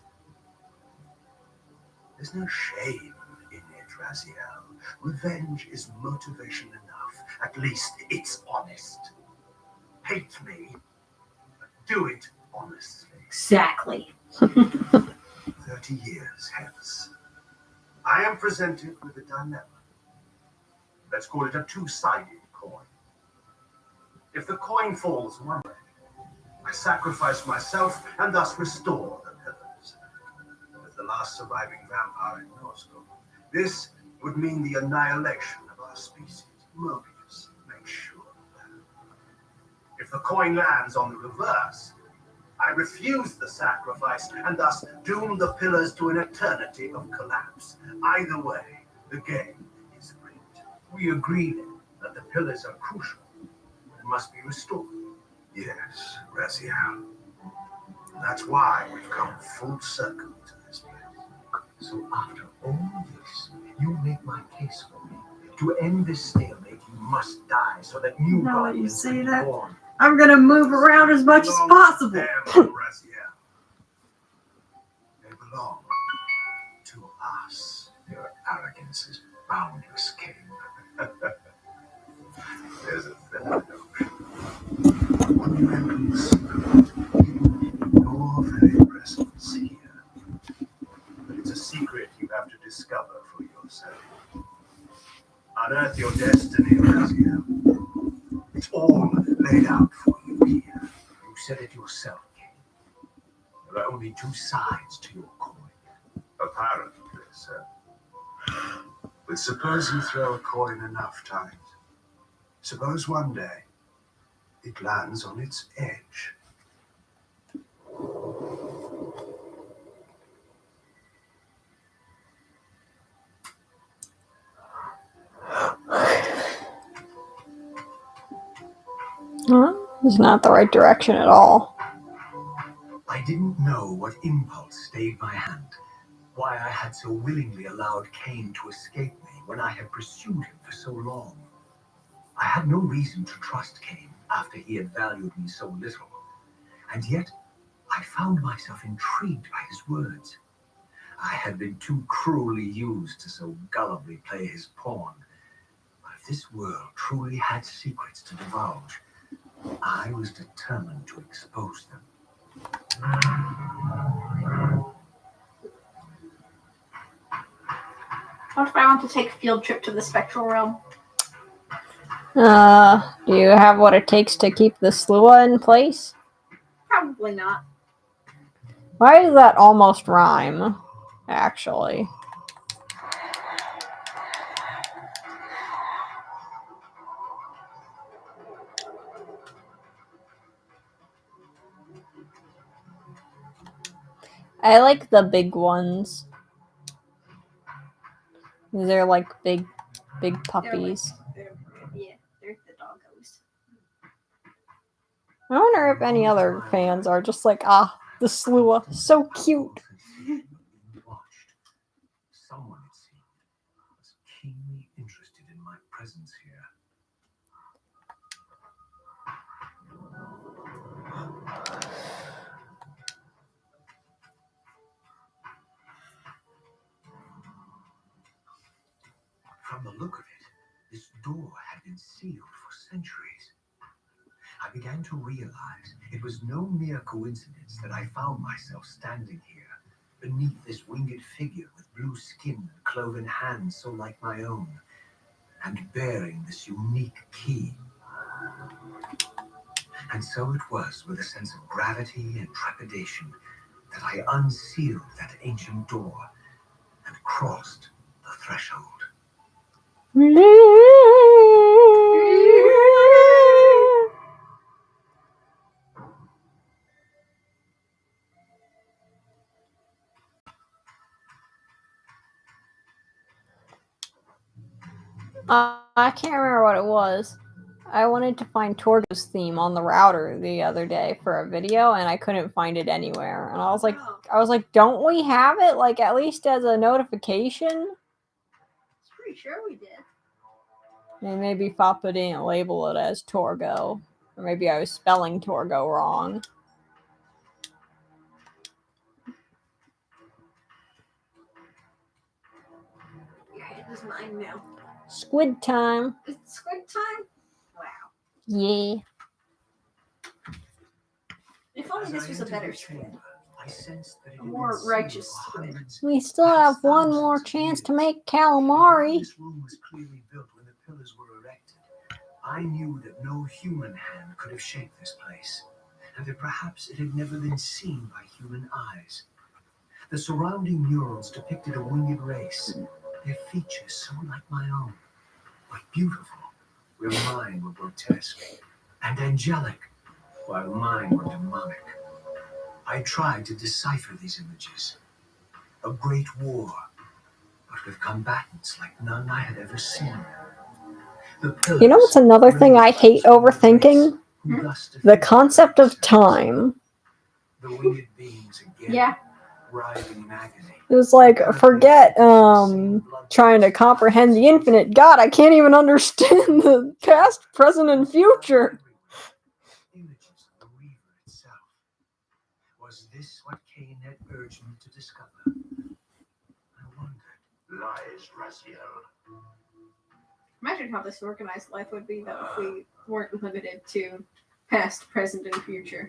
There's no shame in it, Raziel. Revenge is motivation enough. At least it's honest. Hate me, but do it honestly. Exactly. 30 years hence, I am presented with a dilemma. Let's call it a two-sided coin. If the coin falls one way, I sacrifice myself and thus restore the pillars. As the last surviving vampire in Norsko, this would mean the annihilation of our species. Mobius makes sure of that. If the coin lands on the reverse, I refuse the sacrifice and thus doom the pillars to an eternity of collapse. Either way, the game is rigged. We agree then that the pillars are crucial and must be restored. Yes, Raziel. That's why we've come full circle to this place. So after all this, you make my case for me. To end this stalemate, you must die so that new Now that you guardians say can be that, born. I'm gonna move around as much as possible. Them, Raziel. They belong to us. Your arrogance is boundless, Kain. There's a third option. One you can see. Your very presence here. But it's a secret you have to discover for yourself. Unearth your destiny, Raziel. It's all laid out for you here. You said it yourself, Kain. There are only two sides to your coin. Apparently, sir. But suppose you throw a coin enough times. Suppose one day it lands on its edge. It's not the right direction at all. I didn't know what impulse stayed my hand, why I had so willingly allowed Kain to escape me when I had pursued him for so long. I had no reason to trust Kain after he had valued me so little, and yet I found myself intrigued by his words. I had been too cruelly used to so gullibly play his pawn. But if this world truly had secrets to divulge, I was determined to expose them. What if I want to take a field trip to the spectral realm? Do you have what it takes to keep the Slua in place? Probably not. Why does that almost rhyme, actually? I like the big ones. They're like big puppies. They're the doggos. I wonder if any other fans are just like, the Slua, so cute. Someone, it seemed, was keenly interested in my presence here. From the look of it, this door had been sealed for centuries. I began to realize it was no mere coincidence that I found myself standing here, beneath this winged figure with blue skin and cloven hands so like my own, and bearing this unique key. And so it was with a sense of gravity and trepidation that I unsealed that ancient door and crossed the threshold. I can't remember what it was. I wanted to find Torgo's theme on the router the other day for a video, and I couldn't find it anywhere. And I was like, don't we have it, like, at least as a notification? Pretty sure we did. And maybe Fappa didn't label it as Torgo. Or maybe I was spelling Torgo wrong. Your head is mine now. Squid time. It's squid time? Wow. Yeah. If only me As this I was a entered better the squid. chamber, I sensed that it A had more been sealed righteous for squid. hundreds, We still perhaps have one more thousands of chance to years. make And while calamari. this room was clearly built when the pillars were erected, I knew that no human hand could have shaped this place, and that perhaps it had never been seen by human eyes. The surrounding murals depicted a winged race, their features so like my own, but beautiful, where mine were grotesque, and angelic, while mine were demonic. I tried to decipher these images. A great war, but with combatants like none I had ever seen. You know what's another thing I hate overthinking? The concept of time. The winged beings again, Yeah. writhing in agony. It was like, forget trying to comprehend the infinite. God, I can't even understand the past, present, and future. Images of the Reaver itself. Was this what Kain had urged me to discover? I wondered. Lies, Raziel. Imagine how disorganized life would be, though, if we weren't limited to past, present, and future.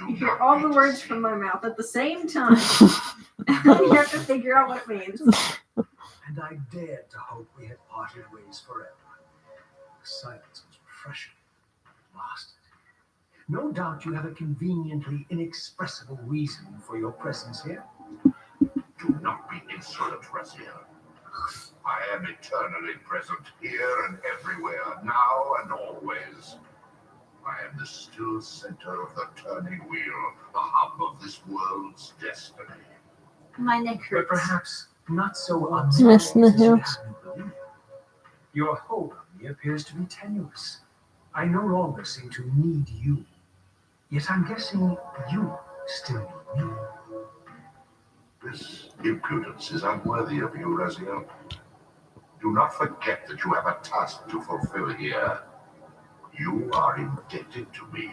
You hear all the words from my mouth at the same time. You have to figure out what it means. And I dared to hope we had parted ways forever. The silence was refreshing. Lasted. No doubt you have a conveniently inexpressible reason for your presence here. Do not be insolent, Raziel. I am eternally present here and everywhere, now and always. I am the still center of the turning wheel, the hub of this world's destiny. My neck But hurts. perhaps not so Yes, omnipotent in the as you house. have me believe. Your hold on me appears to be tenuous. I no longer seem to need you. Yet I'm guessing you still need me. This impudence is unworthy of you, Raziel. Do not forget that you have a task to fulfill here. You are indebted to me.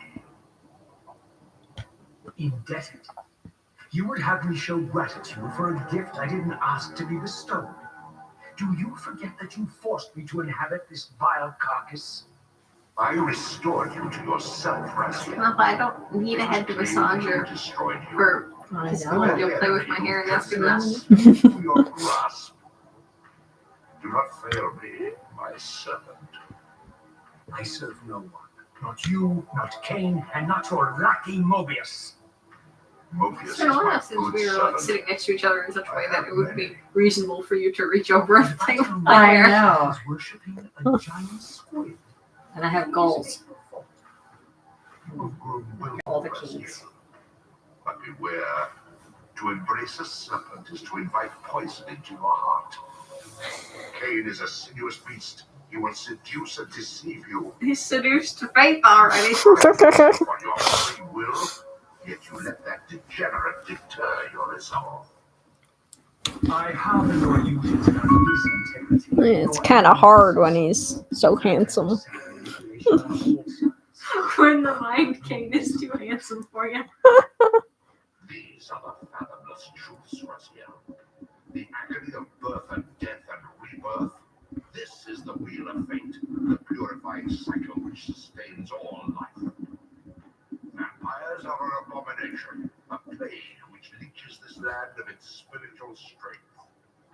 Indebted. You would have me show gratitude for a gift I didn't ask to be bestowed. Do you forget that you forced me to inhabit this vile carcass? I restored you to yourself, Raziel. Well, I don't need a head massager Destroyed you. for I when you'll play with my hair and that's good enough. To your grasp. Do not fail me, my servant. I serve no one. Not you, not Kain, and not your lackey Mobius. Mobius It's is been a my while since good we were like servant. sitting next to each other in such a way that it would be reasonable for you to reach over and play with my I hair. know. Is worshipping a giant squid. And I have goals. You have grown well, All the Raziel. keys. But beware, to embrace a serpent is to invite poison into your heart. Kain is a sinuous beast. He will seduce and deceive you. He's seduced to faith already. On your free will, yet you let that degenerate deter your resolve. I harbor no illusions about his integrity. It's kind of hard when he's so handsome. When the mind Kain is too handsome for you. These are the fathomless truths, Raziel. The agony of birth and death and rebirth. This is the wheel of fate, the purifying cycle which sustains all life. Vampires are an abomination, a plague which leeches this land of its spiritual strength.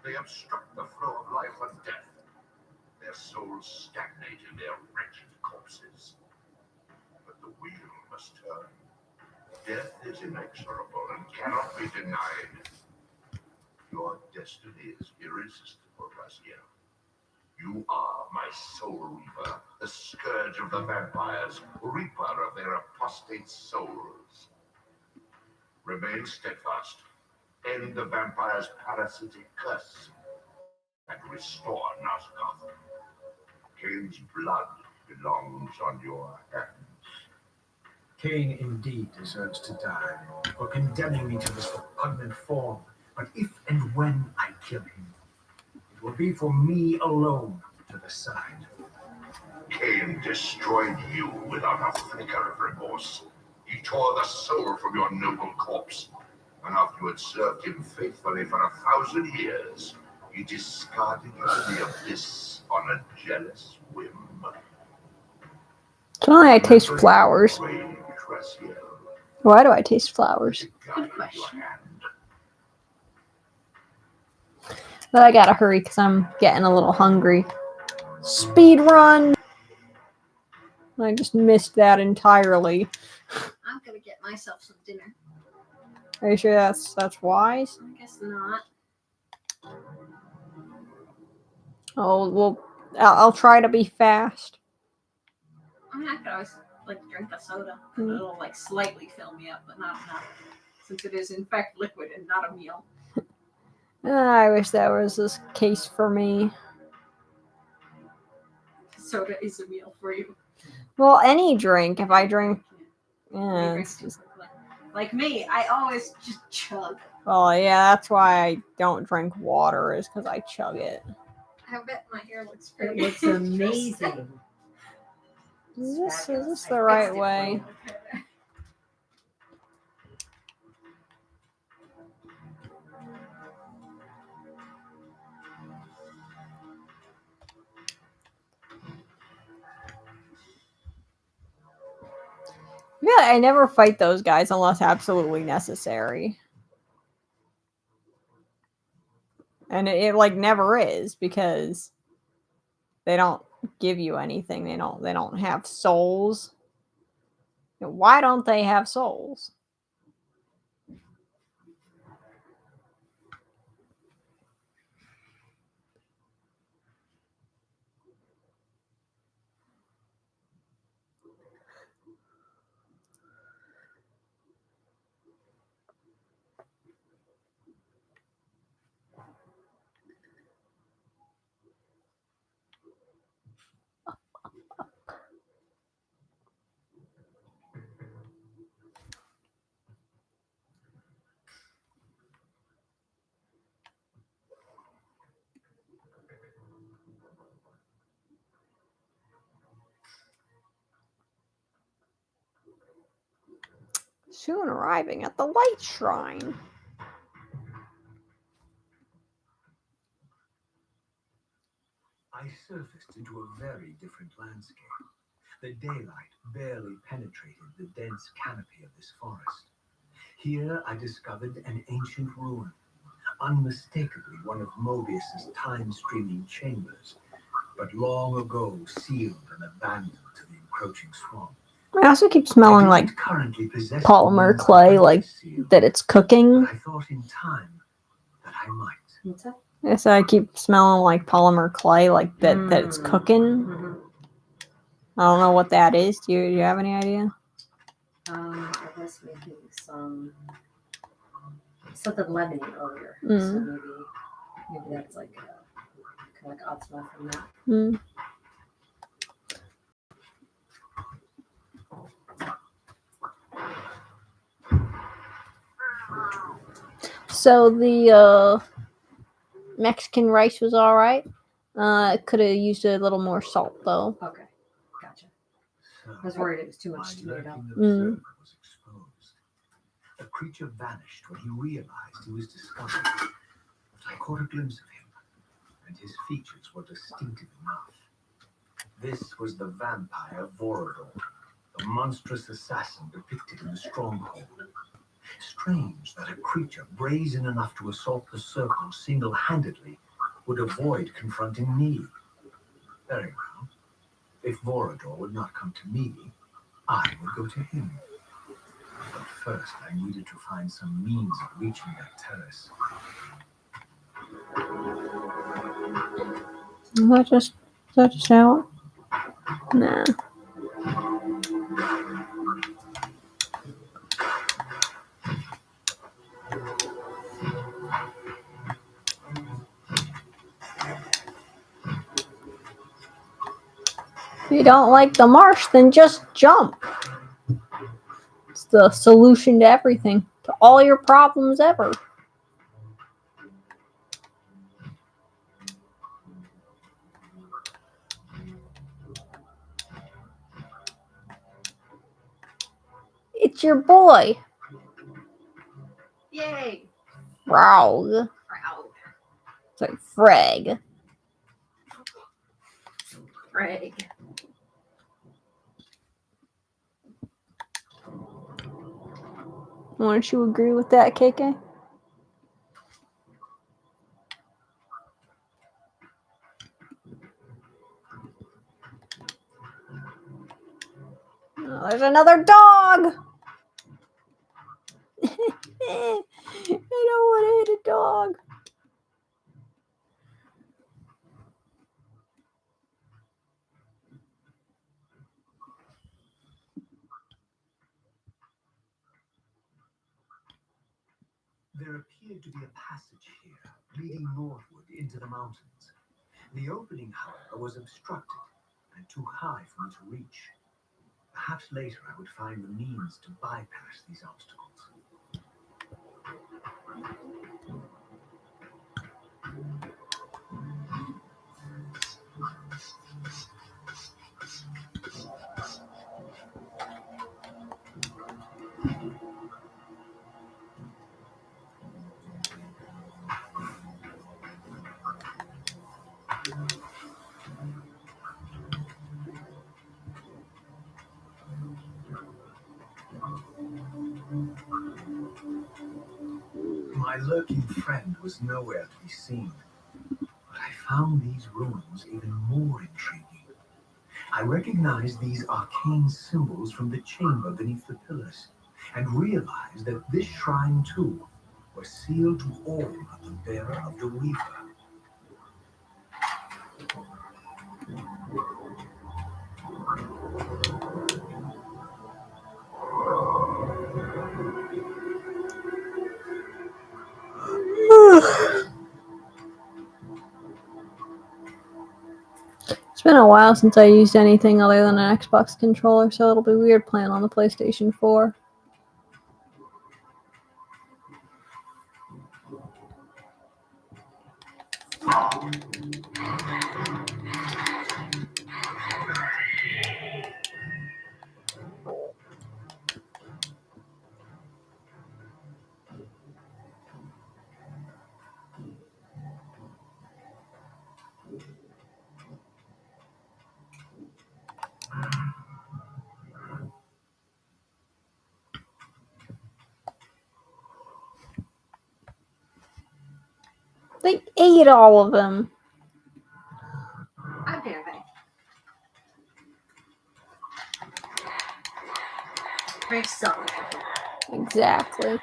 They obstruct the flow of life and death. Their souls stagnate in their wretched corpses. But the wheel must turn. Death is inexorable and cannot be denied. Your destiny is irresistible, Raziel. You are my soul reaper, the scourge of the vampires, reaper of their apostate souls. Remain steadfast. End the vampire's parasitic curse and restore Nosgoth. Kain's blood belongs on your hands. Kain indeed deserves to die for condemning me to this repugnant form. But if and when I kill him, it will be for me alone to decide. Kain destroyed you without a flicker of remorse. He tore the soul from your noble corpse, and after you had served him faithfully for 1,000 years, he discarded you to the abyss on a jealous whim. Suddenly I taste flowers. Rage, Raziel. Why do I taste flowers? Good question. But I gotta hurry because I'm getting a little hungry. Speed run! I just missed that entirely. I'm gonna get myself some dinner. Are you sure that's wise? I guess not. Oh, well, I'll try to be fast. I mean, I could always like drink a soda. It'll like slightly fill me up, but not enough, since it is in fact liquid and not a meal. I wish that was this case for me. Soda is a meal for you. Well, any drink. If I drink, You yeah, drink it's too just, quickly. Like me, I always just chug. well, yeah, that's why I don't drink water, is because I chug it. I bet my hair looks It pretty. looks amazing. Is this Fabulous. the right way? Yeah, I never fight those guys unless absolutely necessary. And it like never is, because they don't give you anything. They don't have souls. Why don't they have souls? Soon arriving at the light shrine. I surfaced into a very different landscape. The daylight barely penetrated the dense canopy of this forest. Here I discovered an ancient ruin, unmistakably one of Mobius's time-streaming chambers, but long ago sealed and abandoned to the encroaching swamp. I also keep smelling like polymer clay, like that it's cooking. I thought in time that I might. What's that? Yes, I keep smelling like polymer clay, like that it's cooking. Mm-hmm. I don't know what that is. Do you have any idea? I was making something lemony earlier, so maybe that's like kind of like odd smell from that. Mm. So the Mexican rice was all right. Could have used a little more salt though. Okay, gotcha. I was worried it was too much tomato. My lurking observer was exposed. The creature vanished when he realized he was discovered. But I caught a glimpse of him, and his features were distinctive enough. This was the vampire Vorador, the monstrous assassin depicted in the stronghold. Strange that a creature brazen enough to assault the circle single-handedly would avoid confronting me. Very well. If Vorador would not come to me, I would go to him. But first, I needed to find some means of reaching that terrace. Is that just out? Nah. If you don't like the marsh, then just jump. It's the solution to everything, to all your problems ever. It's your boy, Yay! Raug. Proud. Sorry, Freg. Greg. Wouldn't you agree with that, KK? Oh, there's another dog! I don't want to hit a dog. There appeared to be a passage here, leading northward into the mountains. The opening, however, was obstructed and too high for me to reach. Perhaps later I would find the means to bypass these obstacles. My lurking friend was nowhere to be seen, but I found these ruins even more intriguing. I recognized these arcane symbols from the chamber beneath the pillars, and realized that this shrine, too, was sealed to all of the bearer of the Reaver. It's been a while since I used anything other than an Xbox controller, so it'll be weird playing on the PlayStation 4. They ate all of them. How dare they? They suck. Exactly.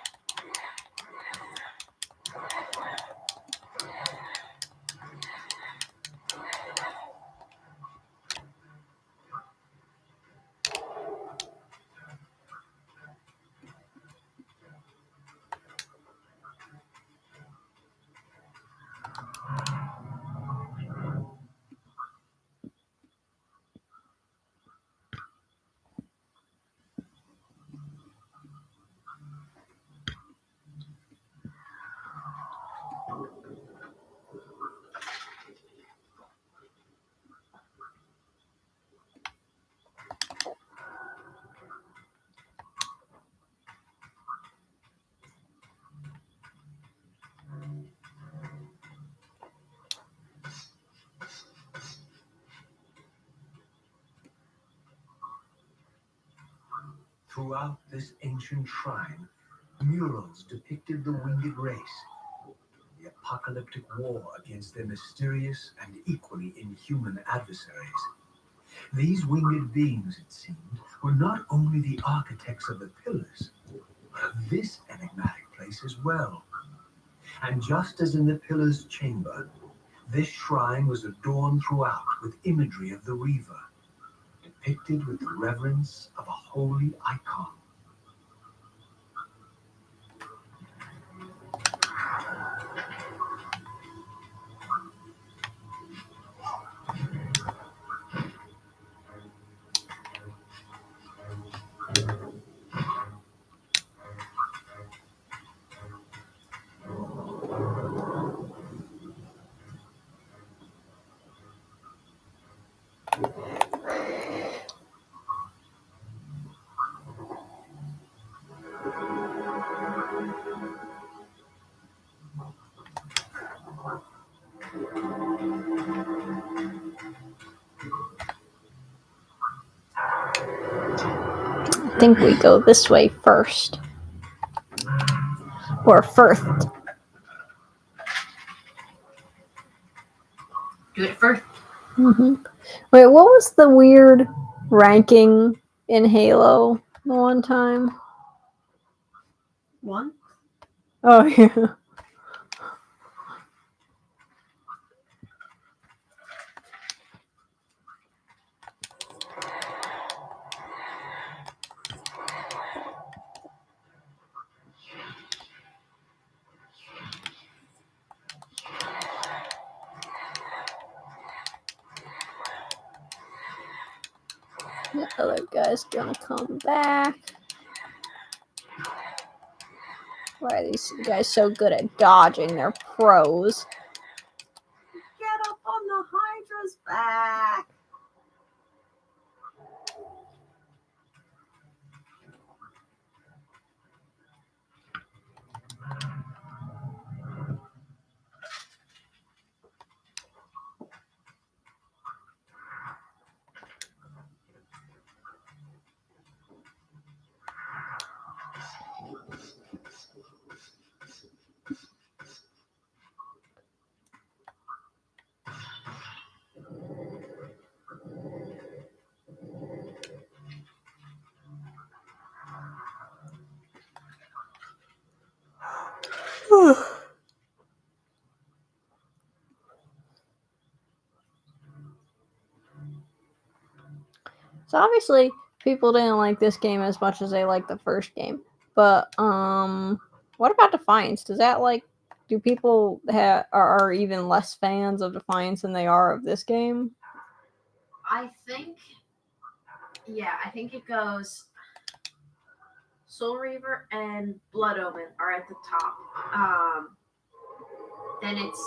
Throughout this ancient shrine, murals depicted the winged race, the apocalyptic war against their mysterious and equally inhuman adversaries. These winged beings, it seemed, were not only the architects of the pillars, but of this enigmatic place as well. And just as in the pillars' chamber, this shrine was adorned throughout with imagery of the Reaver, depicted with the reverence of a holy icon. I think we go this way first. Or Firth. Do it first. Mm-hmm. Wait, what was the weird ranking in Halo the one time? 1. Oh, yeah. The other guy's gonna come back. Why are these guys so good at dodging? They're pros. Get up on the Hydra's back. So obviously people didn't like this game as much as they liked the first game. But what about Defiance? Does that do people are even less fans of Defiance than they are of this game? I think it goes Soul Reaver and Blood Omen are at the top. Then it's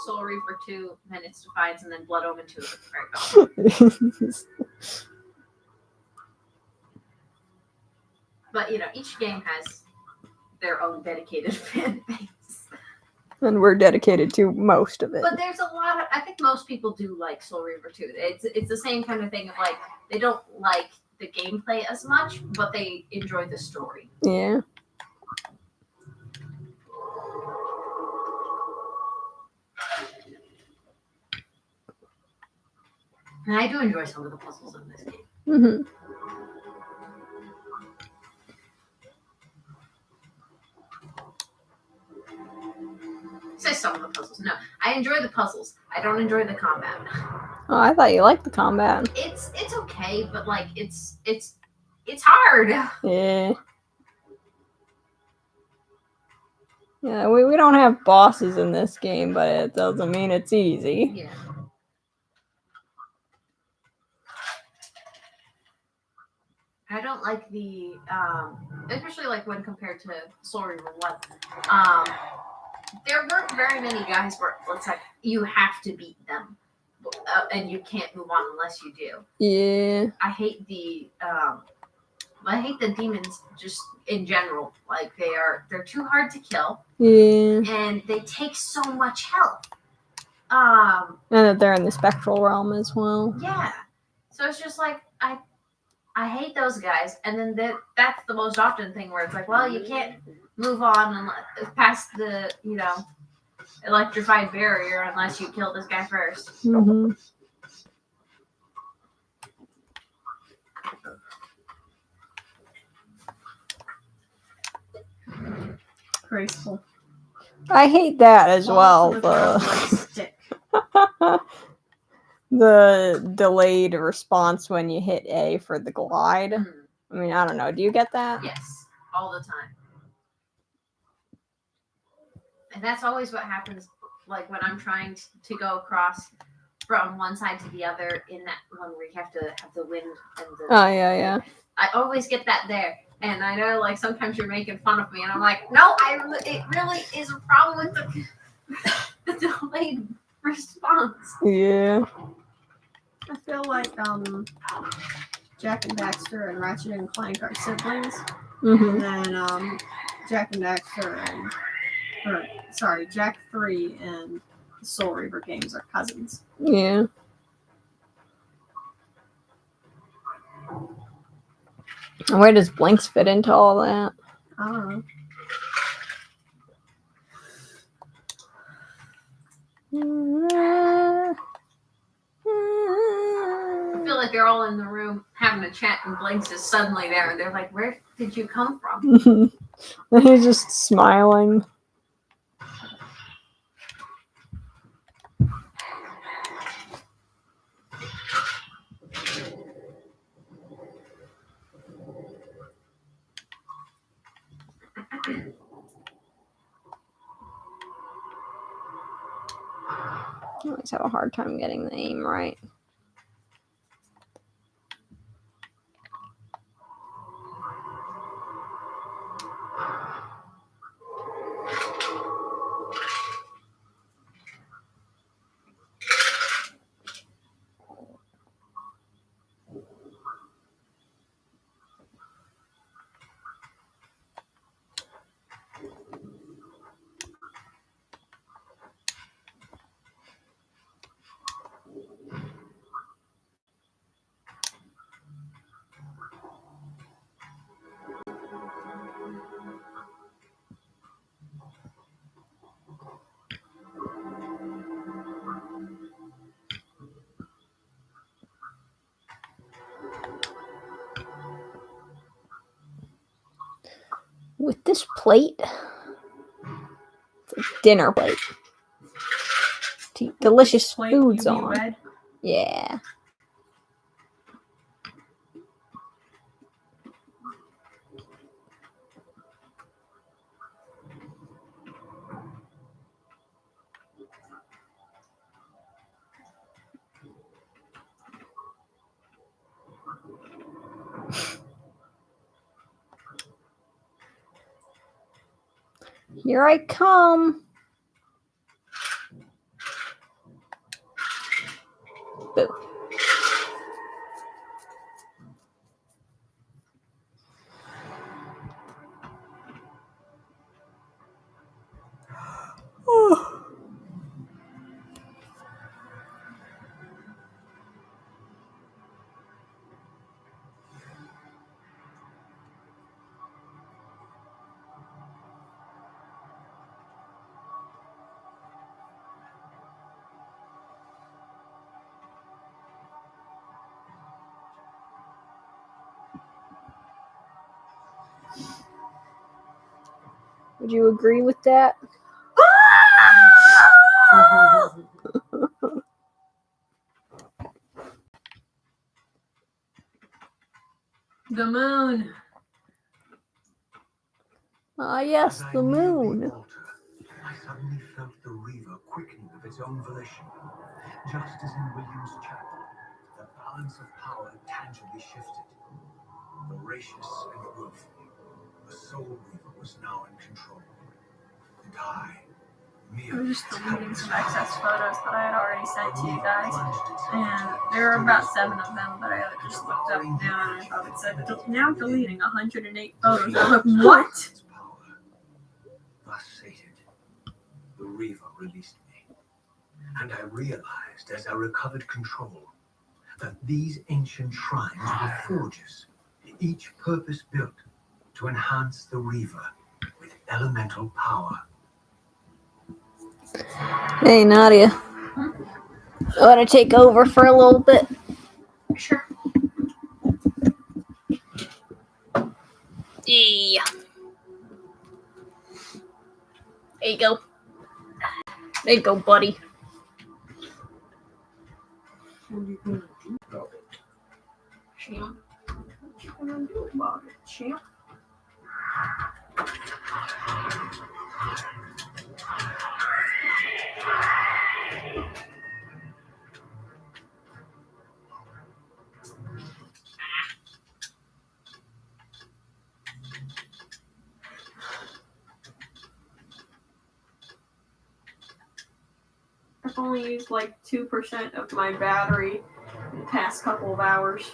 Soul Reaver 2, then it's Defiance, and then Blood Omen 2 is at the very top. But each game has their own dedicated fan base. And we're dedicated to most of it. But there's a lot of, I think most people do like Soul Reaver 2. It's the same kind of thing of they don't like the gameplay as much, but they enjoy the story. Yeah. And I do enjoy some of the puzzles in this game. Mm-hmm. Say some of the puzzles. No, I enjoy the puzzles. I don't enjoy the combat. Oh, I thought you liked the combat. It's okay, but it's hard. Yeah. Yeah, we don't have bosses in this game, but it doesn't mean it's easy. Yeah. I don't like the especially when compared to Soul Reaver 1. There weren't very many guys where it's you have to beat them, and you can't move on unless you do. Yeah. I hate the demons just in general. They're too hard to kill. Yeah. And they take so much health. And that they're in the spectral realm as well. Yeah. So it's just I hate those guys, and then that's the most often thing where it's well, you can't move on past the electrified barrier unless you kill this guy first. Mm-hmm. Graceful. I hate that as well. The delayed response when you hit A for the glide. I mean, I don't know. Do you get that? Yes, all the time. And that's always what happens, when I'm trying to go across from one side to the other in that one where you have to have the wind and the... Oh, yeah. I always get that there. And I know, sometimes you're making fun of me, and I'm no, it really is a problem with the delayed response. Yeah. I feel like Jack and Daxter and Ratchet and Clank are siblings. Mm-hmm. And then Jack and Daxter Jack 3 and the Soul Reaver games are cousins. Yeah. Where does Blinks fit into all that? I don't know. I feel like they're all in the room having a chat, and Blinks is suddenly there. They're like, "Where did you come from?" He's just smiling. I always have a hard time getting the aim right. With this plate, it's a dinner plate to eat delicious foods on. Red? Yeah. Here I come. Boo. Would you agree with that? The moon. Ah, yes, As I the neared moon. altar, I suddenly felt the Reaver quickening of its own volition. Just as in William's chapel, the balance of power tangibly shifted. Voracious and willful, the Soul Reaver was now in control. And I, I was just deleting helpless some excess photos that I had already sent to you Reaver guys. plunged itself And into there were about mysterious 7 of them, but I just looked up devouring now and I energy thought it said from now within. deleting 108 photos. I was like, what? Its power. Thus sated, the Reaver released me. And I realized as I recovered control that these ancient shrines were forges, each purpose-built to enhance the Reaver with elemental power. Hey, Nadia. I want to take over for a little bit. Sure. Yeah. There you go. There you go, buddy. What are you gonna do about it, champ? What you gonna do about it, champ? I've only used like 2% of my battery in the past couple of hours.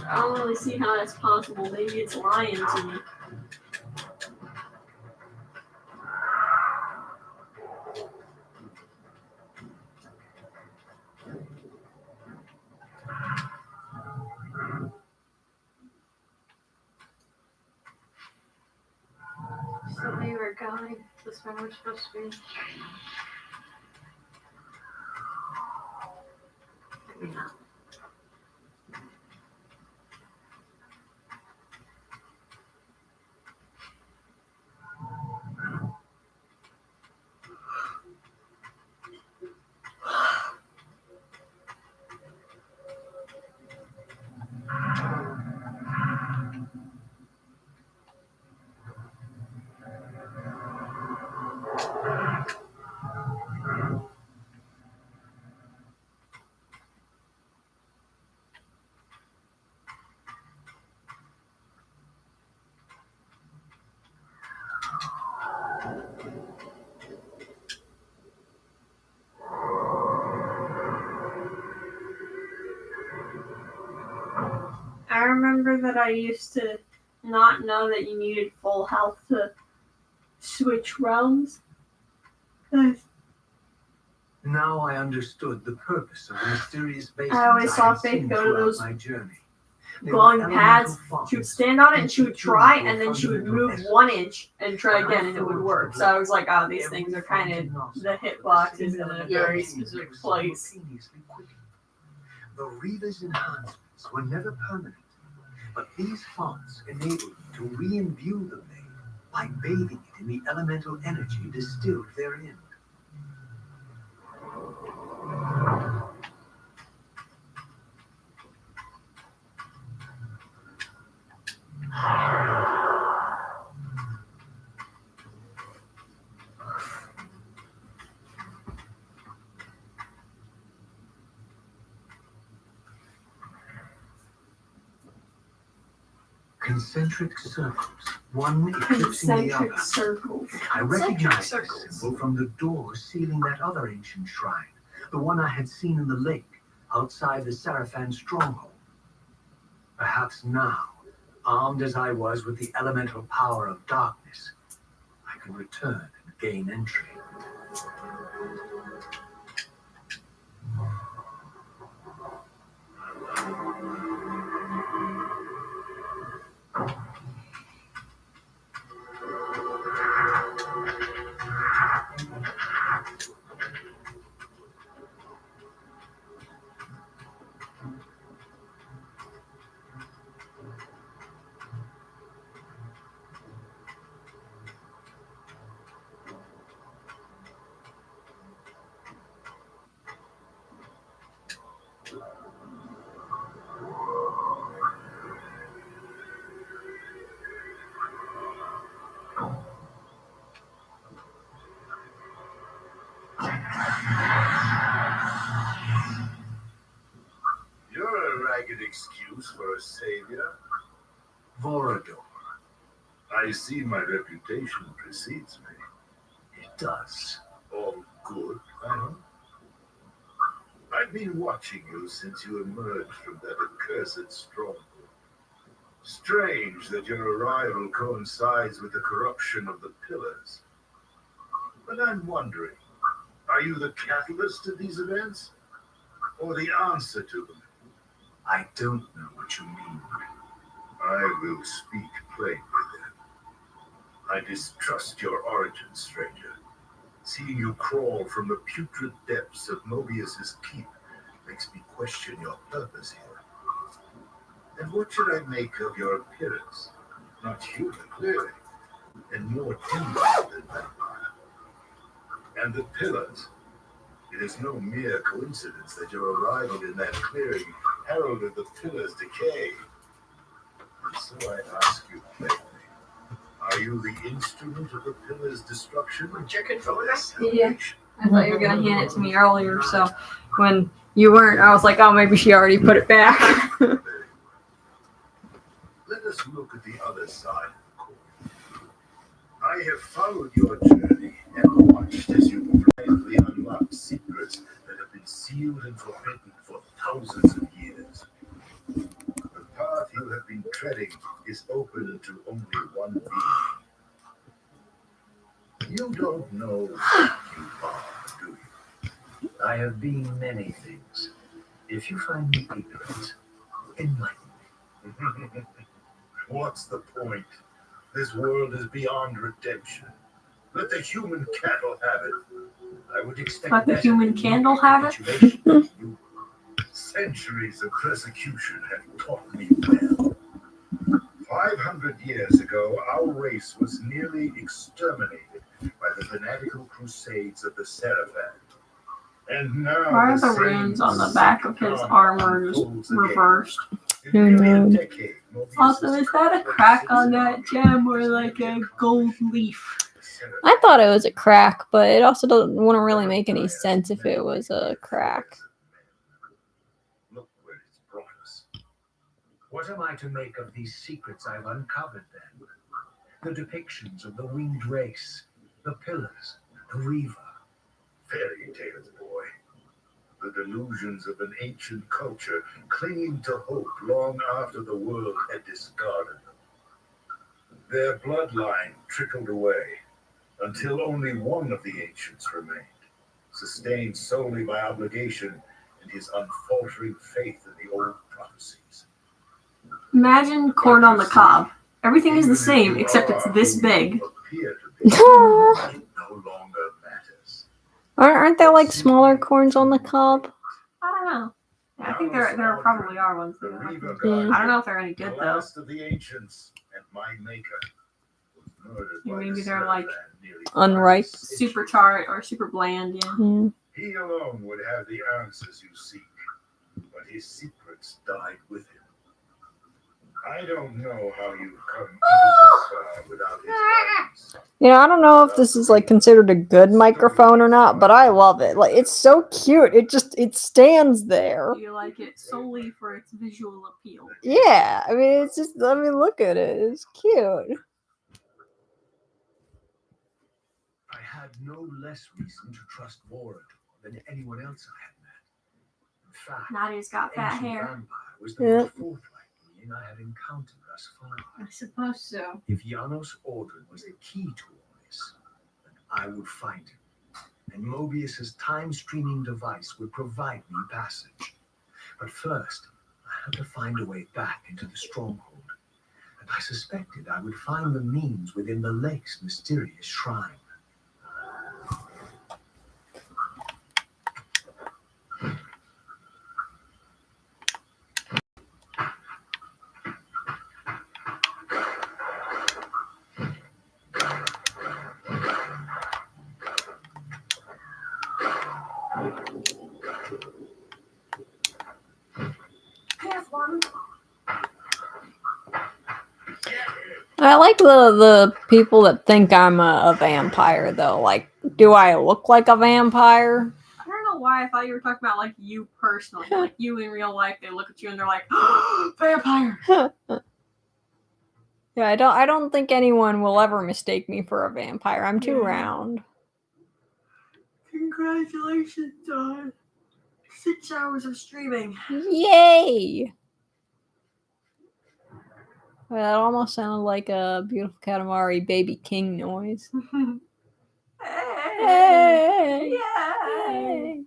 I don't really see how that's possible. Maybe it's lying to me. So Reaver got God, is this where we're supposed to be? Maybe not. I remember that I used to not know that you needed full health to switch realms. Now I understood the purpose of the mysterious basins I always saw had Faith seen go to throughout those my journey. They glowing were pads. elemental She would fonts stand on it and she would try, into and then she would fundamental move essence. 1 inch and try again, and it would work. So I was like, oh, these things are kind of, the hitbox is in a very specific place. The Reaver's enhancements were never permanent, but these fonts enabled me to re-imbue the blade by bathing it in the elemental energy distilled therein. Concentric circles, one eclipsing the other. Concentric circles. I recognized circles. this symbol from the door sealing that other ancient shrine, the one I had seen in the lake outside the Sarafan stronghold. Perhaps now, armed as I was with the elemental power of darkness, I could return and gain entry. You're a ragged excuse for a savior. Vorador. I see my reputation precedes me. It does. All good, I hope. I've been watching you since you emerged from that accursed stronghold. Strange that your arrival coincides with the corruption of the pillars. But I'm wondering, are you the catalyst to these events? Or the answer to them? I don't know what you mean. I will speak plainly then. I distrust your origin, stranger. Seeing you crawl from the putrid depths of Mobius's keep makes me question your purpose here. And what should I make of your appearance? Not human, clearly, and more timber than vampire. And the pillars. It is no mere coincidence that your arrival in that clearing heralded the pillars' decay. And so I ask you plainly, are you the instrument of the pillars' destruction? What's your controller? Yeah. I thought you were gonna hand it to me earlier, so when you weren't, I was like, oh, maybe she already put it back. Let us look at the other side of the coin. I have followed your journey and watched as you bravely unlocked secrets that have been sealed and forbidden for thousands of years. The path you have been treading is open to only one being. You don't know who you are, do you? I have been many things. If you find me ignorant, enlighten me. What's the point? This world is beyond redemption. Let the human cattle have it. I would expect Let the better human than candle have it? capitulation. Centuries of persecution have taught me well. 500 years ago, our race was nearly exterminated by the fanatical crusades of the Seraphim. And now Why are the same runes on the back of his sick armor just unfolds again. reversed? In nearly a decade, Mobius Also, has is that a conquered crack 6 on that armies gem or and like a nearly gold accomplished leaf? the Seraphim. I thought it was a crack, but it also wouldn't really make any sense if it was a crack. Look where it's brought us. What am I to make of these secrets I've uncovered then? The depictions of the winged race, the pillars, the Reaver. Fairy tales, boy. The delusions of an ancient culture clinging to hope long after the world had discarded them. Their bloodline trickled away until only one of the ancients remained, sustained solely by obligation and his unfaltering faith in the old prophecies. Imagine corn on the cob. Everything is the same except it's this big. Appear to be, it no longer matters. Aren't there like smaller corns on the cob? I don't know. I think there probably are ones. The That Reaver I don't guardian, know if they're any the good though. last of the ancients and my maker, was murdered by Maybe the they're, like, Seraphim nearly unripe. 5 centuries Super tart or super bland, yeah. Mm. He alone would have the answers you seek, but his secrets died with him. I don't know how you've come even this far without his guidance. I don't know if this is like considered a good microphone or not, but I love it. Like, it's so cute. It stands there. Do you like it solely for its visual appeal? Yeah, I mean, it's just, look at it. It's cute. I had no less reason to trust Vorador than anyone else I had met. In fact, Nadia's got the fat ancient hair. vampire was the Yeah. most forthright being I had encountered thus far. I suppose so. If Janos Ordrin was the key to all this, then I would find him. And Mobius's time-streaming device would provide me passage. But first, I had to find a way back into the stronghold. And I suspected I would find the means within the lake's mysterious shrine. I like the people that think I'm a vampire, though. Like, do I look like a vampire? I don't know why I thought you were talking about like you personally, like you in real life. They look at you and they're like, vampire. Yeah, I don't think anyone will ever mistake me for a vampire. I'm too round. Congratulations on 6 hours of streaming. Yay! Well, that almost sounded like a beautiful Katamari baby king noise. Hey! Yay! Yay!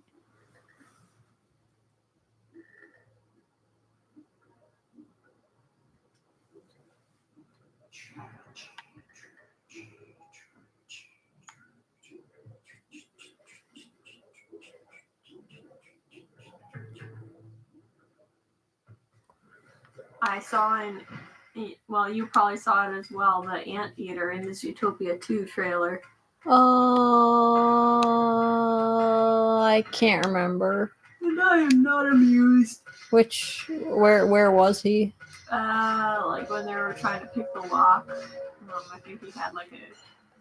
I saw well, you probably saw it as well, the Anteater in this Utopia 2 trailer. I can't remember. And I am not amused. Where was he? Like when they were trying to pick the lock. I think he had like a...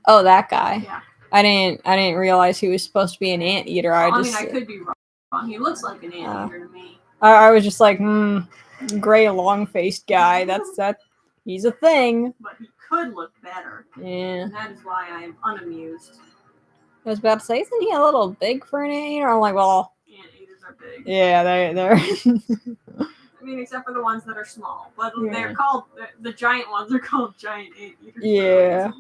Oh, that guy. Yeah. I didn't realize he was supposed to be an anteater. Well, I could be wrong. He looks like an anteater to me. I was just like, gray long-faced guy. He's a thing. But he could look better. Yeah. And that is why I am unamused. I was about to say, isn't he a little big for an anteater? I'm like, well, Anteaters are big. yeah, they're. I mean, except for the ones that are small. But they're called, the giant ones are called giant anteaters. Yeah.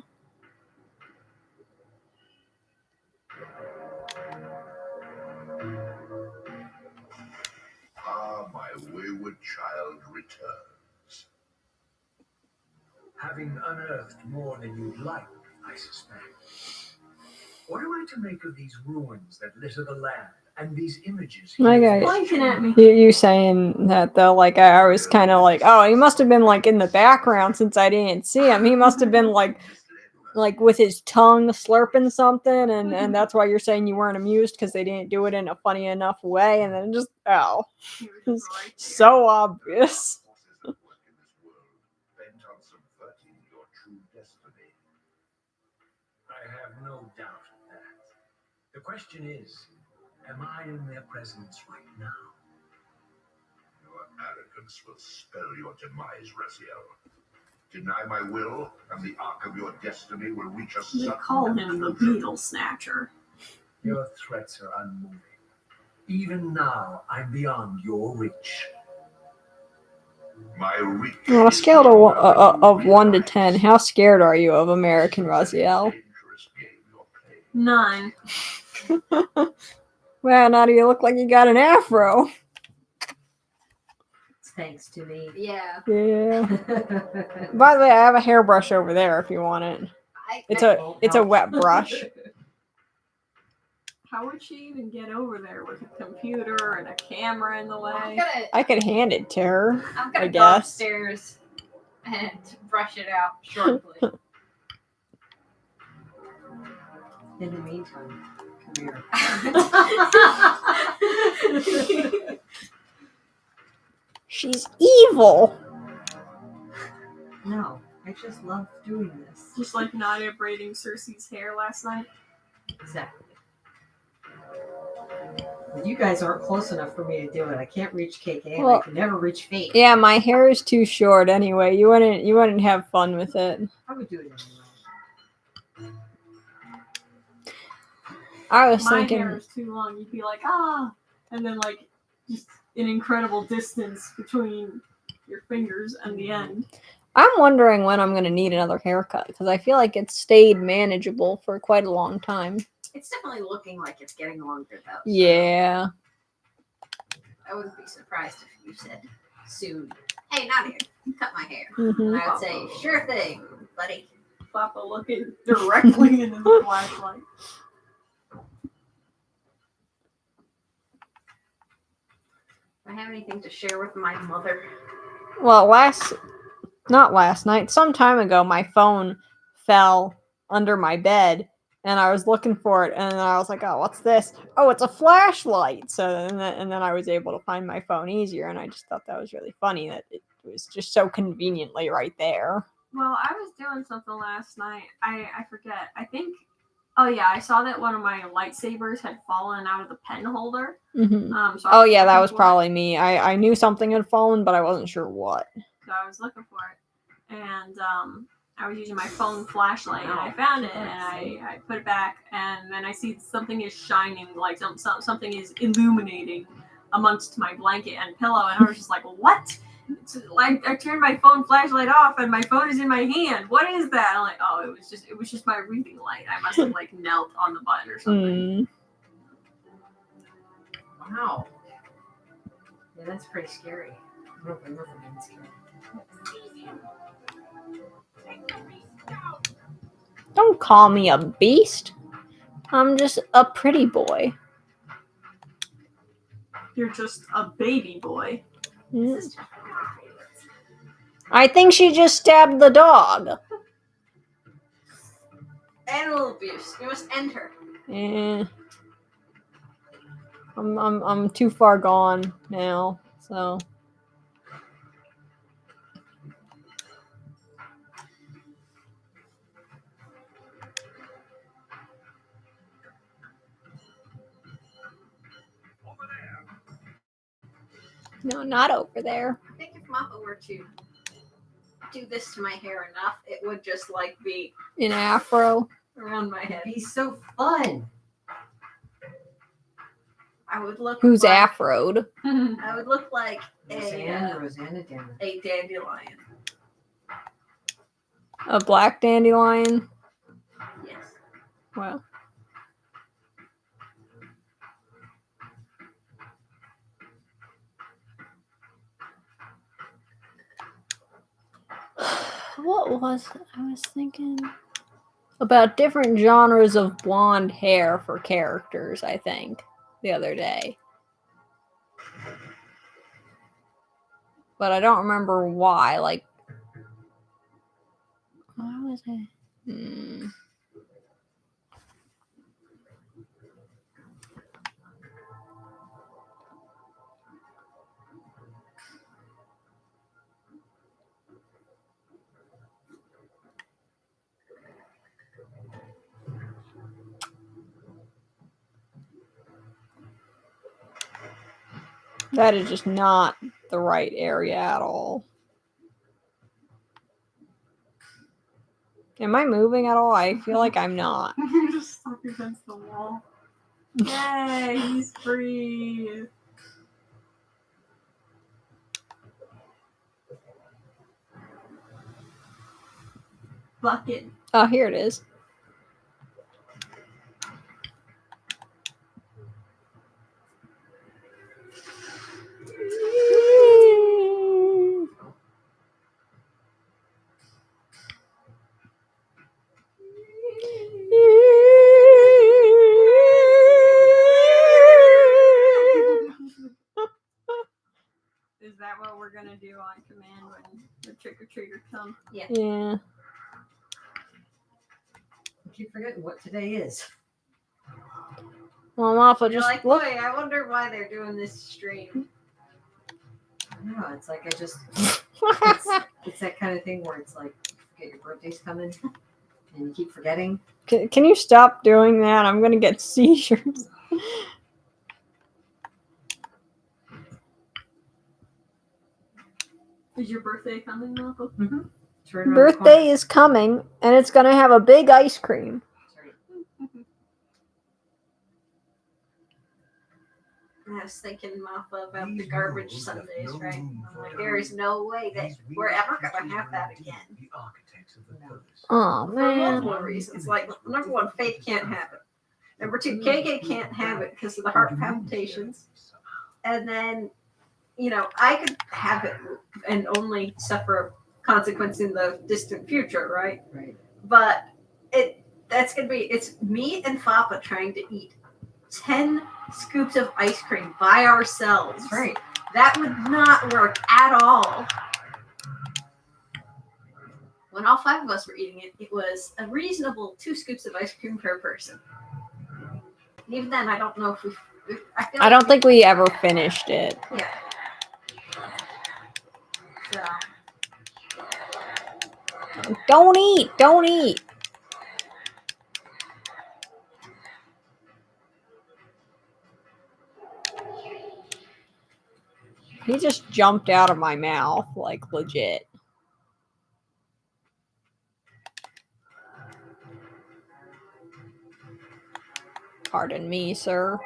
Ah, my wayward child returns. Having unearthed more than you'd like, I suspect. What am I to make of these ruins that litter the land and these images? I got it. Blinking at me. You saying that though, like I was kind of like, oh, he must have been like in the background since I didn't see him. He must have been like with his tongue slurping something, and that's why you're saying you weren't amused because they didn't do it in a funny enough way, and then just He was it's right there. so obvious. Forces at work in this world, bent on subverting your true destiny. I have no doubt of that. The question is, am I in their presence right now? Your arrogance will spell your demise, Raziel. Deny my will, and the arc of your destiny will reach a They sudden call him the conclusion. Beetle Snatcher. Your threats are unmoving. Even now, I'm beyond your reach. My reach On a is scale beyond of you 1 to realize. 10, how scared are you of American Raziel? Dangerous game you're playing. 9. Well, now do you look like you got an afro? Thanks to me. Yeah. Yeah. By the way, I have a hairbrush over there if you want it. It's a wet brush. How would she even get over there with a computer and a camera in the way? I could hand it to her. I'm gonna I go guess. upstairs and brush it out shortly. In the meantime, come here. She's evil. No, I just love doing this. Just like Nadia braiding Cersei's hair last night. Exactly. But you guys aren't close enough for me to do it. I can't reach KK, and Well, I can never reach Fate. Yeah, my hair is too short anyway. You wouldn't have fun with it. I would do it anyway. I was My thinking. hair is too long. You'd be like, ah, and then like just an incredible distance between your fingers and the end. I'm wondering when I'm gonna need another haircut because I feel like it's stayed manageable for quite a long time. It's definitely looking like it's getting longer though. So Yeah. I wouldn't be surprised if you said soon, "Hey, Nadia, cut my hair." Mhm. And I would say, "Sure thing, buddy." Papa looking directly into the flashlight. Do I have anything to share with my mother? Well, not last night, some time ago, my phone fell under my bed, and I was looking for it, and I was like, "Oh, what's this? Oh, it's a flashlight!" So, and then I was able to find my phone easier, and I just thought that was really funny that it was just so conveniently right there. Well, I was doing something last night. I forget. I think. Oh yeah, I saw that one of my lightsabers had fallen out of the pen holder. Mm-hmm. So I Oh yeah, that looking was for it. probably me. I knew something had fallen, but I wasn't sure what. So I was looking for it, and I was using my phone flashlight, and I found it, and I put it back, and then I see something is shining, like something is illuminating amongst my blanket and pillow, and I was just like, what? It's like I turned my phone flashlight off, and my phone is in my hand. What is that? I'm like, oh, it was just my reading light. I must have like knelt on the button or something. Wow. Yeah, that's pretty scary. I don't remember being scary. Don't call me a beast. I'm just a pretty boy. You're just a baby boy. Mm. I think she just stabbed the dog. Animal abuse. You must end her. Eh. I'm too far gone now, so. No, not over there. I think if Mappa were to do this to my hair enough, it would just like be An afro. around my head. He's so fun. I would look. Who's like, afroed? I would look like Rosanna. a dandelion. A black dandelion? Yes. Wow. What was I was thinking? about different genres of blonde hair for characters, I think, the other day. But I don't remember why. Like, why was it? That is just not the right area at all. Am I moving at all? I feel like I'm not. You're just stuck against the wall. Yay, he's free. Bucket. Oh, here it is. Is that what we're gonna do on command when the trick-or-treaters come? Yeah. Yeah. I keep forgetting what today is. Well, Mappa, You're just like, look. boy, I wonder why they're doing this stream. No, it's like I just it's that kind of thing where it's like you forget your birthday's coming and you keep forgetting. Can you stop doing that? I'm gonna get seizures. Is your birthday coming, Malcolm? Mm-hmm. It's right around the Birthday corner. is coming, and it's gonna have a big ice cream. That's right. I was thinking, Mappa, about the garbage Sundays, right? I'm like, there is no way that we're ever gonna have that again. The architects of the pillars. Oh For man. multiple reasons. Like, number one, Faith can't have it. Number two, KK can't have it because of the heart palpitations. And then, you know, I could have it and only suffer consequence in the distant future, right? Right. But it's me and Fappa trying to eat 10 scoops of ice cream by ourselves. That's right. That would not work at all. When all 5 of us were eating it, it was a reasonable 2 scoops of ice cream per person. And even then, I don't know if I don't think we ever finished it. Yeah. So, Don't eat! Don't eat! He just jumped out of my mouth, like legit. Pardon me, sir.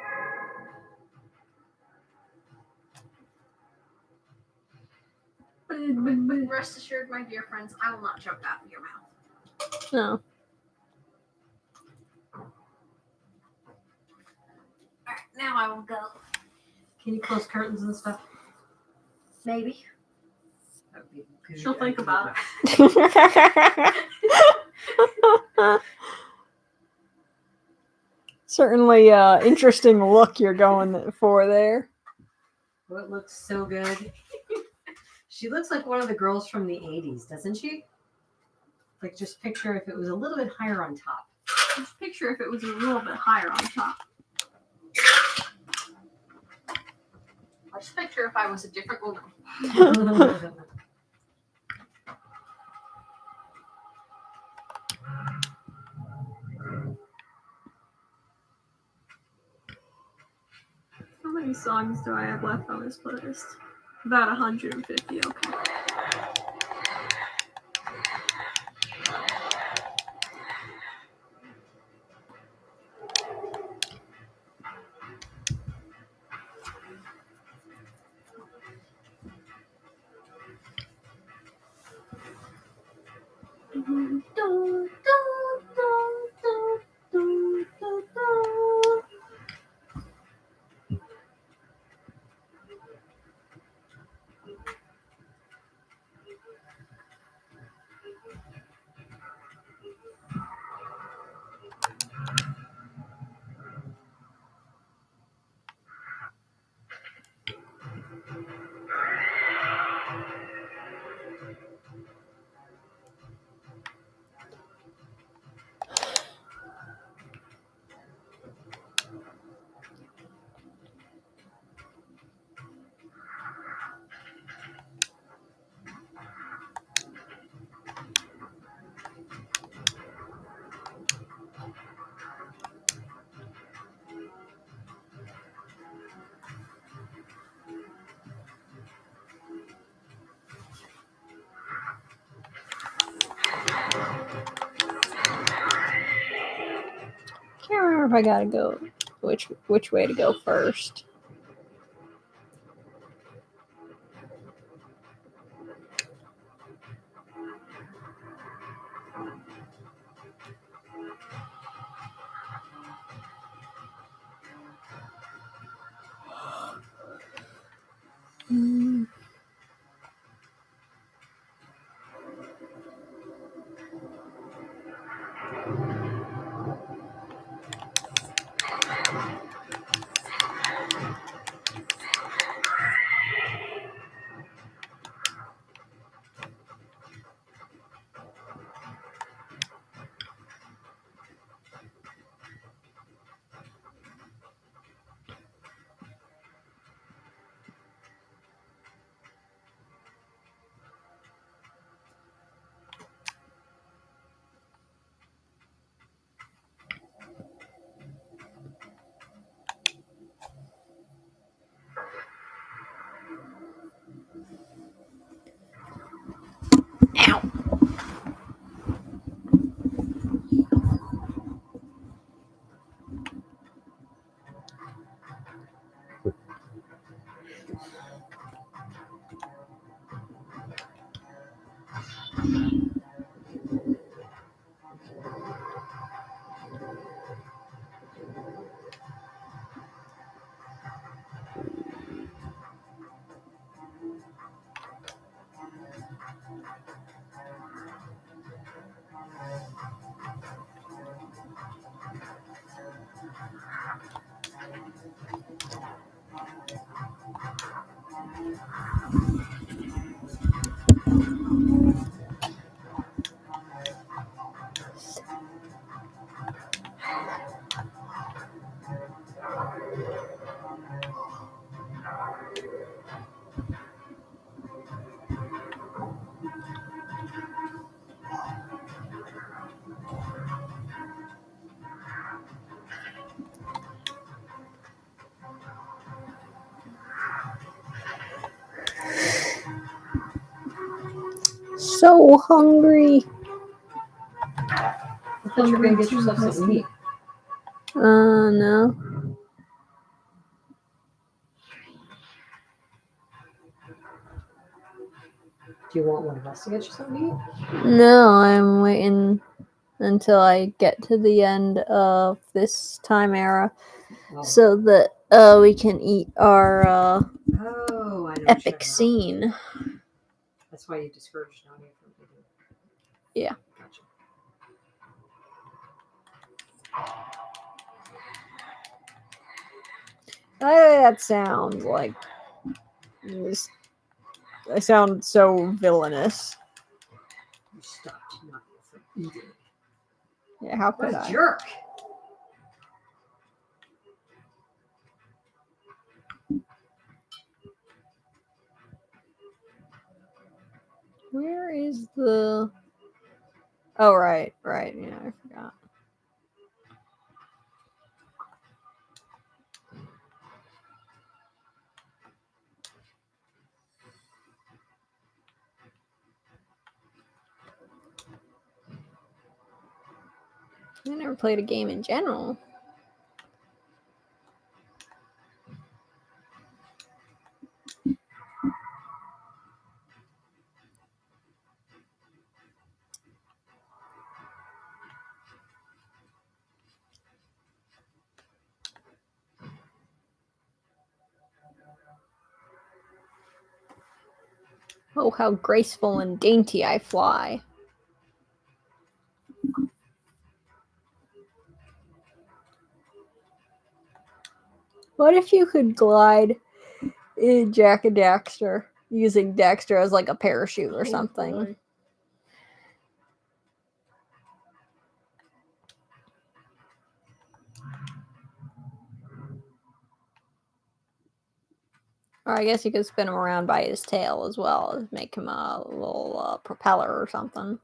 rest assured, my dear friends, I will not jump out of your mouth. No. Alright, now I will go. Can you close curtains and stuff? Maybe. That would be good. She'll think about it. Certainly interesting look you're going for there. Oh, it looks so good. She looks like one of the girls from the 80s, doesn't she? Like, just picture if it was a little bit higher on top. Just picture if it was a little bit higher on top. I just picture if I was a different woman. How many songs do I have left on this playlist? About 150, okay. if I gotta go which way to go first. Ow. So hungry. I thought you were gonna get yourself something to eat. No. Do you want one of us to get you something to eat? No, I'm waiting until I get to the end of this time era Oh. so that we can eat our Oh, I know what you're epic talking about. scene. That's why you discouraged Nadia from eating. Yeah. Gotcha. That sounds like I sound so villainous. You stopped Nadia from eating. Yeah, how What could a I? jerk! Where is the? Oh, right. Yeah, I forgot. I never played a game in general. Oh, how graceful and dainty I fly. What if you could glide in Jack and Daxter using Daxter as like a parachute or something? boy. Or I guess you could spin him around by his tail as well, make him a little propeller or something.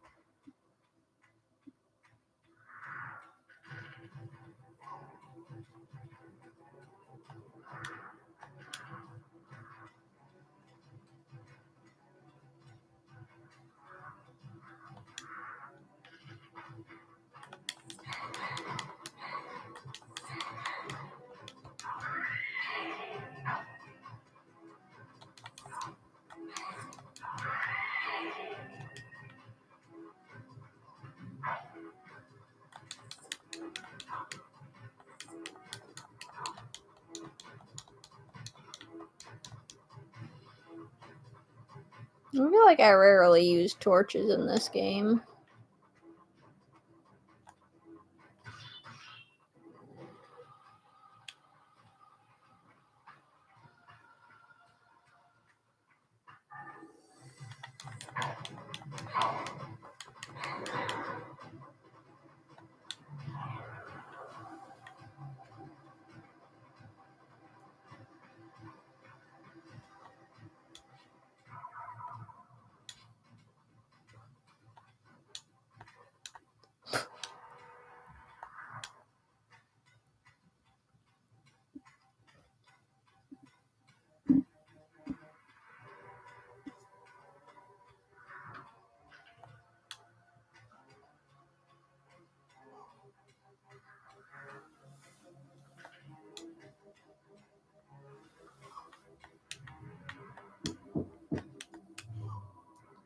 I feel like I rarely use torches in this game.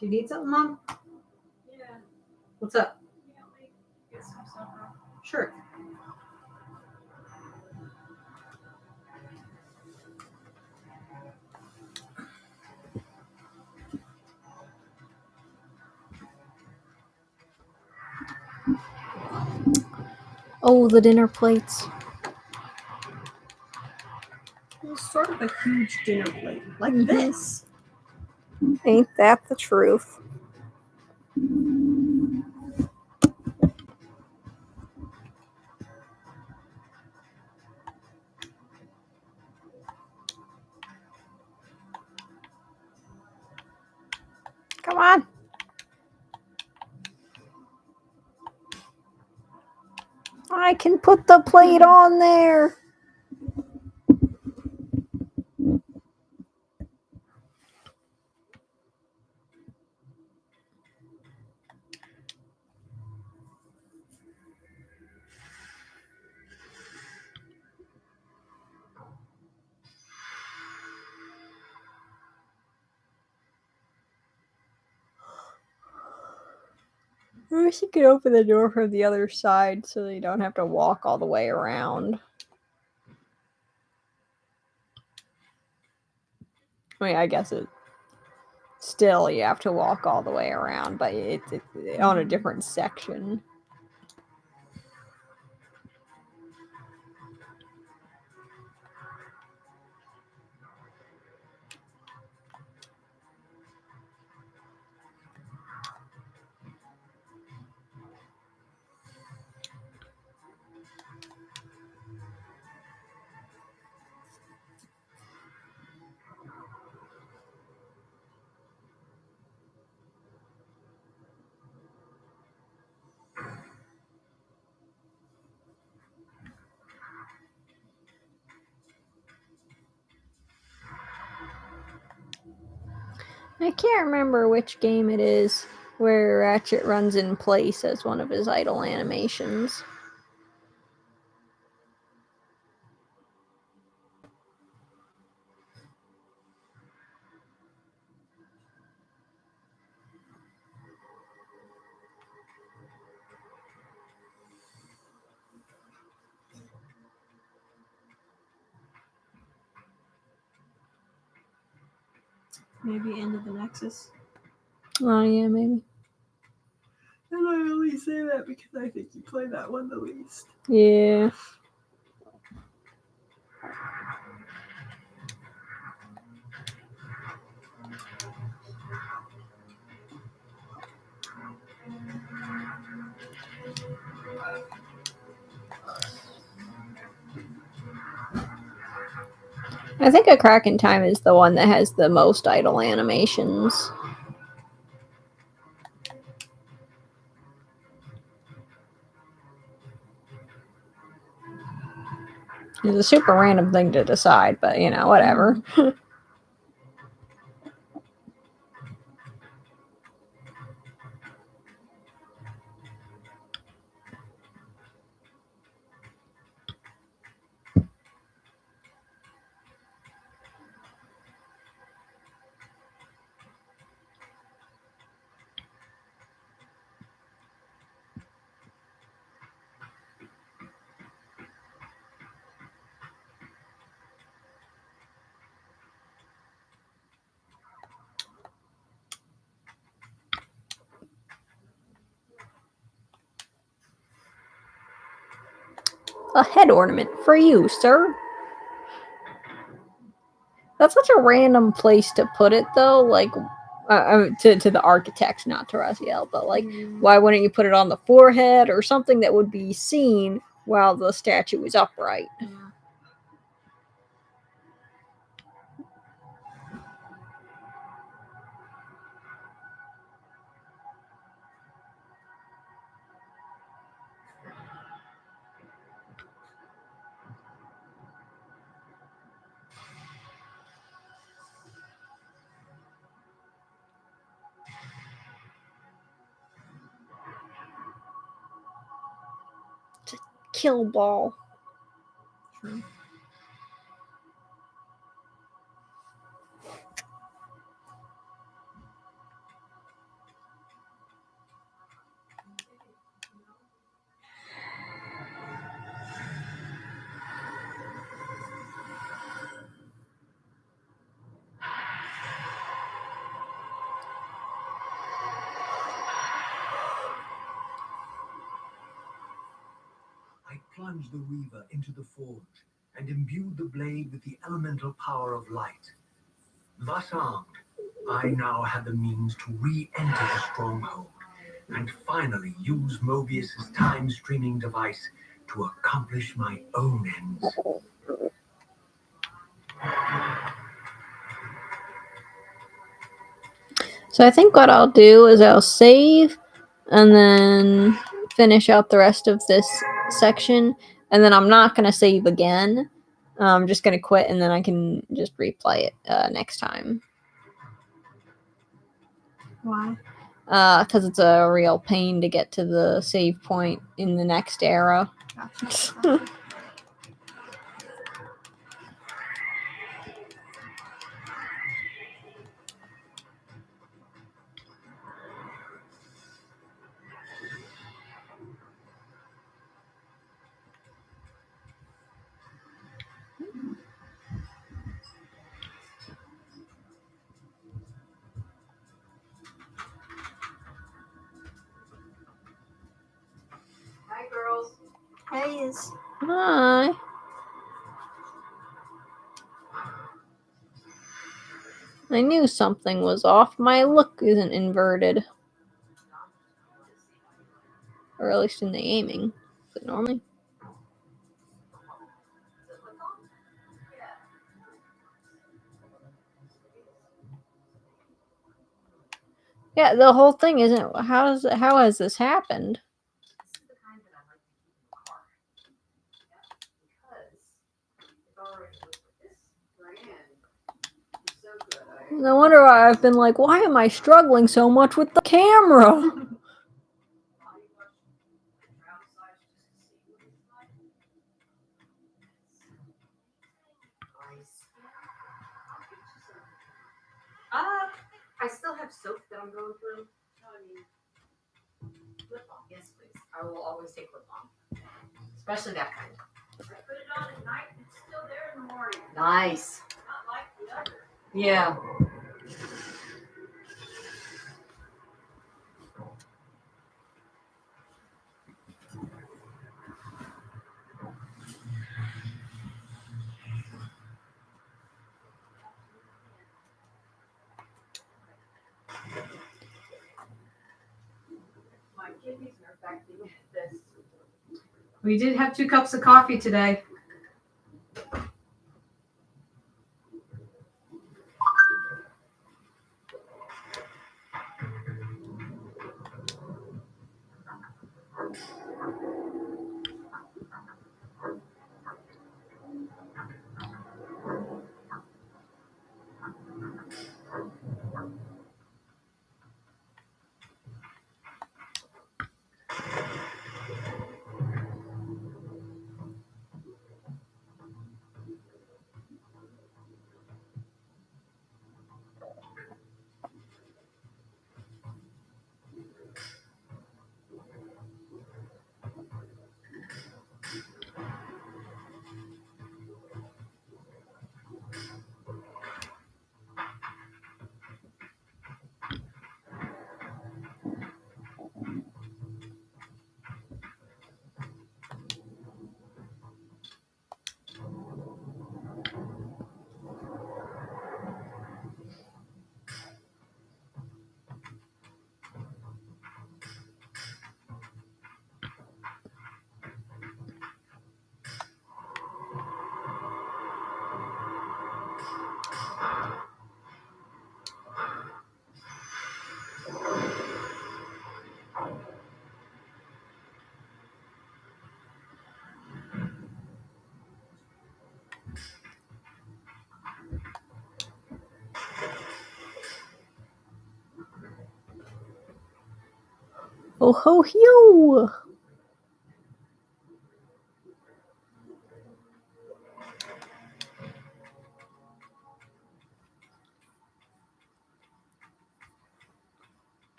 Do you need something, Mom? Yeah. What's up? Yeah, like, get some supper. Sure. Oh, the dinner plates. It's sort of a huge dinner plate, like Mhm. this. Ain't that the truth? Come on. I can put the plate on there. I wish you could open the door from the other side so you don't have to walk all the way around. I mean, I guess it still you have to walk all the way around, but it's on a different section. I can't remember which game it is where Ratchet runs in place as one of his idle animations. Maybe End of the Nexus. Oh, yeah, maybe. And I only say that because I think you play that one the least. Yeah. I think A Crack in Time is the one that has the most idle animations. It's a super random thing to decide, but you know, whatever. A head ornament for you, sir. That's such a random place to put it, though. Like, to the architect, not to Raziel, but like, why wouldn't you put it on the forehead or something that would be seen while the statue is upright? Yeah. Kill ball. True. I plunged the Reaver into the forge and imbued the blade with the elemental power of light. Thus armed, I now had the means to re-enter the stronghold and finally use Mobius's time-streaming device to accomplish my own ends. So I think what I'll do is I'll save and then finish out the rest of this section, and then I'm not going to save again. I'm just going to quit, and then I can just replay it next time. Why? Because it's a real pain to get to the save point in the next era. Gotcha. Hi, girls. Hey, Hi. I knew something was off. My look isn't inverted. Or at least in the aiming. But normally. Yeah, the whole thing isn't. How has this happened? This is the kind that I like to keep in the car. Because if I were to look at this brand, it's so good. No wonder why I've been like, why am I struggling so much with the camera? I still have soap that I'm going through. Lip balm, yes, please. I will always take lip balm, especially that kind. I put it on at night and it's still there in the morning. Nice. Not like the other. Yeah. My kidneys are affecting this. we did have 2 cups of coffee today. Oh ho ho!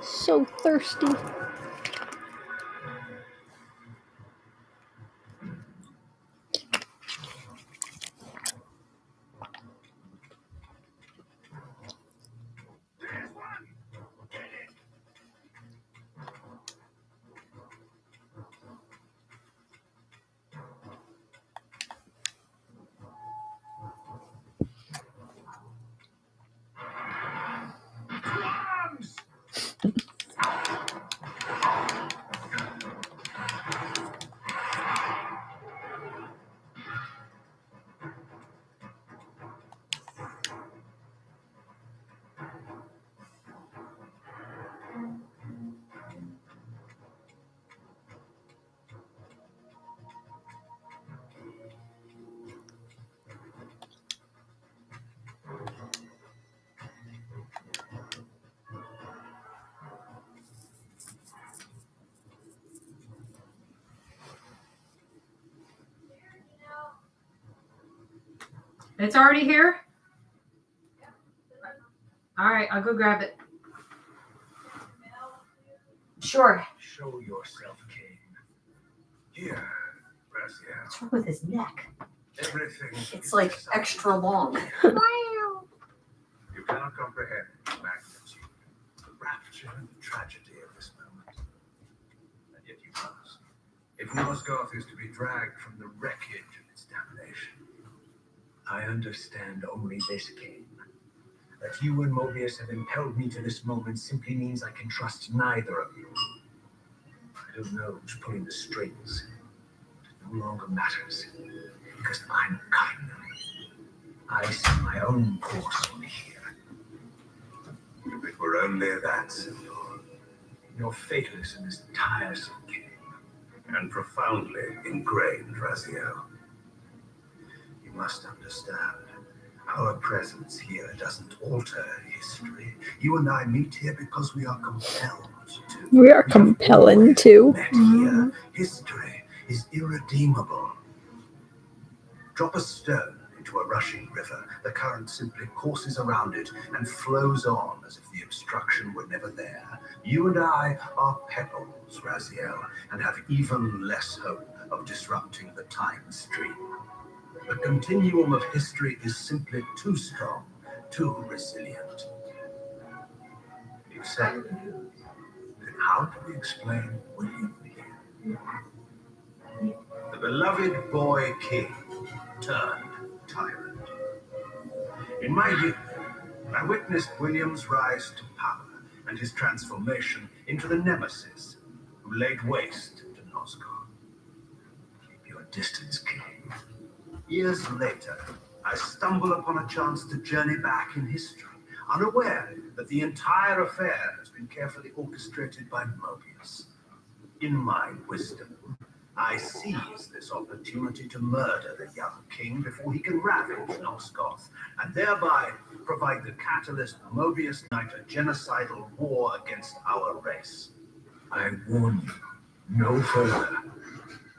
So thirsty. It's already here? Alright, I'll go grab it. Sure. Show yourself, Kain. Here, Raziel. What's wrong with his neck? Everything. It's like extra long. You cannot comprehend the magnitude, the rapture, and the tragedy of this moment. And yet you must. If Nosgoth is to be dragged from the wreckage of its damnation, I understand only this, Kain. That you and Mobius have impelled me to this moment simply means I can trust neither of you. I don't know who's pulling the strings. It no longer matters, because I'm cutting them. I see my own course from here. If it were only that, Senor. Your fatalism is tiresome, Kain. And profoundly ingrained, Raziel. You must understand, our presence here doesn't alter history. You and I meet here because we are compelled to. We are compelling to. Met here. History is irredeemable. Drop a stone into a rushing river, the current simply courses around it and flows on as if the obstruction were never there. You and I are pebbles, Raziel, and have even less hope of disrupting the time stream. The continuum of history is simply too strong, too resilient. Except, then how do we explain William here? The beloved boy king turned tyrant. In my youth, I witnessed William's rise to power and his transformation into the nemesis who laid waste to Nosgoth. Keep your distance, King. Years later, I stumble upon a chance to journey back in history, unaware that the entire affair has been carefully orchestrated by Mobius. In my wisdom, I seize this opportunity to murder the young king before he can ravage Nosgoth, and thereby provide the catalyst Mobius ignite a genocidal war against our race. I warn you, no further.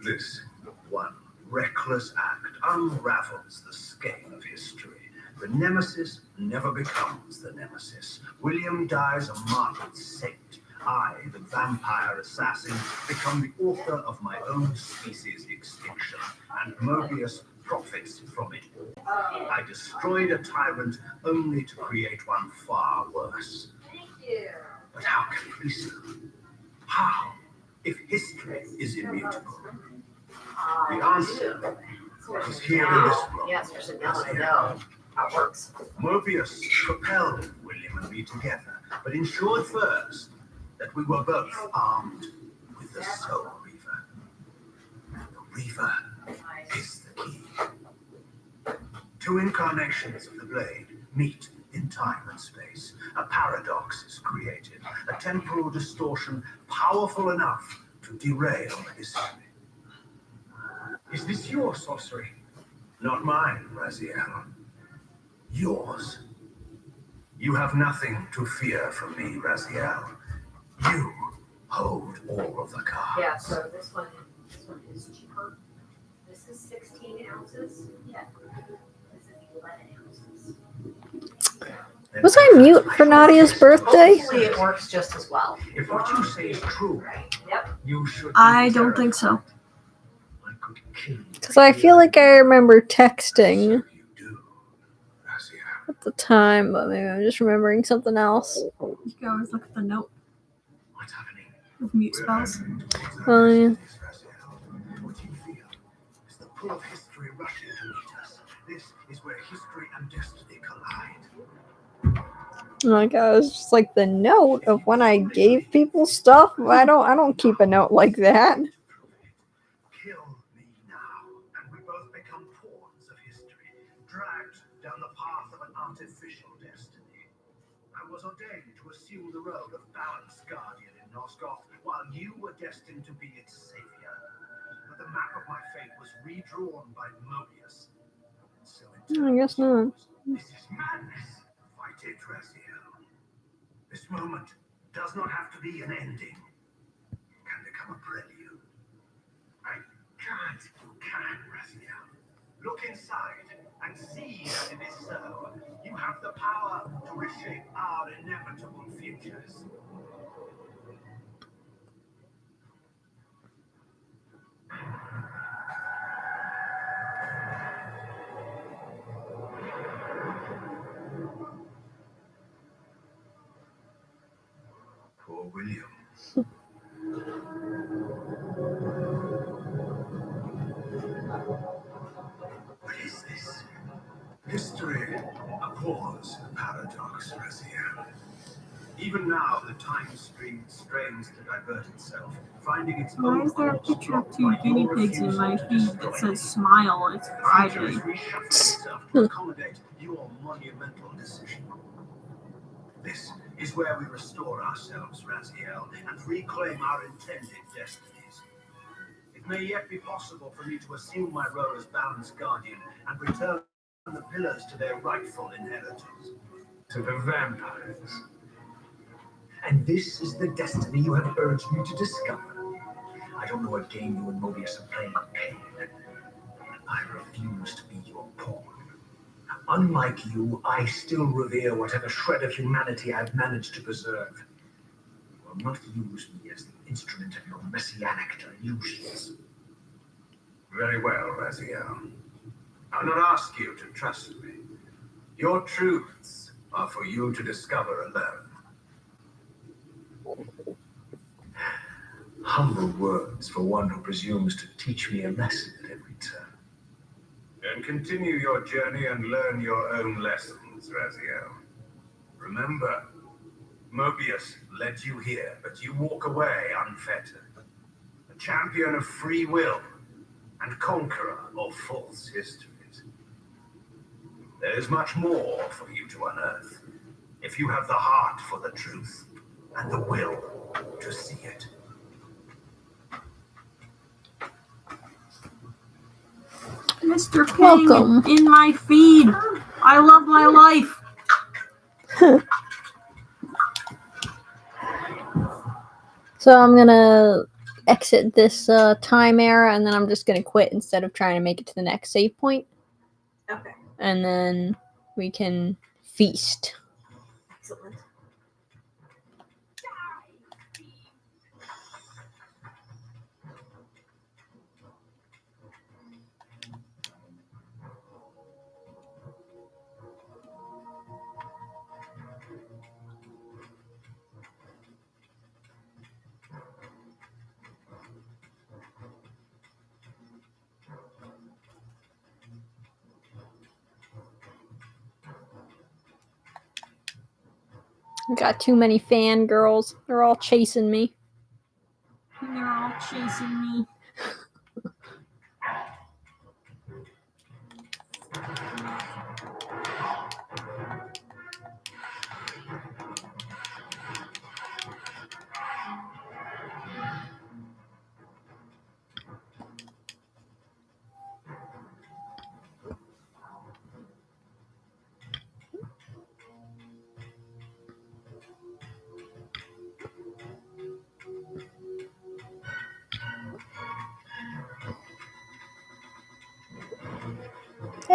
This one reckless act unravels the scale of history. The nemesis never becomes the nemesis. William dies a martyred saint. I, the vampire assassin, become the author of my own species' extinction, and Mobius profits from it. I destroyed a tyrant only to create one far worse. But how can it be so? How, if history is immutable? The answer is here in this room. Yes, I know how it works. Mobius propelled William and me together, but ensured first that we were both armed with the Soul Reaver. The Reaver is the key. Two incarnations of the blade meet in time and space. A paradox is created, a temporal distortion powerful enough to derail history. Is this your sorcery? Not mine, Raziel. Yours. You have nothing to fear from me, Raziel. You hold all of the cards. Yeah, so this one is cheaper. This is 16 ounces. Yeah. This is 11 ounces. Was I mute for Nadia's birthday? Hopefully it works just as well. If what you say is true, Yep. you should. I don't think so. I could kill you. Because I feel like I remember texting So you do, Raziel. at the time, but maybe I'm just remembering something else. You can always look at the note What's happening? with mute spells. Oh, yeah. What you feel is the pull of history rushing to meet us. This is where history and destiny collide. Like I was just like the note of when I gave people stuff. I don't keep a note like that. Kill me now, and we both become pawns of history, dragged down the path of an artificial destiny. I was ordained to assume the role of Balance Guardian in Nosgoth, while you were destined to be its savior. But the map of my fate was redrawn by Mobius. So I guess not. this is madness. Fight it, Raziel. This moment does not have to be an ending. It can become a prelude. I can't. You can, Raziel. Look inside and see that it is so. You have the power to reshape our inevitable futures. Poor William. What is this? History abhors the paradox, Raziel. Even now, the time stream strains to divert itself, finding its Why own is there a course picture of blocked two by guinea your pigs in my refusal to feed destroy that me. says smile? It's The Friday. future is reshuffling itself to accommodate your monumental decision. This is where we restore ourselves, Raziel, and reclaim our intended destinies. It may yet be possible for me to assume my role as Balance Guardian and return the pillars to their rightful inheritors. To the vampires. And this is the destiny you have urged me to discover. I don't know what game you and Mobius are playing on Kain. I refuse to be your pawn. Unlike you, I still revere whatever shred of humanity I've managed to preserve. You will not use me as the instrument of your messianic delusions. Very well, Raziel. I'll not ask you to trust me. Your truths are for you to discover alone. Humble words for one who presumes to teach me a lesson at every turn. Then continue your journey and learn your own lessons, Raziel. Remember, Mobius led you here, but you walk away unfettered. A champion of free will and conqueror of false histories. There is much more for you to unearth, if you have the heart for the truth and the will to see it. Mr. King Welcome. in my feed. I love my life. So I'm gonna exit this time era, and then I'm just gonna quit instead of trying to make it to the next save point, Okay. and then we can feast. Excellent. I got too many fangirls. They're all chasing me. And they're all chasing me.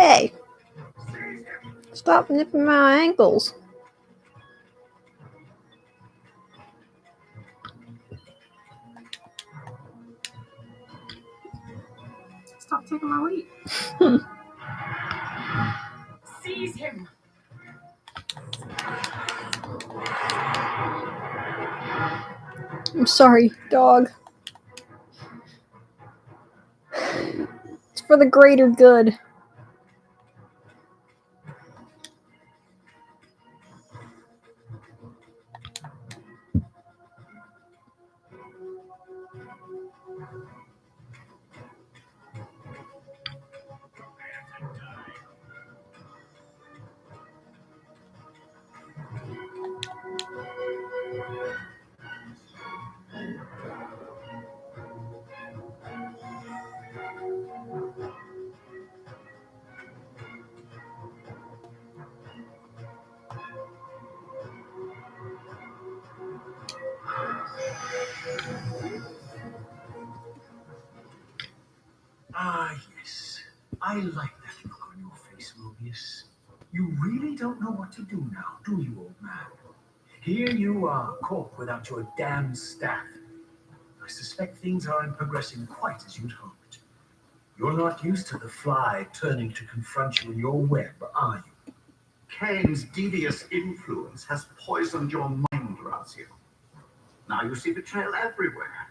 Hey! Stop nipping my ankles. Stop taking my weight. Seize him! I'm sorry, dog. It's for the greater good. Ah, yes. I like that look on your face, Mobius. You really don't know what to do now, do you, old man? Here you are, caught without your damn staff. I suspect things aren't progressing quite as you'd hoped. You're not used to the fly turning to confront you in your web, are you? Kain's devious influence has poisoned your mind, Razio. Now you see betrayal everywhere,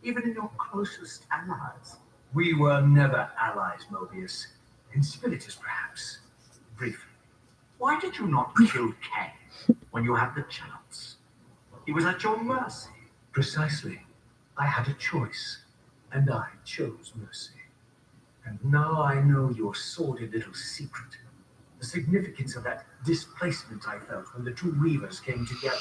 even in your closest allies. We were never allies, Mobius. In spiritus, perhaps. Briefly. Why did you not kill Kain when you had the chance? He was at your mercy. Precisely. I had a choice, and I chose mercy. And now I know your sordid little secret. The significance of that displacement I felt when the two Reavers came together.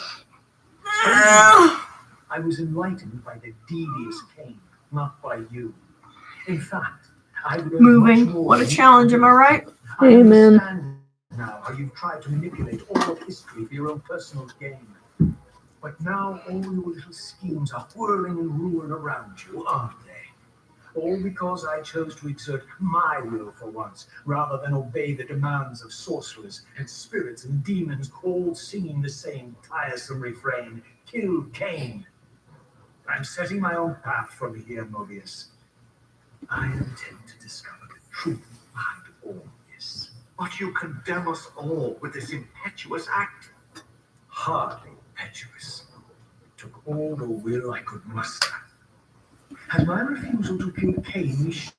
I was enlightened by the devious Kain, not by you. In fact, I would Moving. What a challenge, am I right? I Amen. understand now how you've tried to manipulate all of history for your own personal gain. But now all your little schemes are whirling and ruling around you, aren't they? All because I chose to exert my will for once, rather than obey the demands of sorcerers and spirits and demons, all singing the same tiresome refrain, kill Kain. I'm setting my own path from here, Mobius. I intend to discover the truth behind all this. But you condemn us all with this impetuous act. Hardly impetuous. It took all the will I could muster. And my refusal to kill Kain is